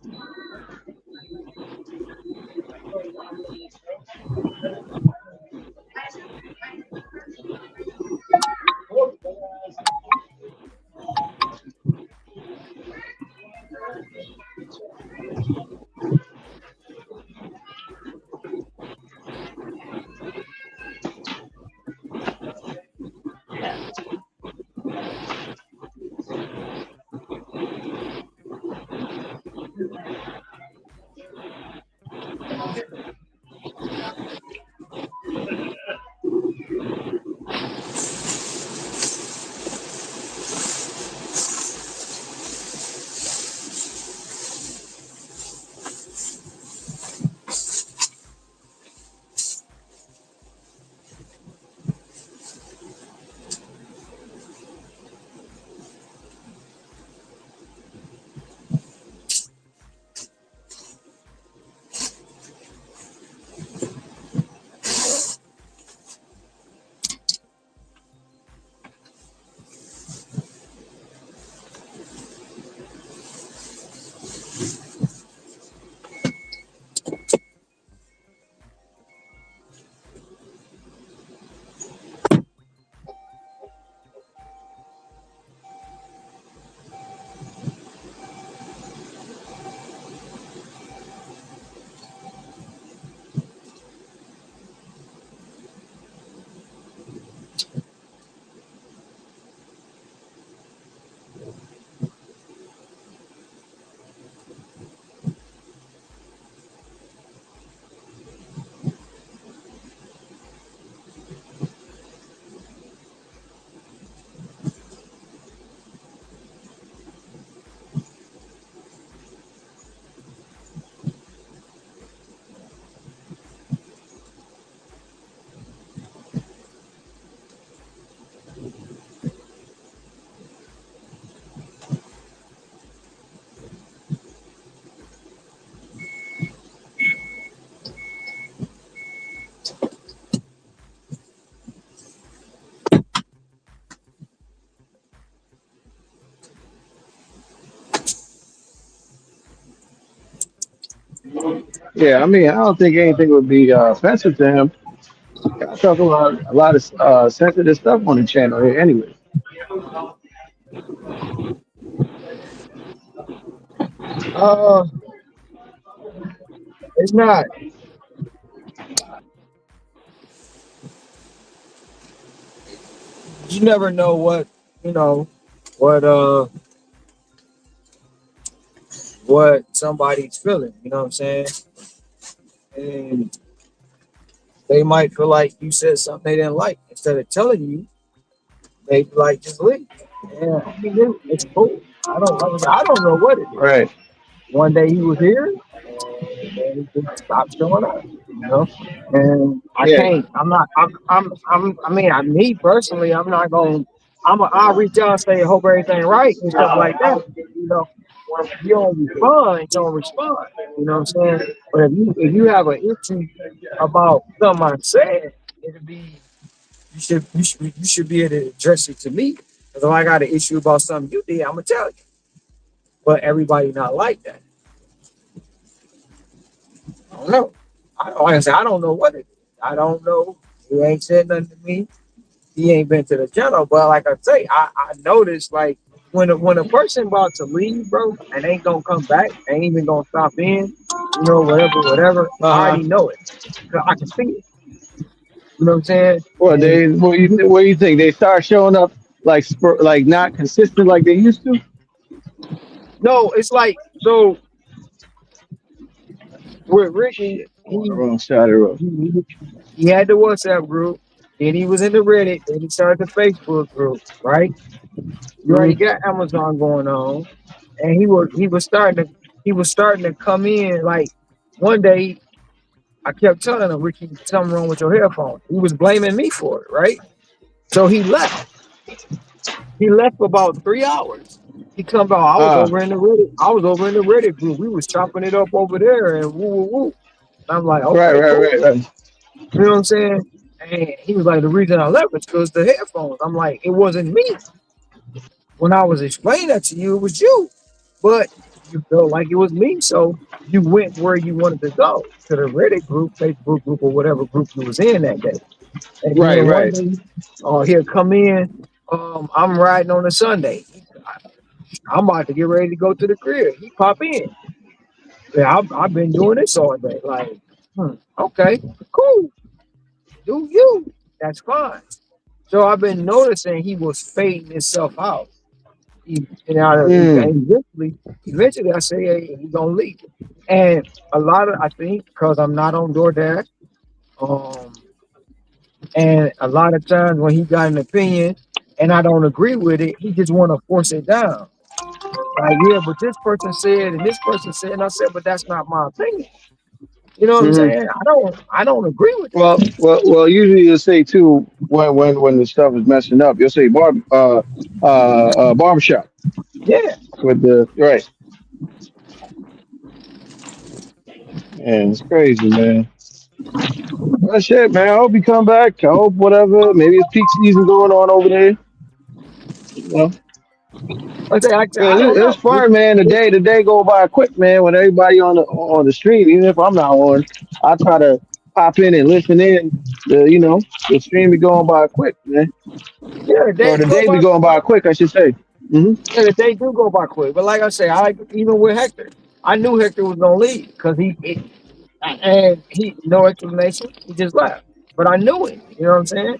S14: Yeah, I mean, I don't think anything would be offensive to him. I talk about a lot of sensitive stuff on the channel here, anyway.
S15: Uh, it's not. You never know you know what what somebody's feeling. You know what I'm saying? And they might feel like you said something they didn't like. Instead of telling you, they be like just leave. Yeah, I mean, it's cool. I don't like I said, I don't know what it is.
S14: Right.
S15: One day he was here, and then he just stopped showing up. You know, and I
S14: Yeah.
S15: can't. I'm not. I mean, me personally, I'm not going. I'll reach out and say, hope everything right and stuff like that. You know, if you don't respond, you don't respond. You know what I'm saying? But if you have an issue about something I said, it'll be you should be able to address it to me. Because if I got an issue about something you did, I'm gonna tell you. But everybody not like that. I don't know. Like I said, I don't know what it is. I don't know. He ain't said nothing to me. He ain't been to the channel. But like I say, I noticed like when a person about to leave, bro, and ain't gonna come back, ain't even gonna stop in, whatever. I
S14: Uh huh.
S15: already know it. 'Cause I can see it. You know what I'm saying?
S14: What
S15: And
S14: they? What do you think? They start showing up like like not consistent like they used to.
S15: no, it's like so with Ricky,
S14: I'm on the wrong side of the road.
S15: he he had the WhatsApp group, then he was in the Reddit, then he started the Facebook group, right? You already
S14: Mm-hmm.
S15: got Amazon going on, and he was starting to come in like one day. I kept telling him, Ricky, something wrong with your headphones. He was blaming me for it, right? So he left. He left for about 3 hours. He come out. I was
S14: Ah,
S15: over in the Reddit. I was over in the Reddit group. We was chopping it up over there, and woo woo woo. And I'm like,
S14: right,
S15: okay,
S14: right,
S15: cool.
S14: right, right.
S15: You know what I'm saying? And he was like, the reason I left is because the headphones. I'm like, it wasn't me. When I was explaining that to you, it was you. But you felt like it was me, so you went where you wanted to go to the Reddit group, Facebook group, or whatever group you was in that day. And
S14: Right,
S15: then one
S14: right.
S15: day, he'll come in. I'm riding on a Sunday. I'm about to get ready to go to the crib. He pop in. Yeah, I've been doing this all day. Like, okay, cool. Do you? That's fine. So I've been noticing he was fading himself out.
S14: Mm.
S15: And eventually, I say, hey, he's gonna leave. And a lot of I think because I'm not on DoorDash, um, and a lot of times when he got an opinion and I don't agree with it, he just want to force it down. Like, yeah, but this person said and this person said, and I said, but that's not my opinion. You know what I'm
S14: Hmm.
S15: saying? I don't agree with that.
S14: Well. Usually you'll say too when the stuff is messing up, you'll say barbershop
S15: Yeah.
S14: with the right. Man, it's crazy, man. That's it, man. I hope you come back. I hope whatever. Maybe it's peak season going on over there. You know,
S15: I
S14: 'cause
S15: don't
S14: it's
S15: know.
S14: fun, man. The day go by quick, man. When everybody on the stream, even if I'm not on, I try to pop in and listen in. The stream be going by quick, man.
S15: Yeah, the
S14: Or
S15: days
S14: the
S15: go
S14: day
S15: by
S14: be going
S15: quick.
S14: by quick, I should say. Hmm.
S15: Yeah, the days do go by quick. But like I say, even with Hector, I knew Hector was gonna leave because and he no explanation. He just left. But I knew it. You know what I'm saying?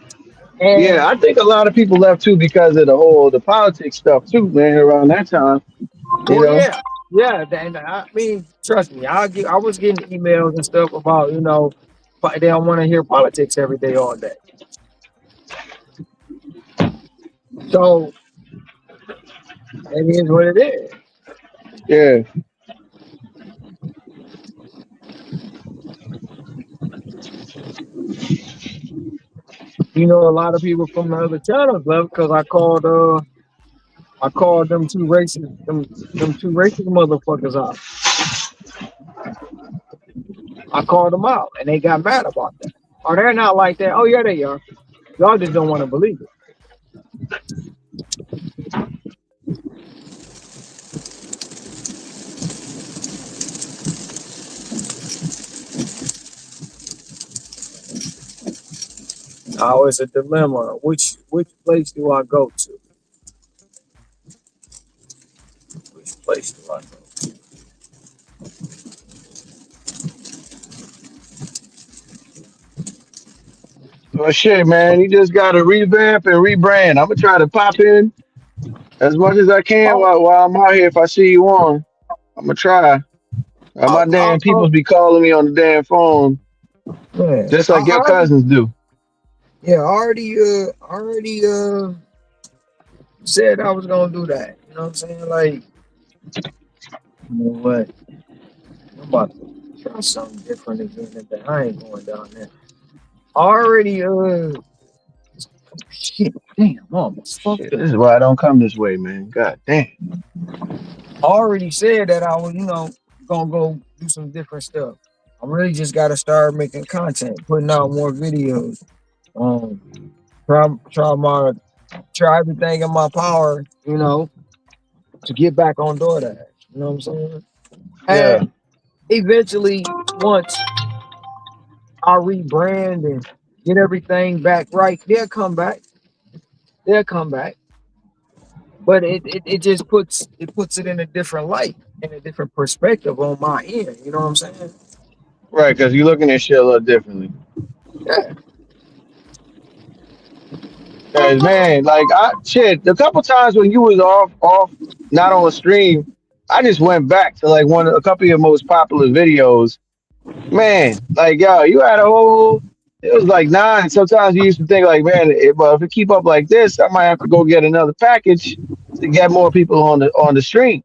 S14: Yeah,
S15: And
S14: I think a lot of people left too because of the politics stuff too, man. Around that time, you
S15: well,
S14: know.
S15: yeah. And I mean, trust me, I was getting emails and stuff about but they don't want to hear politics every day all day. So it is what it is.
S14: Yeah.
S15: A lot of people from the other channels left because I called them two racist motherfuckers out. I called them out and they got mad about that. Or they're not like that. Oh yeah, they are. Y'all just don't want to believe it. Now it's a dilemma. Which place do I go to? Which place do I go?
S14: Well, shit, man, you just got to revamp and rebrand. I'm gonna try to pop in as much as I can
S15: Oh,
S14: while I'm out here. If I see you on, I'm gonna try. My damn peoples be calling me on the damn phone,
S15: man,
S14: just
S15: I
S14: like your
S15: already,
S14: cousins do.
S15: yeah, I already said I was gonna do that. You know what I'm saying? Like, you know what? I'm about to try something different again today. I ain't going down there. I already, shit, damn, I almost fucked
S14: Shit, this
S15: up.
S14: is why I don't come this way, man. God damn.
S15: I already said that I was, gonna go do some different stuff. I really just gotta start making content, putting out more videos. Um, try everything in my power, to get back on DoorDash. You know what I'm saying?
S14: Yeah.
S15: And eventually, once I rebrand and get everything back right, they'll come back. They'll come back. But it just puts it in a different light, in a different perspective on my end. You know what I'm saying?
S14: Right, because you're looking at shit a little differently.
S15: Yeah.
S14: Cause man, like shit, a couple times when you was off, not on stream, I just went back to like a couple of your most popular videos. Man, like yo, you had a whole. It was like 9. Sometimes you used to think like, man, if it keep up like this, I might have to go get another package to get more people on the stream.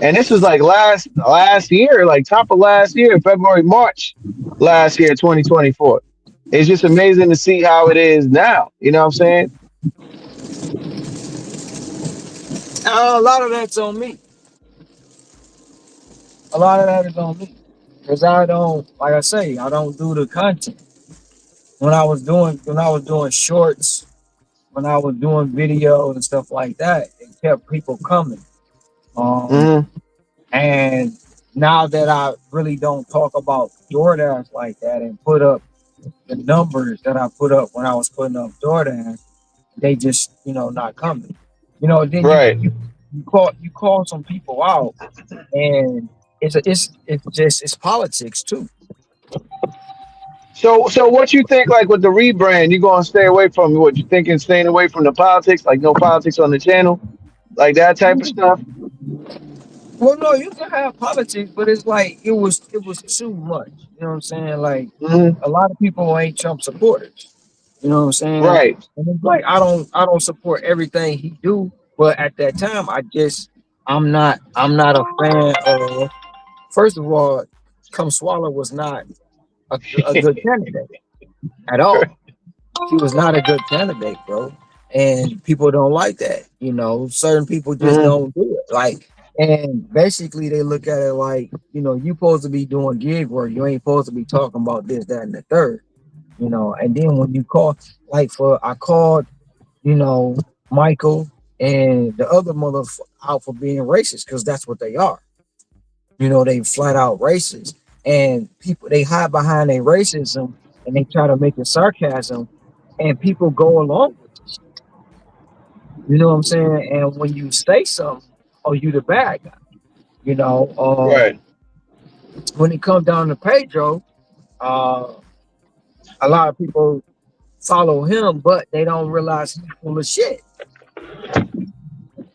S14: And this was like last year, like top of last year, February, March last year, 2024. It's just amazing to see how it is now. You know what I'm saying?
S15: A lot of that's on me. A lot of that is on me. Cause I don't, like I say, I don't do the content. When I was doing shorts, when I was doing videos and stuff like that, it kept people coming. Um,
S14: Mm-hmm.
S15: and now that I really don't talk about DoorDash like that and put up the numbers that I put up when I was putting up DoorDash, they just not coming. Then
S14: Right.
S15: you call some people out, and it's politics too.
S14: So what you think like with the rebrand? You gonna stay away from what you thinking? Staying away from the politics, like no politics on the channel, like that type of stuff.
S15: Well, no, you can have politics, but it's like it was too much. You know what I'm saying? Like
S14: Hmm.
S15: a lot of people ain't Trump supporters. You know what I'm saying?
S14: Right.
S15: And it's like I don't support everything he do, but at that time I'm not a fan of. First of all, Come Swallow was not a good candidate at all. She was not a good candidate, bro. And people don't like that. Certain people just
S14: Hmm.
S15: don't do it. Like, and basically they look at it like, you supposed to be doing gig work. You ain't supposed to be talking about this, that, and the third. And then when you call, like I called, you know, Michael and the other mother out for being racist because that's what they are. They flat out racist. And people they hide behind their racism and they try to make it sarcasm and people go along with it. You know what I'm saying? And when you say something, oh, you the bad guy.
S14: Right.
S15: When it comes down to Pedro, uh, a lot of people follow him, but they don't realize he's full of shit.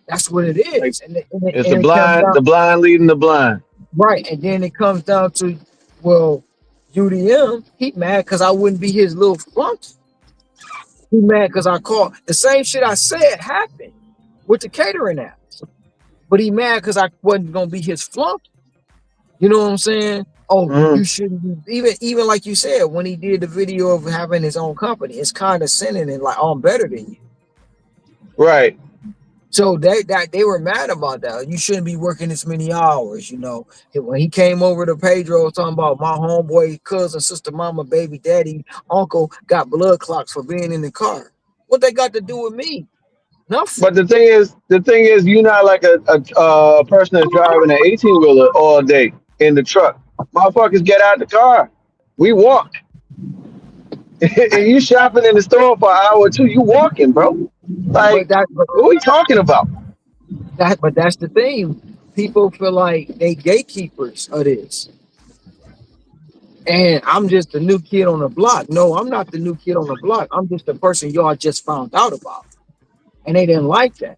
S15: That's what it
S14: Like
S15: is. And
S14: it's
S15: it comes down,
S14: the blind leading the blind.
S15: right. And then it comes down to, well, UDM, he mad because I wouldn't be his little flunky. He mad because I called the same shit I said happened with the catering apps. But he mad because I wasn't gonna be his flunky. You know what I'm saying? Oh,
S14: Hmm.
S15: you shouldn't be even like you said when he did the video of having his own company. It's condescending and like, oh, I'm better than you.
S14: Right.
S15: So they were mad about that. You shouldn't be working this many hours. When he came over to Pedro talking about my homeboy, cousin, sister, mama, baby, daddy, uncle got blood clots for being in the car. What they got to do with me? Nothing.
S14: But the thing is, you're not like a person that's driving an 18-wheeler all day in the truck. Motherfuckers get out the car. We walk. and you shopping in the store for an hour or two, you walking, bro.
S15: But
S14: Like,
S15: that, but
S14: what are we talking about?
S15: but that's the thing. People feel like they gatekeepers of this, and I'm just the new kid on the block. No, I'm not the new kid on the block. I'm just the person y'all just found out about, and they didn't like that.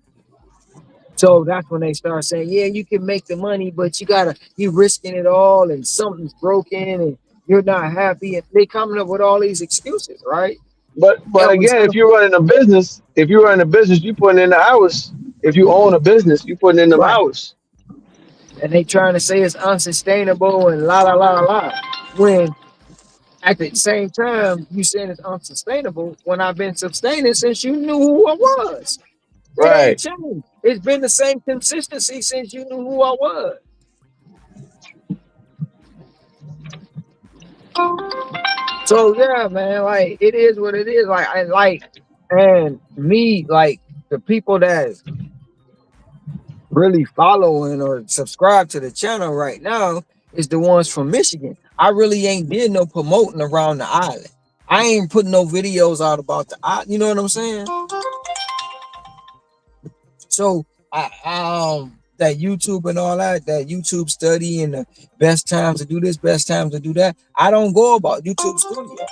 S15: So that's when they start saying, "Yeah, you can make the money, but you risking it all, and something's broken, and you're not happy." And they coming up with all these excuses, right?
S14: But
S15: And we
S14: again,
S15: still
S14: if you're running a business, you putting in the hours. If you own a business, you putting in them
S15: right,
S14: hours.
S15: and they trying to say it's unsustainable and la la la la. When at the same time you saying it's unsustainable, when I've been sustaining since you knew who I was. It ain't
S14: Right.
S15: changed. It's been the same consistency since you knew who I was. So yeah, man, like it is what it is. Like I like and me, like the people that really following or subscribe to the channel right now is the ones from Michigan. I really ain't did no promoting around the island. I ain't putting no videos out about the island. You know what I'm saying? So that YouTube and all that YouTube study and the best times to do this, best times to do that. I don't go about YouTube studio.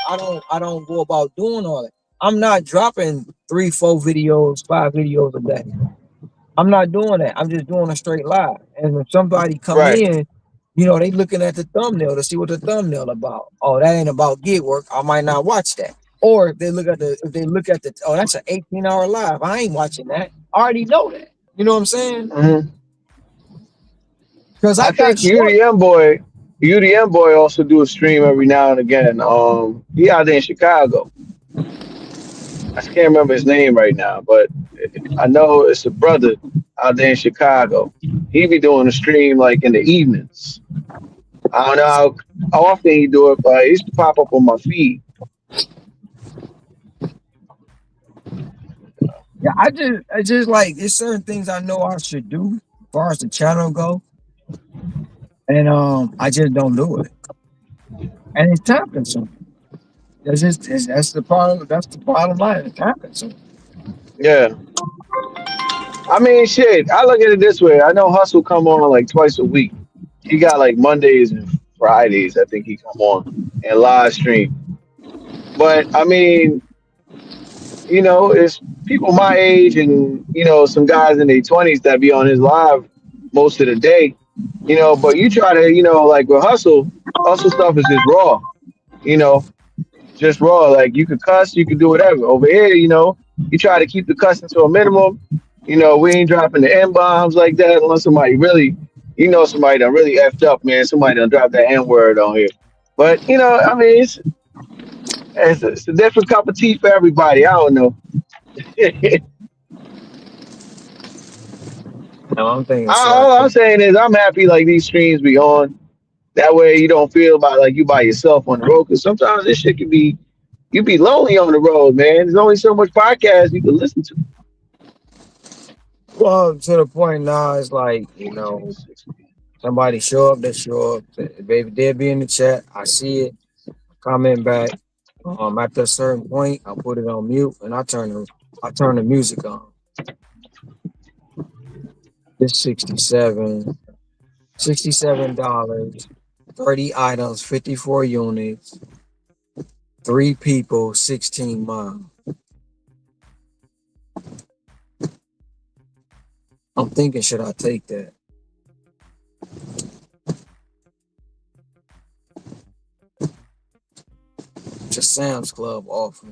S15: I don't go about doing all that. I'm not dropping 3, 4 videos, 5 videos a day. I'm not doing that. I'm just doing a straight live. And when somebody come
S14: Right.
S15: in, they looking at the thumbnail to see what the thumbnail about. Oh, that ain't about gig work. I might not watch that. Or if they look at the oh, that's an 18-hour live. I ain't watching that. I already know that. You know what I'm saying?
S14: Hmm.
S15: Because I
S14: I
S15: got
S14: think
S15: short.
S14: UDM boy also do a stream every now and again. He out there in Chicago. I just can't remember his name right now, but I know it's a brother out there in Chicago. He be doing a stream like in the evenings. I don't know how often he do it, but it used to pop up on my feed.
S15: Yeah, I just like there's certain things I know I should do as far as the channel go, and I just don't do it, and it's time consuming. That's the problem. That's the bottom line. It's time consuming.
S14: Yeah. I mean, shit. I look at it this way. I know Hustle come on like twice a week. He got like Mondays and Fridays. I think he come on and live stream. But I mean, it's people my age and some guys in their 20s that be on his live most of the day. But you try to like with Hustle stuff is just raw. You know, just raw. Like you could cuss, you could do whatever. Over here, you try to keep the cussing to a minimum. We ain't dropping the N bombs like that unless somebody really, somebody done really effed up, man. Somebody done dropped that N word on here. But I mean, it's a different cup of tea for everybody. I don't know.
S15: No, I'm thinking, should I
S14: All I'm
S15: take?
S14: saying is I'm happy like these streams be on. That way you don't feel about like you by yourself on the road. Because sometimes this shit can be you be lonely on the road, man. There's only so much podcast you can listen to.
S15: Well, to the point now, it's like somebody show up, they show up. Baby, they'll be in the chat. I see it. Comment back. At a certain point, I put it on mute and I turn the music on. It's $67, 30 items, 54 units, 3 people, 16 miles. I'm thinking, should I take that? It's a Sam's Club offer.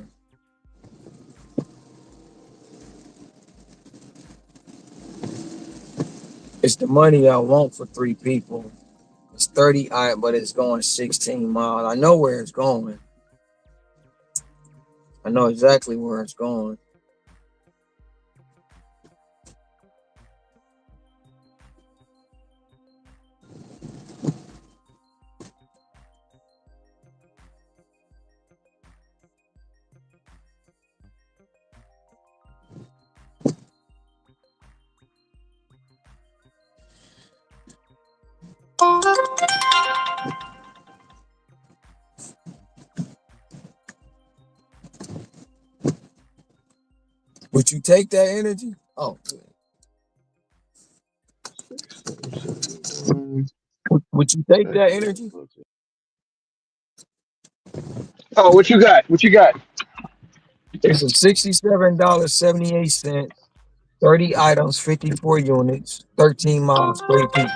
S15: It's the money I want for 3 people. It's 30 items, but it's going 16 miles. I know where it's going. I know exactly where it's going. Would you take that energy? Oh, would you take that energy?
S14: Oh, what you got? What you got?
S15: It's a $67.78, 30 items, 54 units, 13 miles, 3 people.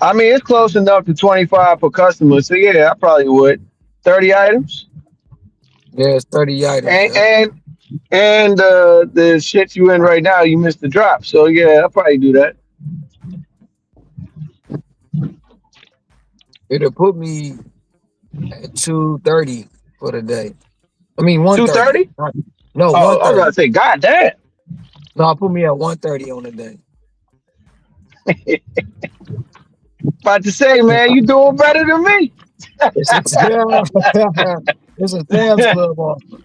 S14: I mean, it's close enough to 25 per customer. So yeah, I probably would. 30 items.
S15: Yeah, it's 30 items.
S14: And
S15: Yeah.
S14: the shit you in right now, you missed the drop. So yeah, I'll probably do that.
S15: It'll put me at 230 for the day. I mean 130.
S14: 230?
S15: No,
S14: Oh, I was about
S15: 130.
S14: to say, God damn.
S15: No, put me at 130 on the day.
S14: About to say, man, you doing better than me.
S15: It's a it's a Sam's Club offer.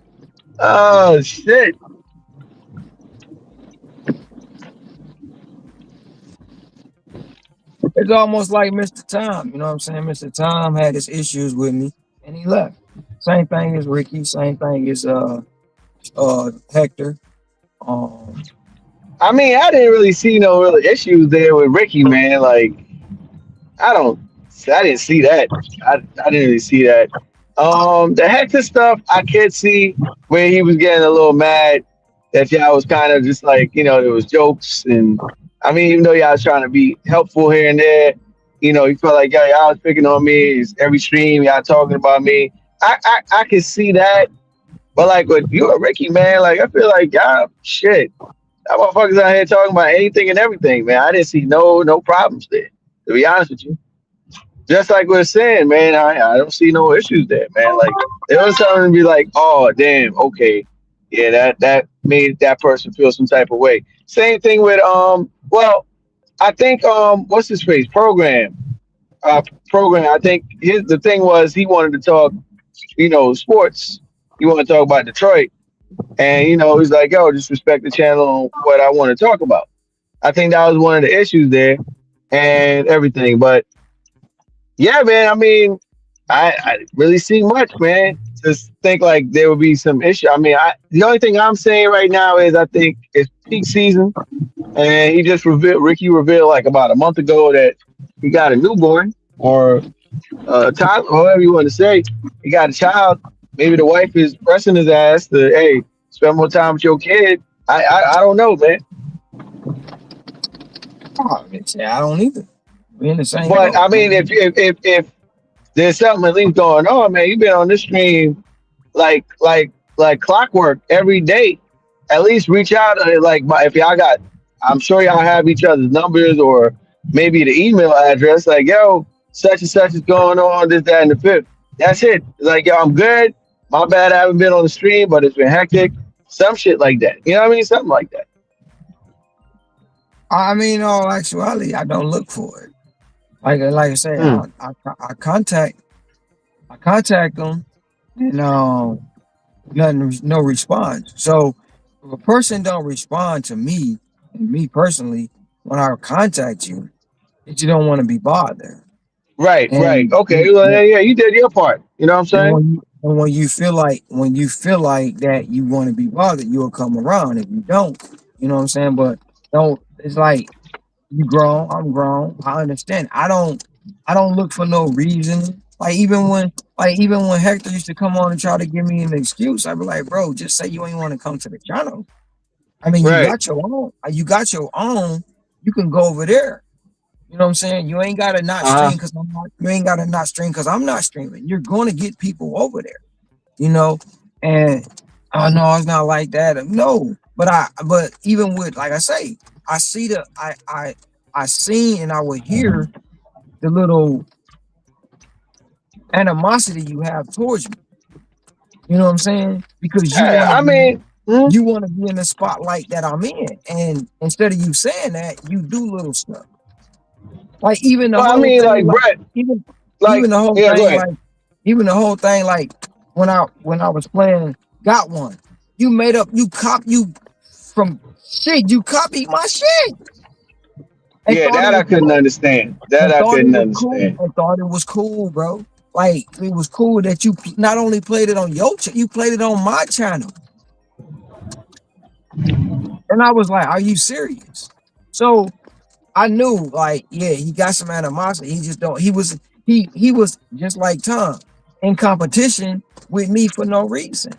S14: Oh shit.
S15: It's almost like Mr. Tom. You know what I'm saying? Mr. Tom had his issues with me and he left. Same thing as Ricky. Same thing as Hector.
S14: I mean, I didn't really see no real issues there with Ricky, man. Like, I didn't see that. I didn't really see that. The Hector stuff, I could see where he was getting a little mad that y'all was kind of just like, there was jokes and I mean, even though y'all was trying to be helpful here and there, you felt like y'all was picking on me. It's every stream y'all talking about me. I can see that, but like with you and Ricky, man, like I feel like y'all shit. That motherfuckers out here talking about anything and everything, man. I didn't see no problems there. To be honest with you, just like we're saying, man, I don't see no issues there, man. Like there was something to be like, oh damn, okay, yeah, that made that person feel some type of way. Same thing with well, I think what's his face program. I think the thing was he wanted to talk, sports. He wanted to talk about Detroit, and he's like, yo, just respect the channel on what I want to talk about. I think that was one of the issues there and everything. But yeah, man, I mean, I didn't really see much, man. Just think like there would be some issue. I mean, the only thing I'm saying right now is I think it's peak season, and Ricky revealed like about a month ago that he got a newborn or a child, however you want to say. He got a child. Maybe the wife is pressing his ass to, hey, spend more time with your kid. I don't know, man.
S15: I don't either. We in the same
S14: But
S15: boat.
S14: I mean, if there's something at least going on, man, you've been on this stream like clockwork every day. At least reach out if y'all got. I'm sure y'all have each other's numbers or maybe the email address. Like, yo, such and such is going on. This, that, and the fifth. That's it. Like, yo, I'm good. My bad. I haven't been on the stream, but it's been hectic. Some shit like that. You know what I mean? Something like that.
S15: I mean, in all actuality, I don't look for it. Like I say, I contact them, and no response. So if a person don't respond to me, and me personally, when I contact you, that you don't want to be bothered.
S14: Right.
S15: And
S14: Okay. Well, yeah, you did your part. You know what I'm saying?
S15: when you feel like that you want to be bothered, you'll come around. If you don't, you know what I'm saying. But don't. It's like you grown, I'm grown. I understand. I don't look for no reason. Even when Hector used to come on and try to give me an excuse, I'd be like, bro, just say you ain't want to come to the channel. I mean, you
S14: Right.
S15: got your own. You got your own. You can go over there. You know what I'm saying? You ain't gotta not stream because I'm not. You ain't gotta not stream because I'm not streaming. You're going to get people over there. And oh no, it's not like that. No, but even with, like I say, I see I seen and I would hear the little animosity you have towards me. You know what I'm saying? Because you want to be in the spotlight that I'm in, and instead of you saying that, you do little stuff. Like even the whole thing,
S14: like Brett,
S15: even the whole
S14: yeah, go
S15: thing,
S14: ahead.
S15: even the whole thing, like when I was playing, got one. You copied my shit.
S14: Yeah, that I couldn't understand. That I couldn't understand.
S15: I thought it was cool, bro. Like it was cool that you not only played it on your channel, you played it on my channel. And I was like, "Are you serious?" So I knew, like, yeah, he got some animosity. He just don't. He was just like Tom in competition with me for no reason.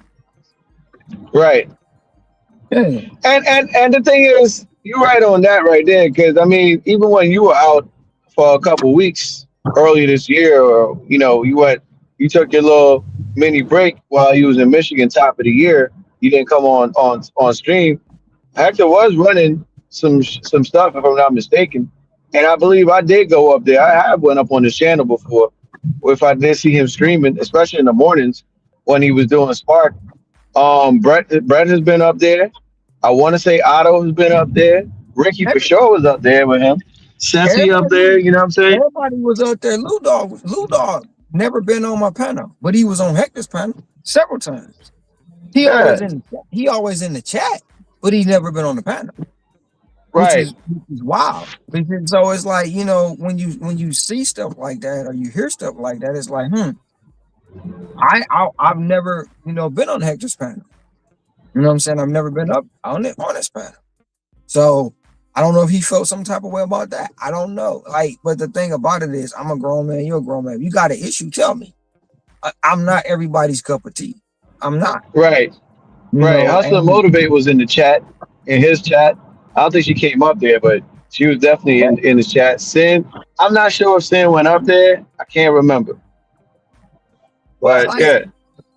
S14: Right.
S15: Yeah.
S14: And the thing is, you're right on that right there. Because I mean, even when you were out for a couple weeks early this year, or you took your little mini break while you was in Michigan, top of the year. You didn't come on stream. Hector was running some stuff, if I'm not mistaken, and I believe I did go up there. I have went up on his channel before, if I did see him streaming, especially in the mornings when he was doing Spark. Brett has been up there. I want to say Otto has been up there. Ricky for
S15: Every-
S14: sure was up there with him. Sensei up
S15: Everybody,
S14: there. You know what I'm saying?
S15: everybody was out there. Lou Dog never been on my panel, but he was on Hector's panel several times.
S14: Yeah.
S15: He always in the chat, but he's never been on the panel,
S14: Right.
S15: which is wild. Because, so it's like, when you see stuff like that or you hear stuff like that, it's like, I've never been on Hector's panel. You know what I'm saying? I've never been up on this panel. So I don't know if he felt some type of way about that. I don't know. Like, but the thing about it is, I'm a grown man. You're a grown man. If you got an issue, tell me. I'm not everybody's cup of tea. I'm not.
S14: Right. Right. Hustle and Motivate was in the chat, in his chat. I don't think she came up there, but she was definitely in the chat. Sin, I'm not sure if Sin went up there. I can't remember.
S15: Well,
S14: But yeah.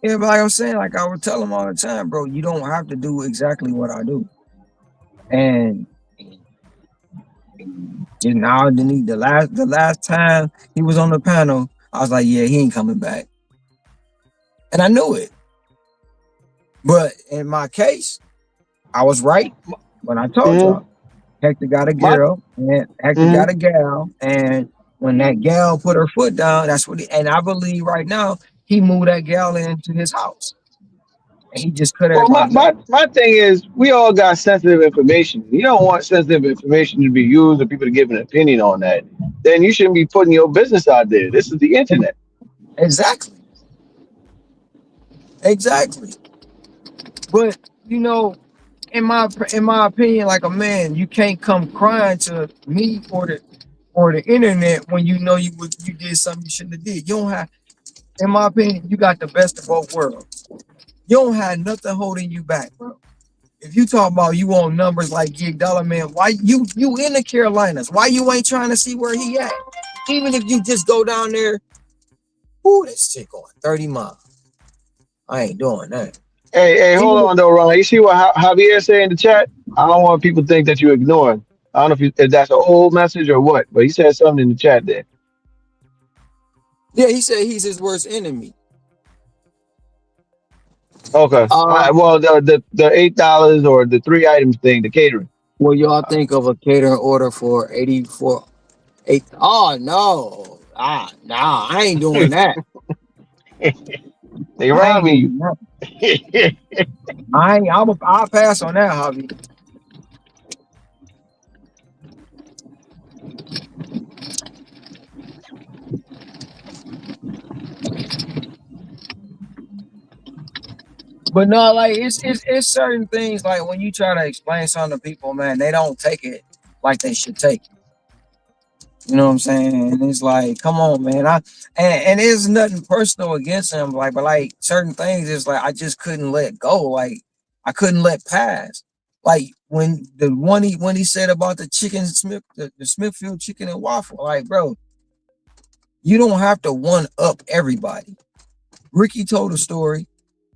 S15: but like I'm saying, like I would tell him all the time, bro, you don't have to do exactly what I do. And now the last time he was on the panel, I was like, yeah, he ain't coming back. And I knew it. But in my case, I was right when I told y'all. Hector got a girl, and Hector got a gal, and when that gal put her foot down, that's what and I believe right now he moved that gal into his house. And he just cut
S14: Well,
S15: everybody off.
S14: my thing is, we all got sensitive information. You don't want sensitive information to be used or people to give an opinion on that. Then you shouldn't be putting your business out there. This is the internet.
S15: Exactly. But in my opinion, like a man, you can't come crying to me or the internet when you know you did something you shouldn't have did. You don't have, in my opinion, you got the best of both worlds. You don't have nothing holding you back, bro. If you talk about you on numbers like Gig Dollar Man, why you in the Carolinas? Why you ain't trying to see where he at? Even if you just go down there, this shit going 30 miles. I ain't doing that.
S14: Hey, hold on though, Ron. You see what Javier said in the chat? I don't want people to think that you ignoring. I don't know if that's an old message or what, but he said something in the chat there.
S15: Yeah, he said he's his worst enemy.
S14: Okay. Well, the $8 or the 3 items thing, the catering.
S15: Well, y'all think of a catering order for 84. Oh no! Nah, I ain't doing that.
S14: They robbing you.
S15: I'll pass on that, Javi. But no, like it's certain things like when you try to explain something to people, man, they don't take it like they should take it. You know what I'm saying? And it's like, come on, man. And there's nothing personal against him, but like certain things, it's like I just couldn't let go. Like I couldn't let pass. Like when he said about the chicken the Smithfield chicken and waffle, like, bro, you don't have to one up everybody. Ricky told a story.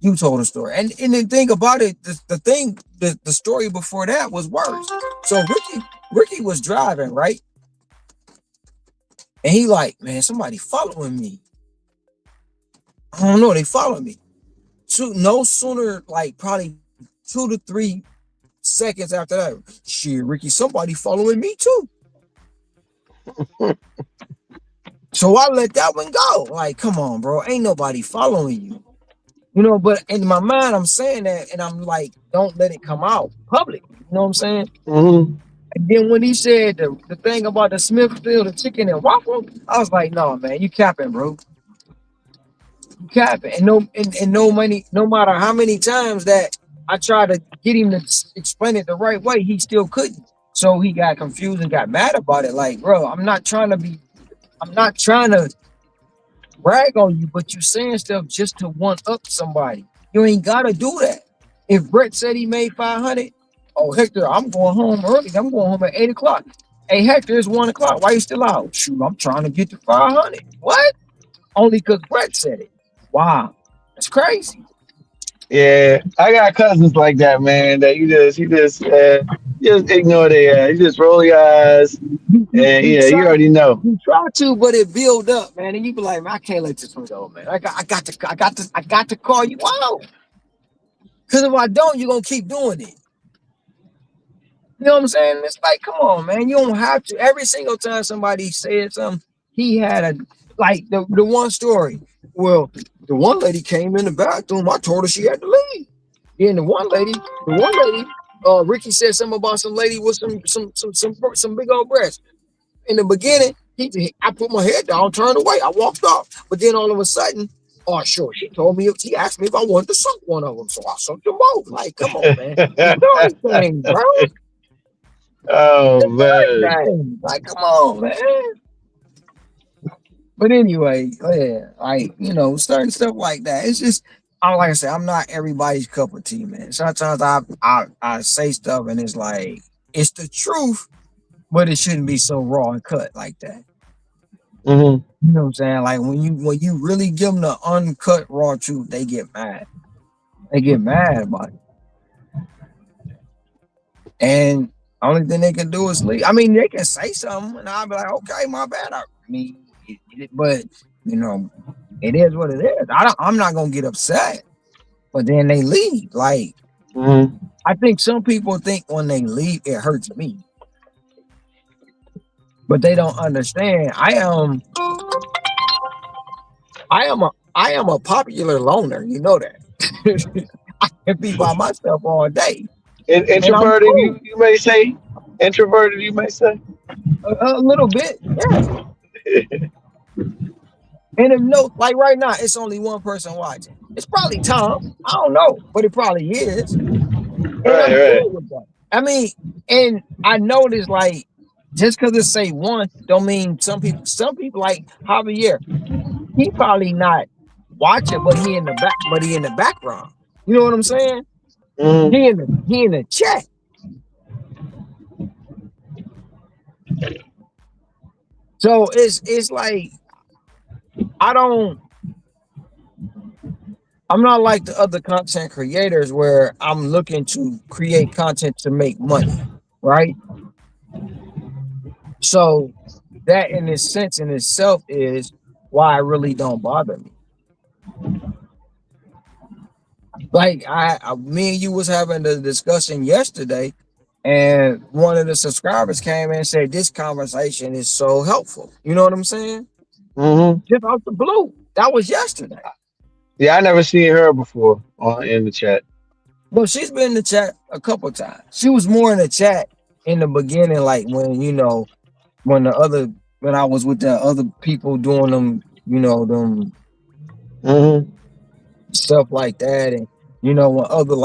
S15: You told a story. And the thing about it, the story before that was worse. So Ricky was driving, right? And he like, man, somebody following me. I don't know, they follow me. No sooner, like probably 2 to 3 seconds after that, shit, Ricky, somebody following me too. So I let that one go. Like, come on, bro, ain't nobody following you. But in my mind, I'm saying that, and I'm like, don't let it come out public. You know what I'm saying?
S14: Mm-hmm.
S15: And then when he said the thing about the Smithfield, the chicken and waffle, I was like, no, man, you capping, bro. You capping. And no matter how many times that I tried to get him to explain it the right way. He still couldn't. So he got confused and got mad about it. Like, bro, I'm not trying to brag on you, but you saying stuff just to one up somebody. You ain't gotta do that. If Brett said he made 500, oh Hector, I'm going home early. I'm going home at 8 o'clock. Hey Hector, it's 1 o'clock. Why you still out? Shoot, I'm trying to get to 500. What? Only because Brett said it. Wow, that's crazy.
S14: Yeah, I got cousins like that, man. That you just ignore their you just roll your eyes, and
S15: You
S14: yeah, you
S15: try,
S14: already know.
S15: you try to, but it build up, man, and you be like, man, I can't let this one go, man. I got to call you out. Because if I don't, you're gonna keep doing it. You know what I'm saying? It's like, come on, man. You don't have to. Every single time somebody said something, he had a like the one story. Well, the one lady came in the bathroom. I told her she had to leave. Then the one lady, Ricky said something about some lady with some big old breasts. In the beginning, I put my head down, turned away, I walked off. But then all of a sudden, oh sure, she asked me if I wanted to suck one of them, so I sucked them both. Like, come on, man. The story thing, bro.
S14: Oh man.
S15: Like, come on, man. But anyway, yeah, like, certain stuff like that. It's just, like I said, I'm not everybody's cup of tea, man. Sometimes I say stuff and it's like it's the truth, but it shouldn't be so raw and cut like that.
S14: Mm-hmm.
S15: You know what I'm saying? Like when you really give them the uncut raw truth, they get mad. They get mad about it. And only thing they can do is leave. I mean, they can say something, and I'll be like, okay, my bad. But it is what it is. I'm not gonna get upset. But then they leave. Like, I think some people think when they leave, it hurts me. But they don't understand. I am a popular loner. You know that. I can be by myself all day. And I'm
S14: Introverted,
S15: cool.
S14: you may say. Introverted, you may say.
S15: A little bit, yeah. And if like right now, it's only one person watching. It's probably Tom. I don't know, but it probably is. And I'm
S14: Right.
S15: cool with that. I mean, and I noticed like just because it say one, don't mean some people like Javier. He probably not watching, but he in the background. You know what I'm saying?
S14: Mm-hmm.
S15: He in the chat. So it's like I'm not like the other content creators where I'm looking to create content to make money, right? So that in this sense in itself is why it really don't bother me. Like me and you was having the discussion yesterday, and one of the subscribers came in and said this conversation is so helpful. You know what I'm saying?
S14: Mm-hmm.
S15: Just out the blue. That was yesterday.
S14: Yeah, I never seen her before in the chat.
S15: Well, she's been in the chat a couple times. She was more in the chat in the beginning, like when I was with the other people doing them,
S14: Mm-hmm.
S15: stuff like that, and when other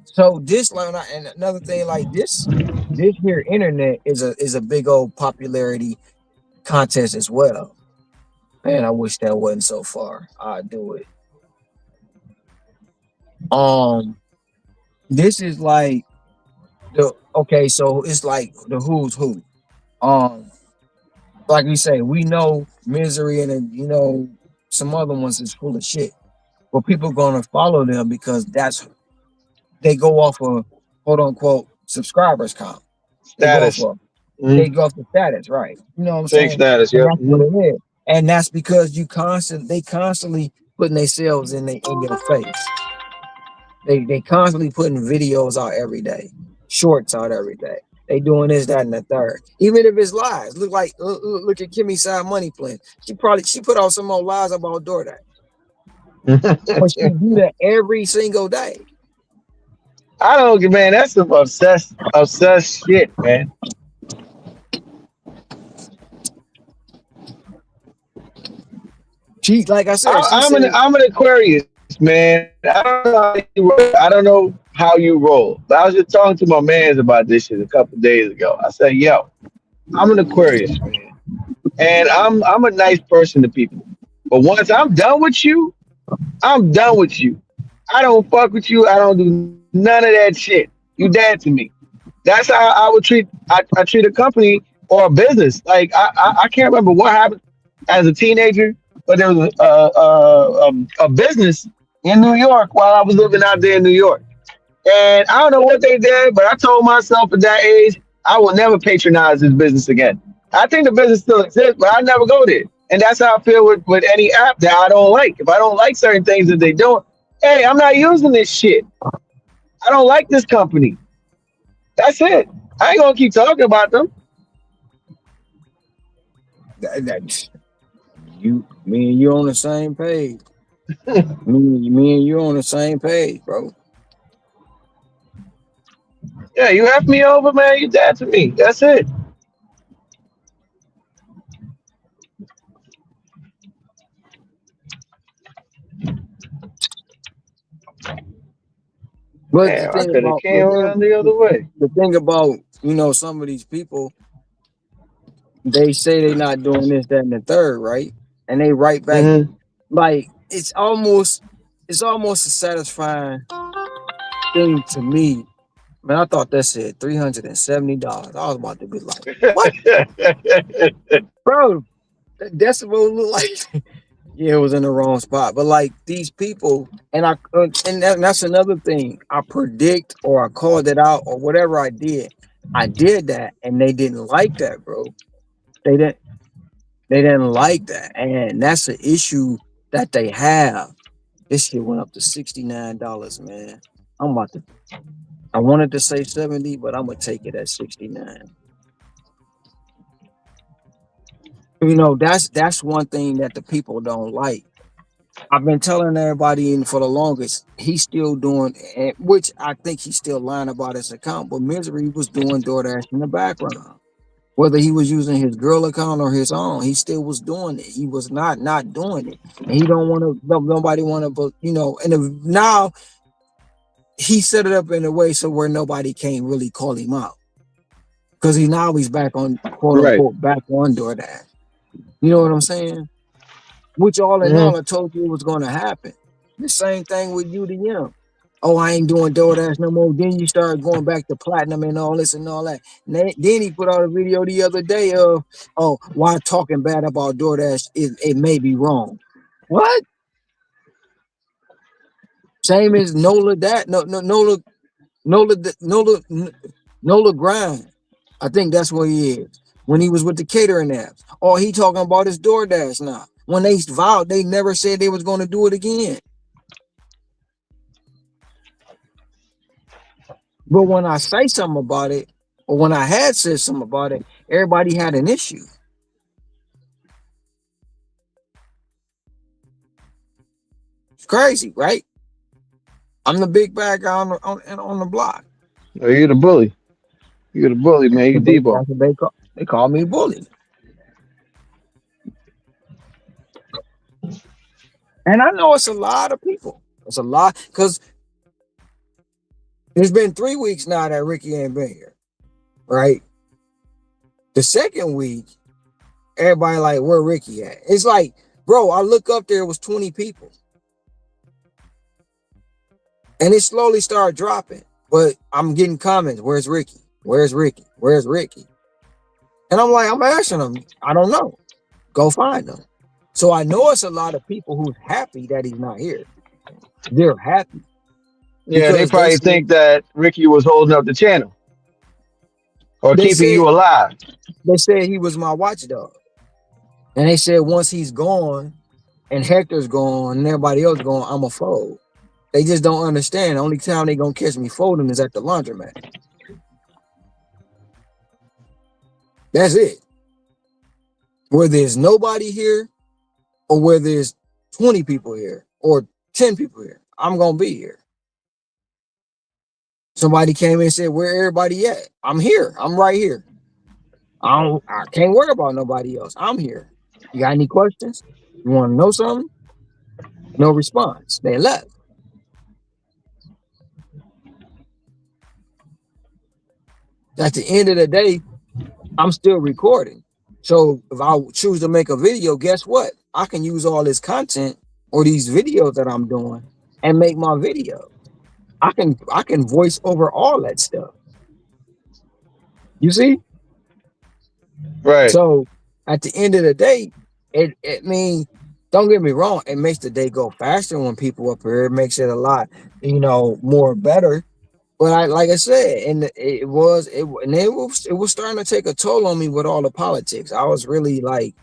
S15: so this and another thing like this here internet is a big old popularity contest as well. Man, I wish that wasn't so far. I'd do it. This is like so it's like the who's who. Like we say, we know Misery and some other ones is full of shit, but people gonna follow them because they go off of quote unquote subscribers count. They go off
S14: Status.
S15: of
S14: Mm-hmm.
S15: status, right? You know what I'm
S14: Fake
S15: saying?
S14: status.
S15: And
S14: Yep.
S15: that's what it is. And that's because they constantly putting themselves in your face. They constantly putting videos out every day, shorts out every day. They doing this, that, and the third. Even if it's lies. Look at Kimmy's side money plan. She put out some more lies about DoorDash. But she do that every single day.
S14: I don't, man. That's some obsessed shit, man.
S15: She, like I said,
S14: I'm an Aquarius, man. I don't know how you roll. But I was just talking to my mans about this shit a couple days ago. I said, yo, I'm an Aquarius, man. And I'm a nice person to people. But once I'm done with you, I'm done with you. I don't fuck with you. I don't do none of that shit. You dead to me. That's how I would I treat a company or a business. Like I can't remember what happened as a teenager, but there was a business in New York while I was living out there in New York. And I don't know what they did, but I told myself at that age, I will never patronize this business again. I think the business still exists, but I never go there. And that's how I feel with any app that I don't like. If I don't like certain things that they do, hey, I'm not using this shit. I don't like this company. That's it. I ain't gonna keep talking about them.
S15: That me and you on the same page. Me and you on the same page, bro.
S14: Yeah, you F me over, man. You dead to me. That's it.
S15: But
S14: Damn, I could have came around the other way.
S15: the thing about some of these people, they say they not doing this, that, and the third, right? And they write back
S14: Hmm.
S15: like it's almost a satisfying thing to me. Man, I thought that said $370. I was about to be like, what, bro? That decimal look like yeah, it was in the wrong spot. But like these people, and that's another thing. I predict or I called it out or whatever I did. I did that, and they didn't like that, bro. They didn't. They didn't like that, and that's the issue that they have. This shit went up to $69, man. I'm about to. I wanted to say 70, but I'm gonna take it at 69. That's one thing that the people don't like. I've been telling everybody in for the longest, he's still doing, which I think he's still lying about his account, but Misery was doing DoorDash in the background. Whether he was using his girl account or his own, he still was doing it. He was not doing it. And he don't want to, nobody want to, but now he set it up in a way so where nobody can really call him out. Because he's back on, quote
S14: Right.
S15: unquote, back on DoorDash. You know what I'm saying? Which all in
S14: Hmm.
S15: all, I told you it was going to happen. The same thing with UDM. Oh, I ain't doing DoorDash no more. Then you start going back to platinum and all this and all that. And then he put out a video the other day of, oh, why talking bad about DoorDash it may be wrong. What? Same as Nola that Nola Grind. I think that's what he is. When he was with the catering apps. Oh, he talking about his DoorDash now. When they vowed, they never said they was going to do it again. But when I say something about it, or when I had said something about it, everybody had an issue. It's crazy, right? I'm the big bad guy on the block.
S14: Oh, you're the bully. You're the bully, man. You Debo.
S15: That's what they call me bully. And I know it's a lot of people. It's a lot because it's been 3 weeks now that Ricky ain't been here, right? The second week, everybody like, where Ricky at? It's like, bro, I look up there, it was 20 people. And it slowly started dropping. But I'm getting comments, where's Ricky? Where's Ricky? Where's Ricky? And I'm like, I'm asking them, I don't know. Go find them. So I know it's a lot of people who's happy that he's not here. They're happy
S14: Yeah, they
S15: because
S14: probably think that Ricky was holding up the channel or
S15: they
S14: keeping
S15: said
S14: you alive.
S15: they said he was my watchdog. And they said once he's gone and Hector's gone and everybody else gone, I'm a fold. They just don't understand. The only time they gonna catch me folding is at the laundromat. That's it. Where there's nobody here or where there's 20 people here or 10 people here, I'm gonna be here. Somebody came in and said, where everybody at? I'm here. I'm right here. I can't worry about nobody else. I'm here. You got any questions? You want to know something? No response. They left. At the end of the day, I'm still recording. So if I choose to make a video, guess what? I can use all this content or these videos that I'm doing and make my video. I can voice over all that stuff. You see?
S14: Right.
S15: So at the end of the day, it means, don't get me wrong, it makes the day go faster when people up here. It makes it a lot, more better. But like I said, and it was starting to take a toll on me with all the politics. I was really like,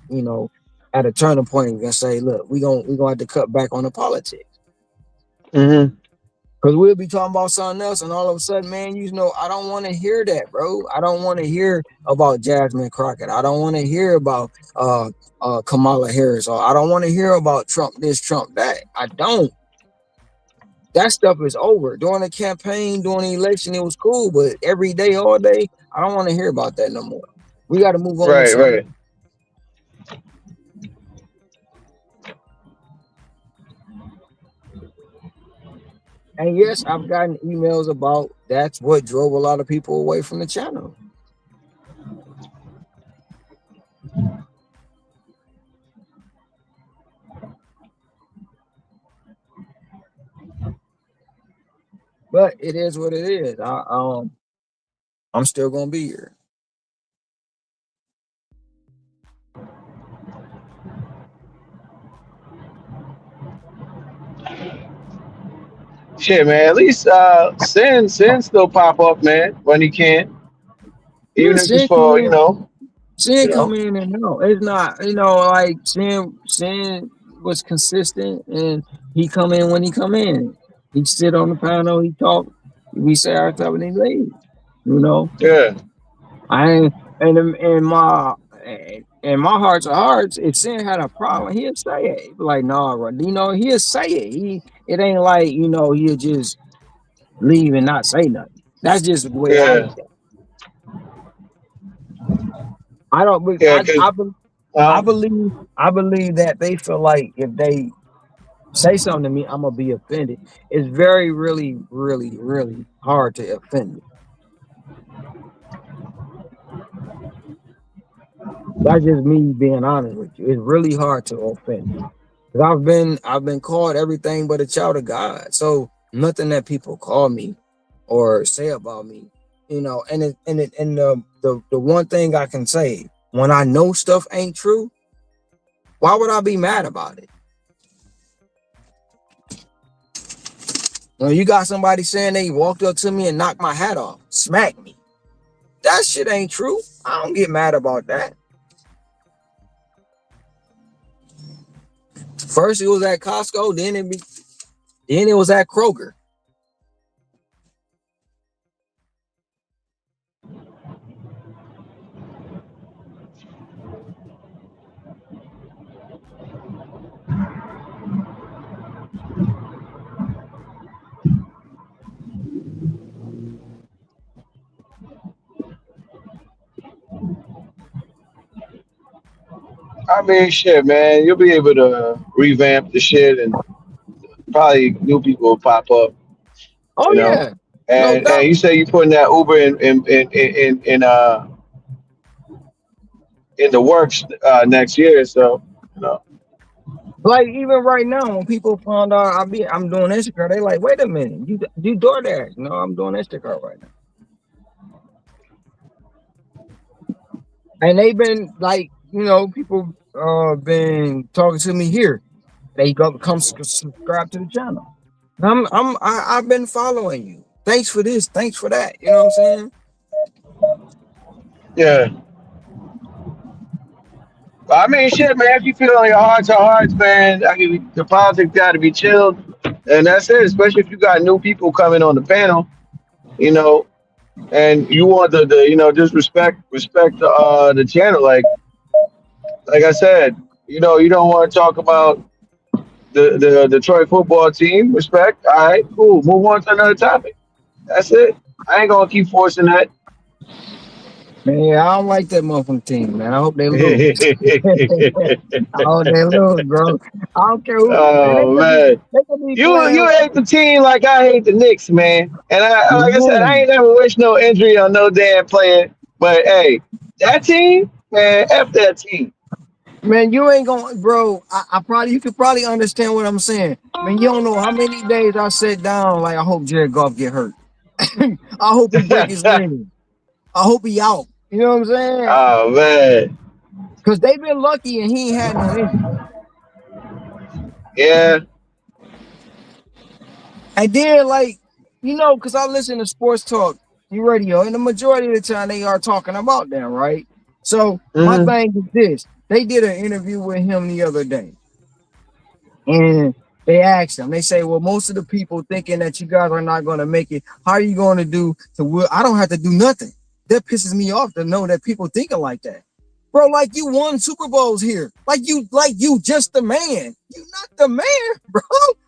S15: at a turning point and say, look, we gonna have to cut back on the politics.
S14: Mm-hmm.
S15: Because we'll be talking about something else, and all of a sudden, man, I don't want to hear that, bro. I don't want to hear about Jasmine Crockett. I don't want to hear about Kamala Harris, or I don't want to hear about Trump this, Trump that. I don't. That stuff is over. During the campaign, during the election, it was cool, but every day, all day, I don't want to hear about that no more. We got to move on to something.
S14: Right.
S15: And yes, I've gotten emails about that's what drove a lot of people away from the channel. But it is what it is. I'm still gonna be here.
S14: Shit, man. At least Sin still pop up, man, when he can. Even if it's
S15: Sin come
S14: for,
S15: in. Sin come in and out. It's not, like Sin was consistent, and he come in when he come in. He sit on the panel, he talk, we say our stuff, and he leave.
S14: Yeah.
S15: I ain't, and in my hearts of hearts, if Sin had a problem, he'll say it. He'd be like, nah, he'll say it. It ain't like, he'll just leave and not say nothing. That's just the way I look at it. I don't.
S14: Yeah,
S15: I believe that they feel like if they say something to me, I'm gonna be offended. It's very, really, really, really hard to offend me. That's just me being honest with you. It's really hard to offend me. I've been called everything but a child of God. So nothing that people call me or say about me, and the one thing I can say, when I know stuff ain't true, why would I be mad about it? You got somebody saying they walked up to me and knocked my hat off, smacked me. That shit ain't true. I don't get mad about that. First it was at Costco, then it was at Kroger.
S14: I mean, shit, man. You'll be able to revamp the shit, and probably new people will pop up.
S15: Oh yeah, no
S14: And
S15: doubt.
S14: you say you putting that Uber in the works next year, so
S15: Like even right now, when people found out I'm doing Instacart, they like, wait a minute, you do DoorDash? No, I'm doing Instacart right now. And they've been like, people been talking to me here. They come subscribe to the channel. I've been following you. Thanks for this. Thanks for that. You know what I'm saying?
S14: yeah. I mean, shit, man. If you feel in your heart to hearts, man, I mean, the politics got to be chilled, and that's it. Especially if you got new people coming on the panel, and you want the just respect the channel. Like I said, you don't want to talk about the Detroit football team. Respect. All right, cool. Move on to another topic. That's it. I ain't gonna keep forcing that.
S15: Man, I don't like that motherfucking team, man. I hope they lose. I hope they lose, bro. I don't care who. Man,
S14: Oh man,
S15: they could be playing.
S14: you hate the team like I hate the Knicks, man. And like I said, I
S15: Man,
S14: ain't never wished no injury on no damn player. But hey, that team, man, f that team.
S15: man, you ain't going, bro. I probably you could probably understand what I'm saying. Man, you don't know how many days I sat down like I hope Jared Goff get hurt. I hope he break his leg. I hope he out. You know what I'm saying?
S14: Oh man,
S15: Because they've been lucky and he ain't had no injury.
S14: yeah.
S15: And then, like, because I listen to sports talk radio, and the majority of the time they are talking about that, right? So my
S14: Hmm.
S15: thing is this: they did an interview with him the other day, and they asked him. They say, "Well, most of the people thinking that you guys are not going to make it. How are you going to do to? Will I don't have to do nothing. That pisses me off to know that people thinking like that." Bro, like you won Super Bowls here. Like you just the man. You not the man, bro.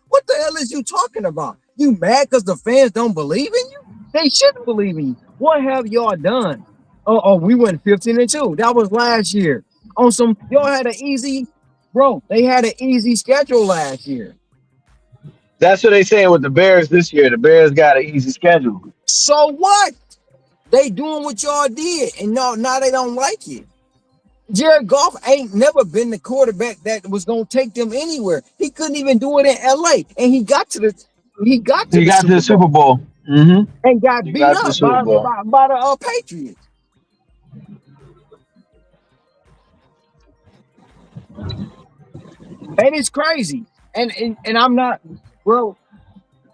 S15: What the hell is you talking about? You mad because the fans don't believe in you? They shouldn't believe in you. What have y'all done? We went 15-2. That was last year. On some y'all had an easy, bro. They had an easy schedule last year.
S14: That's what they saying with the Bears this year. The Bears got an easy schedule.
S15: So what? They doing what y'all did, and now they don't like it. Jared Goff ain't never been the quarterback that was gonna take them anywhere. He couldn't even do it in LA, and he got to
S14: He
S15: the
S14: got to the
S15: Super
S14: Super
S15: Bowl
S14: Bowl. Hmm.
S15: and got
S14: He
S15: beat
S14: got to the
S15: up
S14: Super Bowl.
S15: by the Patriots. And it's crazy. And I'm not, bro.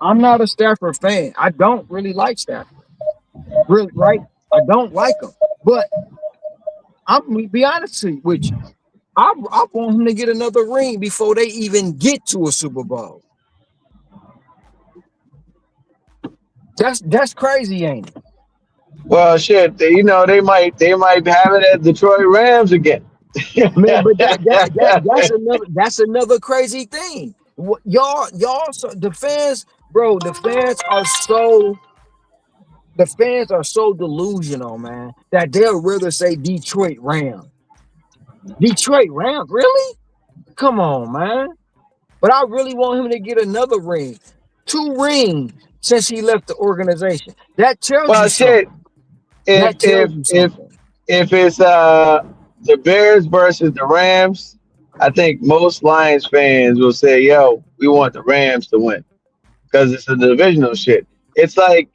S15: I'm not a Stafford fan. I don't really like Stafford. Really, right? I don't like him. But I'm gonna be honest with you. I want him to get another ring before they even get to a Super Bowl. That's crazy, ain't it?
S14: Well, shit, they might have it at Detroit Rams again.
S15: Man, but that's another crazy thing. Y'all so the fans, bro, the fans are so delusional, man, that they'll rather say Detroit Rams. Detroit Rams, really? Come on, man. But I really want him to get another ring. 2 rings since he left the organization. That tells you
S14: Well, shit,
S15: something.
S14: if
S15: That tells
S14: if
S15: you
S14: if
S15: something.
S14: if it's the Bears versus the Rams, I think most Lions fans will say, "Yo, we want the Rams to win because it's a divisional shit." It's like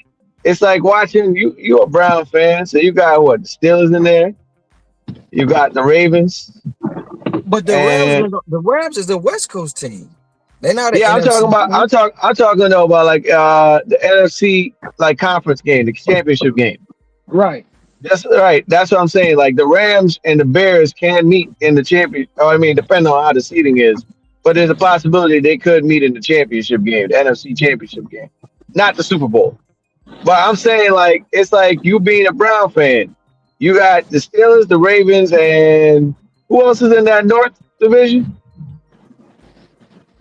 S14: watching you. You're a Brown fan, so you got what? The Steelers in there. You got the Ravens,
S15: But
S14: and
S15: the Rams is the West Coast team. They're not an
S14: yeah, I'm
S15: NFC
S14: talking about.
S15: team.
S14: I'm talking though about like the NFC like conference game, the championship game.
S15: Right.
S14: That's right. That's what I'm saying. Like the Rams and the Bears can meet in the champion. Oh, I mean, depending on how the seating is, but there's a possibility they could meet in the championship game, the NFC championship game, not the Super Bowl. But I'm saying like it's like you being a Brown fan. You got the Steelers, the Ravens, and who else is in that North division?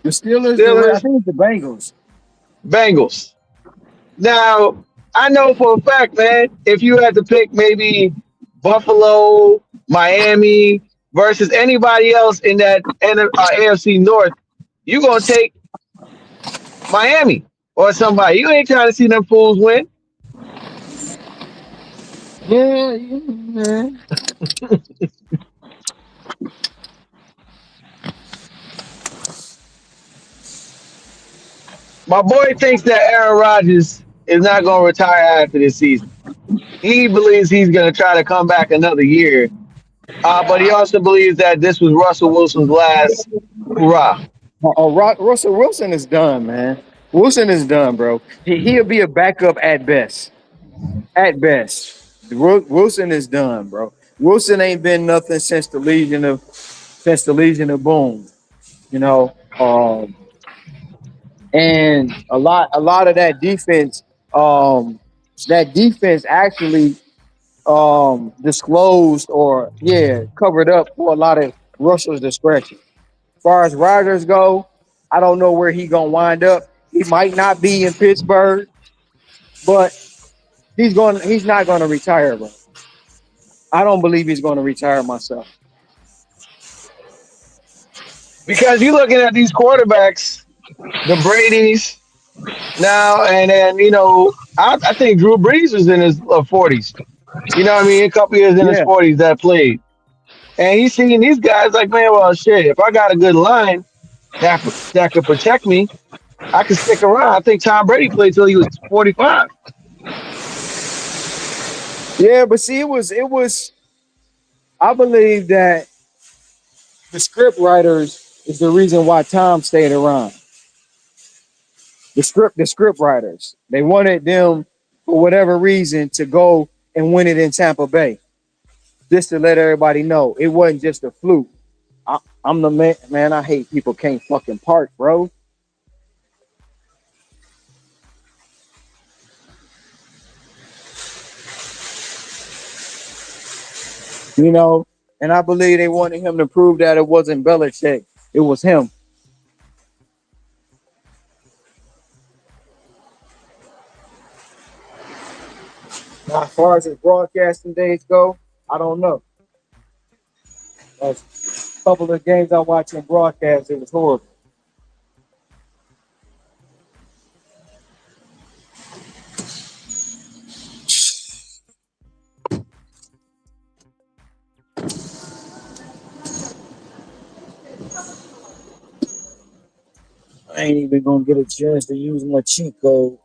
S15: The Steelers, I
S14: Steelers,
S15: think it's the Bengals.
S14: Bengals. Now, I know for a fact, man, if you had to pick maybe Buffalo, Miami versus anybody else in that AFC North, you going to take Miami or somebody. You ain't trying to see them fools win.
S15: Yeah, yeah.
S14: My boy thinks that Aaron Rodgers is not going to retire after this season. He believes he's going to try to come back another year, but he also believes that this was Russell Wilson's last hurrah.
S15: Russell Wilson is done, man. Wilson is done, bro. He'll be a backup at best. At best. Wilson is done, bro. Wilson ain't been nothing since the Legion of Boom. You know, and a lot of that defense actually disclosed or covered up for a lot of Russell's discretion. As far as Rodgers go, I don't know where he gonna wind up. He might not be in Pittsburgh, but he's not gonna retire, bro. I don't believe he's going to retire myself.
S14: Because you're looking at these quarterbacks, the Brady's now, and then I think Drew Brees was in his 40s. You know what I mean? A couple years in his
S15: Yeah.
S14: 40s that played, and he's seeing these guys like, man, well, shit. If I got a good line that could protect me, I could stick around. I think Tom Brady played till he was 45.
S15: Yeah, but see, it was. I believe that the script writers is the reason why Tom stayed around. The script writers. They wanted them for whatever reason to go and win it in Tampa Bay. Just to let everybody know it wasn't just a fluke. I'm the man. I hate people can't fucking park, bro. You know, and I believe they wanted him to prove that it wasn't Belichick, it was him. Now, as far as his broadcasting days go, I don't know. A couple of games I watched him broadcast, it was horrible. I ain't even gonna get a chance to use my cheat code.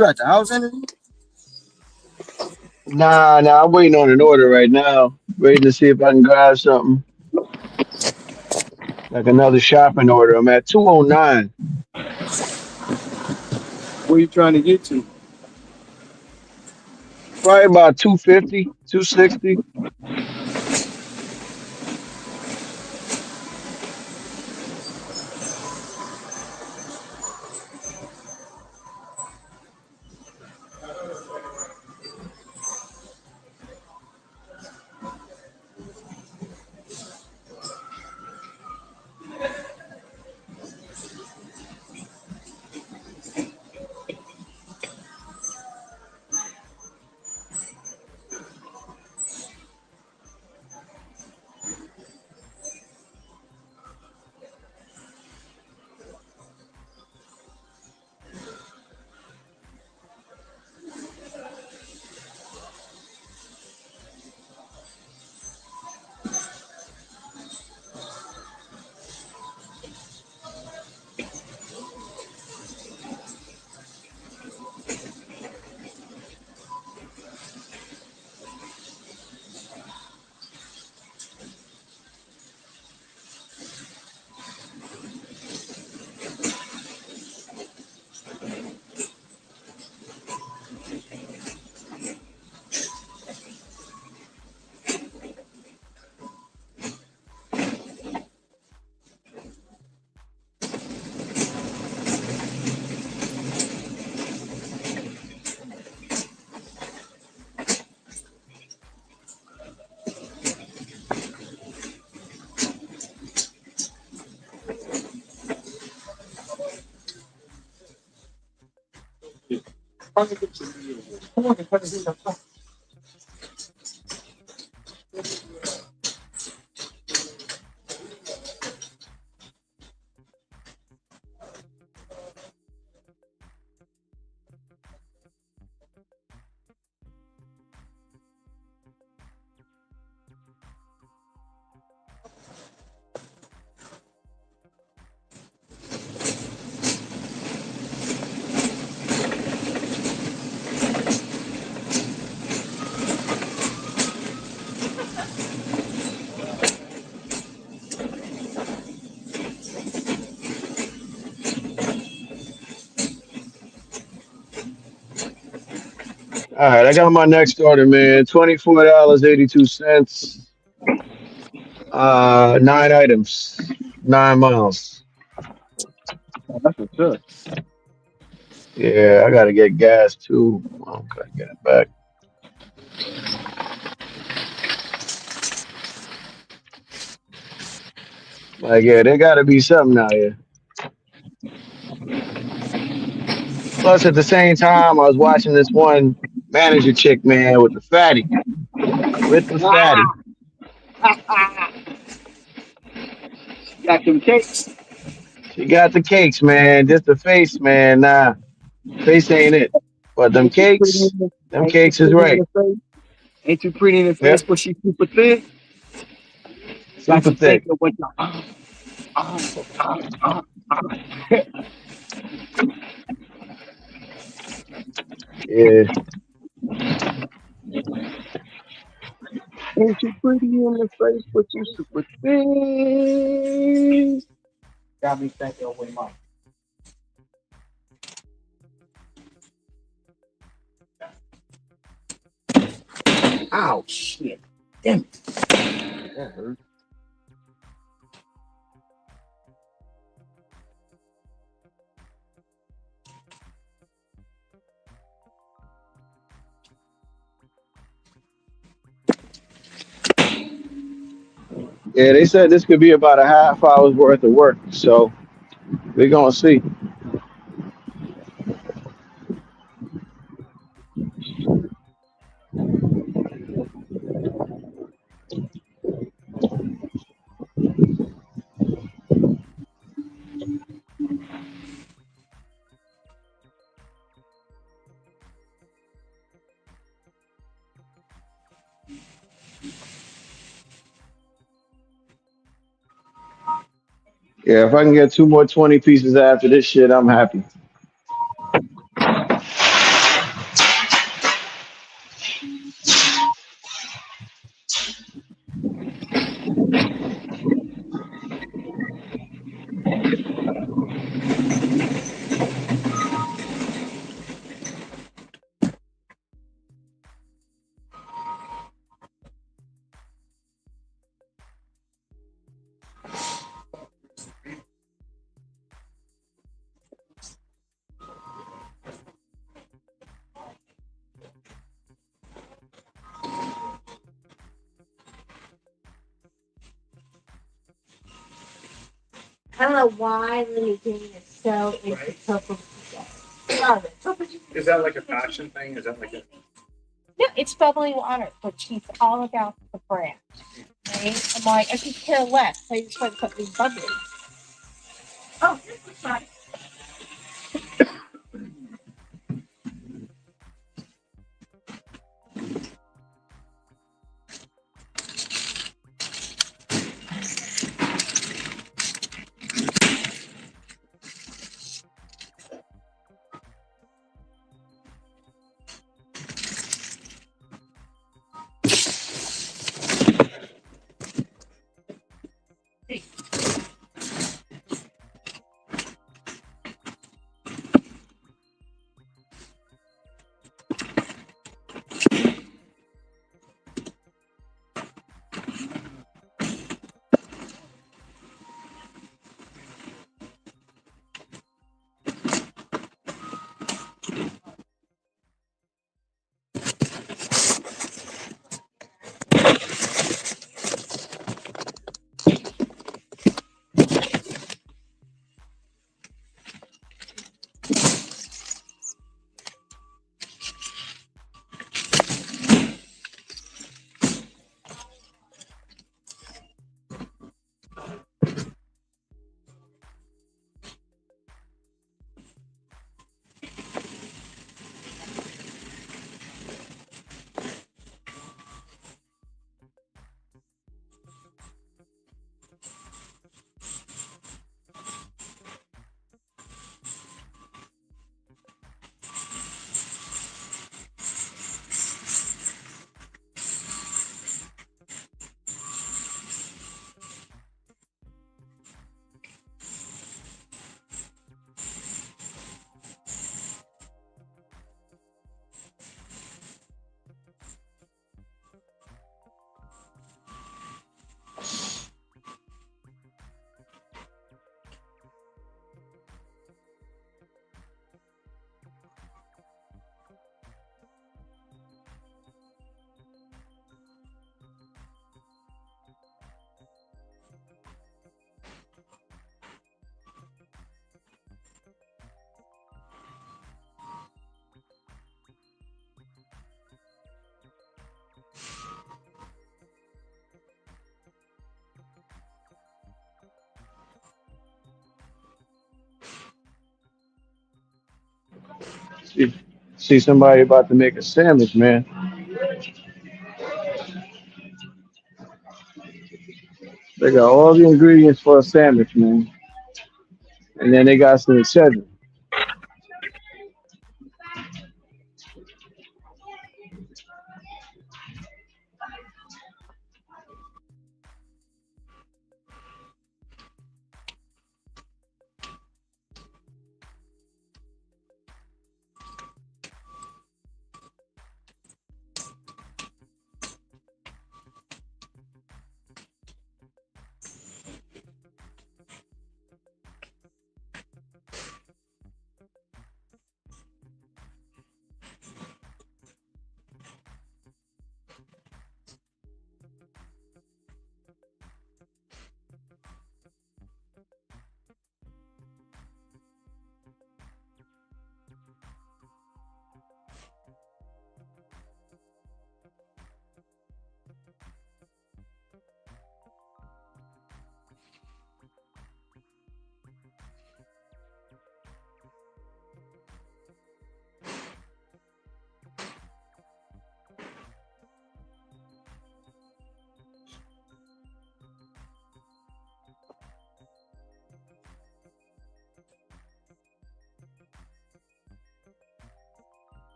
S15: You got the house interview?
S14: Nah, I'm waiting on an order right now. Waiting to see if I can grab something like another shopping order. I'm at 209.
S15: Where you trying to get to?
S14: Probably about 250, 260. All right, I got my next order, man. $24.82. 9 items, 9 miles.
S15: Oh, that's what's up.
S14: Yeah, I gotta get gas too. I'm gonna get it back. Like, yeah, there gotta be something out here. Plus, at the same time, I was watching this one manager chick, man, with the fatty. With the fatty.
S15: Got them cakes.
S14: She got the cakes, man. Just the face, man. Nah, face ain't it. But
S15: Ain't too pretty in the,
S14: them
S15: ain't too
S14: cakes is
S15: pretty in
S14: right.
S15: the face. Ain't too pretty in the face,
S14: Yep,
S15: but she super thin. Got
S14: super
S15: you
S14: thick.
S15: thinking what the uh, uh, uh, uh.
S14: Yeah.
S15: Ain't too pretty in the face, but you super thin. Got me thinking with my ow shit. Damn it. That hurt.
S14: Yeah, they said this could be about a half hour's worth of work. So we're gonna see. Yeah, if I can get two more 20 pieces after this shit, I'm happy.
S17: I don't know why Lily Jane is so into purple today. Love it.
S4: Is that like a fashion thing? Is that like a?
S17: No, it's bubbly water, but she's all about the brand. Right? I'm like, I could care less. I just want something bubbly. Oh, this is nice.
S14: See somebody about to make a sandwich, man. They got all the ingredients for a sandwich, man. And then they got some cheddar.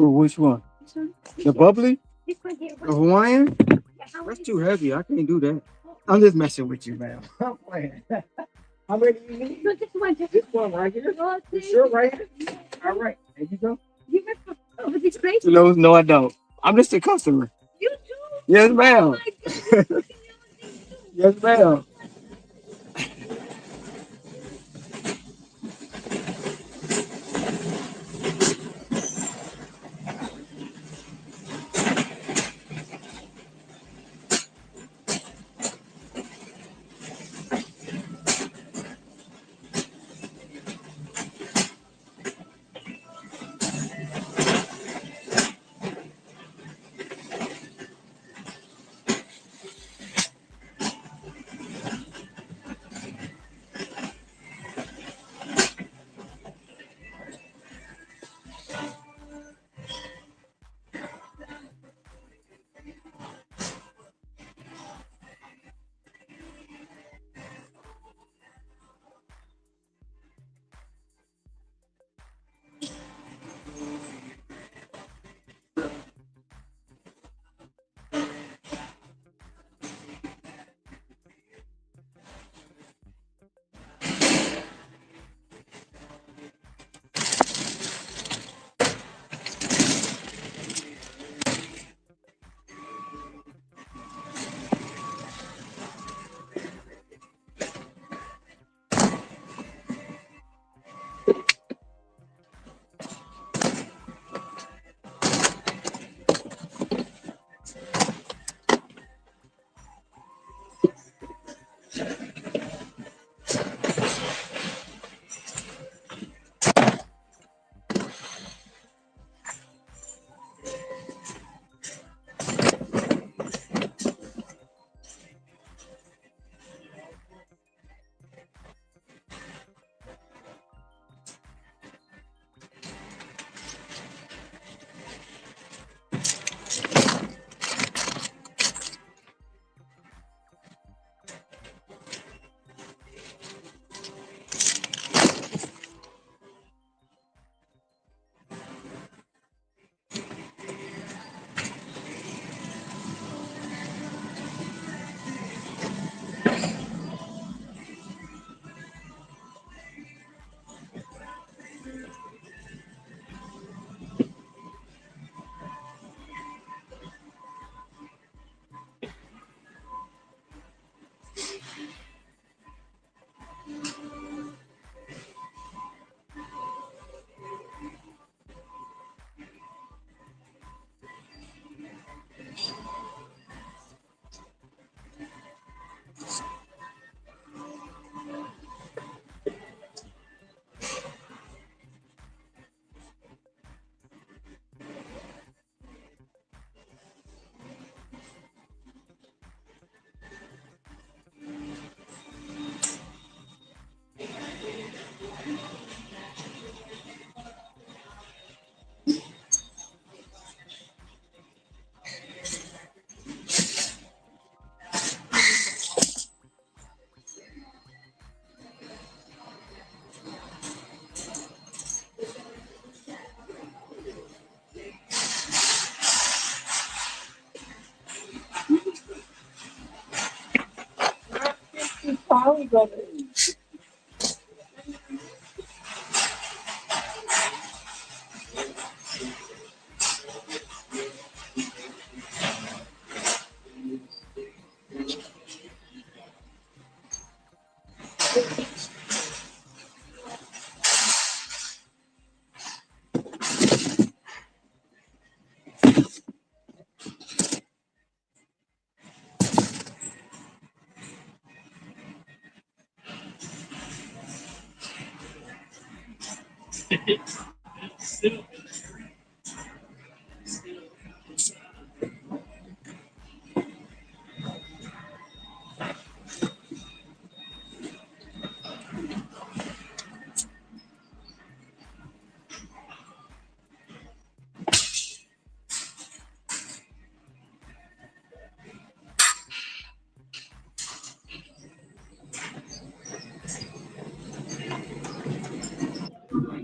S15: Cool. Which one? The bubbly? The Hawaiian? That's too heavy. I can't do that. I'm just messing with you, man. I'm playing. How many do you need? No, just one. This one right here? You sure right here? All right. There you go. Over this place? No, I don't. I'm just a customer. You too? Yes, ma'am. Yes, ma'am.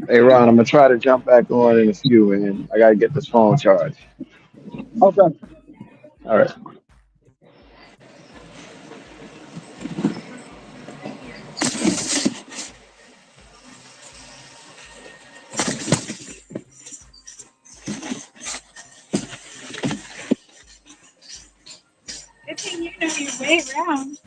S14: Hey Ron, I'm gonna try to jump back on in a few, man. I gotta get this phone charged.
S15: Okay.
S14: All right.
S17: Good thing you know your way around.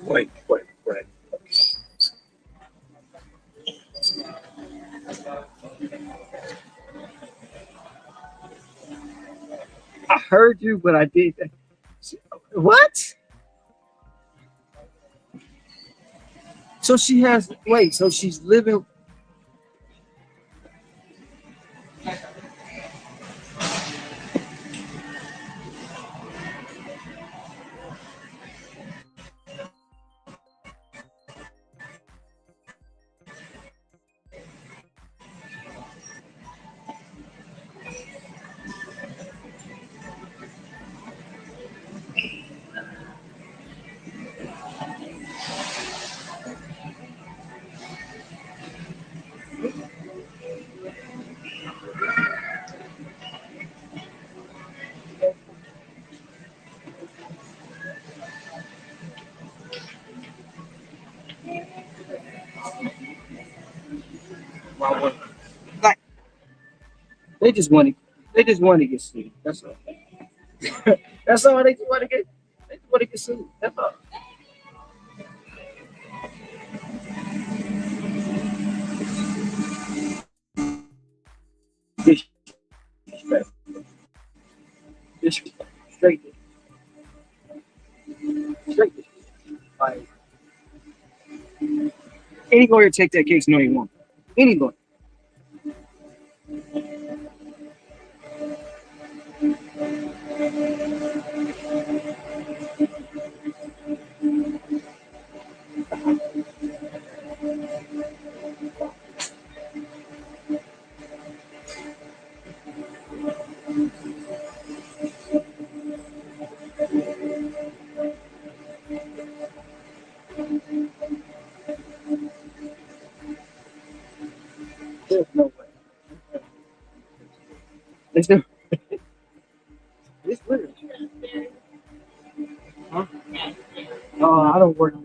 S3: Wait. I heard you, but I did. What? So she has. Wait. So she's living. Like they just want to. They just want to get sued. That's all. That's all they just want to get. They just want to get sued. That's all.
S15: Disrespect. Disrespect. Straight disrespect. Like any lawyer take that case, no, he won't. Any lawyer. There's no way. There's no. It's literally. Huh? No, I don't work.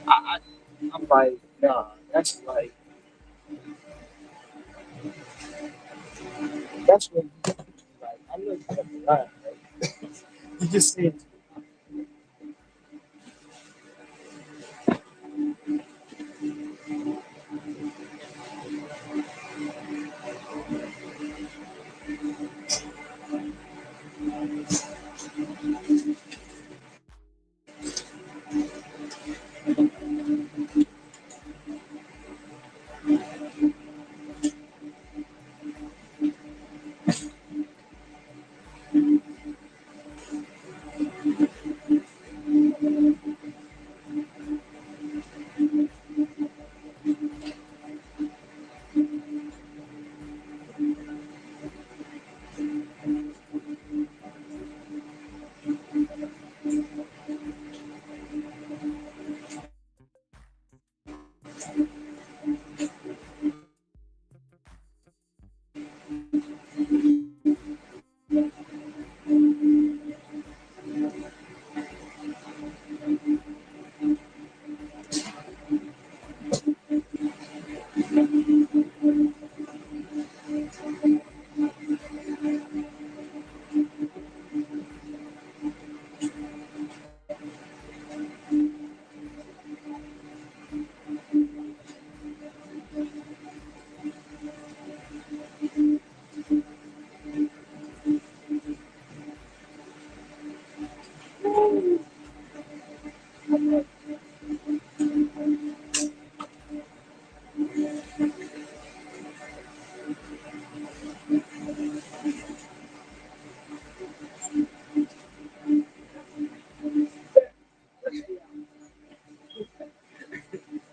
S15: I, I'm like, nah, that's like, that's what you do. Like, I know you have to lie, right? You just said,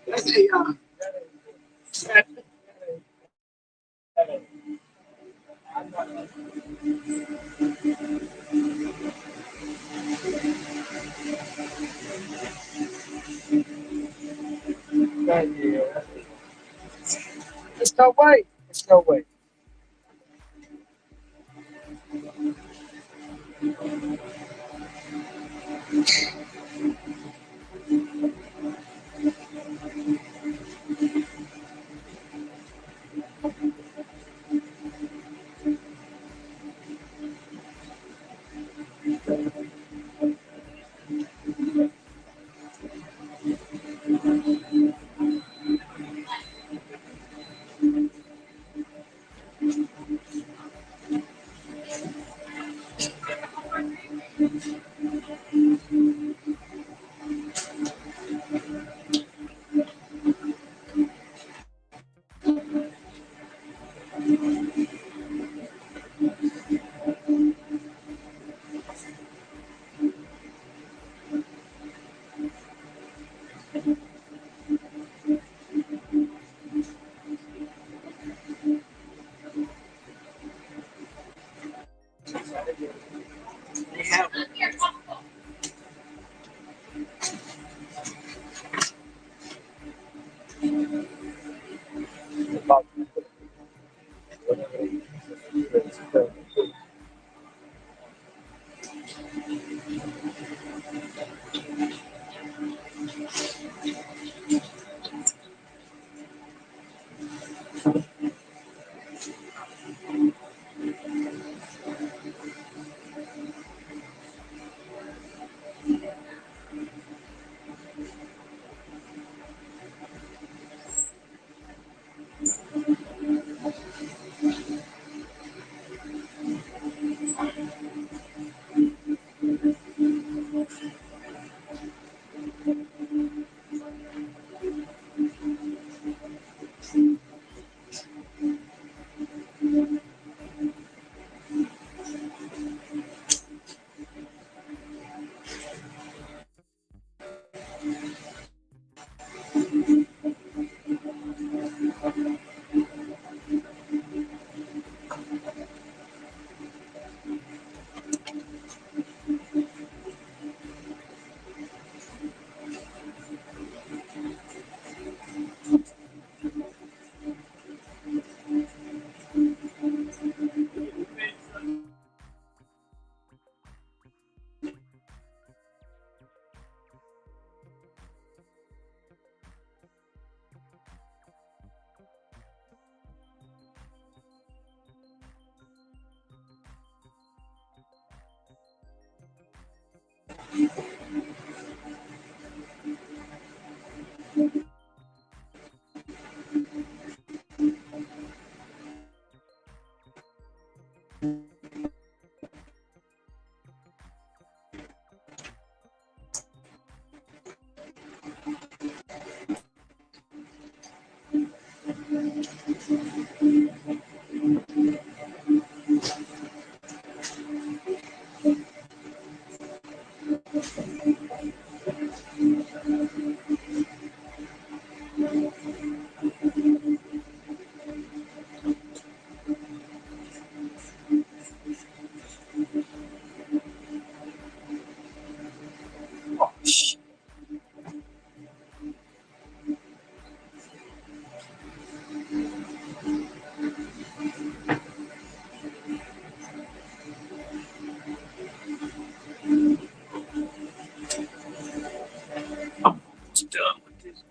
S15: that's a, yeah. There's no way. There's no way. They have about Oh, shit. I'm almost done with this.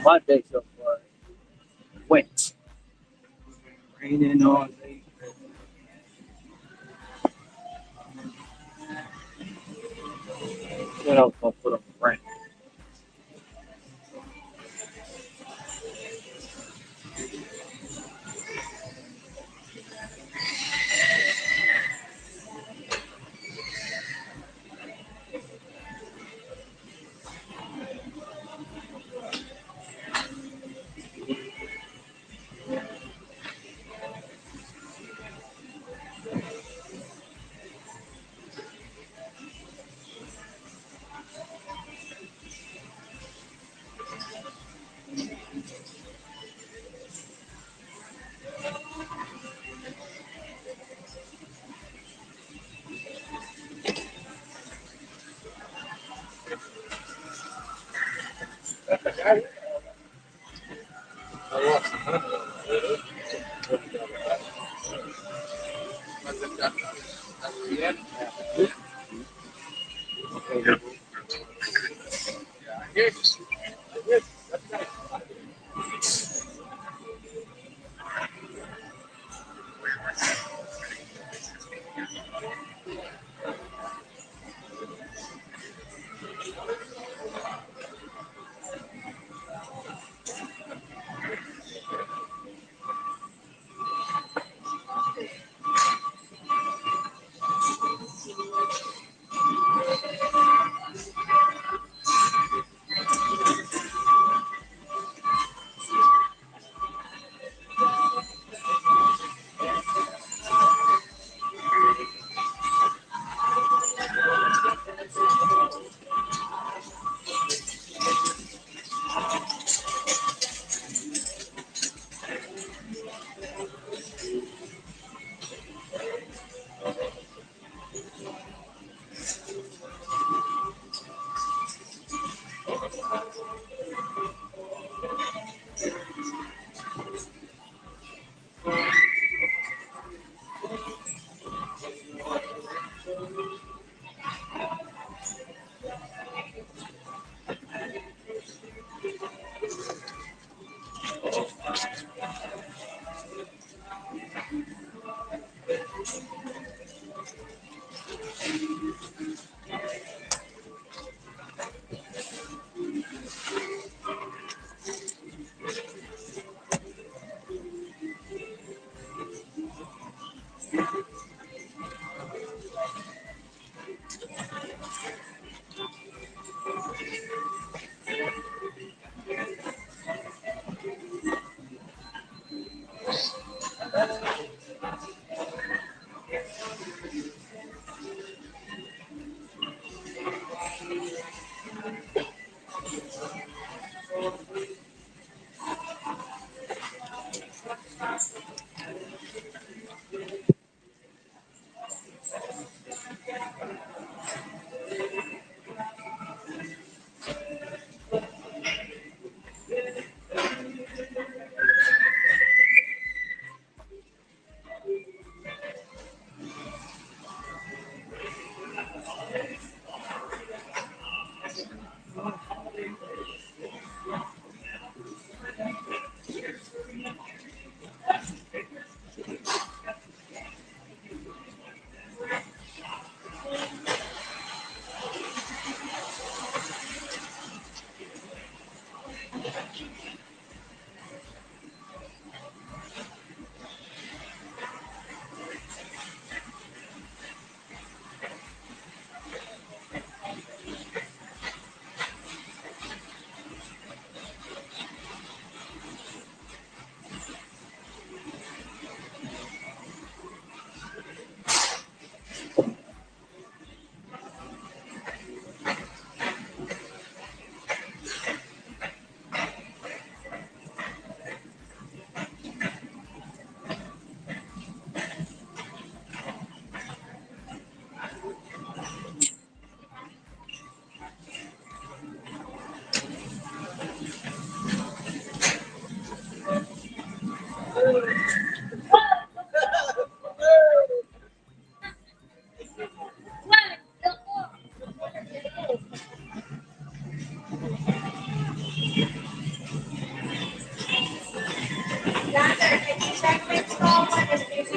S15: My day so far went. Raining all day. What else I'll put on the rain?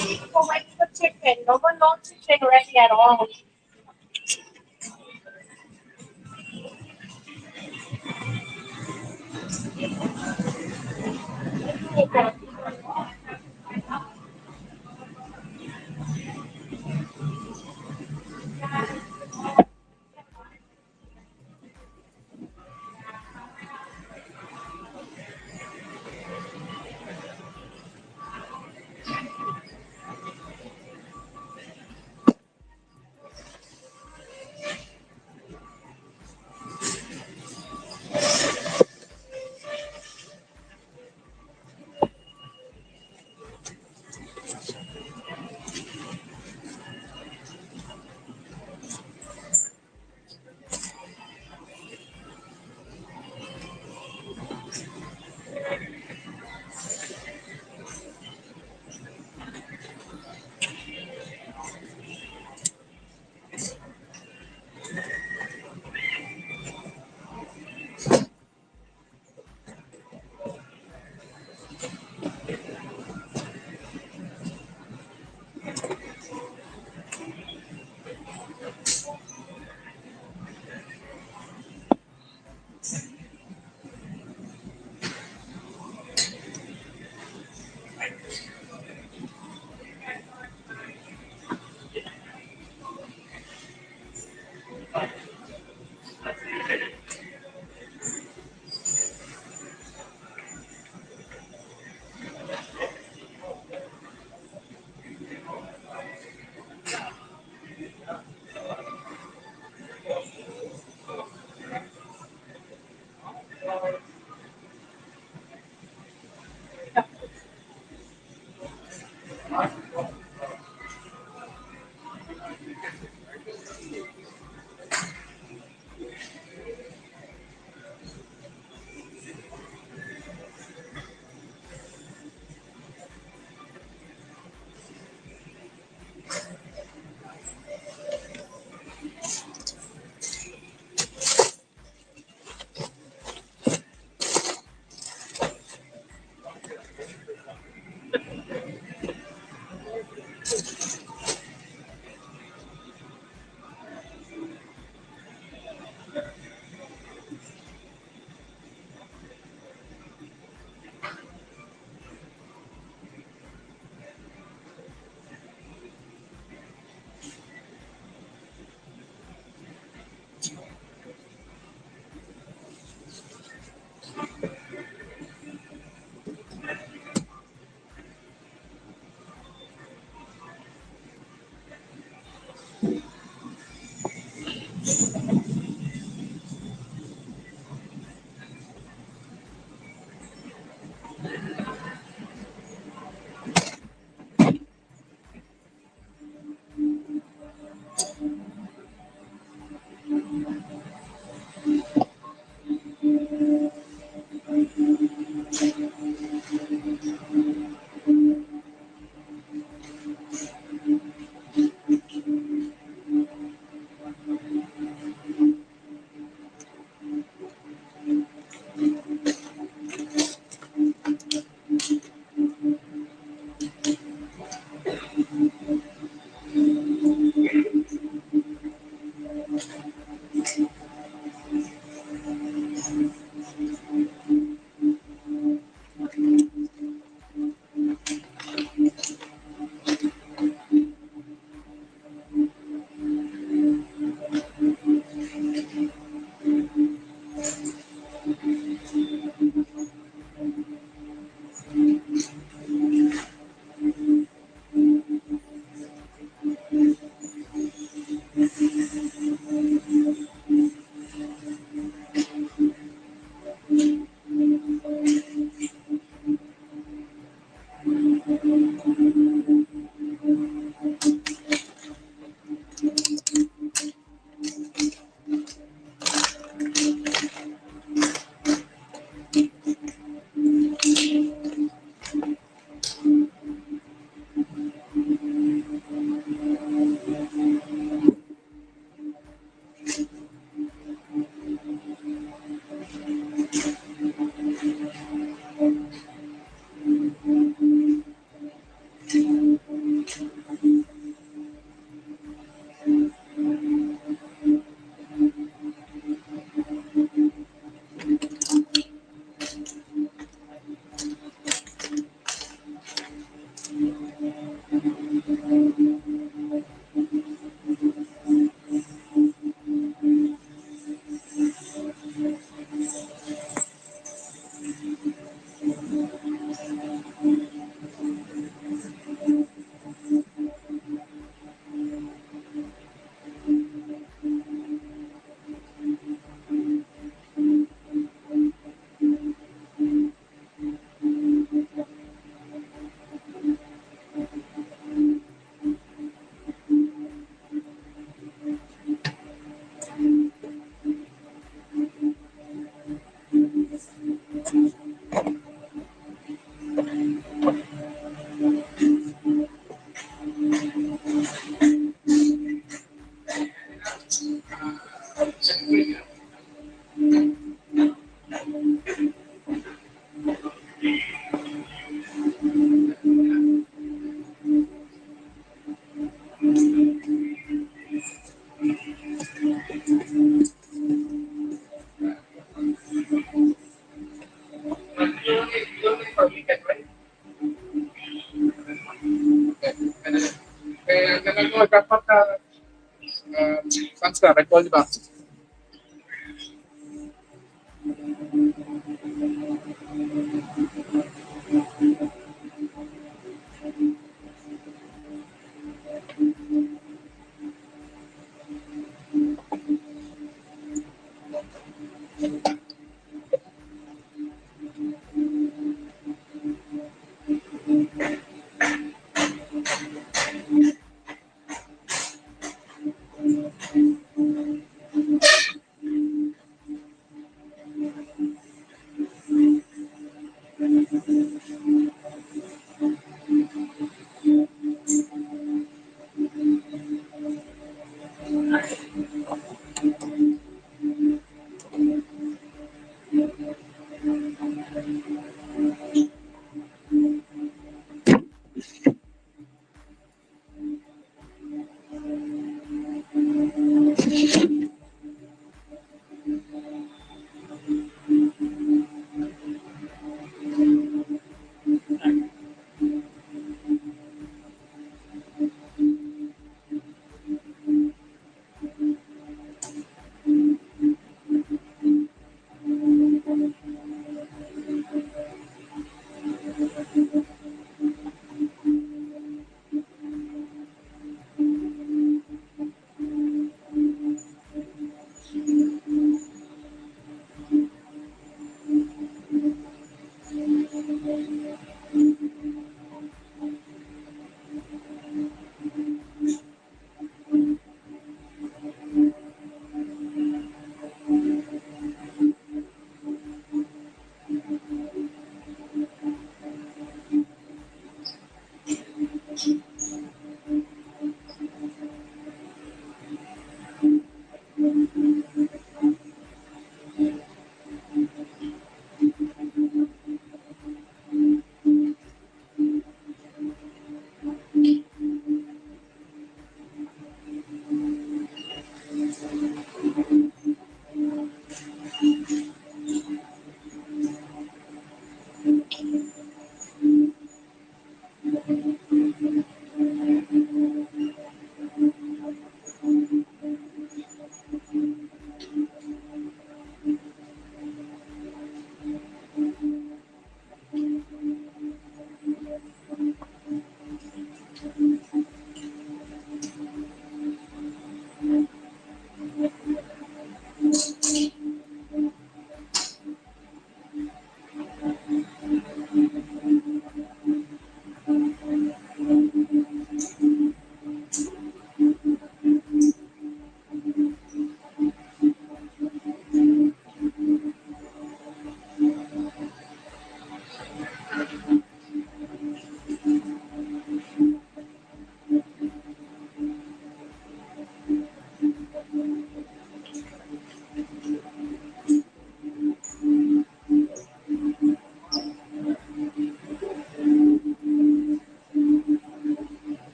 S17: People like the chicken. No one knows chicken ready at all.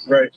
S15: Right.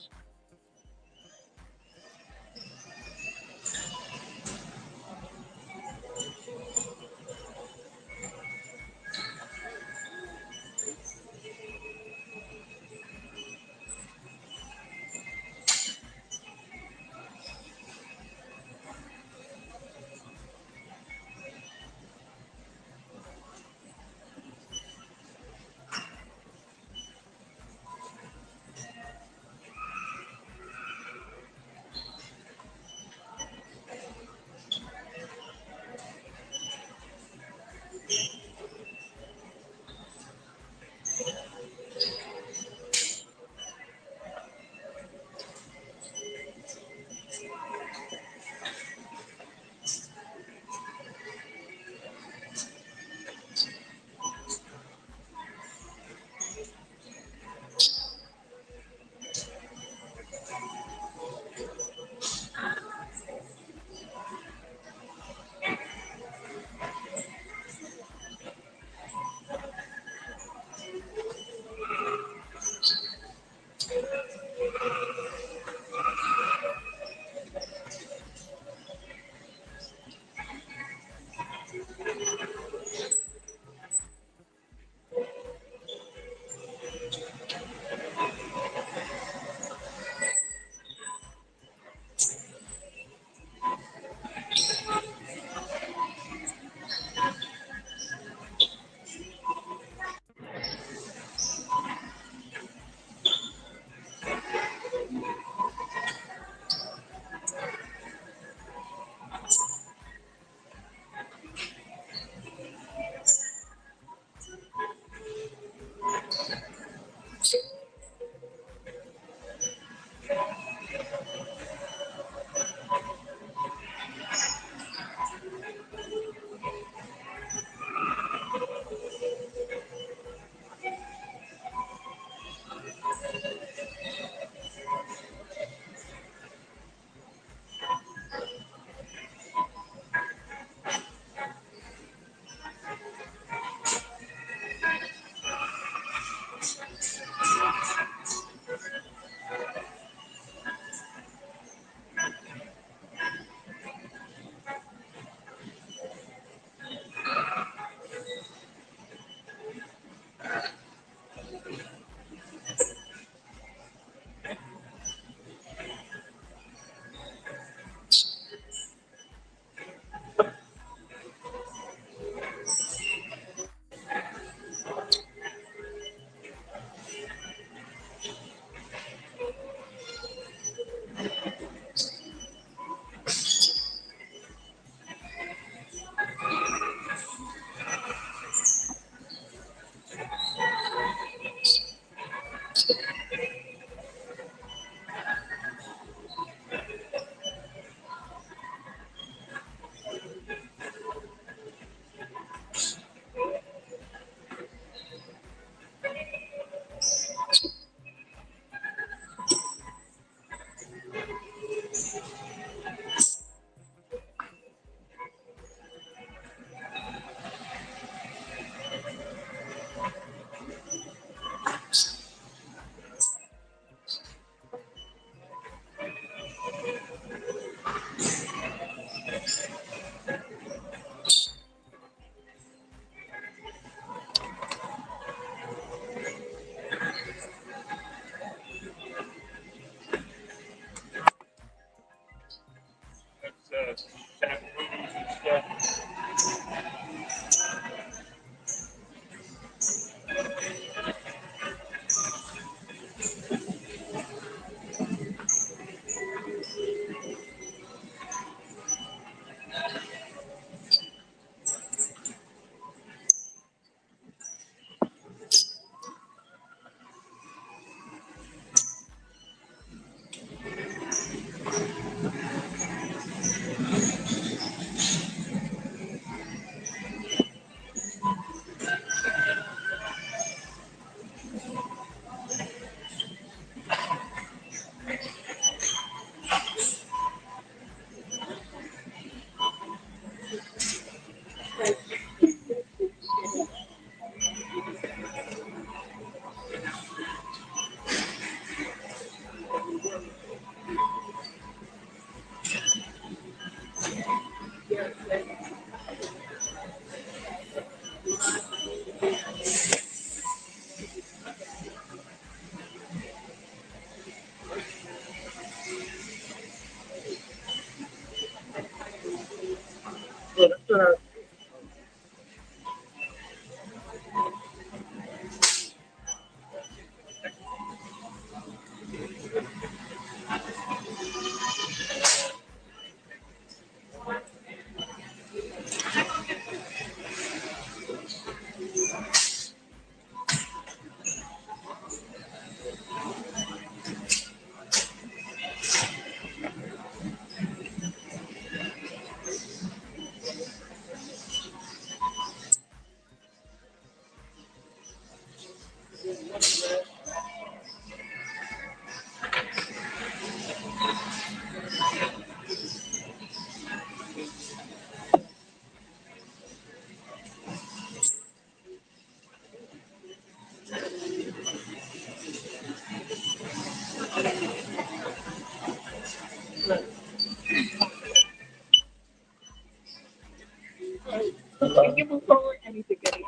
S17: Can you move forward? I need to get it.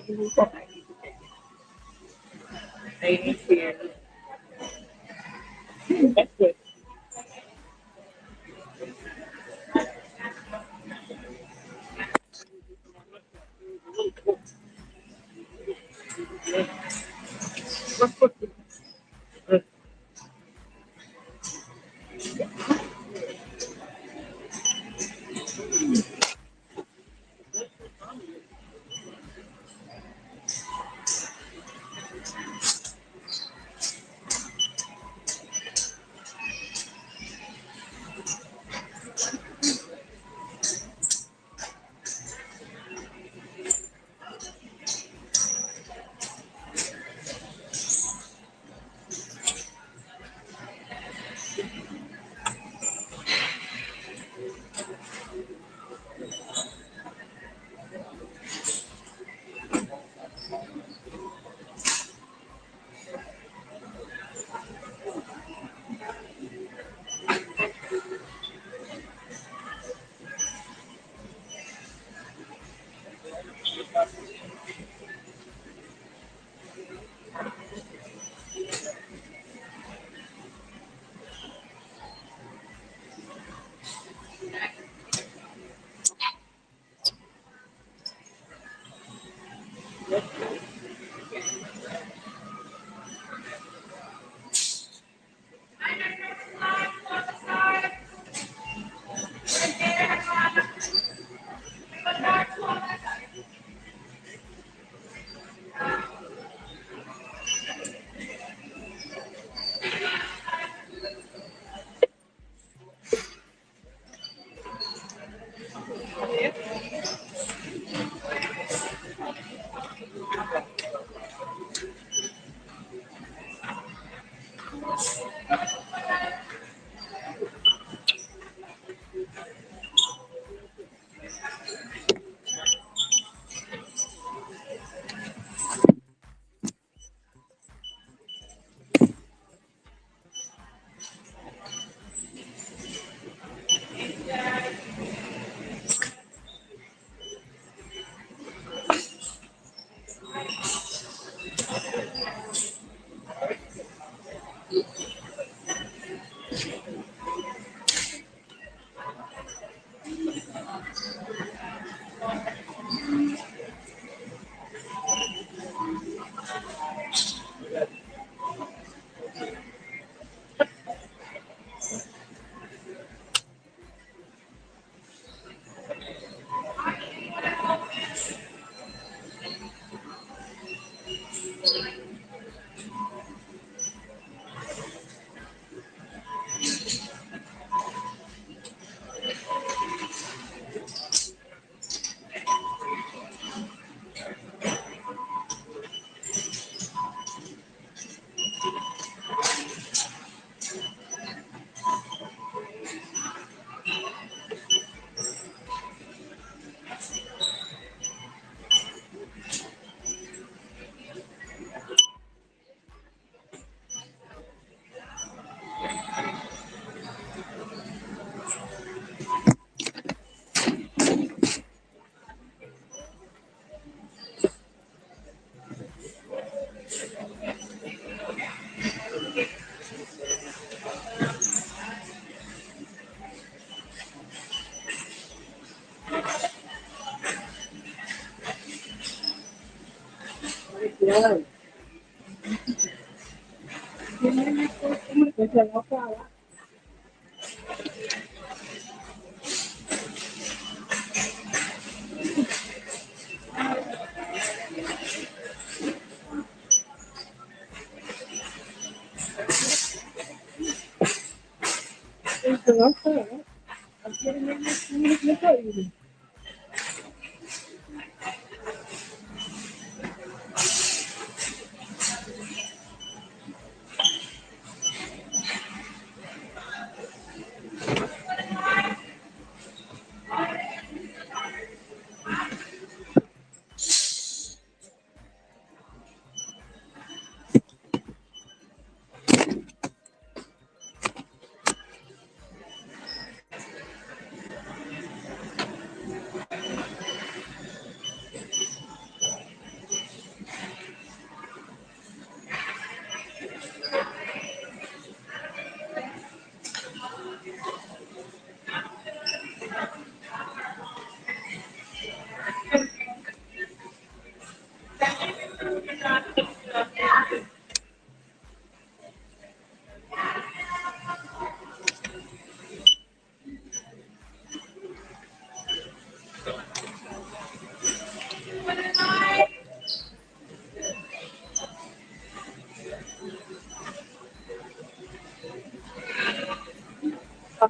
S17: Can you move forward? Thank you. That's good.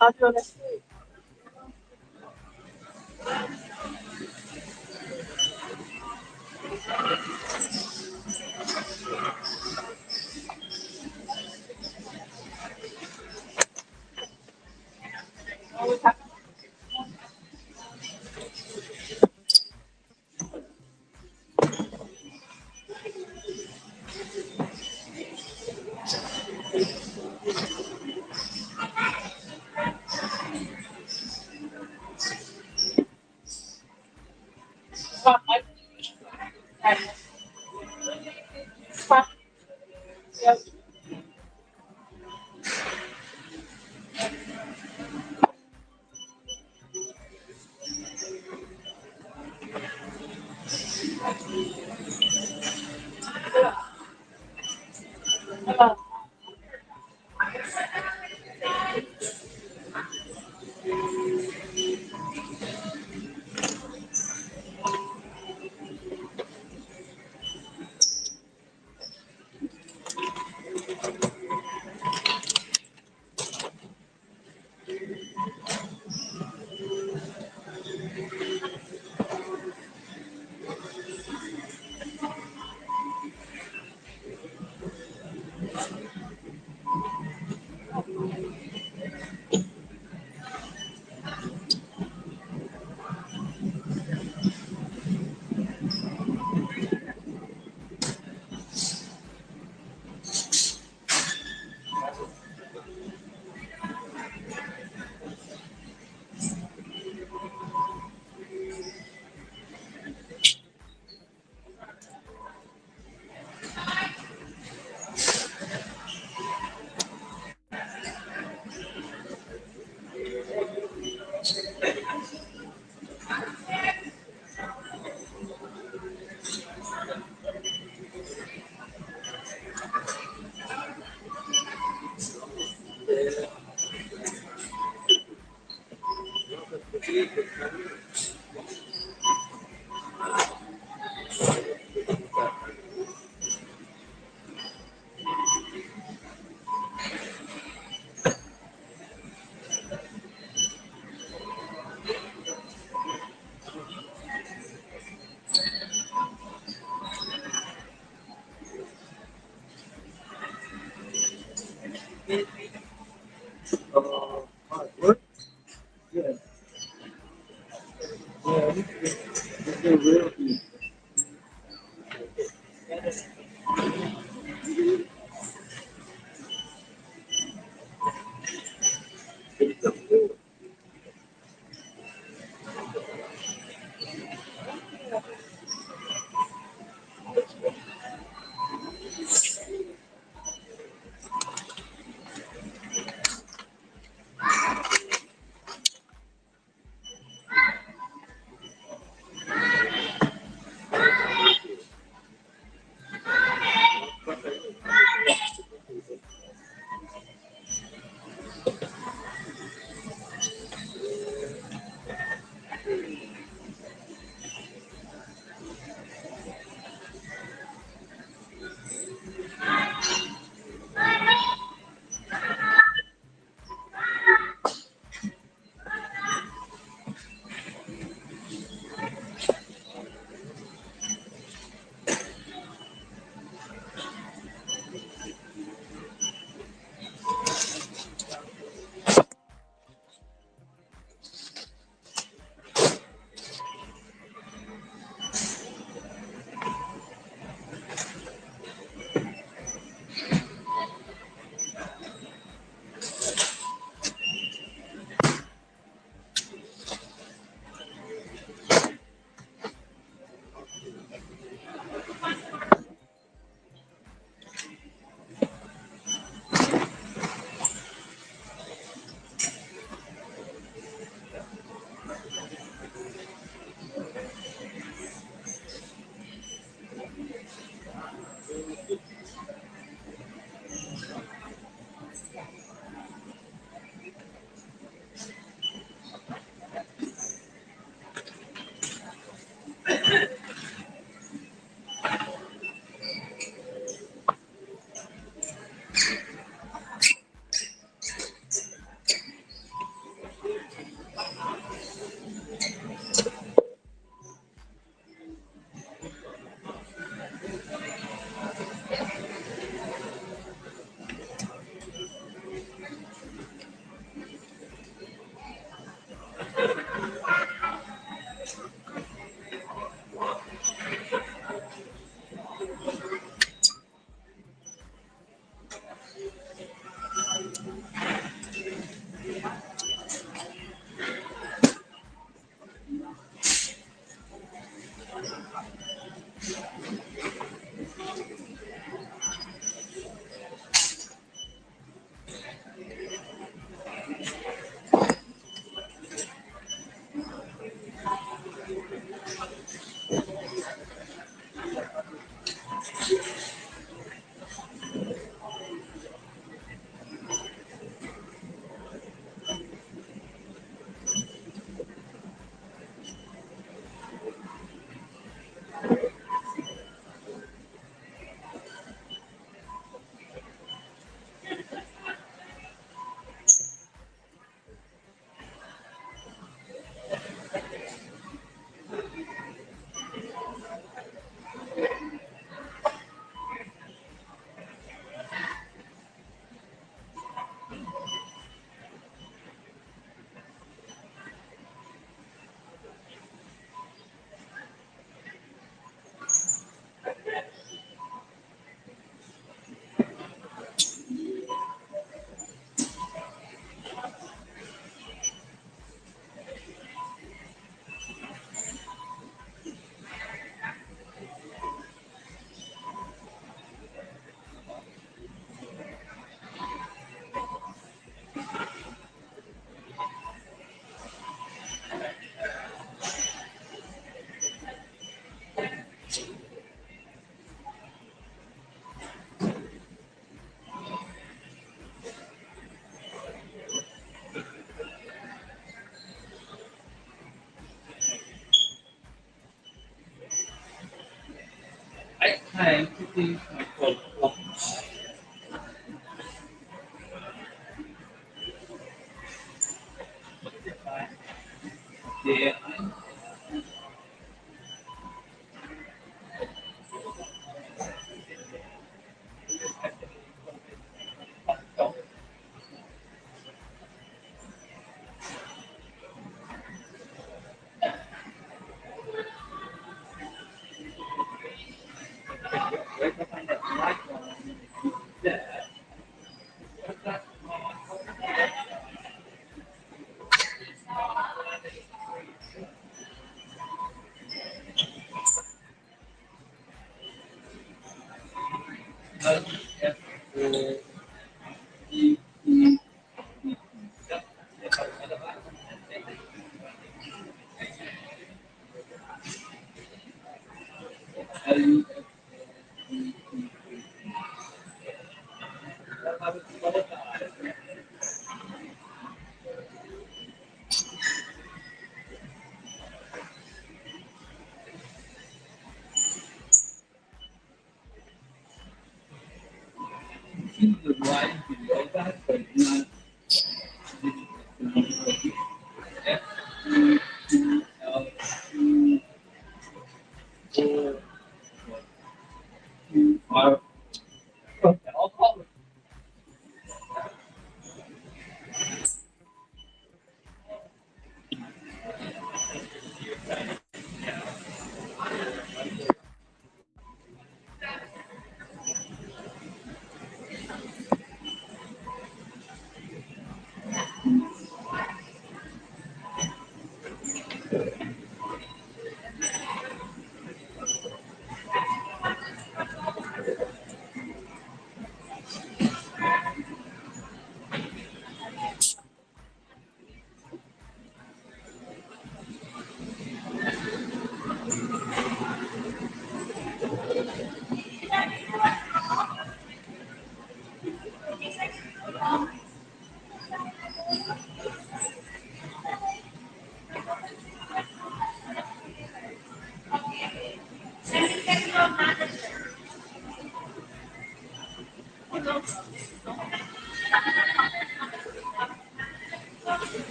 S17: I'll do it next week.
S15: What? Yeah. Yeah. It's been real.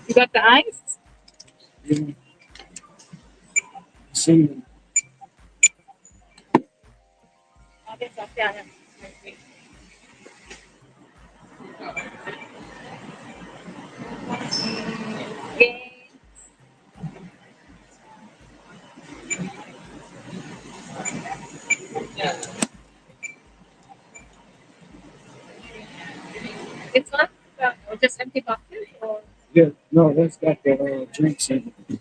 S17: You got the ice?
S15: Yeah. See,
S17: It's not just empty boxes or
S15: yeah, no, that's got the drinks in it.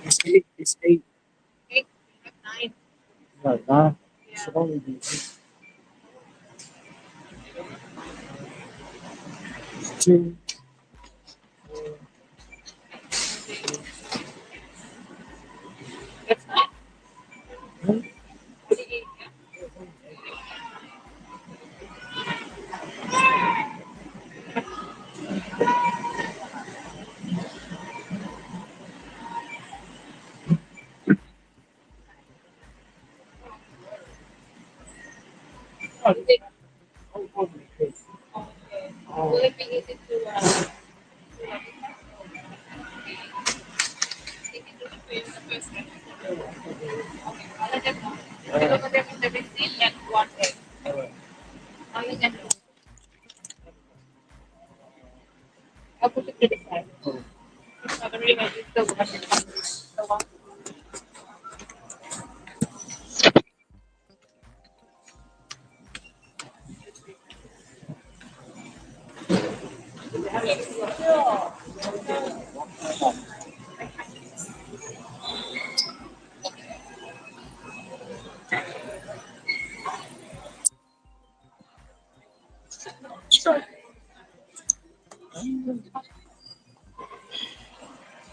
S15: It's eight. It's eight.
S17: 9.
S15: Like nine. It should only be eight. Two.
S17: Will it be easy to take it to the first time? Okay, I'll let them know. You look at them in the receipt and one egg. All you can do. I'll put it to the side. Strawberry and it's the one. The one.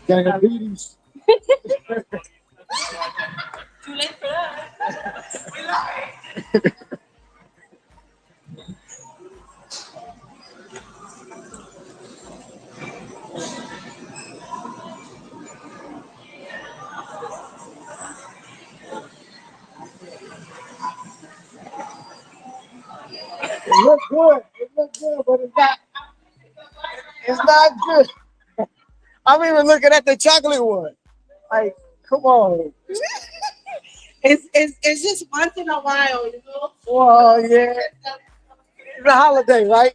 S15: Diabetes.
S17: Too late for that. We lied.
S15: It looks good. It looks good, but it's not. It's not good. I'm even looking at the chocolate one. Like, come on.
S17: It's just once in a while, you know.
S15: Well, yeah. It's a holiday, right?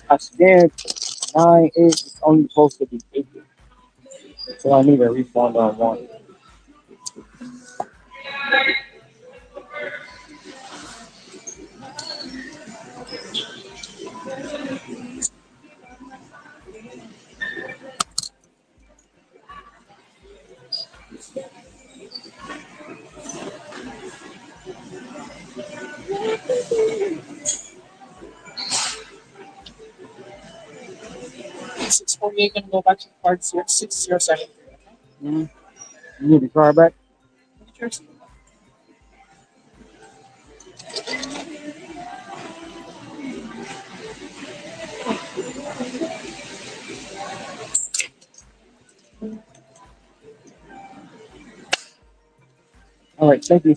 S16: I scanned 9 8. It's only supposed to be 8. So I need a refund on one. Mm-hmm. You need the car back? All right, thank you.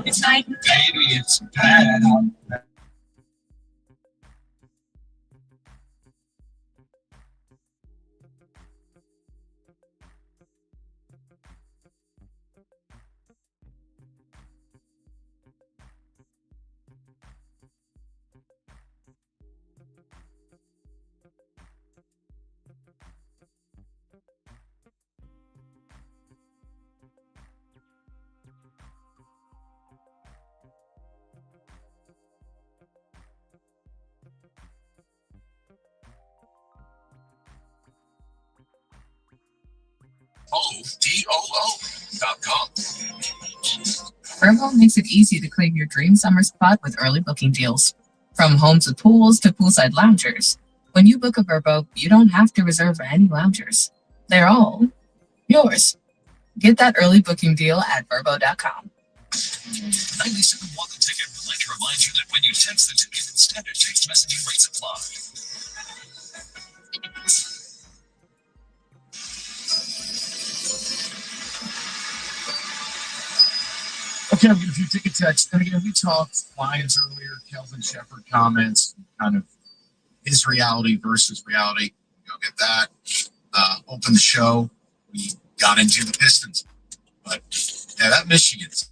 S18: It's like, baby, it's bad. ODOO.com.
S11: Vrbo makes it easy to claim your dream summer spot with early booking deals. From homes with pools to poolside loungers, when you book a Vrbo, you don't have to reserve any loungers. They're all yours. Get that early booking deal at Vrbo.com.
S18: 97 want the ticket would like to remind you that when you text the ticket, standard text messaging rates apply. Okay, I'm going to do ticket text. And again, we talked Lions earlier, Kelvin Shepard comments, kind of his reality versus reality. You'll get that. Open the show. We got into the Pistons. But yeah, that Michigan's.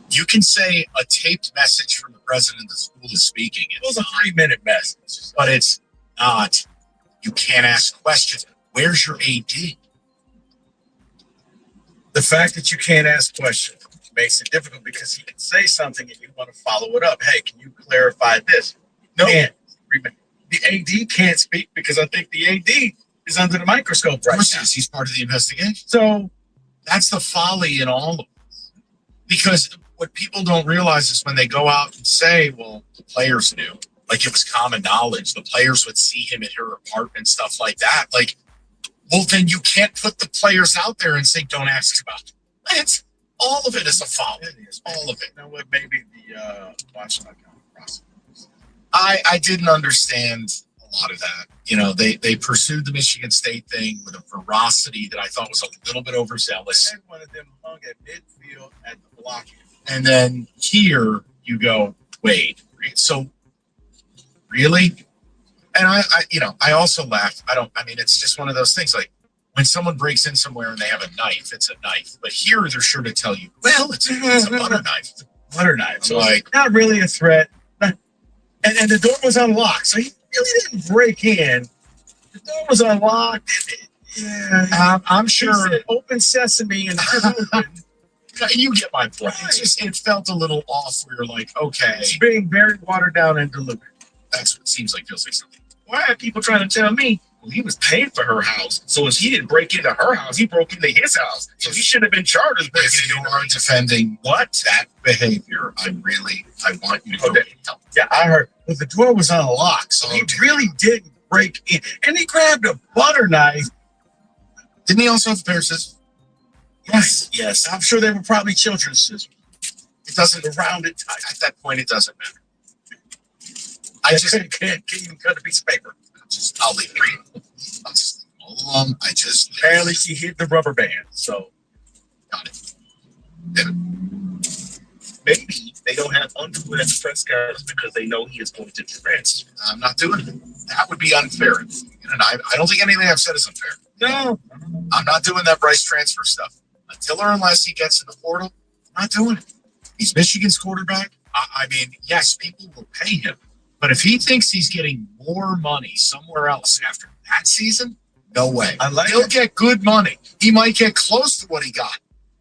S18: You can say a taped message from the president of the school is speaking. It was a 3-minute message, but it's not you can't ask questions. Where's your AD?
S19: The fact that you can't ask questions makes it difficult because he can say something and you want to follow it up. Hey, can you clarify this? No, the AD can't speak because I think the AD is under the microscope right now.
S18: He's part of the investigation.
S19: So
S18: that's the folly in all of this. Because what people don't realize is when they go out and say, well, the players knew, like it was common knowledge, the players would see him at her apartment, stuff like that. Like, well, then you can't put the players out there and say, don't ask about it. It's all of it is a folly. All of it.
S19: You know what? Maybe the watchdog process.
S18: I didn't understand a lot of that. You know, they pursued the Michigan State thing with a ferocity that I thought was a little bit overzealous.
S19: One of them hung at midfield at the block.
S18: And then here you go, wait, so really? And I also laughed. It's just one of those things like when someone breaks in somewhere and they have a knife, it's a knife. But here they're sure to tell you, well, it's a butter knife.
S19: Butter knife. So
S18: like,
S19: not really a threat. And the door was unlocked. So he really didn't break in. The door was unlocked. Yeah,
S18: I'm sure.
S19: Open sesame and
S18: you get my point. It felt a little off where you're like, okay.
S19: It's being very watered down and delivered.
S18: That's what it seems like. Feels like something.
S19: Why are people trying to tell me, well, he was paying for her house. So if he didn't break into her house, he broke into his house. So he should have been charged with breaking into
S18: you are defending that behavior, I want you to go help.
S19: Yeah, I heard. But the door was unlocked. So he really didn't break in. And he grabbed a butter knife.
S18: Didn't he also have a pair of scissors?
S19: Yes. I'm sure they were probably children's scissors.
S18: It doesn't
S19: round it tight.
S18: At that point, it doesn't matter.
S19: I just can't even cut a piece of paper.
S18: I'll leave it. I'll just leave it alone.
S19: Apparently she hit the rubber band. So
S18: got it.
S19: Yeah. Maybe they don't have underwood at the press conference because they know he is going to transfer.
S18: I'm not doing it. That would be unfair. And I don't think anything I've said is unfair.
S19: No.
S18: I'm not doing that Bryce transfer stuff. Until or unless he gets in the portal, I'm not doing it. He's Michigan's quarterback. Yes, people will pay him. But if he thinks he's getting more money somewhere else after that season, no way. He'll get good money. He might get close to what he got.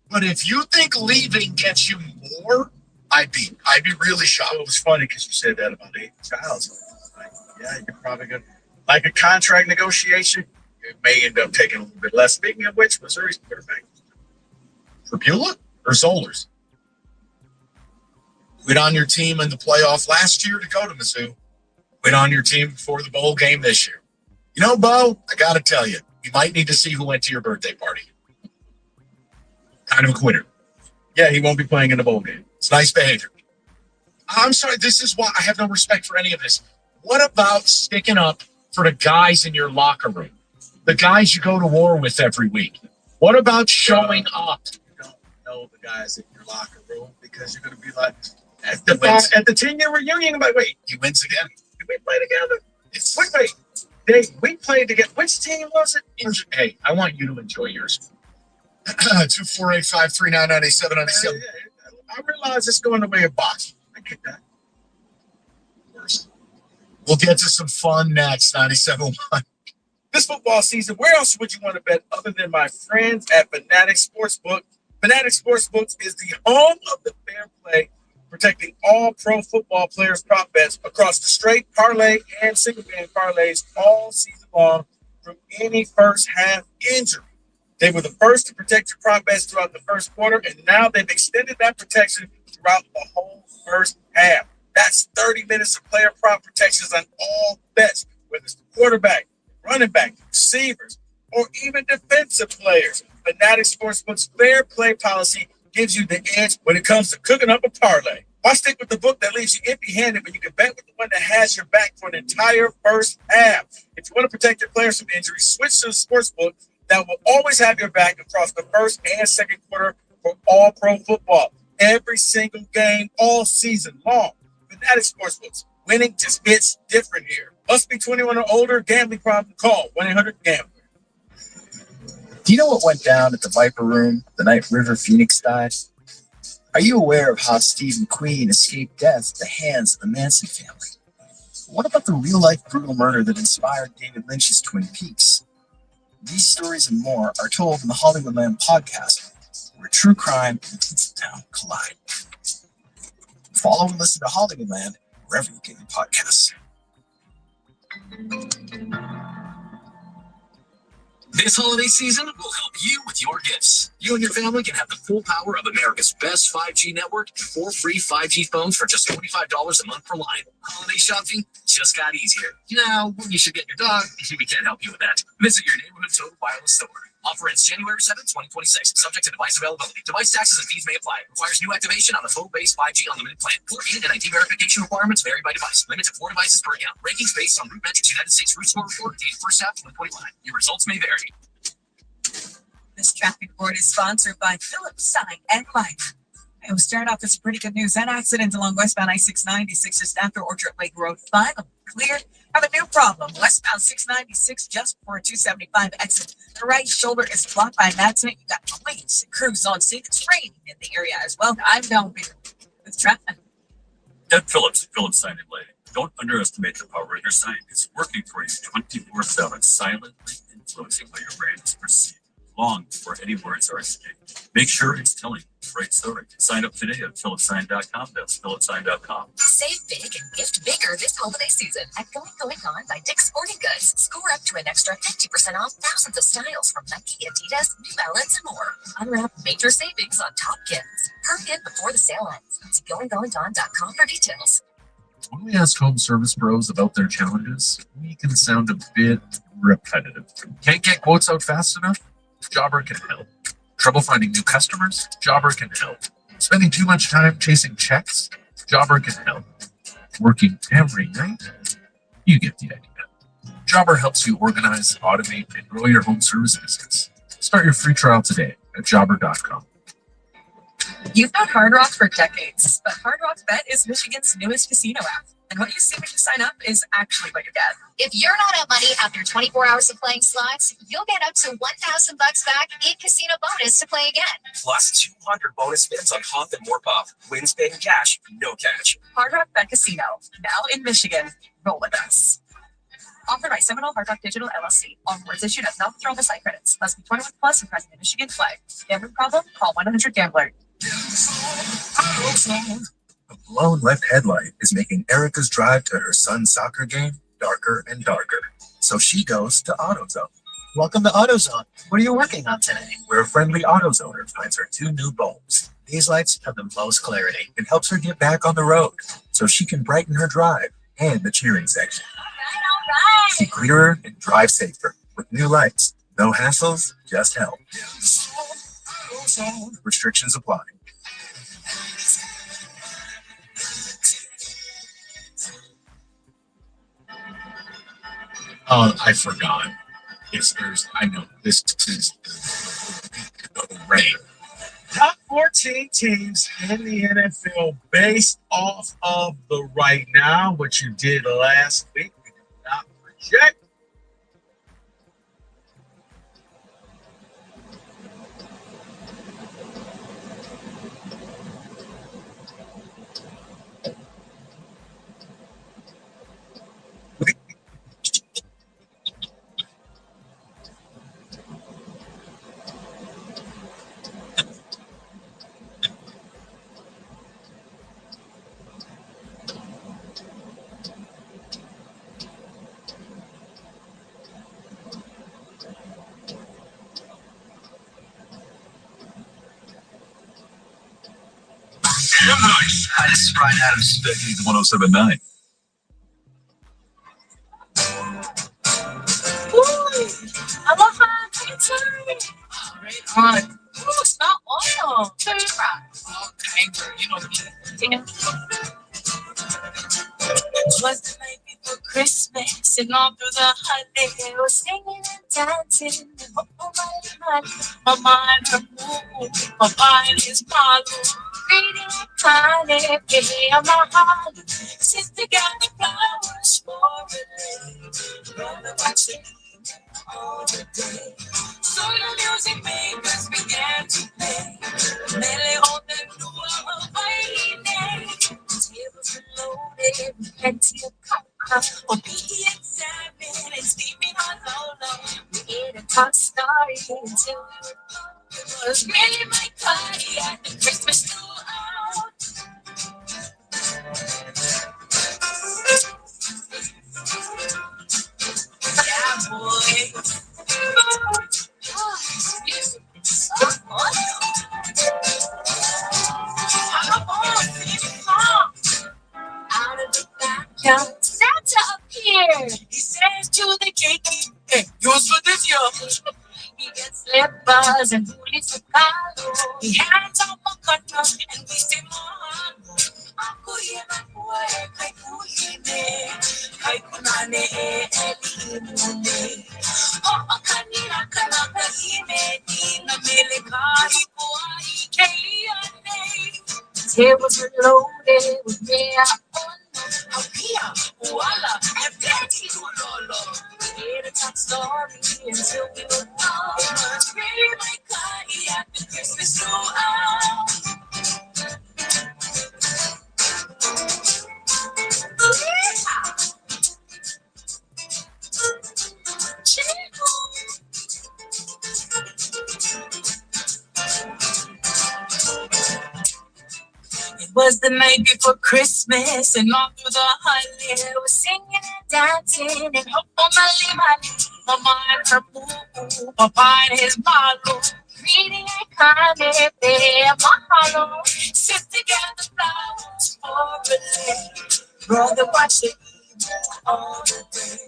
S18: But if you think leaving gets you more, I'd be really shocked.
S19: It was funny because you said that about Aiden Childs. Yeah, you're probably going to, like a contract negotiation, it may end up taking a little bit less. Speaking of which, Missouri's quarterback.
S18: For Beulah or Zollers? Went on your team in the playoff last year to go to Mizzou. Went on your team before the bowl game this year. You know, Bo, I got to tell you, you might need to see who went to your birthday party. Kind of a quitter.
S19: Yeah, he won't be playing in the bowl game.
S18: It's nice behavior. I'm sorry, this is why I have no respect for any of this. What about sticking up for the guys in your locker room? The guys you go to war with every week? What about showing up?
S19: You don't know the guys in your locker room because you're going to be like, at the 10-year reunion, I'm like, wait,
S18: he wins again.
S19: Did we play together? Wait, we played together. Which team was it?
S18: Hey, I want you to enjoy yours. 248-539-9797.
S19: I realize it's going the way of boxing. I get that.
S18: We'll get to some fun next, 97.1.
S19: This football season, where else would you want to bet other than my friends at Fanatic Sportsbook? Fanatic Sportsbook is the home of the fair play, protecting all pro football players' prop bets across the straight parlay and single game parlays all season long from any first half injury. They were the first to protect your prop bets throughout the first quarter, and now they've extended that protection throughout the whole first half. That's 30 minutes of player prop protections on all bets, whether it's the quarterback, running back, receivers, or even defensive players. Fanatic Sportsbook's fair play policy gives you the edge when it comes to cooking up a parlay. Why stick with the book that leaves you empty-handed when you can bet with the one that has your back for an entire first half? If you want to protect your players from injury, switch to the sportsbook that will always have your back across the first and second quarter for all pro football. Every single game, all season long. Fanatic Sportsbooks. Winning just hits different here. Must be 21 or older. Gambling problem? Call 1-800-GAMBLER.
S20: Do you know what went down at the Viper Room the night River Phoenix died? Are you aware of how Steve McQueen escaped death at the hands of the Manson family? What about the real-life brutal murder that inspired David Lynch's Twin Peaks? These stories and more are told in the Hollywoodland podcast, where true crime and pizza town collide. Follow and listen to Hollywoodland wherever you get your podcasts.
S21: This holiday season will help you with your gifts. You and your family can have the full power of America's best 5G network and 4 free 5G phones for just $25 a month per line. Holiday shopping just got easier. Now, when you should get your dog, we can't help you with that. Visit your neighborhood Total Wireless store. Offer ends January 7th, 2026. Subject to device availability. Device taxes and fees may apply. Requires new activation on the Total Base 5G Unlimited plan. Port in and ID verification requirements vary by device. Limit to 4 devices per account. Rankings based on RootMetrics United States Root Score report dated first half 2025. Your results may vary.
S22: This traffic report is sponsored by Phillips Sign and Light. It will start off with some pretty good news. That accident along westbound I-696 just after Orchard Lake Road 5. Clear. Have a new problem. Westbound 696 just before 275 exit. The right shoulder is blocked by an accident. You got police and crews on scene. It's raining in the area as well. I'm down here with traffic.
S23: Ed Phillips, Phillips Sign and Light. Don't underestimate the power of your sign. It's working for you 24/7, silently influencing how your brand is perceived, long before any words are escaped. Make sure it's telling the right story. Sign up today at phillipssign.com. That's phillipssign.com.
S11: Save big and gift bigger this holiday season at Going On by Dick's Sporting Goods. Score up to an extra 50% off thousands of styles from Nike, Adidas, New Balance, and more. Unwrap major savings on top gifts. Hurry in before the sale ends. See goingonton.com for details.
S18: When we ask home service pros about their challenges, we can sound a bit repetitive. Can't get quotes out fast enough? Jobber can help. Trouble finding new customers? Jobber can help. Spending too much time chasing checks? Jobber can help. Working every night? You get the idea. Jobber helps you organize, automate, and grow your home service business. Start your free trial today at jobber.com.
S22: You've known Hard Rock for decades, but Hard Rock Bet is Michigan's newest casino app. And what you see when you sign up is actually what you get.
S11: If you're not out money after 24 hours of playing slots, you'll get up to $1,000 back in casino bonus to play again.
S21: Plus 200 bonus spins on Hop and More Pop. Wins paying cash, no catch.
S22: Hard Rock Bet Casino, now in Michigan. Roll with us. Offered by Seminole Hard Rock Digital LLC. All rewards issued as non-withdrawable site credits. Must be 21 plus and present in Michigan flag. Gambling problem? Call 1-800-GAMBLER.
S20: A blown left headlight is making Erica's drive to her son's soccer game darker and darker. So she goes to AutoZone.
S24: Welcome to AutoZone. What are you working on today?
S20: Where a friendly AutoZoner finds her 2 new bulbs.
S24: These lights have the most clarity.
S20: It helps her get back on the road so she can brighten her drive and the cheering section.
S11: All right.
S20: See clearer and drive safer with new lights. No hassles, just help. Restrictions apply.
S18: Oh, I forgot. I know this is the rain. Top 14 teams in the NFL based off of the right now, what you did last week. We did not project.
S21: Nice. Hi, this is Brian Adams.
S18: Decades 1079.
S22: Aloha, pizza. All right, on. Ooh, it's not oil. Okay, you know what I mean. It was the night before Christmas, and all through the holiday, I was singing and dancing. My mind, her mood, my mind is hollow. Reading a planet, giving on my heart. Sit together, flowers for a day. Gonna watch it all the day. So the music makers began to play. Mele on the lua of Hawaii. Tables were loaded with plenty of popcorn. Or be examined and sleeping on low. We ate a top story until we were gone. It was really my party at the Christmas throughout. Yeah, boy. Out of the backyard, Santa appeared. He says to the cake, hey, yours for this year. He gets slippers and booties for Carlo. He hands out my cutter and we say more. Ako yan ang buhay kay Kuhine. Kay Kunane Elimune. O kanina ka na kahime. Di na melikay ko ay kayane. Tables were loaded with beer. Apia, Walla, and plenty to Lolo. We made a top story until we were gone. It was really my party at the Christmas throughout. It was the night before Christmas, and all through the holiday we're singing and dancing and Mama and her boo, Papa and his malo, greeting and kindly there, mahalo, sit together flowers for a day, brother watch the evil all the day.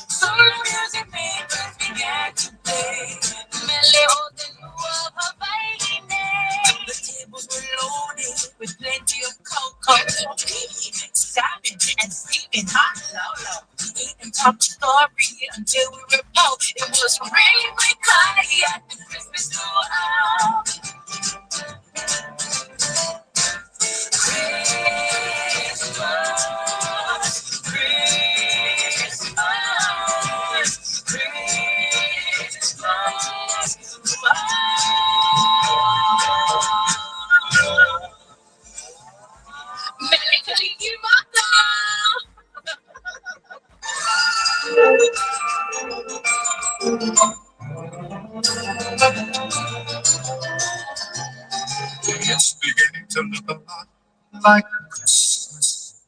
S22: Soon the music makers began to play, Mele o de lua Hawaii. The tables were loaded with plenty of cocoa, salmon and steaming hot lolo. We ate and talked story until we were both. It was really my party at the Christmas throughout.
S18: It's beginning to look a lot like Christmas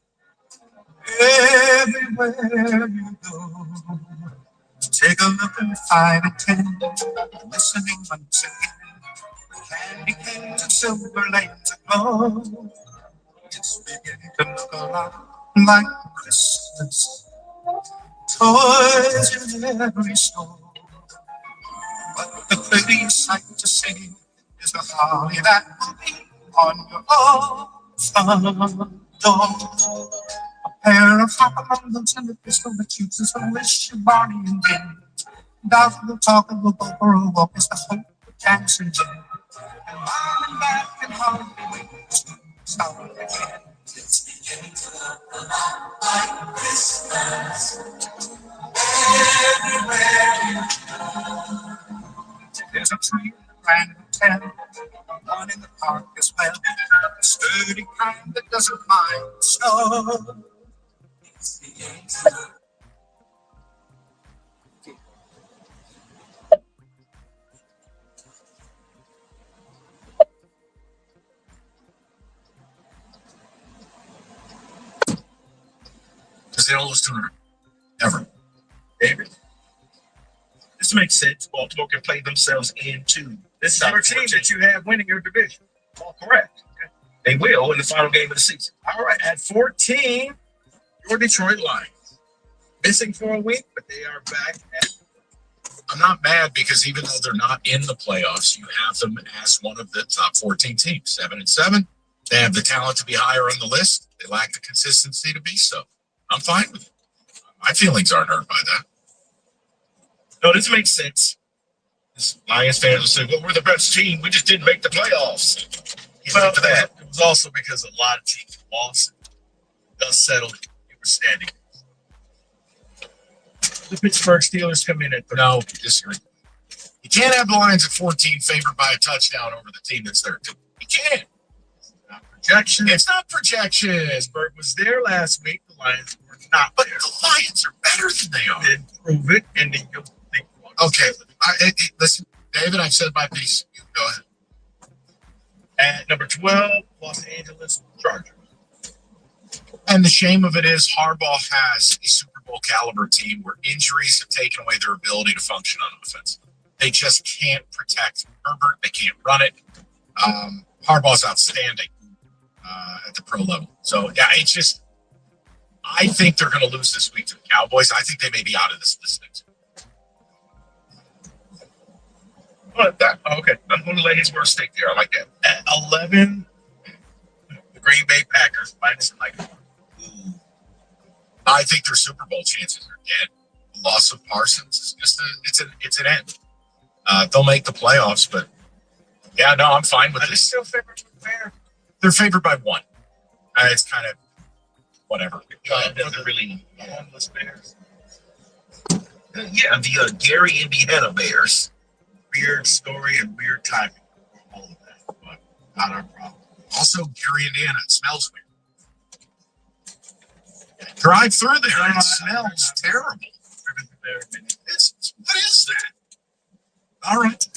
S18: everywhere you go. Take a look and find a tent, listening once again. Candy canes and silver lanes aglow. It's beginning to look a lot like Christmas. Toys in every store. But the prettiest sight to see is the holly that will be on your front door. A pair of hop-alongs and a pistol that shoots us a wish your Barney and Ben. Dolls will talk and we'll go for a walk as the hope of James and Jim. And mom and dad can hardly wait to start again. It's beginning to look a lot like Christmas everywhere you go. There's a tree in the Grand Hotel, one in the park as well, a sturdy kind that doesn't mind the snow. It's beginning to look.
S19: Because they don't lose 200 ever. David, this makes sense. Baltimore can play themselves into this is your team that you have winning your division. All correct. Okay. They will in the final game of the season. All right, at 14, your Detroit Lions. Missing for a week, but they are back at.
S23: I'm not mad because even though they're not in the playoffs, you have them as one of the top 14 teams, 7-7. They have the talent to be higher on the list. They lack the consistency to be so. I'm fine with it. My feelings aren't hurt by that.
S19: No, this makes sense. This Lions fans will say, well, we're the best team. We just didn't make the playoffs. Well, for that. It was also because a lot of teams lost. Dust settled. You were standing. The Pittsburgh Steelers come in at
S23: no, disagree. You can't have the Lions at 14 favored by a touchdown over the team that's 13. You can't.
S19: projection.
S23: It's not projection.
S19: Pittsburgh was there last week.
S18: the Lions were not. But the Lions are better than they are. Then prove it, and then you'll think. Okay, listen, David. I've said my piece. You go ahead.
S19: At number 12, Los Angeles Chargers.
S18: And the shame of it is Harbaugh has a Super Bowl caliber team where injuries have taken away their ability to function on offense. They just can't protect Herbert. They can't run it. Harbaugh's outstanding at the pro level. So, yeah, it's just – I think they're going to lose this week to the Cowboys. I think they may be out of this next week.
S19: Okay. I'm going to let his word stick there. I like that. At 11, the Green Bay Packers minus like.
S18: I think their Super Bowl chances are dead. The loss of Parsons is just it's an end. They'll make the playoffs, but yeah, no, I'm fine with this.
S19: Still favored fair.
S18: They're favored by 1. It's kind of whatever.
S19: It doesn't really homeless Bears. Yeah, the Gary, Indiana Bears. Weird story and weird timing. All of that, but not our problem.
S18: Also, Gary, Indiana, it smells weird. Drive through there, it smells terrible. What is that? All right.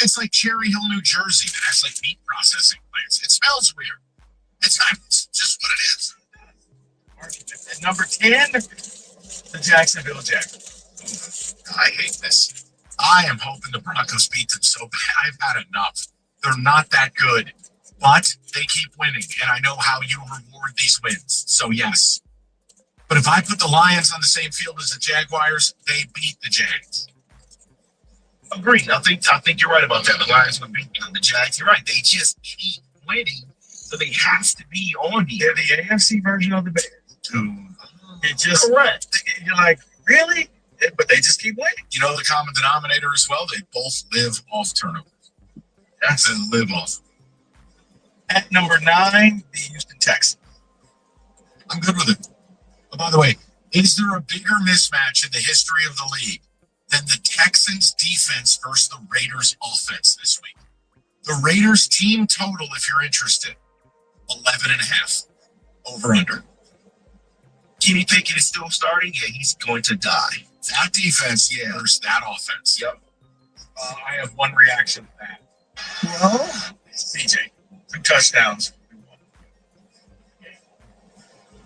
S18: It's like Cherry Hill, New Jersey that has like meat processing plants. It smells weird. It's just what it is.
S19: At number 10, the Jacksonville Jaguars.
S18: I hate this. I am hoping the Broncos beat them so bad. I've had enough. They're not that good, but they keep winning, and I know how you reward these wins. So, yes. But if I put the Lions on the same field as the Jaguars, they beat the Jags.
S19: Agreed. I think you're right about that. The Lions would beat the Jags. You're right. They just keep winning, so they have to be on here. They're the AFC version of the Bears. Dude. It's just correct. You're like, really? But they just keep winning.
S18: You know the common denominator as well? They both live off turnovers.
S19: That's
S18: They live off.
S19: at number 9, the Houston Texans.
S18: I'm good with it. Oh, by the way, is there a bigger mismatch in the history of the league than the Texans defense versus the Raiders offense this week? The Raiders team total, if you're interested, 11.5 over under.
S19: Kenny Pickett is still starting. Yeah, he's going to die.
S18: That defense versus that offense.
S19: Yep. I have one reaction to that.
S18: Well,
S19: CJ, 2 touchdowns.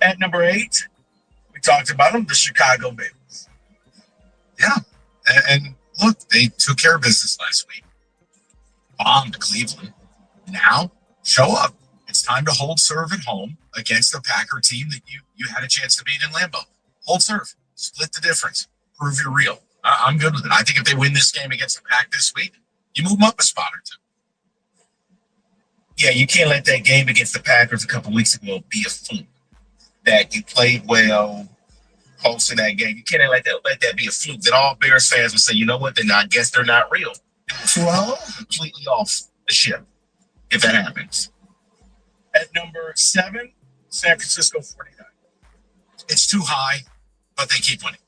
S19: At number 8, we talked about them, the Chicago Bears.
S18: Yeah. And look, they took care of business last week. Bombed Cleveland. Now, show up. It's time to hold serve at home against a Packer team that you had a chance to beat in Lambeau. Hold serve. Split the difference. Prove you're real. I'm good with it. I think if they win this game against the Pack this week, you move them up a spot or 2.
S19: Yeah, you can't let that game against the Packers a couple weeks ago be a fluke. That you played well, hosting that game. You can't let that be a fluke. That all Bears fans will say, you know what? Then I guess they're not real. Well, completely off the ship if that happens. At number 7, San Francisco 49.
S18: It's too high, but they keep winning.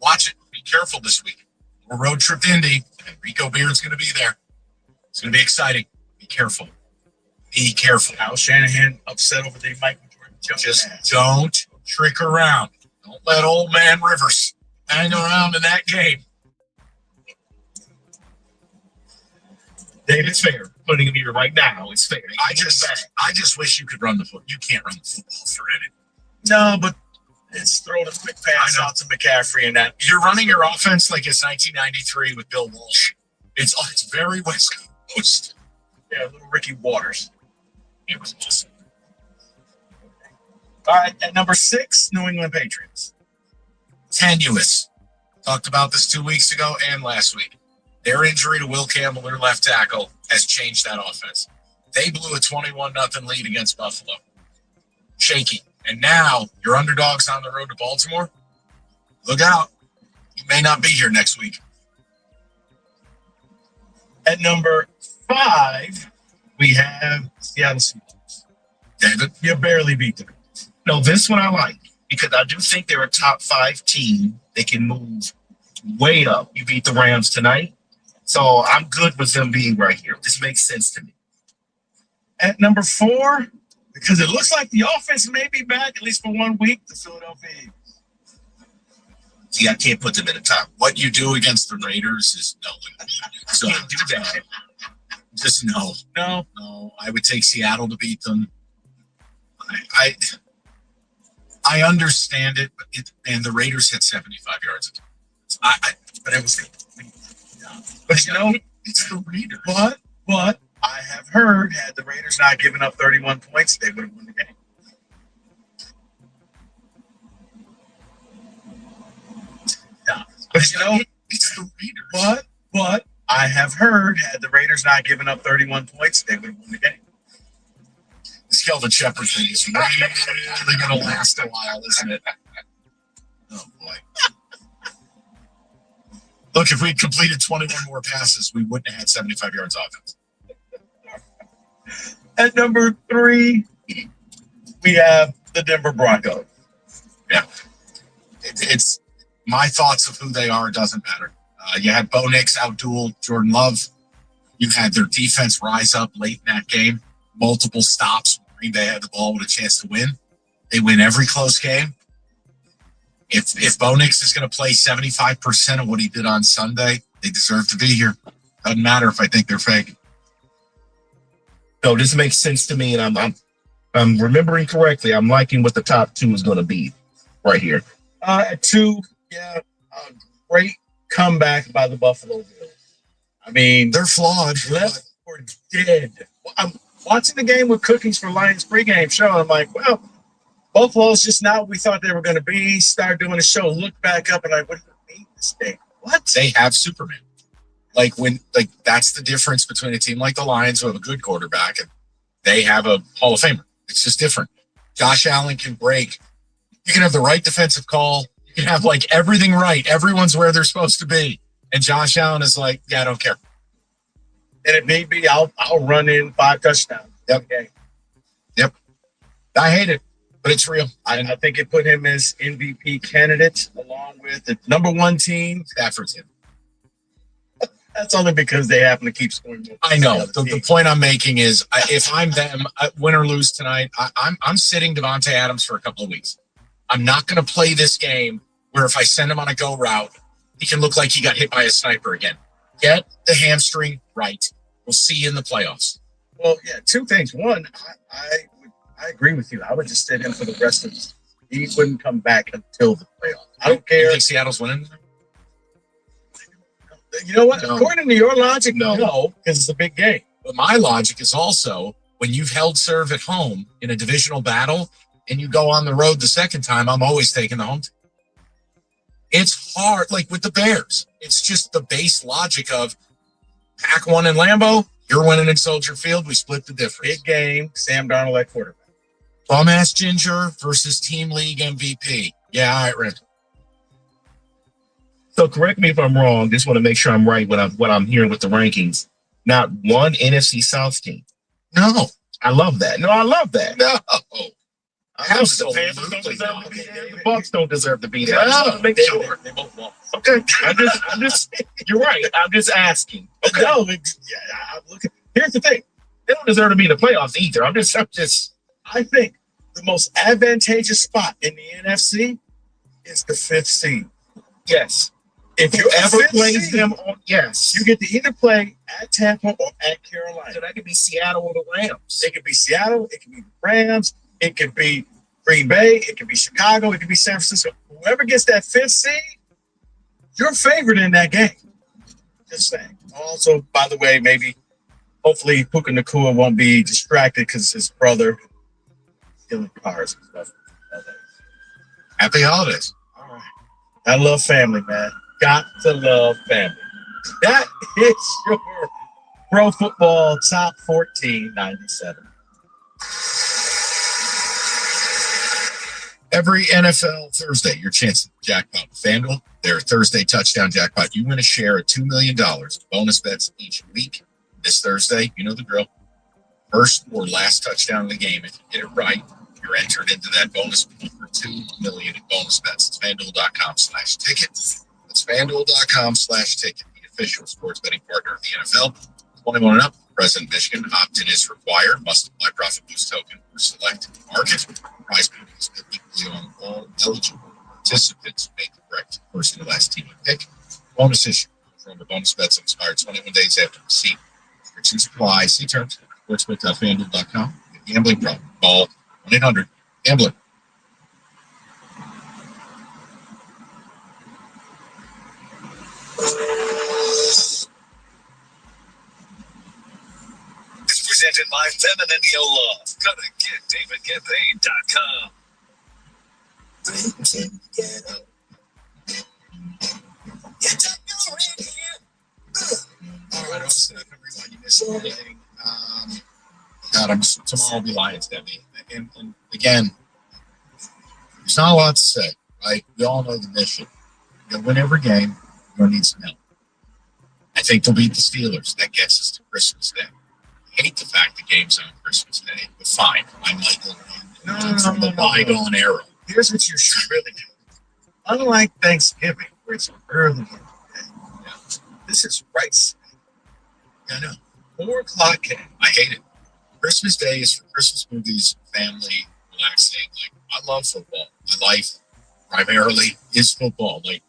S18: Watch it. Be careful this week. We're road trip to Indy, and Rico Beard's going to be there. It's going to be exciting. Be careful. Be careful.
S19: Al Shanahan upset over the Michael Jordan.
S18: Just don't trick around. Don't let old man Rivers hang around in that game.
S19: David, it's fair. Putting him here right now, it's fair.
S18: I just wish you could run the football. You can't run the football for it.
S19: No, but it's throwing a quick pass out to McCaffrey and that.
S18: You're running your offense like it's 1993 with Bill Walsh. It's very West Coast.
S19: Yeah, little Ricky Waters. It was awesome. All right, at number 6, New England Patriots.
S18: Tenuous. Talked about this 2 weeks ago and last week. Their injury to Will Campbell, their left tackle, has changed that offense. They blew a 21-0 lead against Buffalo. Shaky. And now your underdogs on the road to Baltimore. Look out. You may not be here next week.
S19: At number 5, we have Seattle Seahawks.
S18: David?
S19: You barely beat them. No, this one I like because I do think they're a top 5 team. They can move way up. You beat the Rams tonight. So I'm good with them being right here. This makes sense to me. At number 4, Because it looks like the offense may be back, at least for 1 week, the Philadelphia Eagles.
S18: See, I can't put them in a top. What you do against the Raiders is no. So can't do that. Just no. No. I would take Seattle to beat them. I understand it, and the Raiders had 75 yards. But it was.
S19: But you know,
S18: it's the Raiders.
S19: But I have heard, had the Raiders not given up 31 points, they would have won the game. Yeah. But you know,
S18: it's the Raiders.
S19: But I have heard, had the Raiders not given up 31 points, they would have won the game.
S18: This Kelvin Shepard thing is really going to last a while, isn't it? Oh, boy. Look, if we had completed 21 more passes, we wouldn't have had 75 yards offense.
S19: At number 3, we have the Denver Broncos.
S18: Yeah. It's my thoughts of who they are doesn't matter. You had Bo Nix outduel Jordan Love. You had their defense rise up late in that game. Multiple stops. Green Bay had the ball with a chance to win. They win every close game. If Bo Nix is going to play 75% of what he did on Sunday, they deserve to be here. Doesn't matter if I think they're fake.
S1: No, this makes sense to me, and I'm remembering correctly. I'm liking what the top 2 is going to be right here.
S19: At 2, great comeback by the Buffalo Bills. I mean,
S18: they're flawed.
S19: Left for dead. I'm watching the game with Cookies for Lions pregame show. I'm like, well, Buffalo's just not what we thought they were going to be. Start doing a show, look back up, and like, what do you mean this game? What?
S18: They have Superman. That's the difference between a team like the Lions who have a good quarterback and they have a Hall of Famer. It's just different. Josh Allen can break. You can have the right defensive call. You can have everything right. Everyone's where they're supposed to be. And Josh Allen is like, yeah, I don't care.
S19: And if need be, I'll run in 5 touchdowns.
S18: Yep. I hate it, but it's real.
S19: I think it put him as MVP candidate along with the number 1 team.
S18: Stafford's him.
S19: That's only because they happen to keep scoring.
S18: I know. The point I'm making is, if I'm them, win or lose tonight, I'm sitting Devontae Adams for a couple of weeks. I'm not going to play this game where if I send him on a go route, he can look like he got hit by a sniper again. Get the hamstring right. We'll see you in the playoffs.
S19: Well, yeah, 2 things. One, I agree with you. I would just sit him for the rest of the season. He wouldn't come back until the playoffs. I don't care.
S18: You think Seattle's winning?
S19: You know what? No. According to your logic, no, because it's a big game.
S18: But my logic is also, when you've held serve at home in a divisional battle and you go on the road the second time, I'm always taking the home team. It's hard, like with the Bears. It's just the base logic of Pack won in Lambeau, you're winning in Soldier Field, we split the difference.
S19: Big game, Sam Darnold at quarterback.
S18: Bum-ass Ginger versus Team League MVP. Yeah, all right, Rick.
S1: So correct me if I'm wrong. Just want to make sure I'm right what I'm hearing with the rankings. Not one NFC South team.
S18: No.
S1: I love that. No, I love that.
S18: No.
S1: Absolutely. The Bucs don't deserve to be there. I just want to make sure.
S19: They both lost.
S1: Okay. I'm just you're right. I'm just asking.
S19: Okay. No, here's the thing.
S1: They don't deserve to be in the playoffs either.
S19: I think the most advantageous spot in the NFC is the 5th seed.
S1: Yes.
S19: If you ever
S1: plays them on, yes,
S19: you get to either play at Tampa or at Carolina.
S1: So that could be Seattle or the Rams.
S19: It could be Seattle. It could be the Rams. It could be Green Bay. It could be Chicago. It could be San Francisco. Whoever gets that 5th seed, you're favored in that game. Just saying. Also, by the way, hopefully Puka Nacua won't be distracted because his brother killing cars and stuff.
S18: Happy holidays.
S19: All right. I love family, man. Got to love family. That is your Pro Football Top 1497.
S18: Every NFL Thursday, your chance to jackpot with FanDuel. Their Thursday touchdown jackpot. You win a share of $2 million bonus bets each week. This Thursday, you know the drill. First or last touchdown of the game. If you get it right, you're entered into that bonus pool for $2 million in bonus bets. It's FanDuel.com/ticket. It's FanDuel.com/ticket, the official sports betting partner of the NFL. 21 and up, Present Michigan, opt-in is required. Must apply profit boost token or select market. Prize pool is equally on all eligible participants. Make the correct first and last team pick. Bonus issue. From the bonus bets expired 21 days after receipt. Restrictions apply. See terms. Sportsbook.fanduel.com. Gambling problem. Call 1-800-GAMBLER.
S21: It's presented by Feminine Yola. Go to getdavidgetpaid.com.
S18: All right, Austin, everyone, you missed anything. Tomorrow will be Lions Day. And again, there's not a lot to say, right? We all know the mission. You're gonna win every game. You're gonna need some help. I think they'll beat the Steelers. That gets us to Christmas Day. I hate the fact the game's on Christmas Day, but fine. I'm Michael from the bygone era.
S19: Here's what you should really do. Unlike Thanksgiving, where it's early in the day, this is rice.
S18: I know.
S19: 4 o'clock game.
S18: I hate it. Christmas Day is for Christmas movies, family, relaxing. Like, I love football. My life primarily is football. Like,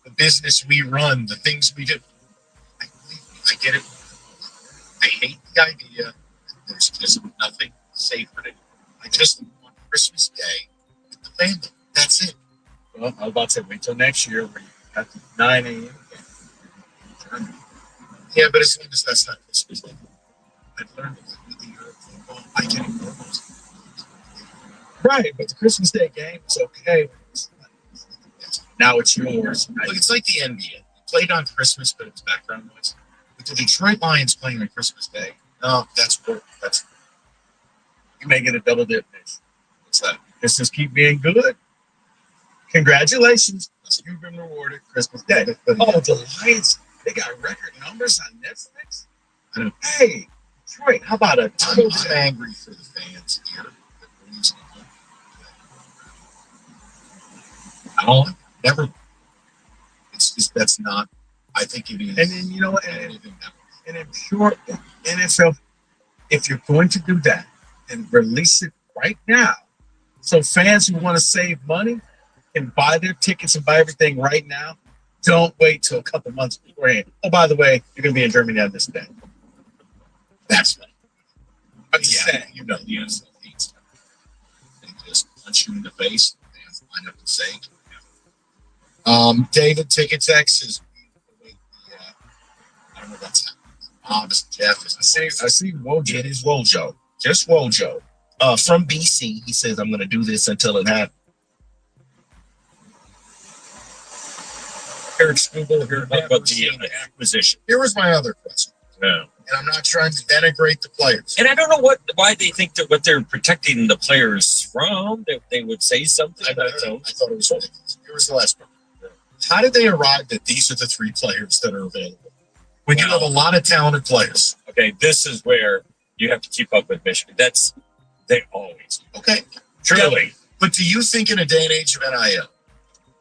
S18: the business we run, the things we do. I get it. I hate the idea that there's just nothing safer than I just want Christmas Day with the family. That's it.
S19: Well, I was about to say, wait till next year where you got the 9 a.m.
S18: Yeah, but as long as that's not Christmas Day. I've learned to live with the Europe football by getting normals.
S19: Right, but the Christmas Day game is okay. Now it's yours.
S18: Look, it's like the NBA. It played on Christmas, but it's background noise. But the Detroit Lions playing on Christmas Day, no, that's
S19: you may get a double dip this.
S18: What's that?
S19: Just keep being good. Congratulations. You've been rewarded Christmas Day. Oh, the Lions, they got record numbers on Netflix?
S18: I know.
S19: Hey, Detroit, how about a
S18: I'm angry for the fans here. I don't never. It's just that's not. I think it is.
S19: And then you know what? And I'm sure NFL, if you're going to do that and release it right now, so fans who want to save money can buy their tickets and buy everything right now. Don't wait till a couple months beforehand. Oh, by the way, you're going to be in Germany on this day.
S18: That's right. I'm saying, you know, the NFL hates them. They just punch you in the face. Fans line up and say. David Tickets X is. I don't know what's happening. Jeff is.
S19: I see Wojo.
S18: It is Wojo. Just Wojo. From BC, he says, I'm going to do this until it happens.
S2: Eric Scooble here about the acquisition.
S18: Here was my other question.
S2: Yeah.
S18: And I'm not trying to denigrate the players.
S2: And I don't know why they think that what they're protecting the players from, that they would say something.
S18: I thought it was ridiculous. Here was the last one. How did they arrive that these are the 3 players that are available? When you have a lot of talented players.
S2: Okay, this is where you have to keep up with Michigan. They always do.
S18: Okay.
S2: Truly.
S18: Yeah, but do you think in a day and age of NIL,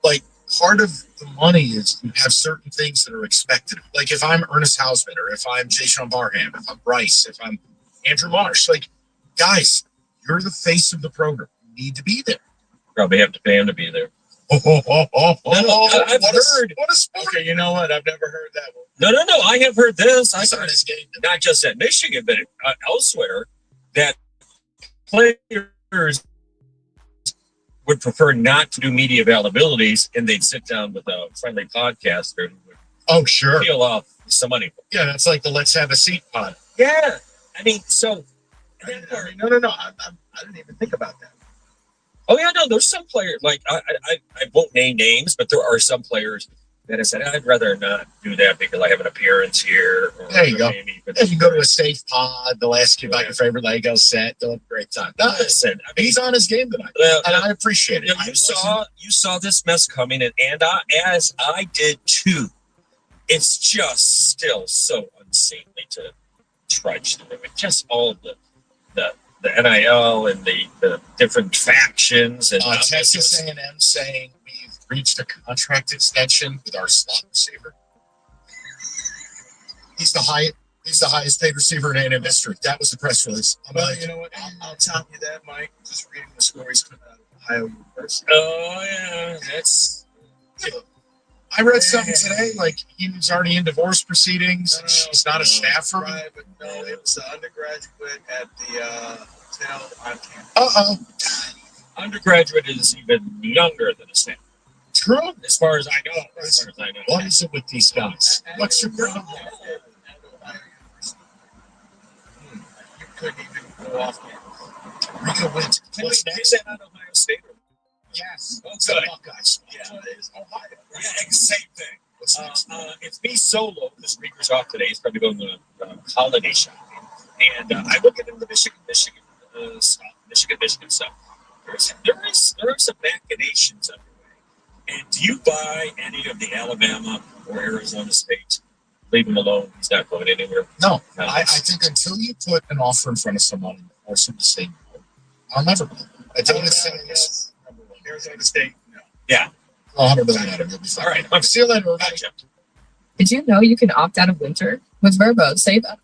S18: like part of the money is you have certain things that are expected. Like if I'm Ernest Hausman or if I'm Jayshon Barham, if I'm Bryce, if I'm Andrew Marsh, like guys, you're the face of the program. You need to be there.
S2: Probably have to pay him to be there.
S19: I've heard.
S18: What a sport.
S19: Okay, you know what? I've never heard that one.
S2: No. I have heard this. I
S18: He's on
S2: heard
S18: his game.
S2: not just at Michigan, but elsewhere, that players would prefer not to do media availabilities, and they'd sit down with a friendly podcaster who would peel off some money.
S18: Yeah, that's like the Let's Have a Seat pod.
S2: Yeah. I mean, so.
S19: No. I didn't even think about that.
S2: Oh, yeah, no, there's some players, like, I won't name names, but there are some players that have said, I'd rather not do that because I have an appearance here. Or
S18: there you go.
S2: Maybe,
S18: but you go to a safe pod, they'll ask you about your favorite Lego set. They'll have a great time. No,
S2: listen, I mean,
S18: he's on his game tonight, and I appreciate it.
S2: You saw this mess coming, and as I did too. It's just still so unseemly to trudge through it. Just all the NIL and the different factions and
S18: Texas A&M saying we've reached a contract extension with our slot receiver. He's the He's the highest paid receiver in A&M history. That was the press release. I'm
S19: Well,
S18: like,
S19: you know what? I'll top you that, Mike. Just reading the stories coming out of Ohio University.
S2: Oh yeah, that's.
S18: I read something today, like he was already in divorce proceedings. He's not a staffer.
S19: Right, but no, it was an undergraduate at the hotel on campus.
S18: Uh-oh.
S2: Undergraduate is even younger than a staff.
S18: True.
S2: As far as I know. As far as I know.
S18: What is it with these guys? What's your problem?
S19: You couldn't even go off campus.
S18: Rico went.
S2: What's next? Is that not Ohio State?
S18: Yes.
S2: Oh,
S18: It's
S2: good.
S18: the Buckeyes.
S2: Yeah.
S18: It's Ohio.
S2: Yeah, same thing.
S18: What's next?
S2: It's me solo. The speaker's off today. He's probably going to holiday shopping. And I look at the Michigan stuff. There are some machinations underway. And do you buy any of the Alabama or Arizona State? Leave him alone. He's not going anywhere.
S18: No, I think until you put an offer in front of someone and force them to say no, I'll never go. Until it's serious.
S19: Arizona State, no.
S2: Yeah.
S18: $100 million out of it. You'll be fine.
S2: All right.
S18: I'm still in.
S2: Gotcha.
S5: Did you know you can opt out of winter? With Verbo, save up.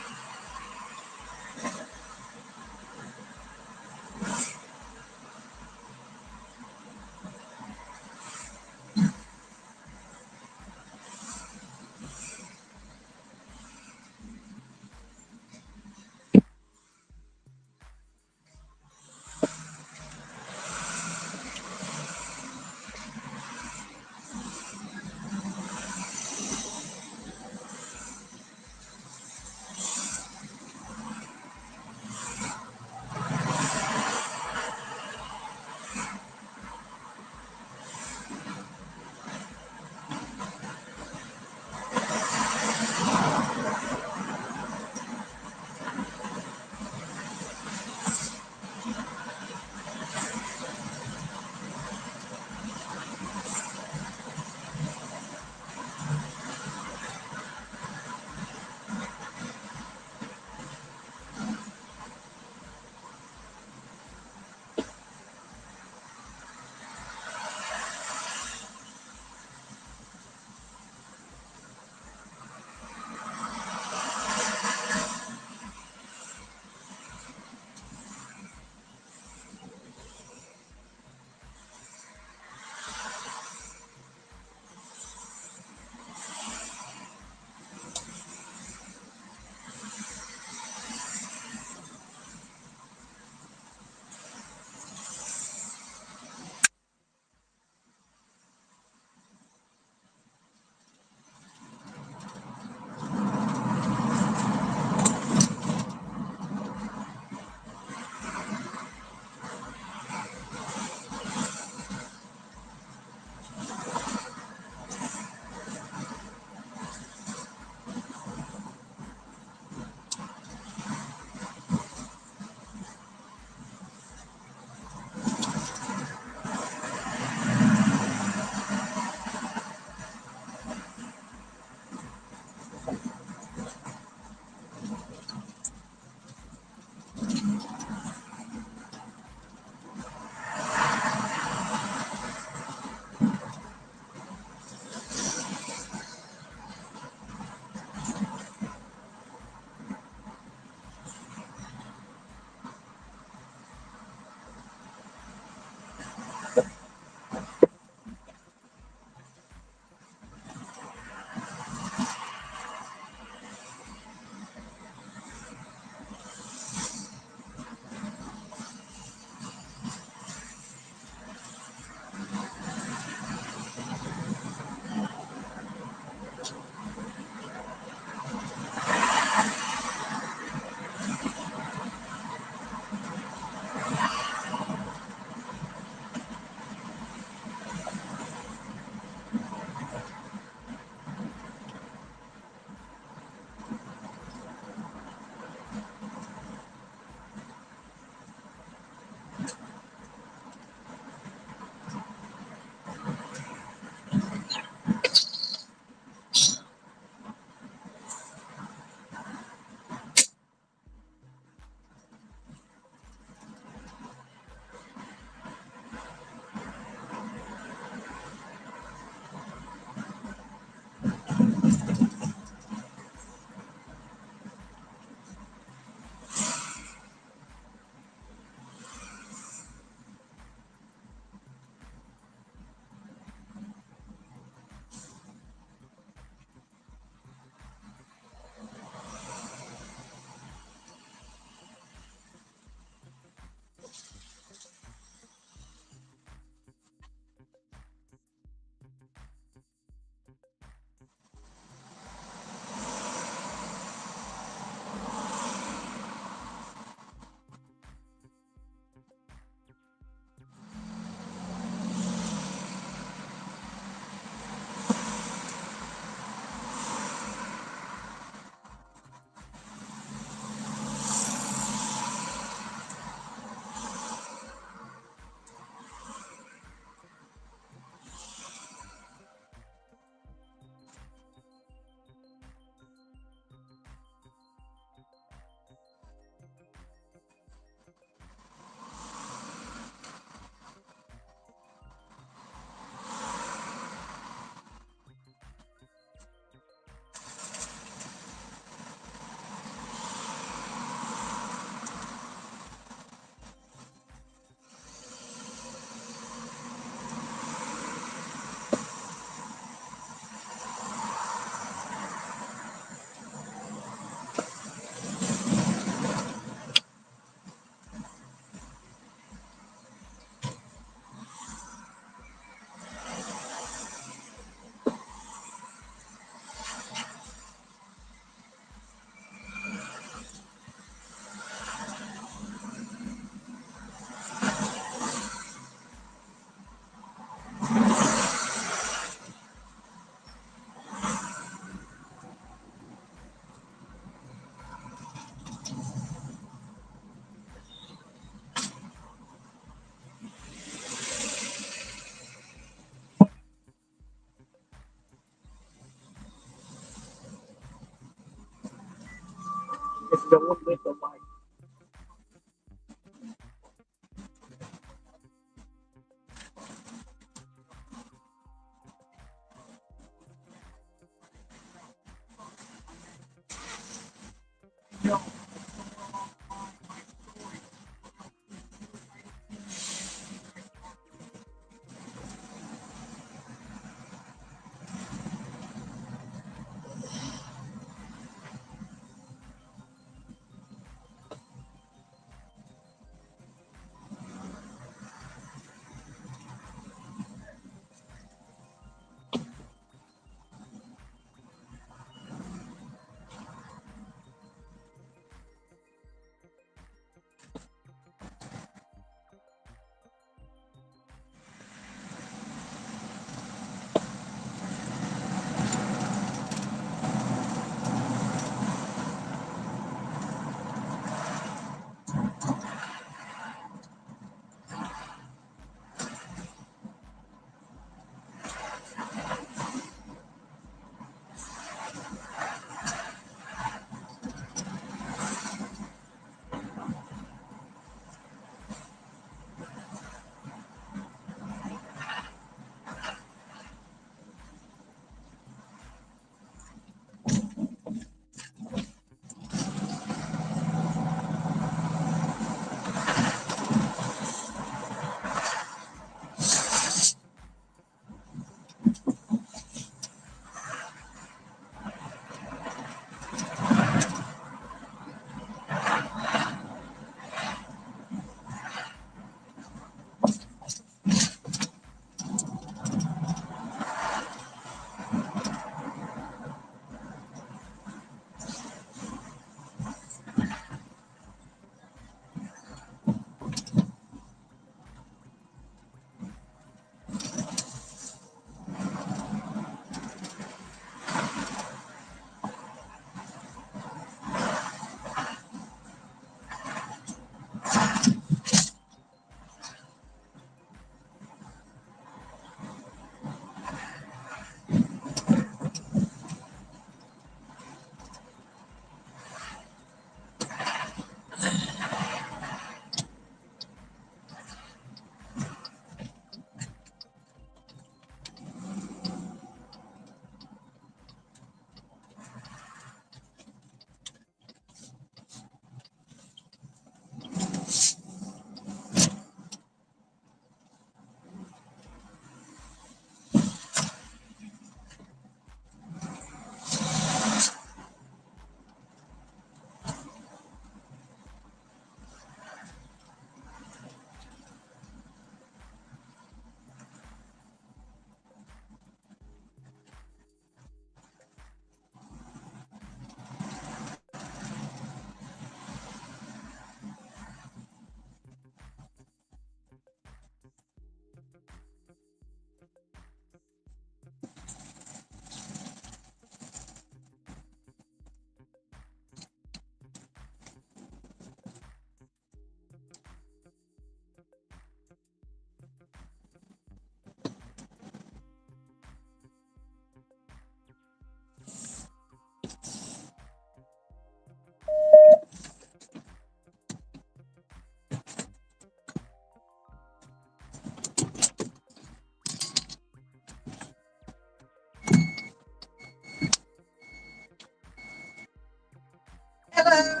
S6: Hello.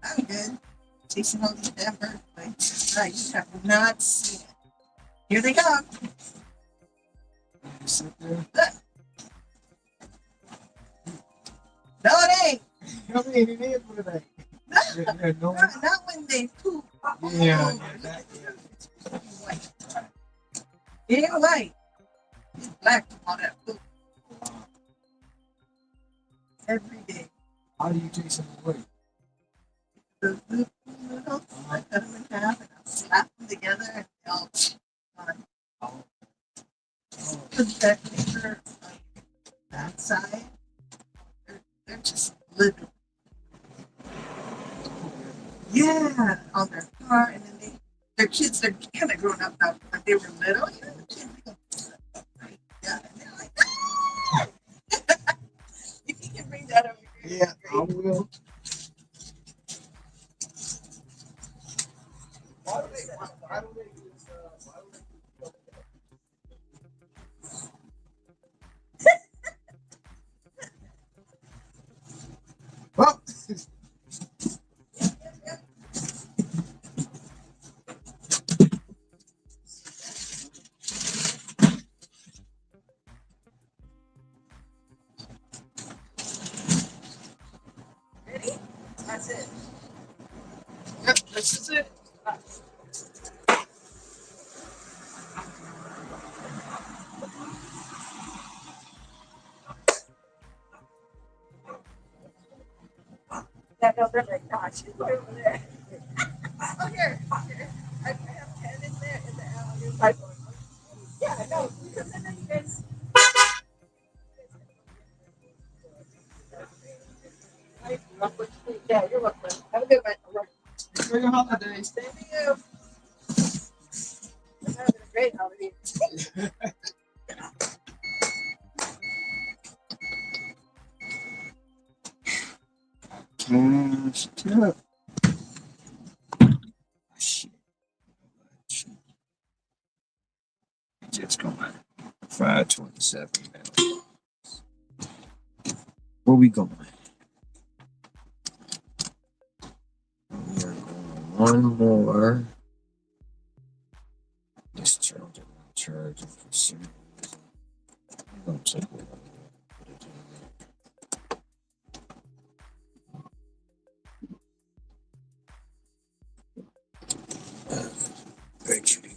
S6: I'm good. Chasing all these damn birds. Right, you have not seen it. Here they come. Look. No, it ain't.
S15: I mean, it is what it ain't.
S6: Not when they poop.
S15: Yeah,
S6: White. It ain't white. It's black from all that poop. Every day.
S15: How do you chase them away?
S6: The noodles, I cut them in half and I slap them together and they all gone. Put that paper on that side. They're just little. Yeah, on their car, and then their kids, they're kind of grown up now, but they were little. You know, the kids, they go, yeah, and they're like, ah! If you can bring that over here.
S15: Yeah, I will.
S17: This is it. No, they're like, gosh, she's right over there. Oh, here. I have 10 in there in the typo. Yeah, no, because then you guys. Yeah, you're welcome. Have a good one. Enjoy your holidays. Same to you. I'm having a great holiday.
S16: Cash tip. Shit. Just going 527. Where we going? We are going one more. Discharge for some reason. I'm gonna take it. Actually,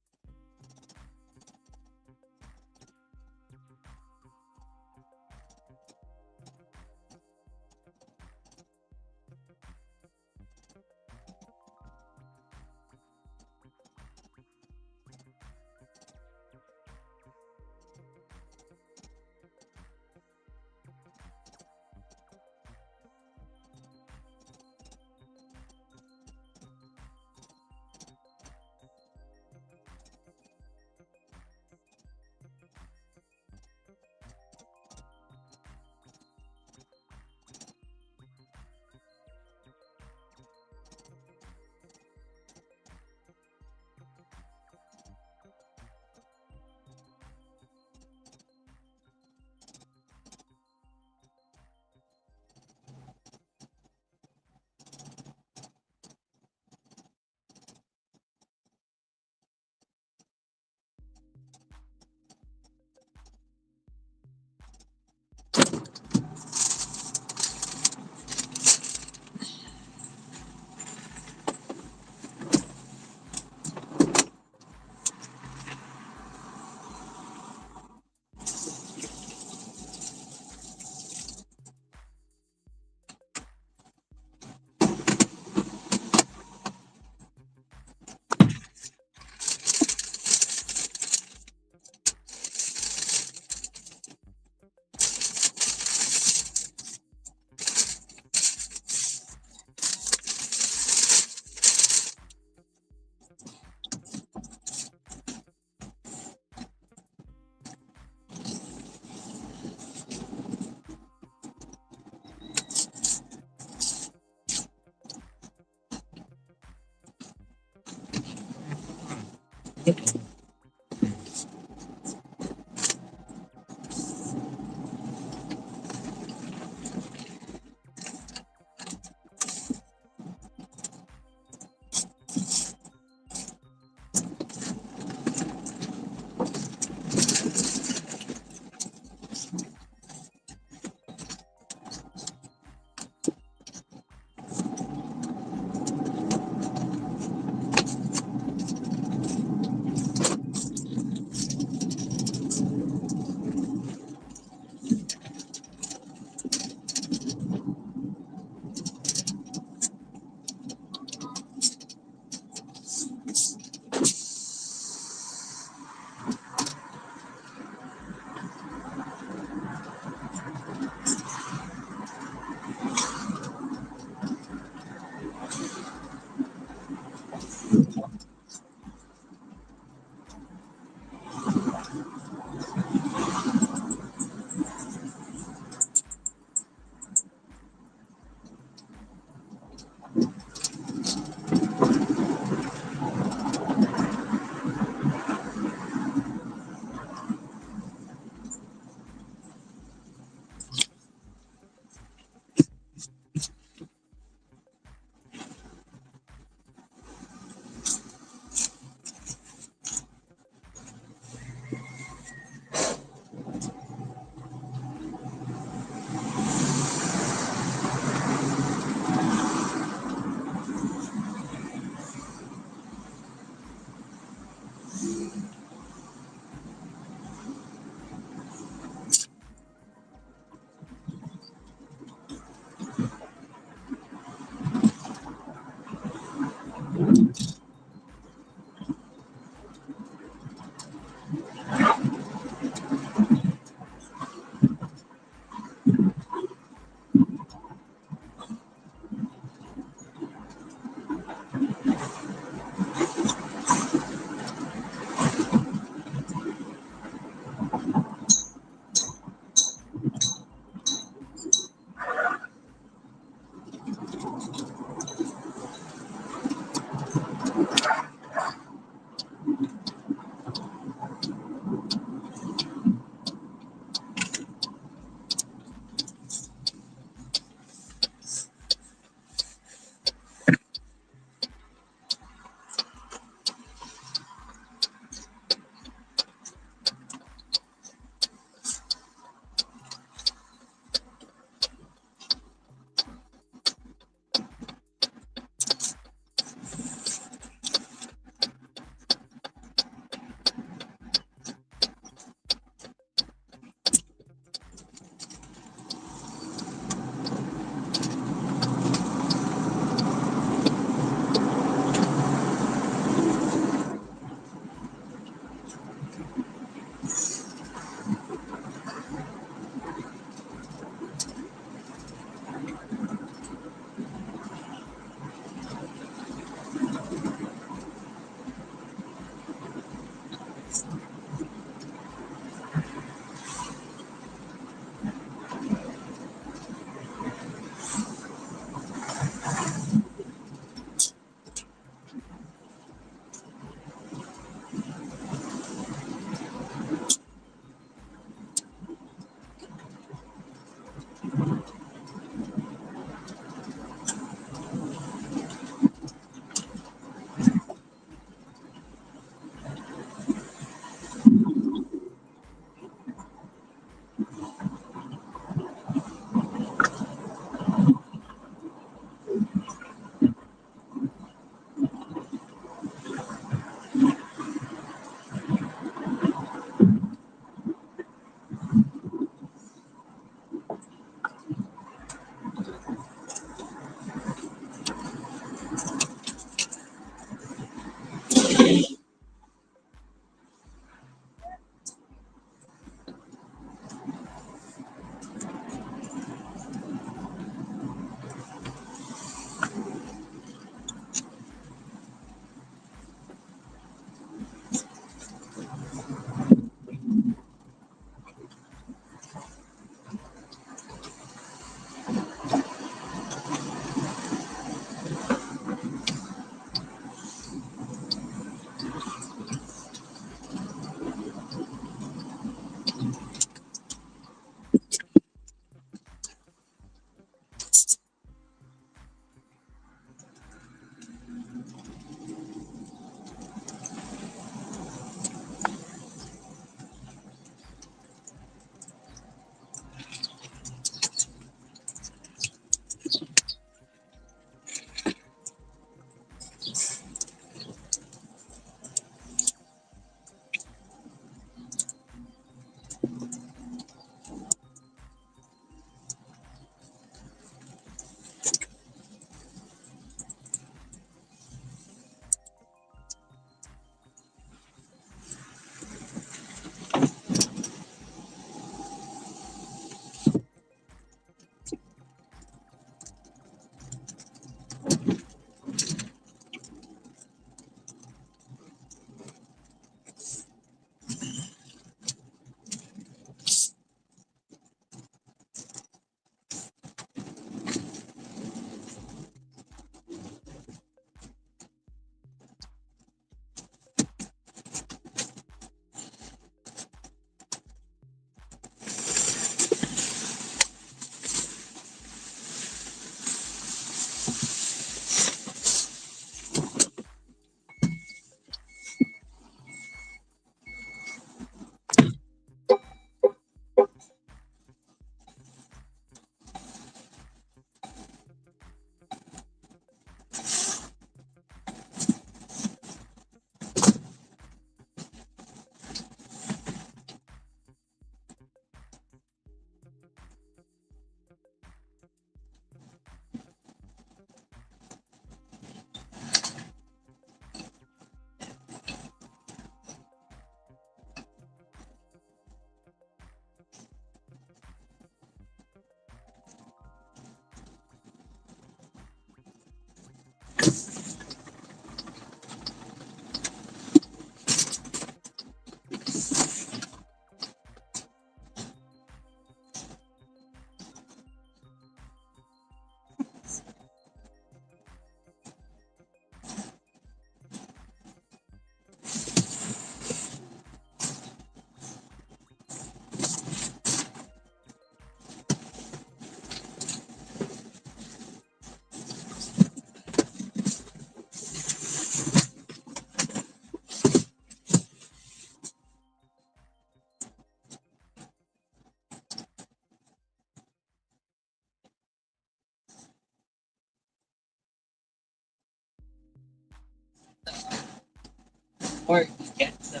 S8: Or you get the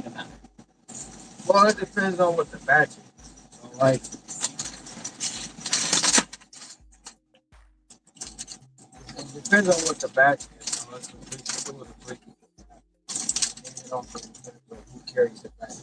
S8: amount.
S15: Well, it depends on what the batch is. So, like, it depends on what the batch is. So let's complete the food or break it. And it also depends on who carries the batch.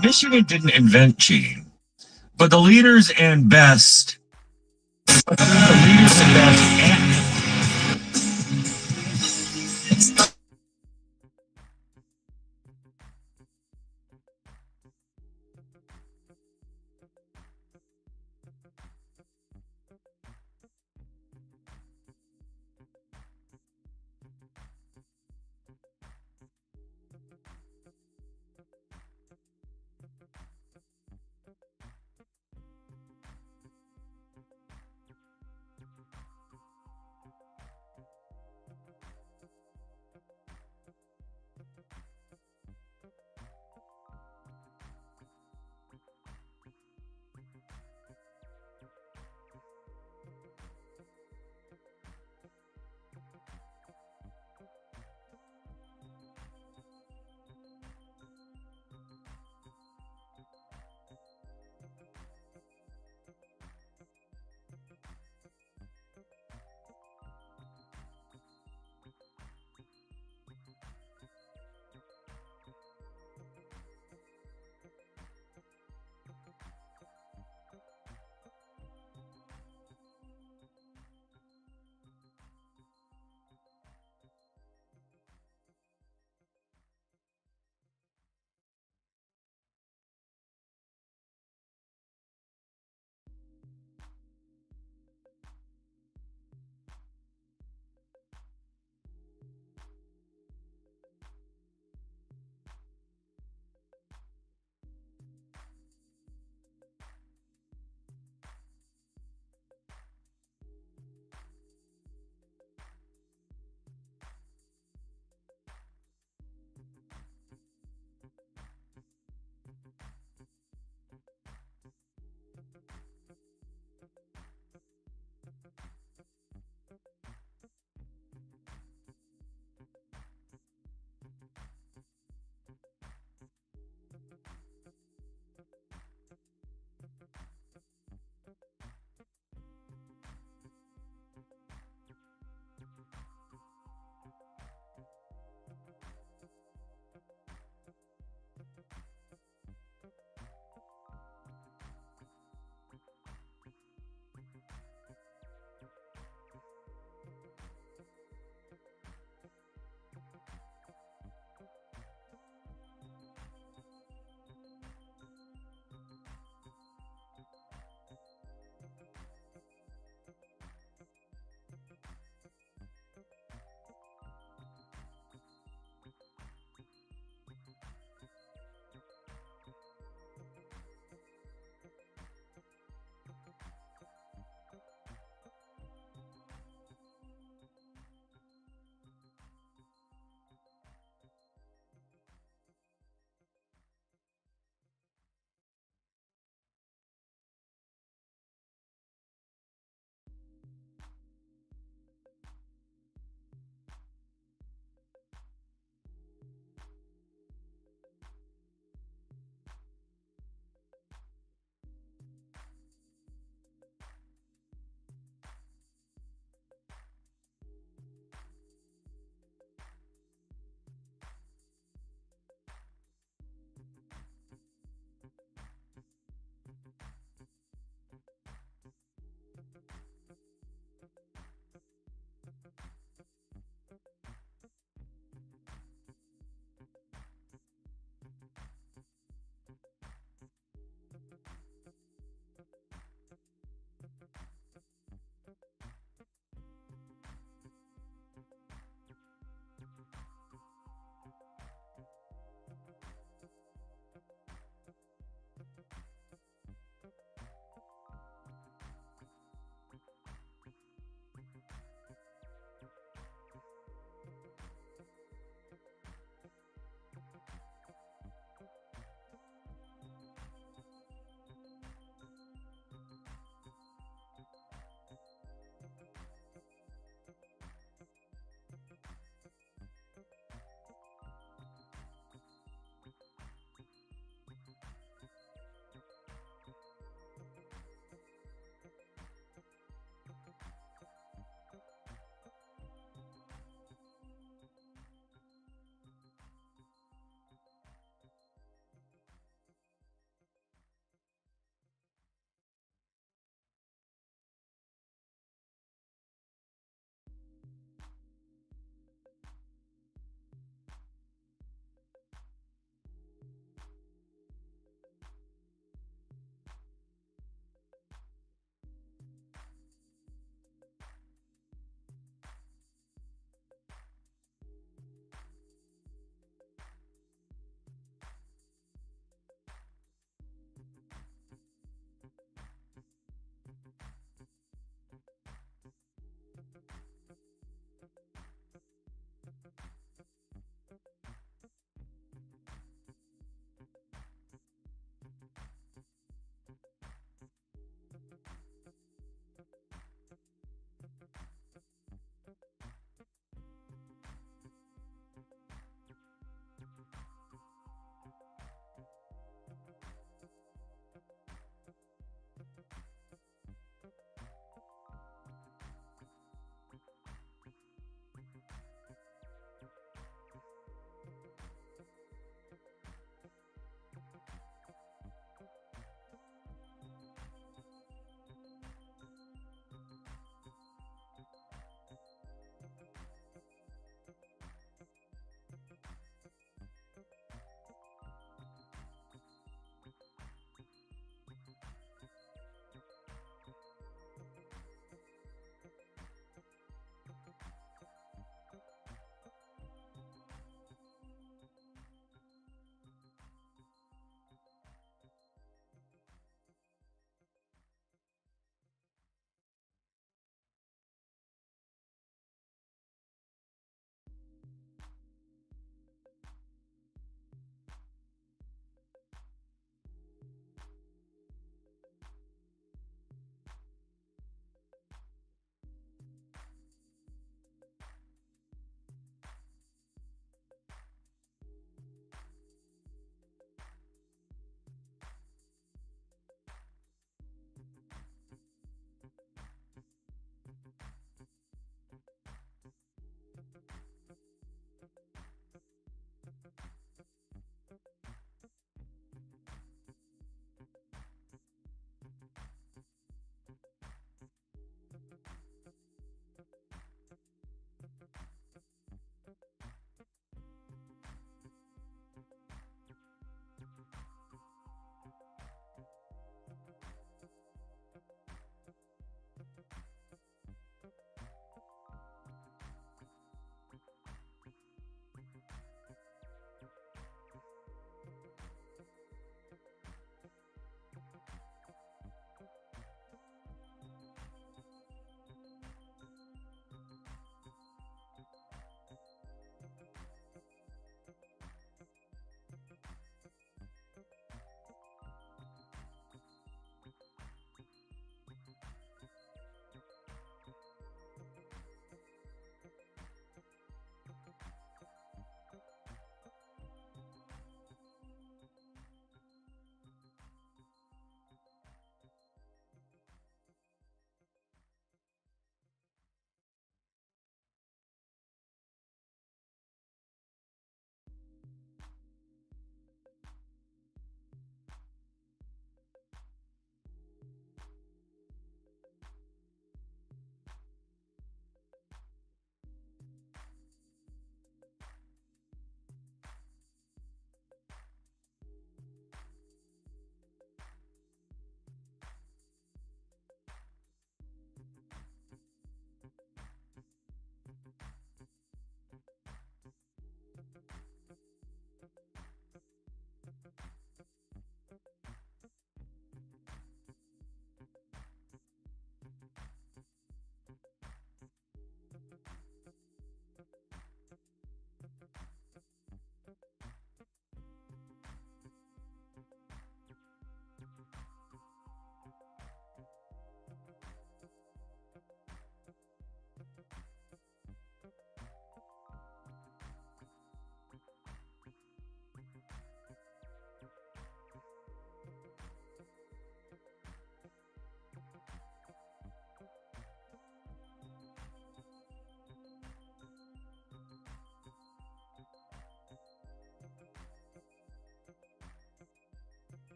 S2: Michigan didn't invent cheating, but the leaders and best,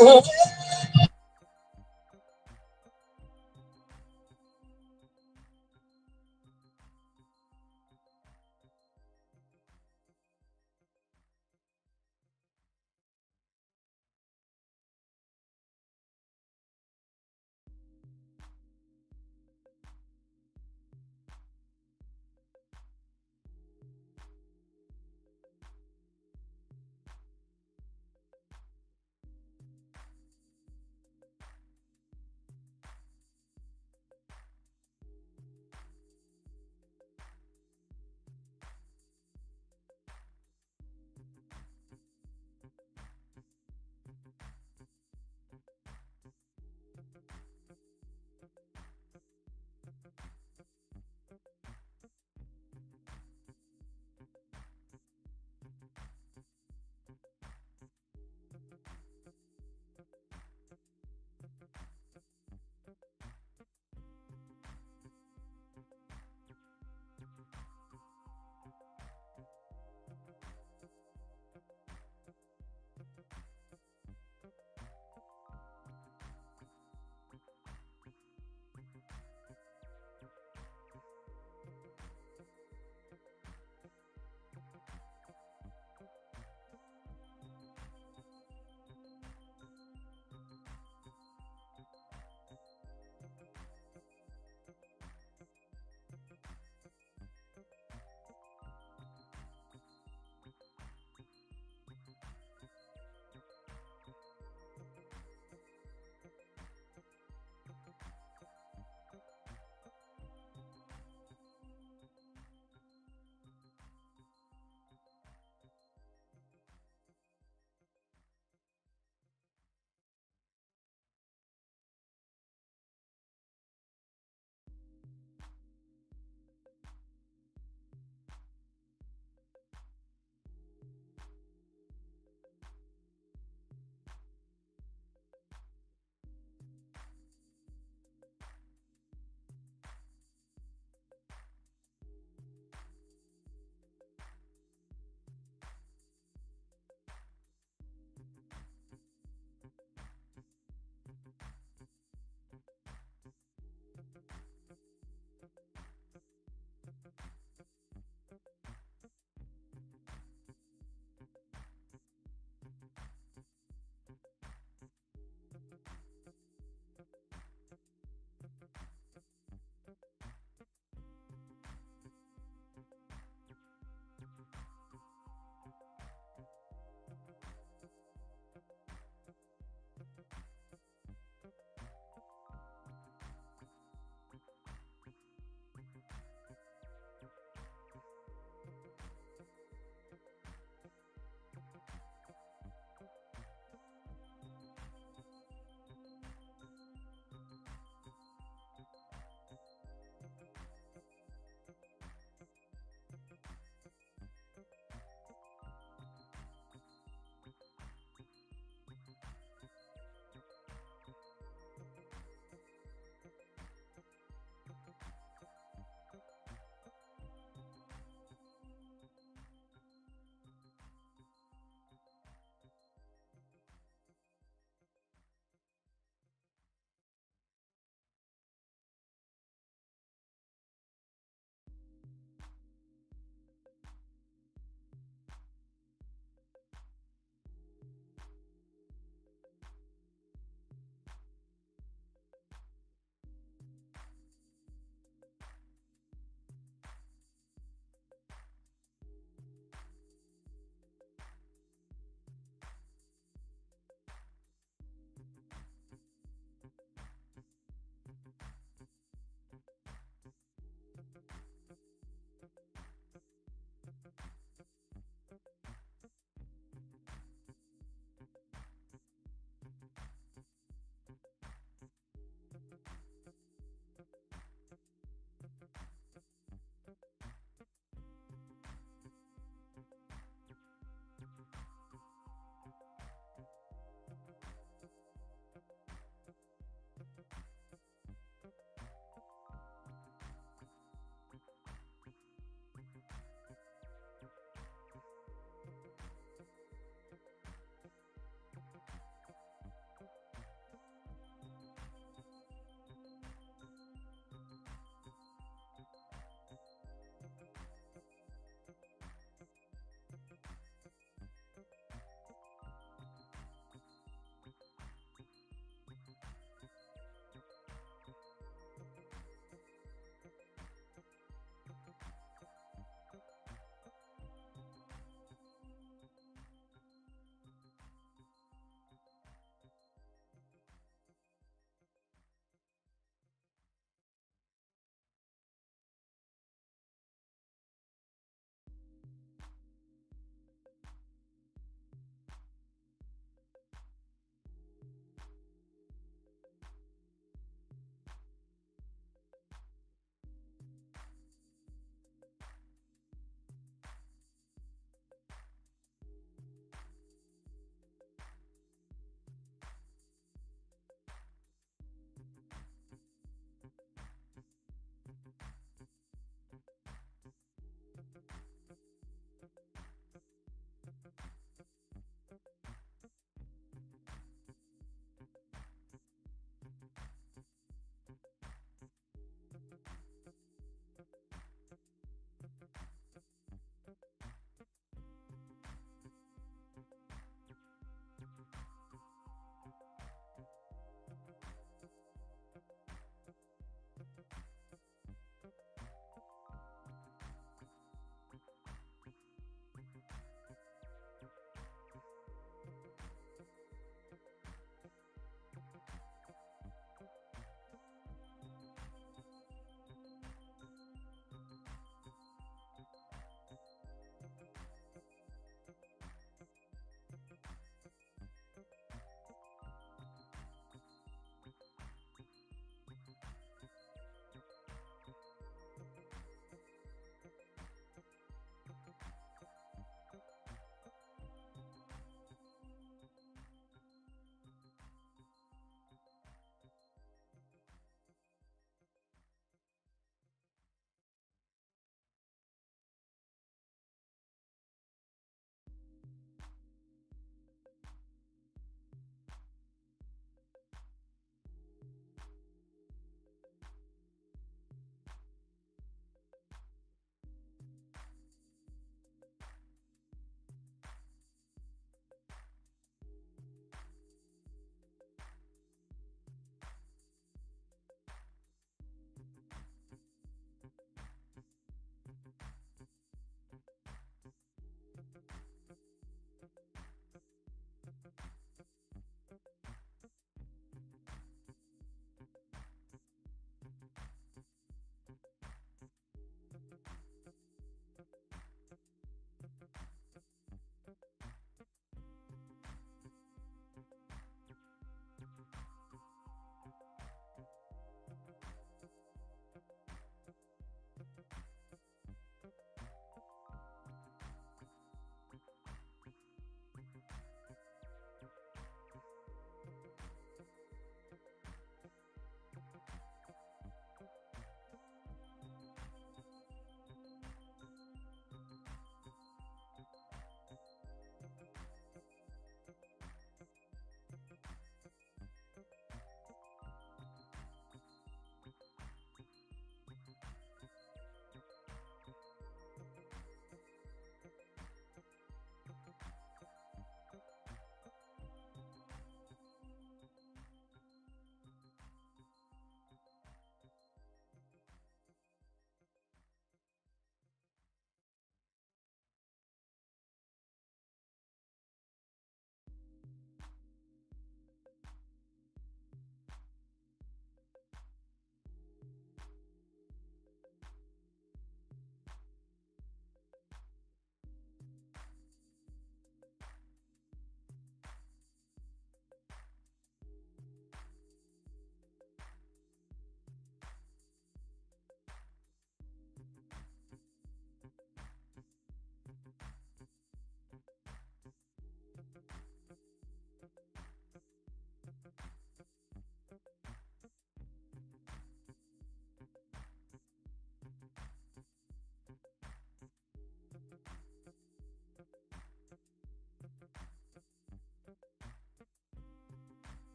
S17: Oh,